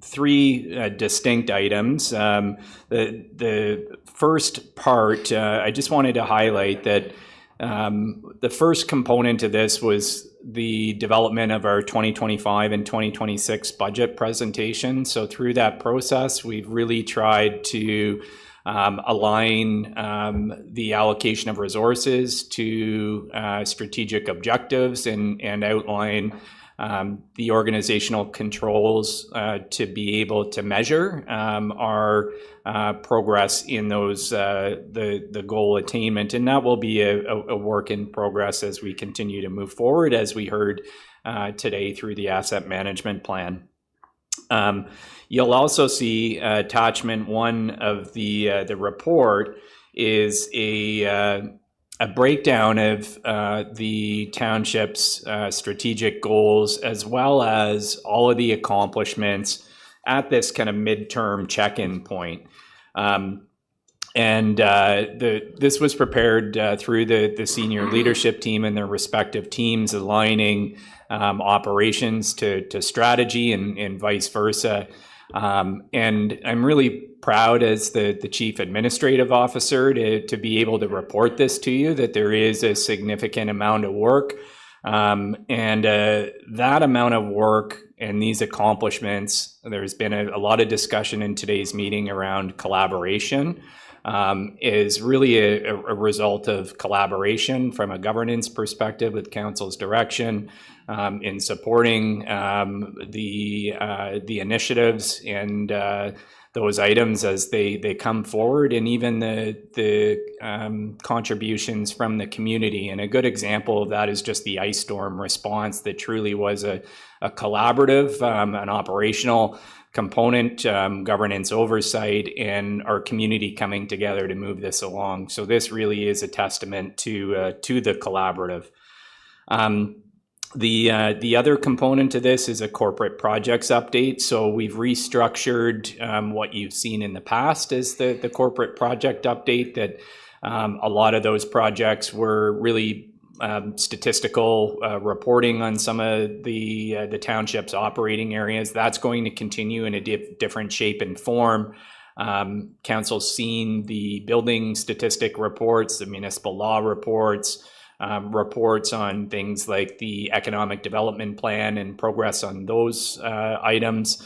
three distinct items. The first part, I just wanted to highlight that the first component of this was the development of our 2025 and 2026 budget presentation. So through that process, we've really tried to align the allocation of resources to strategic objectives and outline the organizational controls to be able to measure our progress in those the goal attainment, and that will be a work in progress as we continue to move forward, as we heard today through the asset management plan. You'll also see attachment 1 of the report is a breakdown of the township's strategic goals, as well as all of the accomplishments at this kind of midterm check-in point. This was prepared through the senior leadership team and their respective teams, aligning operations to strategy and vice versa. And I'm really proud as the Chief Administrative Officer to be able to report this to you, that there is a significant amount of work. That amount of work and these accomplishments, there's been a lot of discussion in today's meeting around collaboration, is really a result of collaboration from a governance perspective with council's direction in supporting the initiatives and those items as they come forward, and even the contributions from the community. And a good example of that is just the ice storm response that truly was a collaborative, an operational component, governance oversight, and our community coming together to move this along. So this really is a testament to the collaborative. The other component to this is a corporate projects update. So we've restructured what you've seen in the past as the corporate project update, that a lot of those projects were really statistical reporting on some of the township's operating areas. That's going to continue in a different shape and form. Council's seen the building statistic reports, the municipal law reports, reports on things like the economic development plan and progress on those items.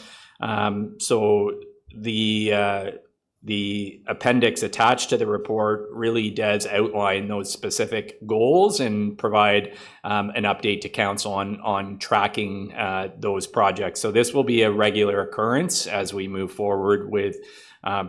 So the appendix attached to the report really does outline those specific goals and provide an update to council on tracking those projects. So this will be a regular occurrence as we move forward with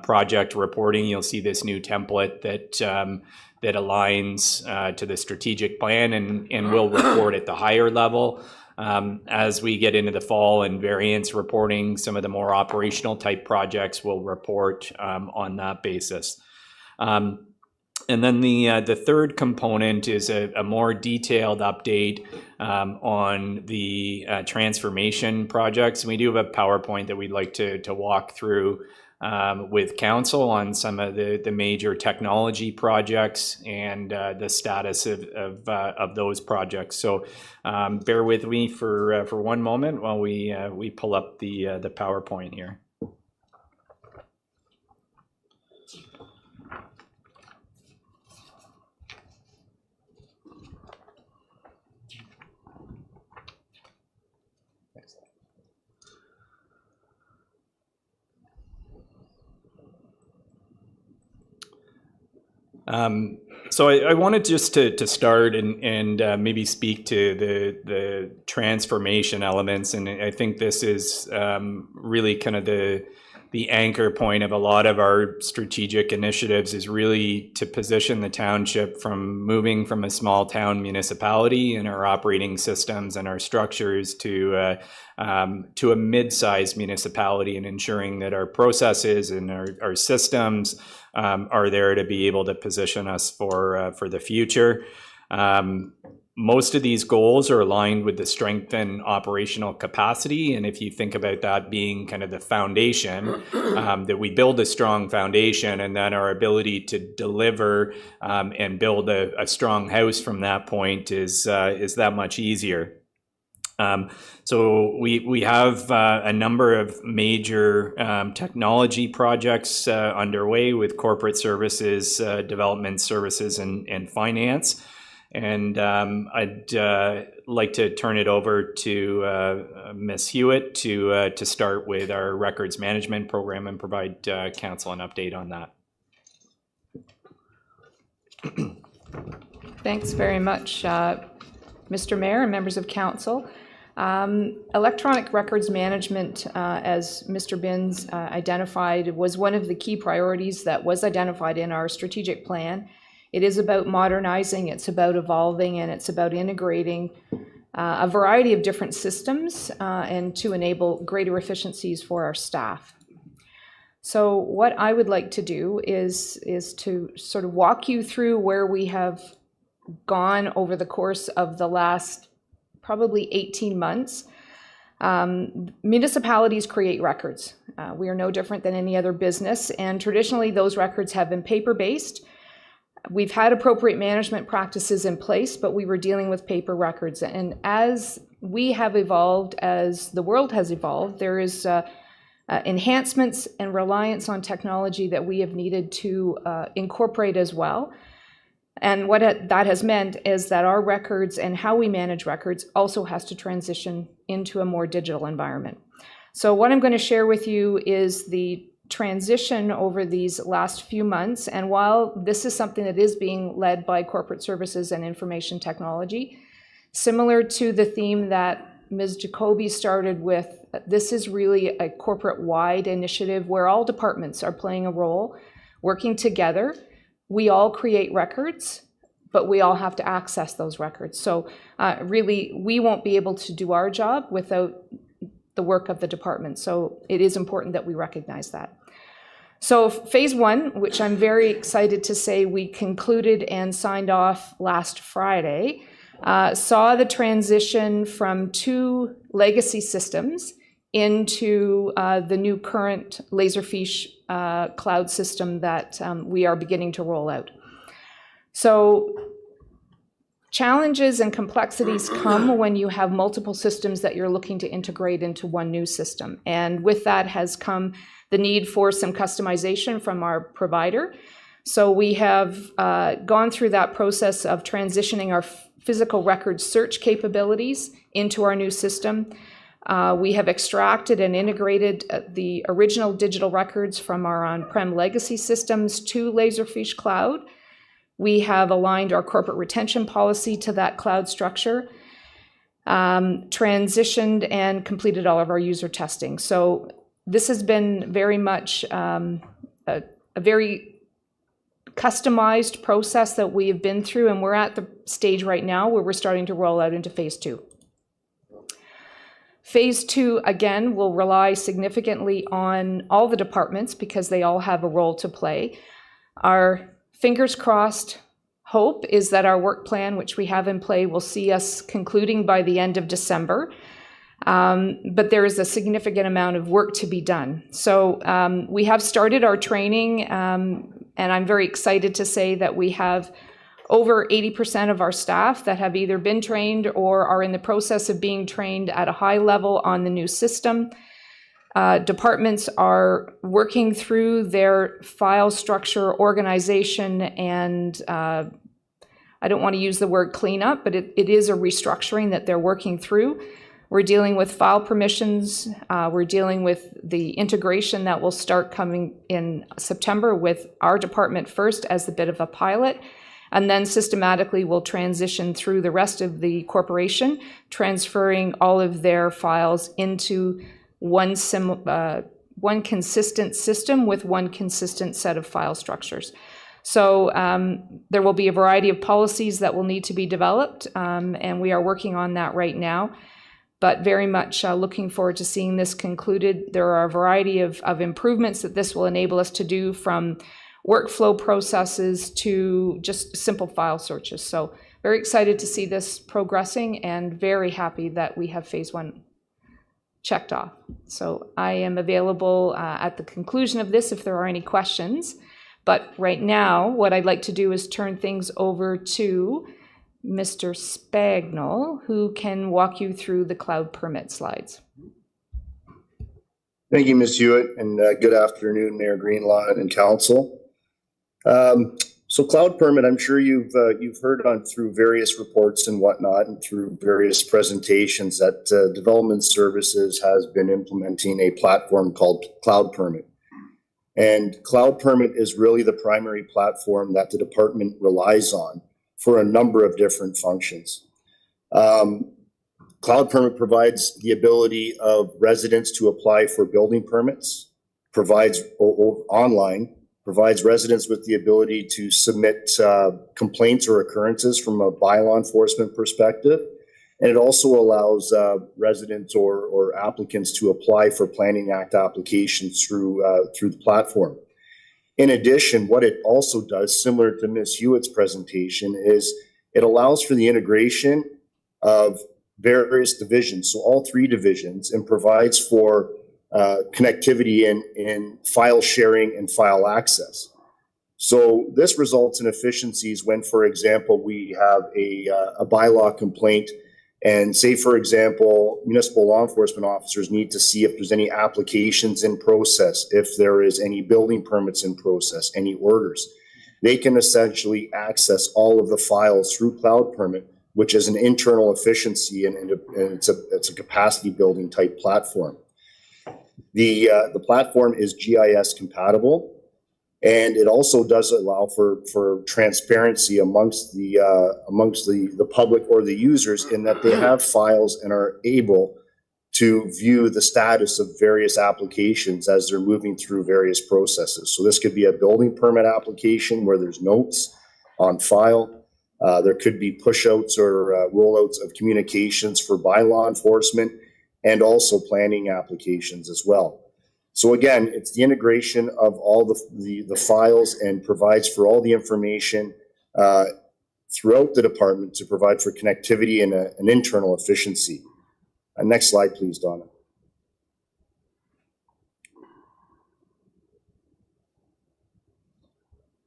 project reporting. You'll see this new template that aligns to the strategic plan and will report at the higher level. As we get into the fall and variance reporting, some of the more operational type projects will report on that basis. And then the third component is a more detailed update on the transformation projects. And we do have a PowerPoint that we'd like to walk through with council on some of the major technology projects and the status of those projects. So bear with me for one moment while we pull up the PowerPoint here. So I wanted just to start and maybe speak to the transformation elements, and I think this is really kind of the anchor point of a lot of our strategic initiatives is really to position the township from moving from a small town municipality in our operating systems and our structures to a mid-sized municipality, and ensuring that our processes and our systems are there to be able to position us for the future. Most of these goals are aligned with the strength and operational capacity. And if you think about that being kind of the foundation, that we build a strong foundation, and then our ability to deliver and build a strong house from that point is that much easier. So we have a number of major technology projects underway with corporate services, development services, and finance. And I'd like to turn it over to Ms. Hewitt to start with our records management program and provide council an update on that. Thanks very much, Mr. Mayor and members of council. Electronic records management, as Mr. Binns identified, was one of the key priorities that was identified in our strategic plan. It is about modernizing, it's about evolving, and it's about integrating a variety of different systems and to enable greater efficiencies for our staff. So what I would like to do is to sort of walk you through where we have gone over the course of the last probably 18 months. Municipalities create records. We are no different than any other business, and traditionally those records have been paper-based. We've had appropriate management practices in place, but we were dealing with paper records. And as we have evolved, as the world has evolved, there is enhancements and reliance on technology that we have needed to incorporate as well. And what that has meant is that our records and how we manage records also has to transition into a more digital environment. So what I'm going to share with you is the transition over these last few months. And while this is something that is being led by corporate services and information technology, similar to the theme that Ms. Jacoby started with, this is really a corporate-wide initiative where all departments are playing a role, working together. We all create records, but we all have to access those records. So really, we won't be able to do our job without the work of the department. So it is important that we recognize that. So phase one, which I'm very excited to say we concluded and signed off last Friday, saw the transition from 2 legacy systems into the new current Laserfiche cloud system that we are beginning to roll out. So challenges and complexities come when you have multiple systems that you're looking to integrate into one new system. And with that has come the need for some customization from our provider. So we have gone through that process of transitioning our physical record search capabilities into our new system. We have extracted and integrated the original digital records from our on-prem legacy systems to Laserfish Cloud. We have aligned our corporate retention policy to that cloud structure, transitioned and completed all of our user testing. So this has been very much a very customized process that we have been through, and we're at the stage right now where we're starting to roll out into phase 2. Phase 2, again, will rely significantly on all the departments because they all have a role to play. Our fingers crossed hope is that our work plan, which we have in play, will see us concluding by the end of December. But there is a significant amount of work to be done. So we have started our training, and I'm very excited to say that we have over 80% of our staff that have either been trained or are in the process of being trained at a high level on the new system. Departments are working through their file structure, organization, and I don't want to use the word cleanup, but it is a restructuring that they're working through. We're dealing with file permissions. We're dealing with the integration that will start coming in September with our department first as a bit of a pilot. And then systematically we'll transition through the rest of the corporation, transferring all of their files into one consistent system with one consistent set of file structures. So there will be a variety of policies that will need to be developed, and we are working on that right now. But very much looking forward to seeing this concluded. There are a variety of improvements that this will enable us to do, from workflow processes to just simple file searches. So very excited to see this progressing and very happy that we have phase 1 checked off. So I am available at the conclusion of this if there are any questions. But right now, what I'd like to do is turn things over to Mr. Spagnol, who can walk you through the cloud permit slides. Thank you, Ms. Hewitt, and good afternoon, Mayor Greenlaw and Council. So cloud permit, I'm sure you've heard on through various reports and whatnot, and through various presentations that Development Services has been implementing a platform called Cloud Permit. And Cloud Permit is really the primary platform that the department relies on for a number of different functions. Cloud Permit provides the ability of residents to apply for building permits, provides residents with the ability to submit complaints or occurrences from a bylaw enforcement perspective. And it also allows residents or applicants to apply for Planning Act applications through the platform. In addition, what it also does, similar to Ms. Hewitt's presentation, is it allows for the integration of various divisions, so all 3 divisions, and provides for connectivity in file sharing and file access. So this results in efficiencies when, for example, we have a bylaw complaint, and say, for example, municipal law enforcement officers need to see if there's any applications in process, if there is any building permits in process, any orders. They can essentially access all of the files through Cloud Permit, which is an internal efficiency, and it's a capacity building type platform. The platform is GIS compatible, and it also does allow for transparency amongst the public or the users, in that they have files and are able to view the status of various applications as they're moving through various processes. So this could be a building permit application where there's notes on file. There could be push-outs or rollouts of communications for bylaw enforcement, and also planning applications as well. So again, it's the integration of all the files, and provides for all the information throughout the department to provide for connectivity and an internal efficiency. Next slide, please, Donna.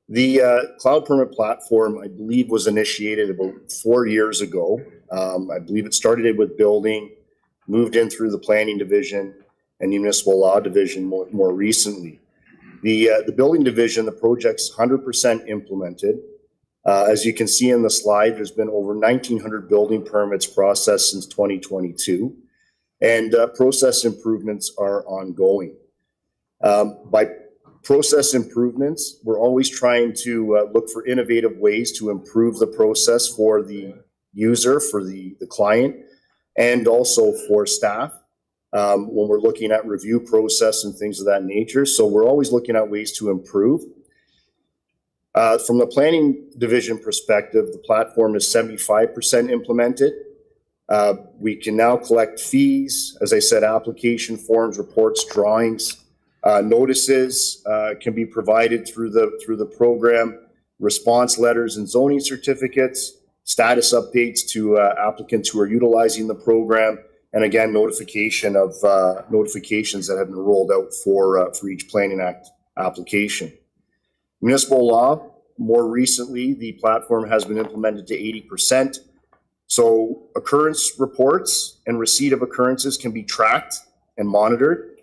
The Cloud Permit platform, I believe, was initiated about 4 years ago. I believe it started with building, moved in through the planning division and municipal law division more recently. The building division, the project's 100% implemented. As you can see in the slide, there's been over 1,900 building permits processed since 2022. and process improvements are ongoing. By process improvements, we're always trying to look for innovative ways to improve the process for the user, for the client, and also for staff when we're looking at review process and things of that nature. So we're always looking at ways to improve. From the planning division perspective, the platform is 75% implemented. We can now collect fees, as I said, application forms, reports, drawings, notices can be provided through the program, response letters and zoning certificates, status updates to applicants who are utilizing the program, and again, notification of notifications that have been rolled out for each Planning Act application. Municipal law, more recently, the platform has been implemented to 80%. So occurrence reports and receipt of occurrences can be tracked and monitored.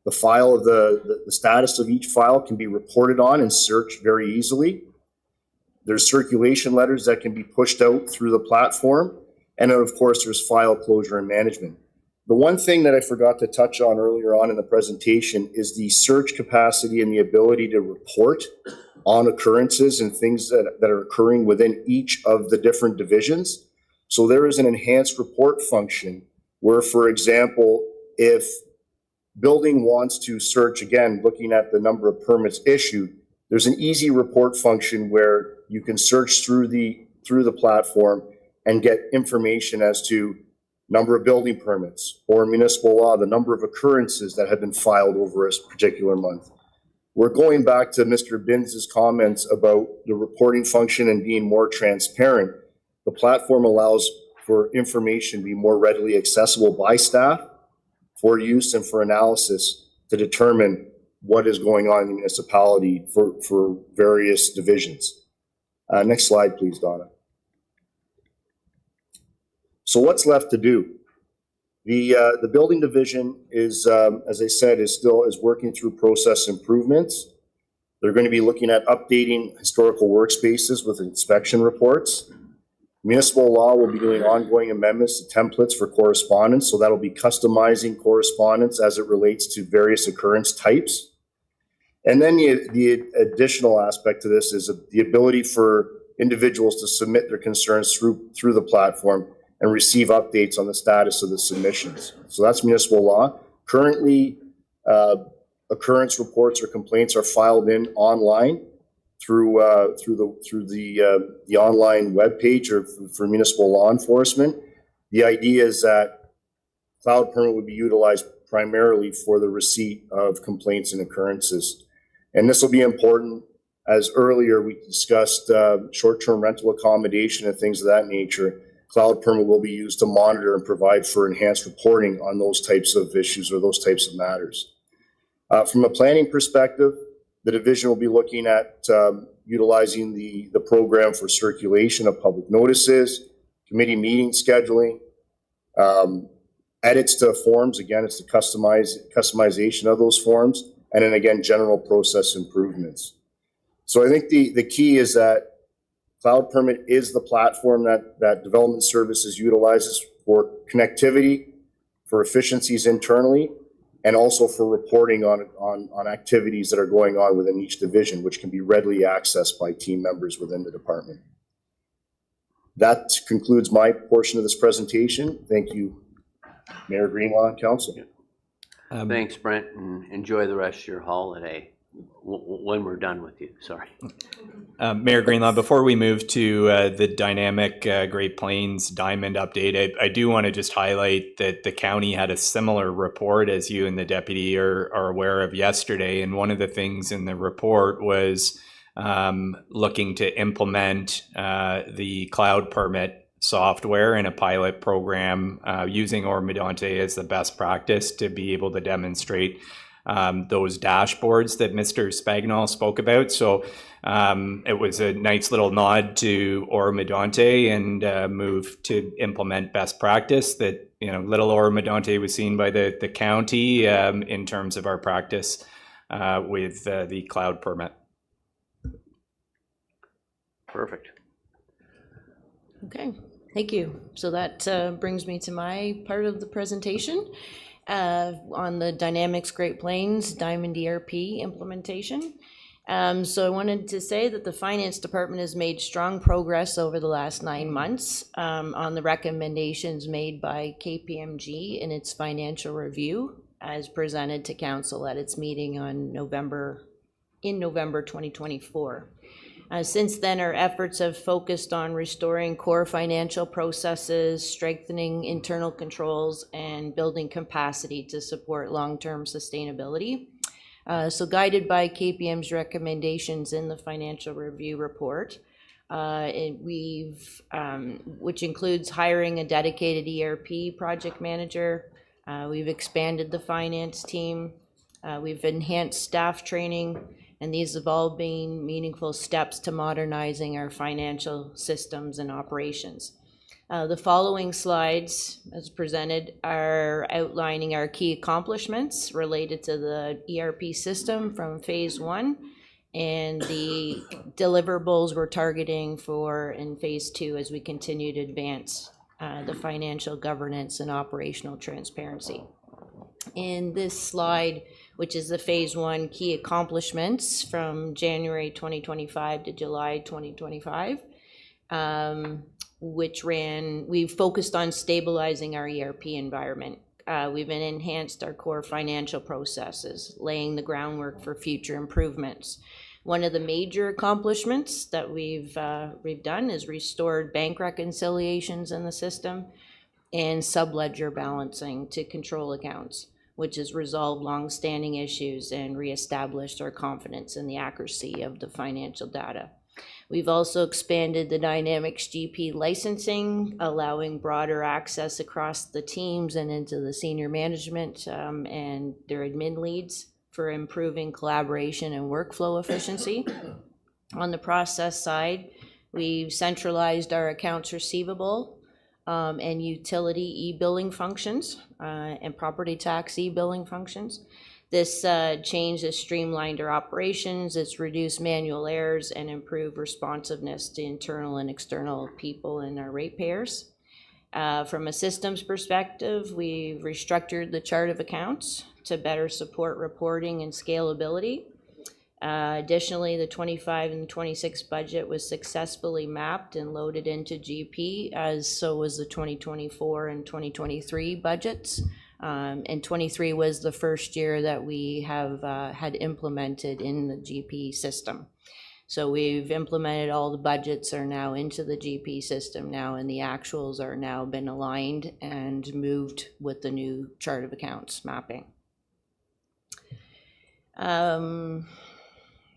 The file of the status of each file can be reported on and searched very easily. There's circulation letters that can be pushed out through the platform. And then, of course, there's file closure and management. The one thing that I forgot to touch on earlier on in the presentation is the search capacity and the ability to report on occurrences and things that are occurring within each of the different divisions. So there is an enhanced report function where, for example, if building wants to search, again, looking at the number of permits issued, there's an easy report function where you can search through the platform and get information as to number of building permits, or municipal law, the number of occurrences that have been filed over a particular month. We're going back to Mr. Binns' comments about the reporting function and being more transparent. The platform allows for information to be more readily accessible by staff for use and for analysis to determine what is going on in the municipality for various divisions. Next slide, please, Donna. So what's left to do? The building division is, as I said, is working through process improvements. They're going to be looking at updating historical workspaces with inspection reports. Municipal law will be doing ongoing amendments to templates for correspondence, so that'll be customizing correspondence as it relates to various occurrence types. And then the additional aspect to this is the ability for individuals to submit their concerns through the platform and receive updates on the status of the submissions. So that's municipal law. Currently, occurrence reports or complaints are filed in online through the online webpage or for municipal law enforcement. The idea is that Cloud Permit would be utilized primarily for the receipt of complaints and occurrences. And this will be important, as earlier we discussed short-term rental accommodation and things of that nature. Cloud Permit will be used to monitor and provide for enhanced reporting on those types of issues or those types of matters. From a planning perspective, the division will be looking at utilizing the program for circulation of public notices, committee meeting scheduling, edits to forms. Again, it's the customization of those forms, and then again, general process improvements. So I think the key is that Cloud Permit is the platform that Development Services utilizes for connectivity, for efficiencies internally, and also for reporting on activities that are going on within each division, which can be readily accessed by team members within the department. That concludes my portion of this presentation. Thank you, Mayor Greenlaw and Council. Thanks, Brent, and enjoy the rest of your holiday when we're done with you. Sorry. Mayor Greenlaw, before we move to the dynamic Great Plains Diamond update, I do want to just highlight that the county had a similar report as you and the deputy are aware of yesterday. And one of the things in the report was looking to implement the Cloud Permit software in a pilot program using Oro-Medonte as the best practice to be able to demonstrate those dashboards that Mr. Spagnol spoke about. So it was a nice little nod to Oro-Medonte and move to implement best practice that, little Oro-Medonte was seen by the county in terms of our practice with the Cloud Permit. Perfect. Okay. Thank you. So that brings me to my part of the presentation on the Dynamics Great Plains Diamond ERP implementation. So I wanted to say that the Finance Department has made strong progress over the last 9 months on the recommendations made by KPMG in its financial review as presented to Council at its meeting on November 2024. Since then, our efforts have focused on restoring core financial processes, strengthening internal controls, and building capacity to support long-term sustainability. So guided by KPM's recommendations in the financial review report, which includes hiring a dedicated ERP project manager, we've expanded the finance team, we've enhanced staff training, and these have all been meaningful steps to modernizing our financial systems and operations. The following slides, as presented, are outlining our key accomplishments related to the ERP system from phase 1 and the deliverables we're targeting for in phase 2 as we continue to advance the financial governance and operational transparency. In this slide, which is the phase 1 key accomplishments from January 2025 to July 2025, we've focused on stabilizing our ERP environment. We've enhanced our core financial processes, laying the groundwork for future improvements. One of the major accomplishments that we've done is restored bank reconciliations in the system and subledger balancing to control accounts, which has resolved long-standing issues and reestablished our confidence in the accuracy of the financial data. We've also expanded the Dynamics GP licensing, allowing broader access across the teams and into the senior management and their admin leads for improving collaboration and workflow efficiency. On the process side, we've centralized our accounts receivable and utility e-billing functions and property tax e-billing functions. This change has streamlined our operations, it's reduced manual errors, and improved responsiveness to internal and external people and our ratepayers. From a systems perspective, we've restructured the chart of accounts to better support reporting and scalability. Additionally, the 25 and 26 budget was successfully mapped and loaded into GP, as so was the 2024 and 2023 budgets. And 23 was the first year that we have had implemented in the GP system. So we've implemented all the budgets are now into the GP system now, and the actuals are now been aligned and moved with the new chart of accounts mapping.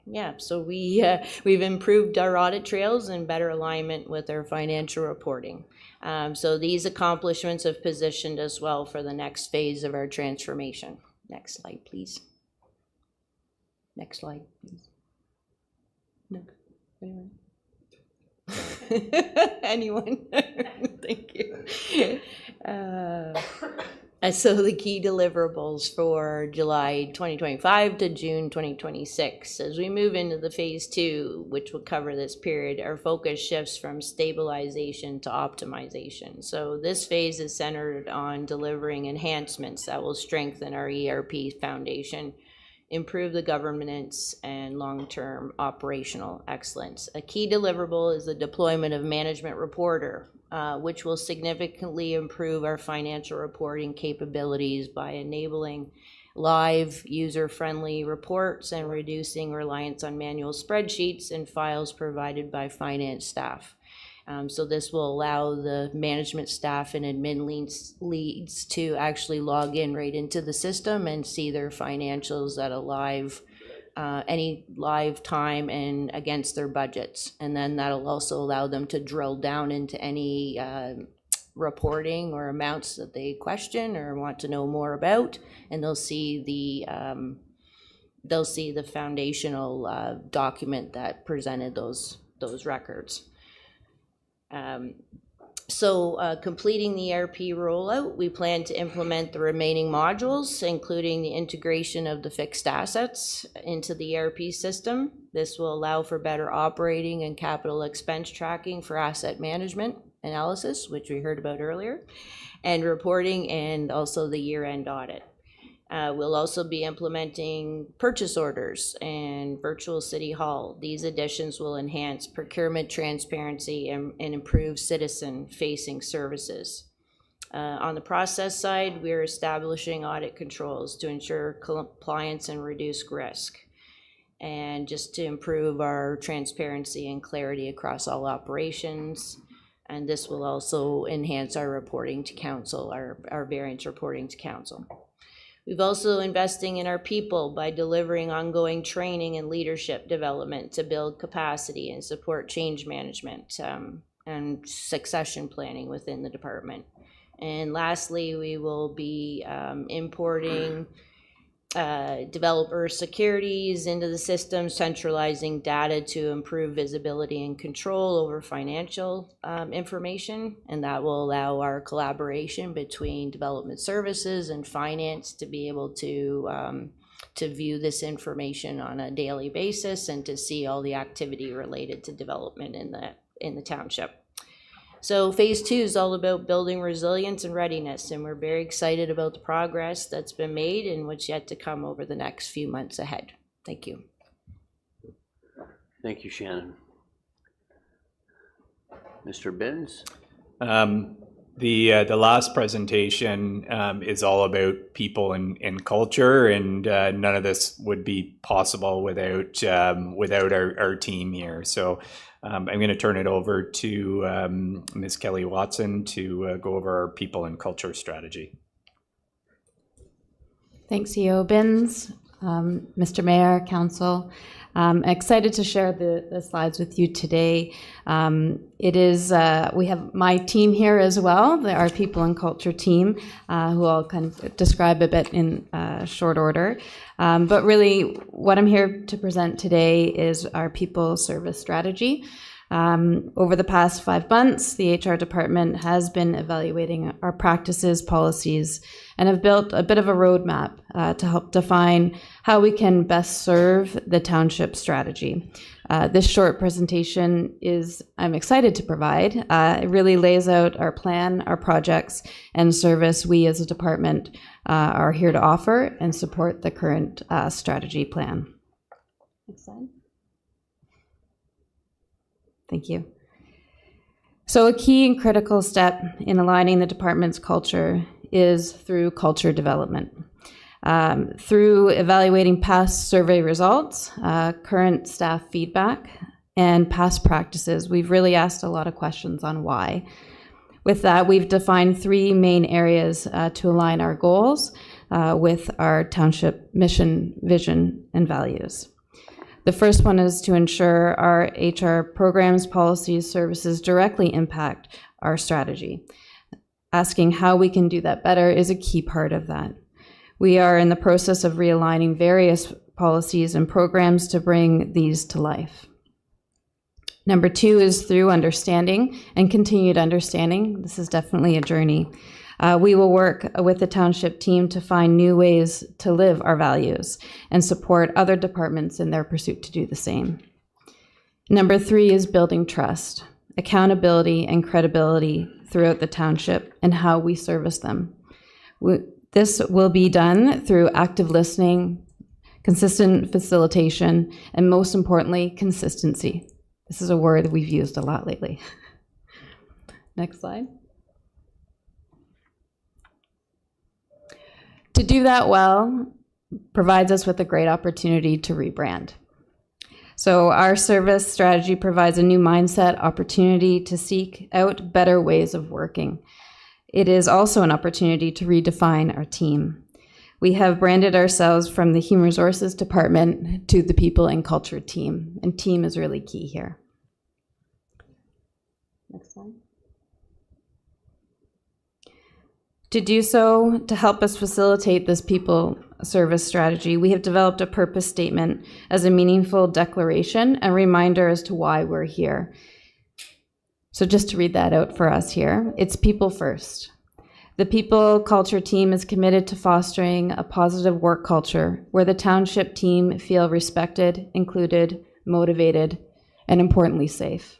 Yeah, so we've improved our audit trails and better alignment with our financial reporting. So these accomplishments have positioned us well for the next phase of our transformation. Next slide, please. Next slide, please. No, anyone? Anyone? Thank you. So the key deliverables for July 2025 to June 2026. As we move into the phase 2, which will cover this period, our focus shifts from stabilization to optimization. So this phase is centered on delivering enhancements that will strengthen our ERP foundation, improve the governance, and long-term operational excellence. A key deliverable is the deployment of Management Reporter, which will significantly improve our financial reporting capabilities by enabling live, user-friendly reports and reducing reliance on manual spreadsheets and files provided by finance staff. So this will allow the management staff and admin leads to actually log in right into the system and see their financials at a live, any live time and against their budgets. And then that'll also allow them to drill down into any reporting or amounts that they question or want to know more about, and they'll see the foundational document that presented those records. Completing the ERP rollout, we plan to implement the remaining modules, including the integration of the fixed assets into the ERP system. This will allow for better operating and capital expense tracking for asset management. analysis, which we heard about earlier, and reporting, and also the year-end audit. We'll also be implementing purchase orders and virtual city hall. These additions will enhance procurement transparency and improve citizen-facing services. On the process side, we're establishing audit controls to ensure compliance and reduce risk, and just to improve our transparency and clarity across all operations. And this will also enhance our reporting to council, our variance reporting to council. We've also investing in our people by delivering ongoing training and leadership development to build capacity and support change management and succession planning within the department. And lastly, we will be importing developer securities into the system, centralizing data to improve visibility and control over financial information, and that will allow our collaboration between development services and finance to be able to view this information on a daily basis and to see all the activity related to development in the township. So phase 2 is all about building resilience and readiness, and we're very excited about the progress that's been made and what's yet to come over the next few months ahead. Thank you. Thank you, Shannon. Mr. Binns? The last presentation is all about people and culture, and none of this would be possible without our team here. So I'm going to turn it over to Ms. Kelly Watson to go over our people and culture strategy. Thanks, EO Binns, Mr. Mayor, Council. Excited to share the slides with you today. We have my team here as well, our people and culture team, who I'll kind of describe a bit in short order. But really, what I'm here to present today is our people service strategy. Over the past 5 months, the HR department has been evaluating our practices, policies, and have built a bit of a roadmap to help define how we can best serve the township strategy. This short presentation I'm excited to provide. It really lays out our plan, our projects, and service we as a department are here to offer and support the current strategy plan. Next slide. Thank you. So a key and critical step in aligning the department's culture is through culture development. Through evaluating past survey results, current staff feedback, and past practices, we've really asked a lot of questions on why. With that, we've defined 3 main areas to align our goals with our township mission, vision, and values. The first one is to ensure our HR programs, policies, services directly impact our strategy. Asking how we can do that better is a key part of that. We are in the process of realigning various policies and programs to bring these to life. Number 2 is through understanding and continued understanding. This is definitely a journey. We will work with the township team to find new ways to live our values and support other departments in their pursuit to do the same. Number 3 is building trust, accountability, and credibility throughout the township and how we service them. This will be done through active listening, consistent facilitation, and most importantly, consistency. This is a word we've used a lot lately. Next slide. To do that well provides us with a great opportunity to rebrand. So our service strategy provides a new mindset, opportunity to seek out better ways of working. It is also an opportunity to redefine our team. We have branded ourselves from the Human Resources Department to the People and Culture team, and team is really key here. Next slide. To do so, to help us facilitate this people service strategy, we have developed a purpose statement as a meaningful declaration and reminder as to why we're here. So just to read that out for us here, it's people first. The people culture team is committed to fostering a positive work culture where the township team feel respected, included, motivated, and importantly, safe.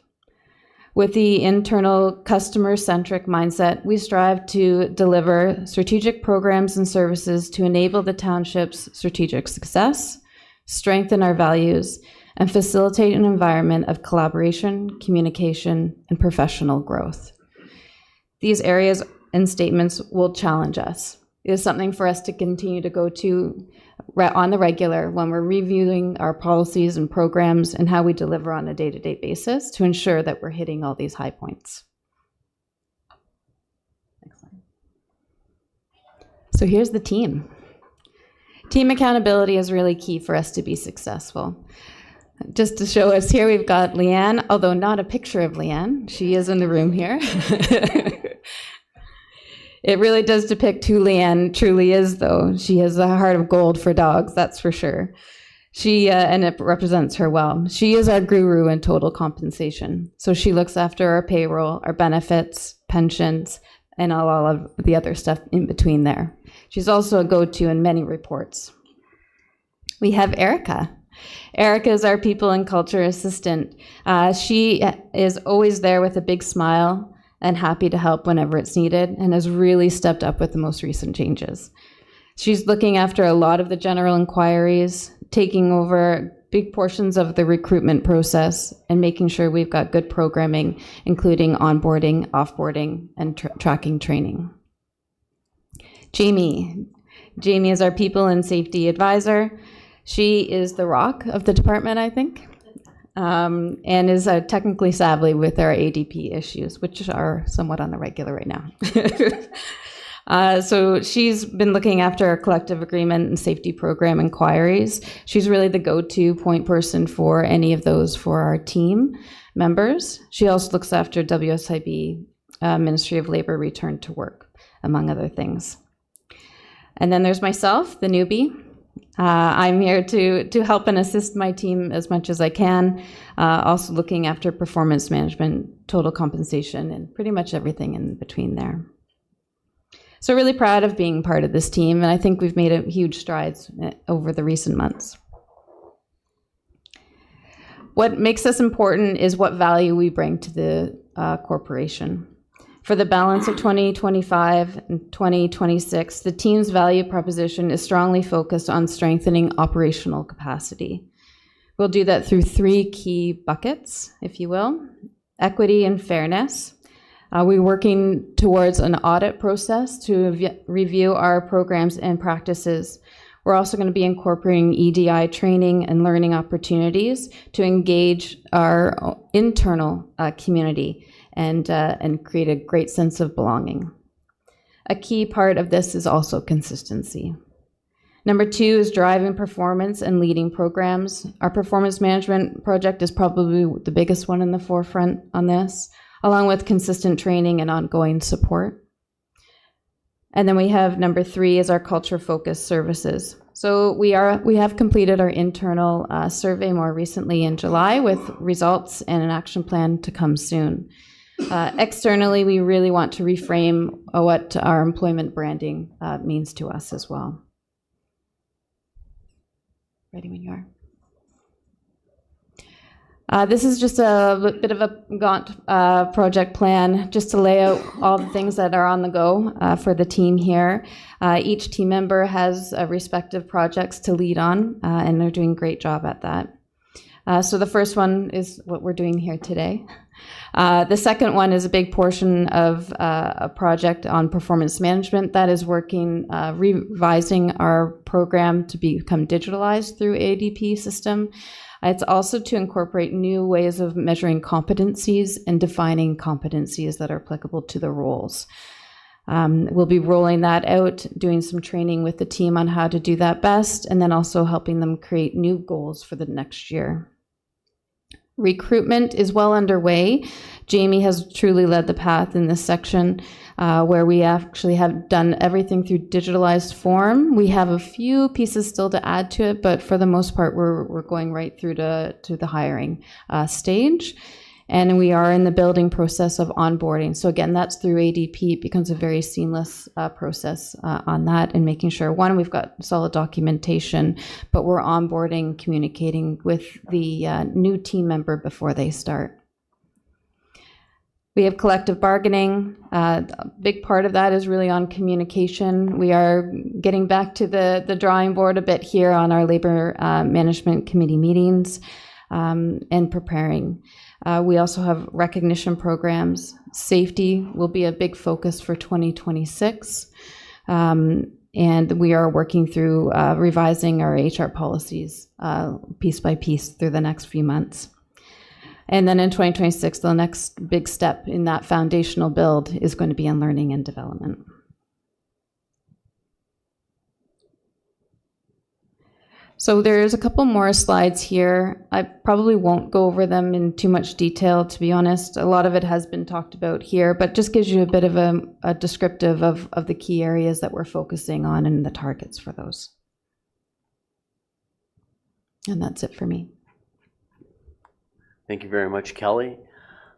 With the internal customer-centric mindset, we strive to deliver strategic programs and services to enable the township's strategic success, strengthen our values, and facilitate an environment of collaboration, communication, and professional growth. These areas and statements will challenge us. It is something for us to continue to go to on the regular when we're reviewing our policies and programs and how we deliver on a day-to-day basis to ensure that we're hitting all these high points. So here's the team. Team accountability is really key for us to be successful. Just to show us here, we've got Leanne, although not a picture of Leanne. She is in the room here. It really does depict who Leanne truly is, though. She has a heart of gold for dogs, that's for sure. And it represents her well. She is our guru in total compensation. So she looks after our payroll, our benefits, pensions, and all of the other stuff in between there. She's also a go-to in many reports. We have Erica. Erica is our people and culture assistant. She is always there with a big smile and happy to help whenever it's needed, and has really stepped up with the most recent changes. She's looking after a lot of the general inquiries, taking over big portions of the recruitment process, and making sure we've got good programming, including onboarding, offboarding, and tracking training. Jamie. Jamie is our people and safety advisor. She is the rock of the department, I think. And is technically savvy with our ADP issues, which are somewhat on the regular right now. So she's been looking after our collective agreement and safety program inquiries. She's really the go-to point person for any of those for our team members. She also looks after WSIB, Ministry of Labor Return to Work, among other things. And then there's myself, the newbie. I'm here to help and assist my team as much as I can, also looking after performance management, total compensation, and pretty much everything in between there. So really proud of being part of this team, and I think we've made huge strides over the recent months. What makes us important is what value we bring to the corporation. For the balance of 2025 and 2026, the team's value proposition is strongly focused on strengthening operational capacity. We'll do that through 3 key buckets, if you will. Equity and fairness. We're working towards an audit process to review our programs and practices. We're also going to be incorporating EDI training and learning opportunities to engage our internal community and create a great sense of belonging. A key part of this is also consistency. Number 2 is driving performance and leading programs. Our performance management project is probably the biggest one in the forefront on this, along with consistent training and ongoing support. And then we have number 3 is our culture-focused services. So we have completed our internal survey more recently in July with results and an action plan to come soon. Externally, we really want to reframe what our employment branding means to us as well. Ready when you are. This is just a bit of a gaunt project plan, just to lay out all the things that are on the go for the team here. Each team member has respective projects to lead on, and they're doing a great job at that. So the first one is what we're doing here today. The second one is a big portion of a project on performance management that is working, revising our program to become digitalized through ADP system. It's also to incorporate new ways of measuring competencies and defining competencies that are applicable to the roles. We'll be rolling that out, doing some training with the team on how to do that best, and then also helping them create new goals for the next year. Recruitment is well underway. Jamie has truly led the path in this section, where we actually have done everything through digitalized form. We have a few pieces still to add to it, but for the most part, we're going right through to the hiring stage. And we are in the building process of onboarding. So again, that's through ADP. It becomes a very seamless process on that, and making sure, one, we've got solid documentation, but we're onboarding, communicating with the new team member before they start. We have collective bargaining. A big part of that is really on communication. We are getting back to the drawing board a bit here on our Labor Management Committee meetings and preparing. We also have recognition programs. Safety will be a big focus for 2026. And we are working through revising our HR policies piece by piece through the next few months. And then in 2026, the next big step in that foundational build is going to be in learning and development. So there's a couple more slides here. I probably won't go over them in too much detail, to be honest. A lot of it has been talked about here, but just gives you a bit of a descriptive of the key areas that we're focusing on and the targets for those. And that's it for me. Thank you very much, Kelly.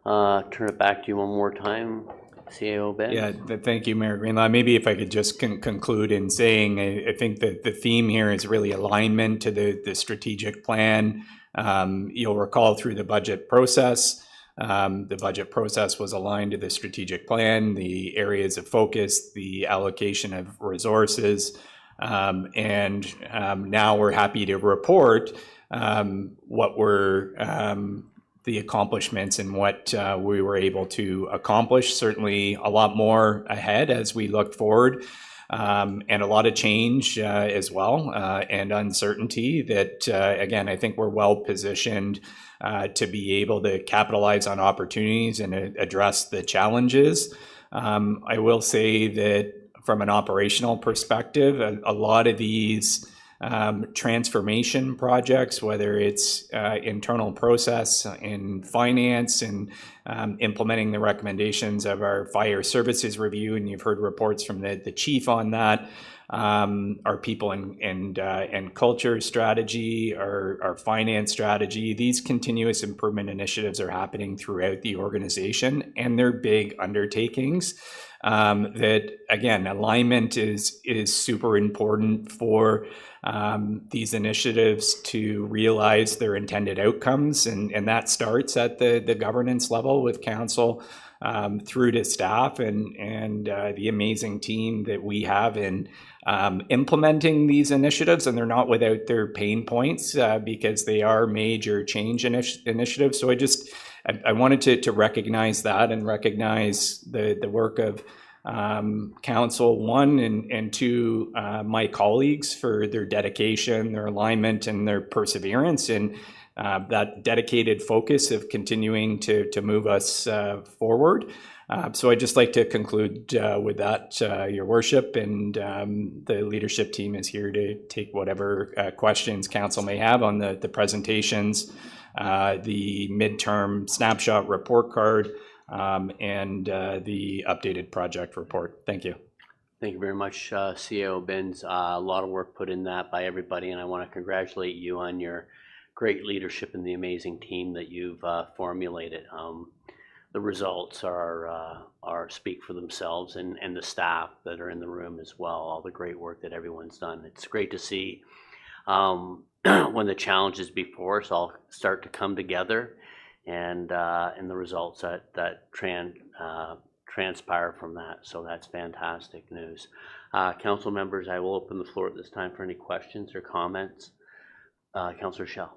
Turn it back to you one more time, CAO Ben. Yeah, thank you, Mayor Greenlaw. Maybe if I could just conclude in saying I think that the theme here is really alignment to the strategic plan. You'll recall through the budget process, was aligned to the strategic plan, the areas of focus, the allocation of resources, and now we're happy to report what were the accomplishments and what we were able to accomplish. Certainly a lot more ahead as we look forward, and a lot of change as well, and uncertainty that, again, I think we're well positioned to be able to capitalize on opportunities and address the challenges. I will say that from an operational perspective, a lot of these transformation projects, whether it's internal process in finance and implementing the recommendations of our fire services review, and you've heard reports from the chief on that, our people and culture strategy, our finance strategy. These continuous improvement initiatives are happening throughout the organization, and they're big undertakings. That again, alignment is super important for these initiatives to realize their intended outcomes, and that starts at the governance level with council through to staff and the amazing team that we have in implementing these initiatives. And they're not without their pain points because they are major change initiatives. So I wanted to recognize that and recognize the work of council, one, and two, my colleagues for their dedication, their alignment, and their perseverance, and that dedicated focus of continuing to move us forward. So I'd just like to conclude with that, Your Worship, and the leadership team is here to take whatever questions council may have on the presentations, the midterm snapshot report card, and the updated project report. Thank you. Thank you very much, CAO Benz. A lot of work put in that by everybody, and I want to congratulate you on your great leadership and the amazing team that you've formulated. The results are speak for themselves, and the staff that are in the room as well, all the great work that everyone's done. It's great to see when the challenges before us all start to come together, and the results that transpire from that. So that's fantastic news. Council members, I will open the floor at this time for any questions or comments. Councillor Schell.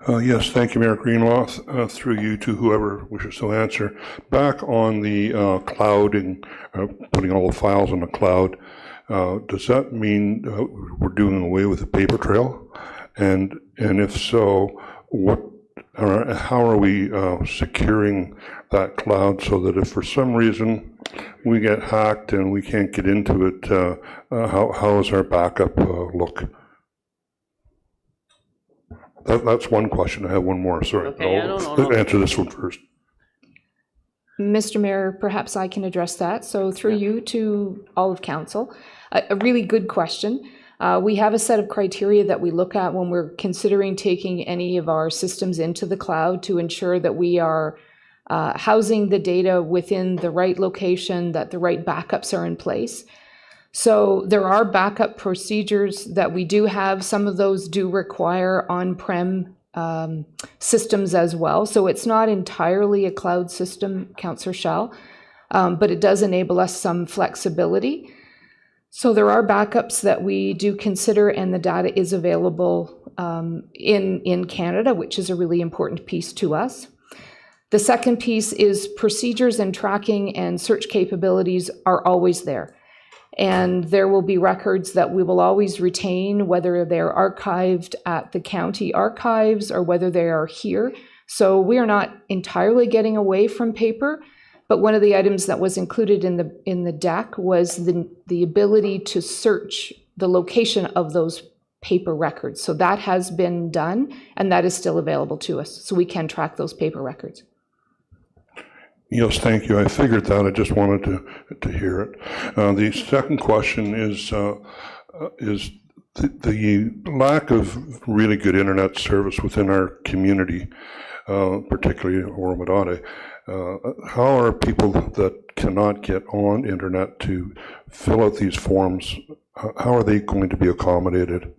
Yes, thank you, Mayor Greenlaw. Through you to whoever wishes to answer. Back on the cloud and putting all the files on the cloud, does that mean we're doing away with the paper trail? And if so, how are we securing that cloud so that if for some reason we get hacked and we can't get into it, how does our backup look? That's one question. I have one more. Sorry. Okay, I'll answer this one first. Mr. Mayor, perhaps I can address that. So through you to all of council, a really good question. We have a set of criteria that we look at when we're considering taking any of our systems into the cloud to ensure that we are housing the data within the right location, that the right backups are in place. So there are backup procedures that we do have. Some of those do require on-prem systems as well. So it's not entirely a cloud system, Councillor Schell, but it does enable us some flexibility. So there are backups that we do consider, and the data is available in Canada, which is a really important piece to us. The second piece is procedures and tracking and search capabilities are always there. And there will be records that we will always retain, whether they're archived at the county archives or whether they are here. So we are not entirely getting away from paper, but one of the items that was included in the deck was the ability to search the location of those paper records. So that has been done, and that is still available to us. So we can track those paper records. Yes, thank you. I figured that. I just wanted to hear it. The second question is the lack of really good internet service within our community, particularly Oro-Medonte. How are people that cannot get on internet to fill out these forms, how are they going to be accommodated?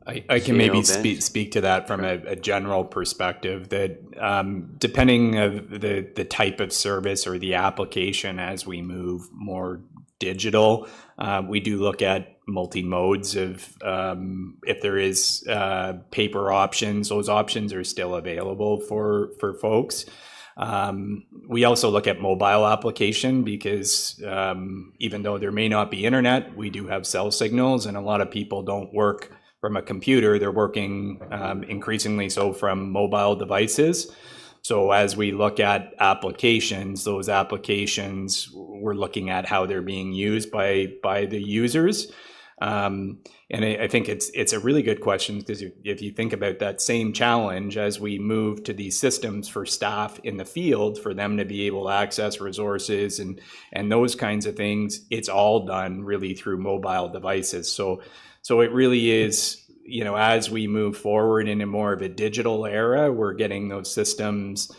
I can maybe speak to that from a general perspective, that depending of the type of service or the application as we move more digital, we do look at multi-modes of if there is paper options, those options are still available for folks. We also look at mobile application because even though there may not be internet, we do have cell signals, and a lot of people don't work from a computer, they're working increasingly so from mobile devices. So as we look at applications, those applications, we're looking at how they're being used by the users. And I think it's a really good question, because if you think about that same challenge as we move to these systems for staff in the field, for them to be able to access resources and those kinds of things, it's all done really through mobile devices. So it really is, as we move forward in a more of a digital era, we're getting those systems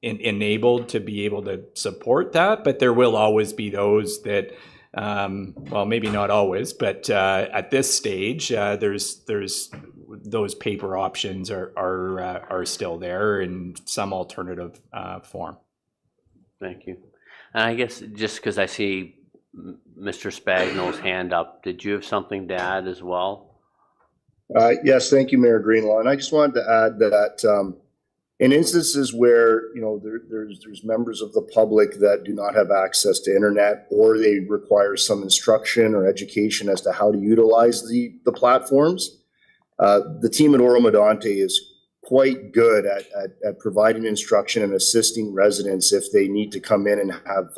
enabled to be able to support that. But there will always be those that, well, maybe not always, but at this stage, there's those paper options are still there in some alternative form. Thank you. And I guess just because I see Mr. Spagnol's hand up, did you have something to add as well? Yes, thank you, Mayor Greenlaw. And I just wanted to add that in instances where there's members of the public that do not have access to internet, or they require some instruction or education as to how to utilize the platforms, the team at Oro-Medonte is quite good at providing instruction and assisting residents if they need to come in and have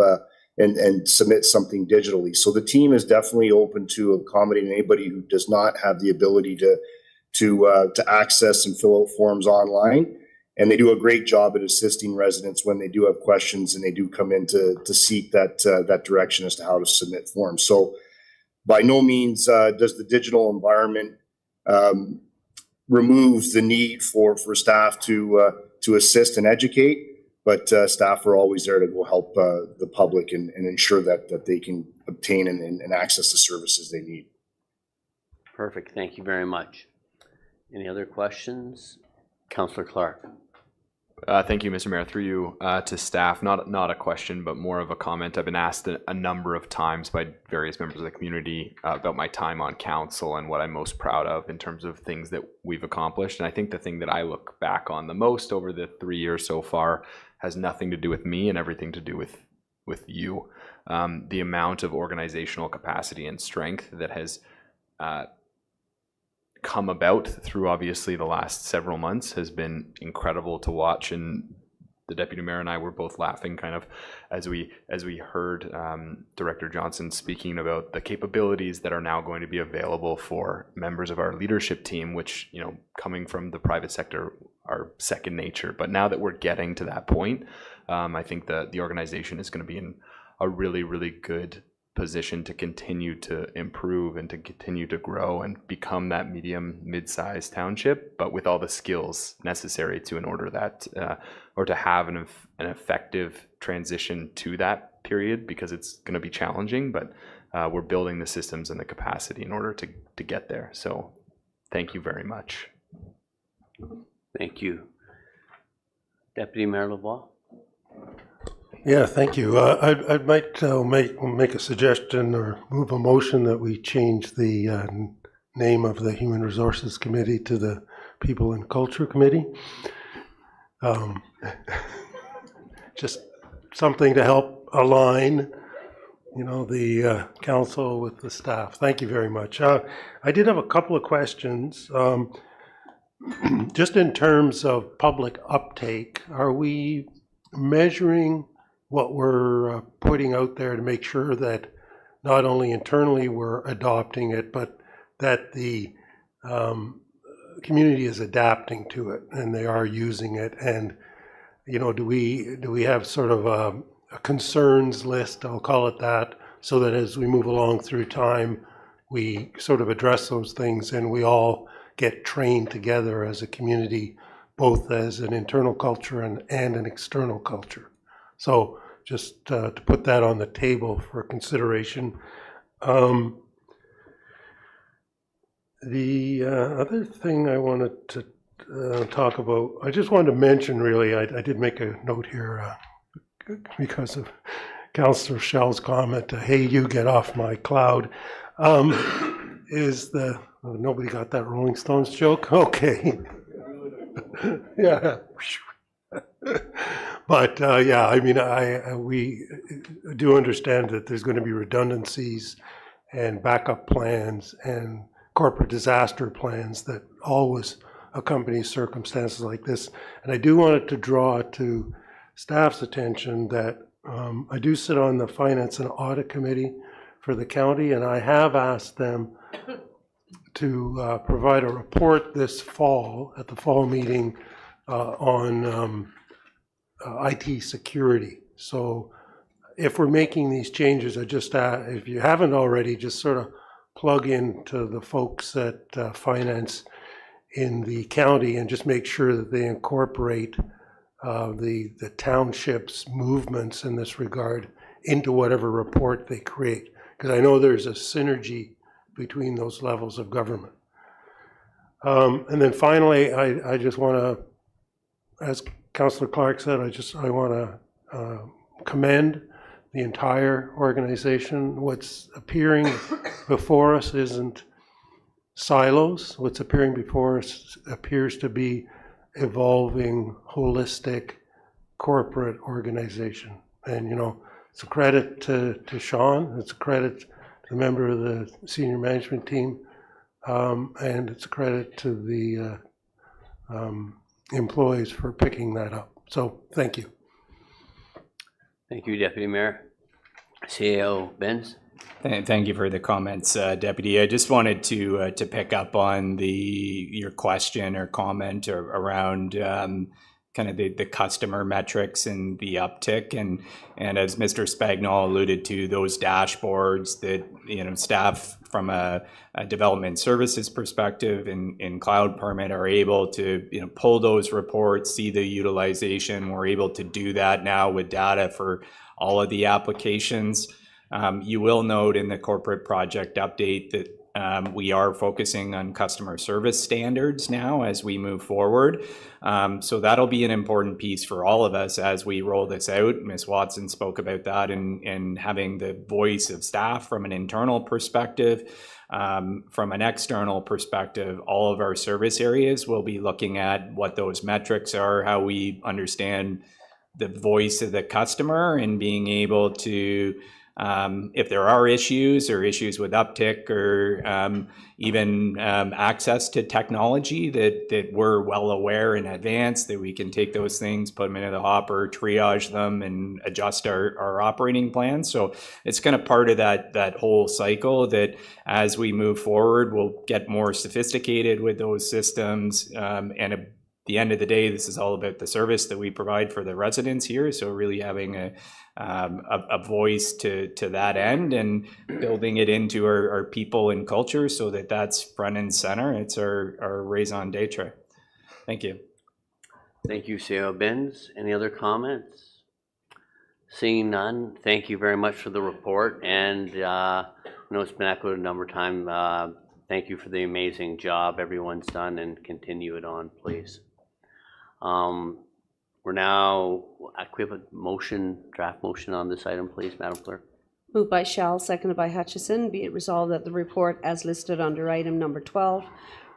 and submit something digitally. So the team is definitely open to accommodating anybody who does not have the ability to access and fill out forms online. And they do a great job at assisting residents when they do have questions and they do come in to seek that direction as to how to submit forms. So by no means does the digital environment remove the need for staff to assist and educate. But staff are always there to go help the public and ensure that they can obtain and access the services they need. Perfect. Thank you very much. Any other questions? Councillor Clark. Thank you, Mr. Mayor. Through you to staff, not a question, but more of a comment. I've been asked a number of times by various members of the community about my time on council and what I'm most proud of in terms of things that we've accomplished. And I think the thing that I look back on the most over the 3 years so far has nothing to do with me and everything to do with you. The amount of organizational capacity and strength that has come about through obviously the last several months has been incredible to watch, and the deputy mayor and I were both laughing kind of as we heard Director Johnson speaking about the capabilities that are now going to be available for members of our leadership team, which, coming from the private sector, are second nature. But now that we're getting to that point, I think that the organization is going to be in a really, really good position to continue to improve and to continue to grow and become that mid-sized township, but with all the skills necessary to in order that or to have an effective transition to that period, because it's going to be challenging, but we're building the systems and the capacity in order to get there. So thank you very much. Thank you. Deputy Mayor Lavoie. Yeah, thank you. I might make a suggestion or move a motion that we change the name of the Human Resources Committee to the People and Culture Committee. Just something to help align, the council with the staff. Thank you very much. I did have a couple of questions. Just in terms of public uptake, are we measuring what we're putting out there to make sure that not only internally we're adopting it, but that the community is adapting to it and they are using it? And do we have sort of a concerns list, I'll call it that, so that as we move along through time, we sort of address those things and we all get trained together as a community, both as an internal culture and an external culture. So just to put that on the table for consideration. The other thing I wanted to talk about, I just wanted to mention really, I did make a note here because of Councillor Schell's comment, hey, you get off my cloud, is the, nobody got that Rolling Stones joke? Okay. Yeah. But yeah, I mean, we do understand that there's going to be redundancies and backup plans and corporate disaster plans that always accompany circumstances like this. And I do want to draw to staff's attention that I do sit on the Finance and Audit Committee for the county, and I have asked them to provide a report this fall at the fall meeting on IT security. So if we're making these changes, I just, if you haven't already, just sort of plug into the folks at finance in the county and just make sure that they incorporate the township's movements in this regard into whatever report they create. Because I know there's a synergy between those levels of government. And then finally, I just want to, as Councillor Clark said, I want to commend the entire organization. What's appearing before us isn't silos. What's appearing before us appears to be evolving, holistic corporate organization. And, it's a credit to Sean, it's a credit to the member of the senior management team, and it's a credit to the employees for picking that up. So thank you. Thank you, Deputy Mayor. CAO Benz. Thank you for the comments, Deputy. I just wanted to pick up on your question or comment around kind of the customer metrics and the uptick, and as Mr. Spagnol alluded to, those dashboards that staff from a development services perspective in Cloud Permit are able to pull those reports, see the utilization. We're able to do that now with data for all of the applications. You will note in the corporate project update that we are focusing on customer service standards now as we move forward. So that'll be an important piece for all of us as we roll this out. Ms. Watson spoke about that and having the voice of staff from an internal perspective. From an external perspective, all of our service areas will be looking at what those metrics are, how we understand the voice of the customer, and being able to if there are issues or issues with uptick or even access to technology that we're well aware in advance, that we can take those things, put them into the hopper, triage them, and adjust our operating plans. So it's kind of part of that whole cycle that as we move forward, we'll get more sophisticated with those systems. And at the end of the day, this is all about the service that we provide for the residents here. So really having a voice to that end and building it into our people and culture so that that's front and center. It's our raison d'etre. Thank you. Thank you, CAO Benz. Any other comments? Seeing none, thank you very much for the report, and I know it's been echoed a number of times. Thank you for the amazing job everyone's done, and continue it on, please. We're now, we have a motion, draft motion on this item, please, Madam Clerk. Moved by Shell, seconded by Hutchison. Be it resolved that the report as listed under item number 12,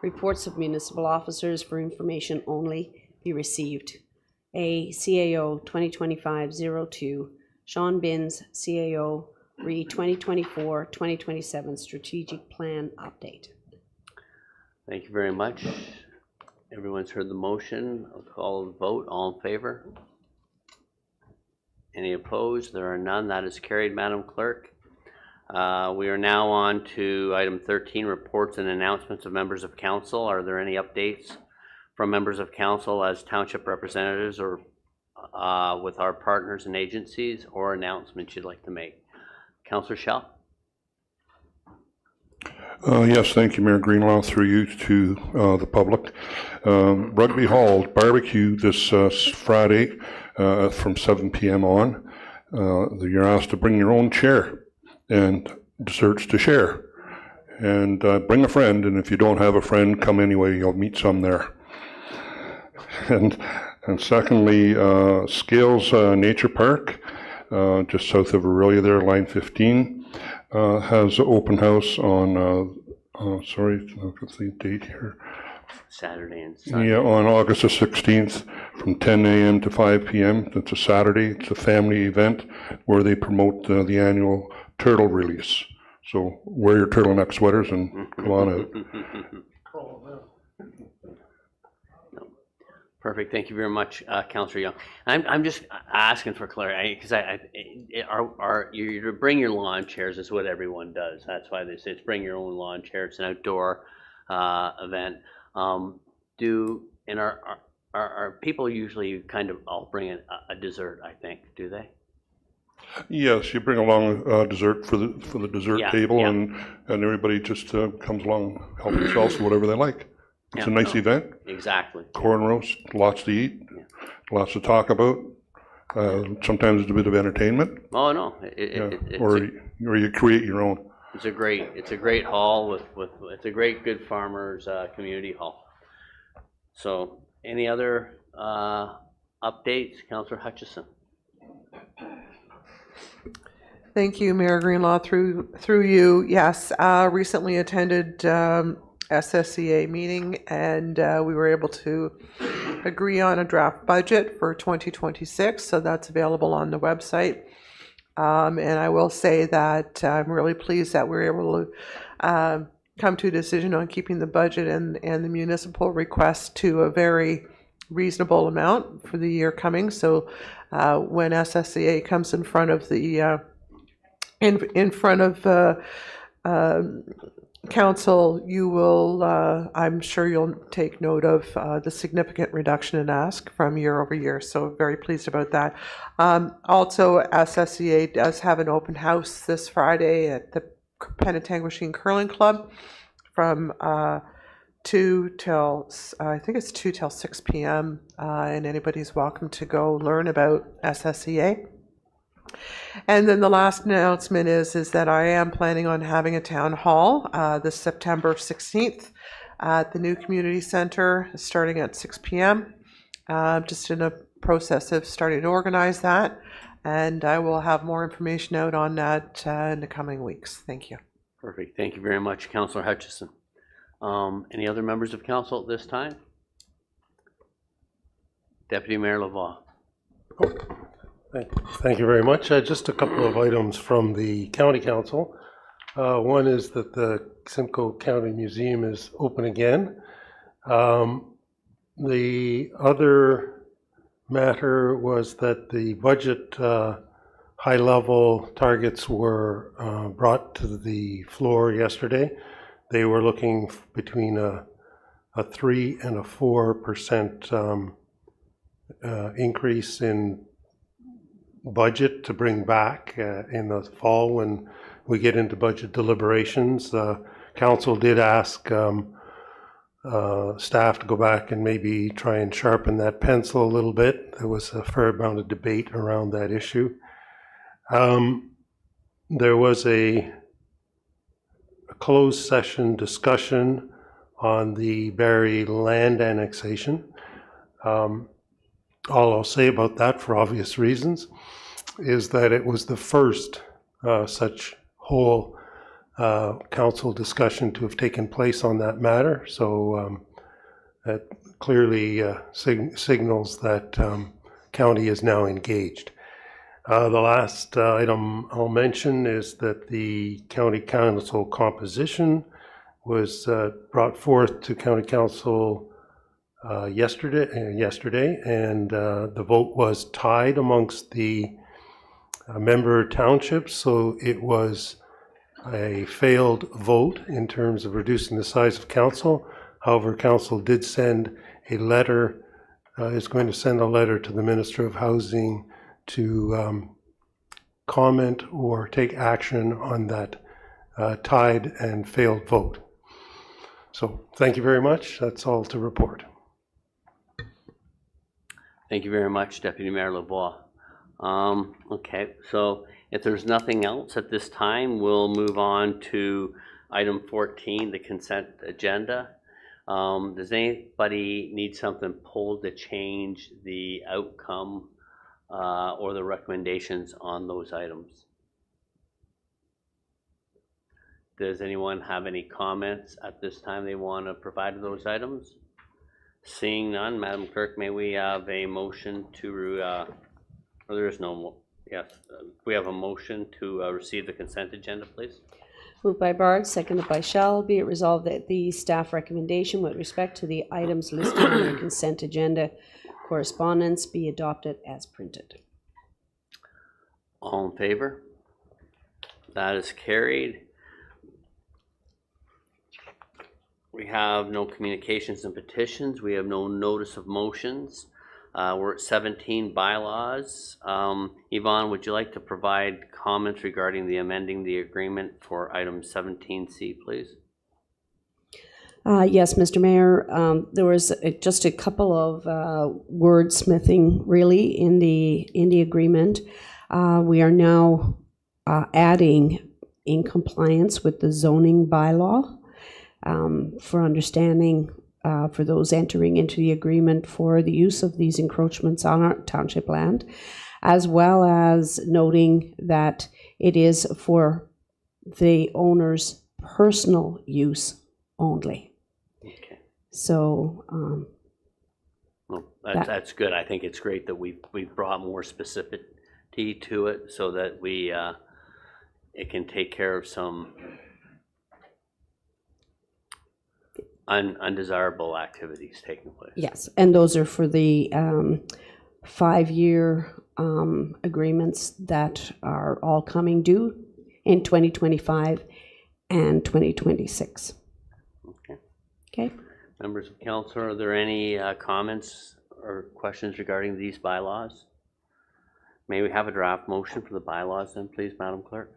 reports of municipal officers for information only, be received. A, CAO 2025-02, Sean Binns, CAO, re 2024-2027 Strategic Plan Update. Thank you very much. Everyone's heard the motion. I'll call the vote. All in favor? Any opposed? There are none. That is carried, Madam Clerk. We are now on to item 13, reports and announcements of members of council. Are there any updates from members of council as township representatives or with our partners and agencies, or announcements you'd like to make? Councillor Schell. Yes, thank you, Mayor Greenlaw, through you to the public. Rugby Hall barbecue this Friday from 7 p.m. on. You're asked to bring your own chair and desserts to share. And bring a friend, and if you don't have a friend, come anyway, you'll meet some there. And secondly, Scales Nature Park, just south of Aurelia there, line 15. Has an open house on, sorry, look at the date here. Saturday and Sunday. Yeah, on August the 16th from 10 a.m. to 5 p.m. It's a Saturday. It's a family event where they promote the annual turtle release. So wear your turtleneck sweaters and come on out. Perfect. Thank you very much, Councillor Young. I'm just asking for clarity because you to bring your lawn chairs is what everyone does. That's why they say it's bring your own lawn chair. It's an outdoor event. Are people usually kind of all bring a dessert? I think, do they? Yes, you bring along dessert for the dessert table, and everybody just comes along, help themselves to whatever they like. It's a nice event. Exactly. Corn roast, lots to eat, lots to talk about. Sometimes it's a bit of entertainment. Oh no, or you create your own. It's a great hall with it's a great good farmers community hall. So, any other updates, Councillor Hutchison? Thank you, Mayor Greenlaw. Through you, yes. Recently attended SSEA meeting, and we were able to agree on a draft budget for 2026, so that's available on the website. And I will say that I'm really pleased that we're able to come to a decision on keeping the budget and the municipal request to a very reasonable amount for the year coming. So when SSEA comes in front of the in front of Council, you will, I'm sure you'll take note of the significant reduction in ask from year over year. So very pleased about that. Also, SSEA does have an open house this Friday at the Penetanguishene Curling Club from 2 till, I think it's 2 till 6 p.m. And anybody's welcome to go learn about SSEA. And then the last announcement is that I am planning on having a town hall this September 16th at the new community center, starting at 6 p.m. Just in a process of starting to organize that, and I will have more information out on that in the coming weeks. Thank you. Perfect. Thank you very much, Councillor Hutchison. Any other members of council at this time? Deputy Mayor Lavoie. Thank you very much. Just a couple of items from the County Council. One is that the Simcoe County Museum is open again. The other matter was that the budget high-level targets were brought to the floor yesterday. They were looking between a 3 and a 4% increase in budget to bring back in the fall when we get into budget deliberations. Council did ask staff to go back and maybe try and sharpen that pencil a little bit. There was a fair amount of debate around that issue. There was a closed session discussion on the Barrie land annexation. All I'll say about that, for obvious reasons, is that it was the first such whole council discussion to have taken place on that matter. So that clearly signals that county is now engaged. The last item I'll mention is that the county council composition was brought forth to county council yesterday, and the vote was tied amongst the member townships, so it was a failed vote in terms of reducing the size of council. However, council did send a letter, is going to send a letter to the Minister of Housing to comment or take action on that tied and failed vote. So thank you very much. That's all to report. Thank you very much, Deputy Mayor Lavoie. Okay, so if there's nothing else at this time, we'll move on to item 14, the consent agenda. Does anybody need something pulled to change the outcome or the recommendations on those items? Does anyone have any comments at this time they want to provide to those items? Seeing none, Madam Clerk, may we have a motion to, there is no, yes, we have a motion to receive the consent agenda, please. Moved by Bard, seconded by Shell. Be it resolved that the staff recommendation with respect to the items listed on the consent agenda correspondence be adopted as printed. All in favor? That is carried. We have no communications and petitions. We have no notice of motions. We're at 17 bylaws. Yvonne, would you like to provide comments regarding the amending the agreement for item 17C, please? Yes, Mr. Mayor. There was just a couple of wordsmithing really in the agreement. We are now adding in compliance with the zoning bylaw for understanding for those entering into the agreement for the use of these encroachments on our township land, as well as noting that it is for the owner's personal use only. Okay. So well, that's good. I think it's great that we've brought more specificity to it so that we it can take care of some undesirable activities taking place. yes, and those are for the 5-year agreements that are all coming due in 2025 and 2026. Okay. Okay. Members of council, are there any comments or questions regarding these bylaws? May we have a draft motion for the bylaws then, please, Madam Clerk?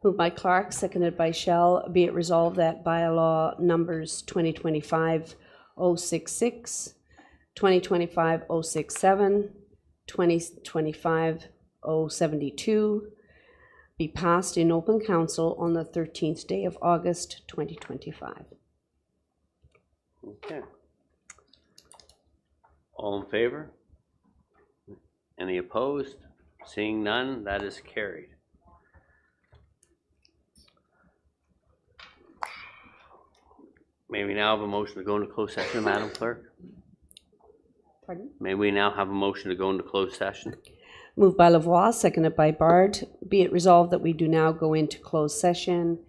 Moved by Clark, seconded by Shell. Be it resolved that bylaw numbers 2025-066, 2025-067, 2025-072 be passed in open council on the 13th day of August 2025. Okay. All in favor? Any opposed? Seeing none, that is carried. May we now have a motion to go into closed session, Madam Clerk? Pardon? May we now have a motion to go into closed session? Moved by Lavoie, seconded by Bard. Be it resolved that we do now go into closed session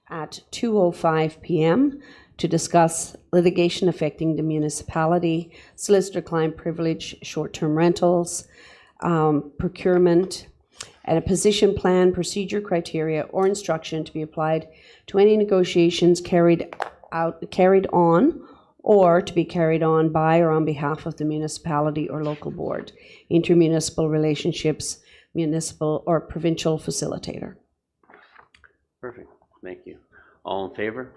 at 2:05 p.m. to discuss litigation affecting the municipality, solicitor-client privilege, short-term rentals, procurement, and a position plan, procedure, criteria, or instruction to be applied to any negotiations carried on or to be carried on by or on behalf of the municipality or local board, intermunicipal relationships, municipal or provincial facilitator. Perfect. Thank you. All in favor?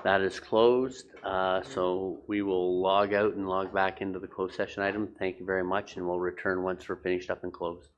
That is closed, so we will log out and log back into the closed session item. Thank you very much, and we'll return once we're finished up and closed.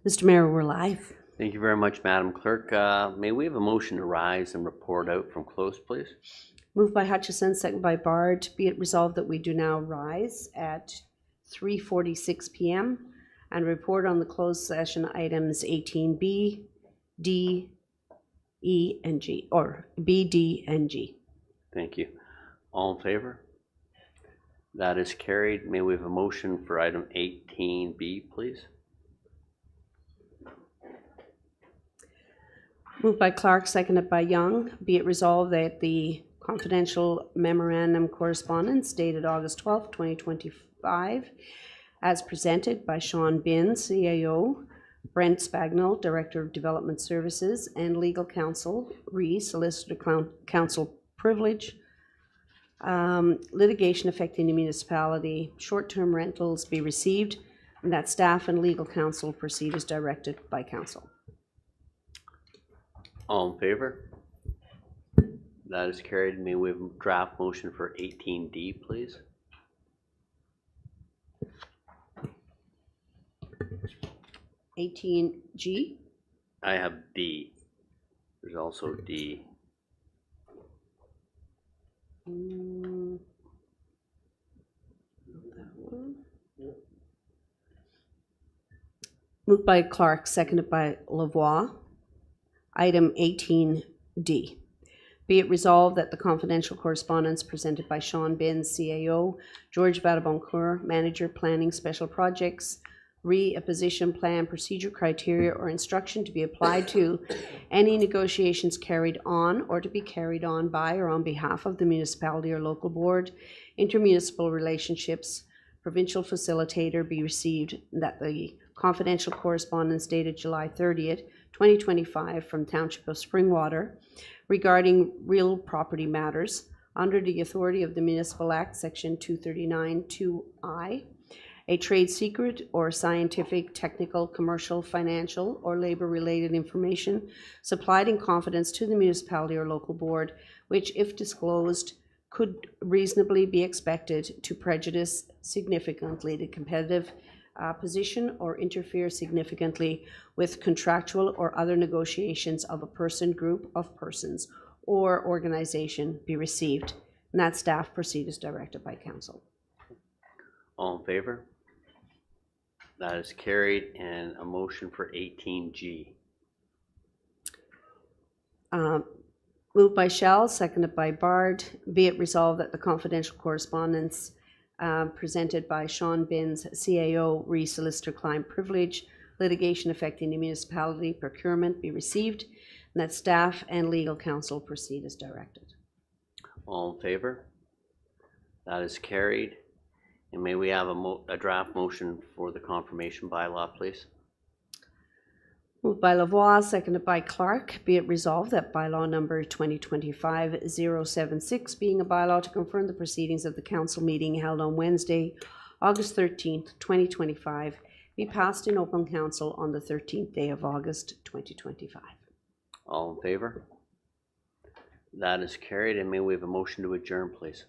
Mr. Mayor, we're live. Thank you very much, Madam Clerk. May we have a motion to rise and report out from close, please? Moved by Hutchison, second by Bard. Be it resolved that we do now rise at 3:46 p.m. and report on the closed session items 18B, D, E, and G, or B, D, and G. Thank you. All in favor? That is carried. May we have a motion for item 18B, please? Moved by Clark, seconded by Young. Be it resolved that the confidential memorandum correspondence dated August 12, 2025, as presented by Sean Bin, CAO, Brent Spagnell, Director of Development Services, and Legal Counsel, Solicitor Counsel Privilege, litigation affecting the municipality, short-term rentals be received, and that staff and legal counsel proceed as directed by council. All in favor? That is carried. May we have a draft motion for 18D, please? (18G). I have D. There's also D. Not that one. Moved by Clark, seconded by Lavoie. Item 18D. Be it resolved that the confidential correspondence presented by Sean Bin, CAO, George Vadaboncourt, Manager, Planning, Special Projects, a position plan, procedure, criteria, or instruction to be applied to any negotiations carried on or to be carried on by or on behalf of the municipality or local board, intermunicipal relationships, provincial facilitator be received, that the confidential correspondence dated July 30th, 2025 from Township of Springwater regarding real property matters under the authority of the Municipal Act, Section 239 2I, a trade secret or scientific, technical, commercial, financial, or labor-related information supplied in confidence to the municipality or local board, which, if disclosed, could reasonably be expected to prejudice significantly the competitive position or interfere significantly with contractual or other negotiations of a person, group of persons, or organization be received, and that staff proceed as directed by council. All in favor? That is carried. And a motion for 18G. Moved by Shell, seconded by Bard. Be it resolved that the confidential correspondence presented by Sean Binns, CAO, Solicitor Client Privilege, litigation affecting the municipality, procurement be received, and that staff and legal counsel proceed as directed. All in favor? That is carried. And may we have a draft motion for the confirmation bylaw, please? Moved by Lavoie, seconded by Clark. Be it resolved that bylaw number 2025-076, being a bylaw to confirm the proceedings of the council meeting held on Wednesday, August 13th, 2025, be passed in open council on the 13th day of August, 2025. All in favor? That is carried. And may we have a motion to adjourn, please?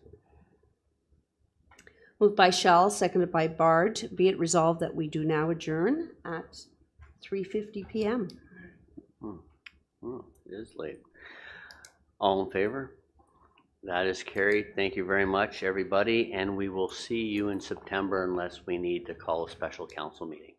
Moved by Shell, seconded by Bard. Be it resolved that we do now adjourn at 3:50 p.m. It is late. All in favor? That is carried. Thank you very much, everybody, and we will see you in September unless we need to call a special council meeting.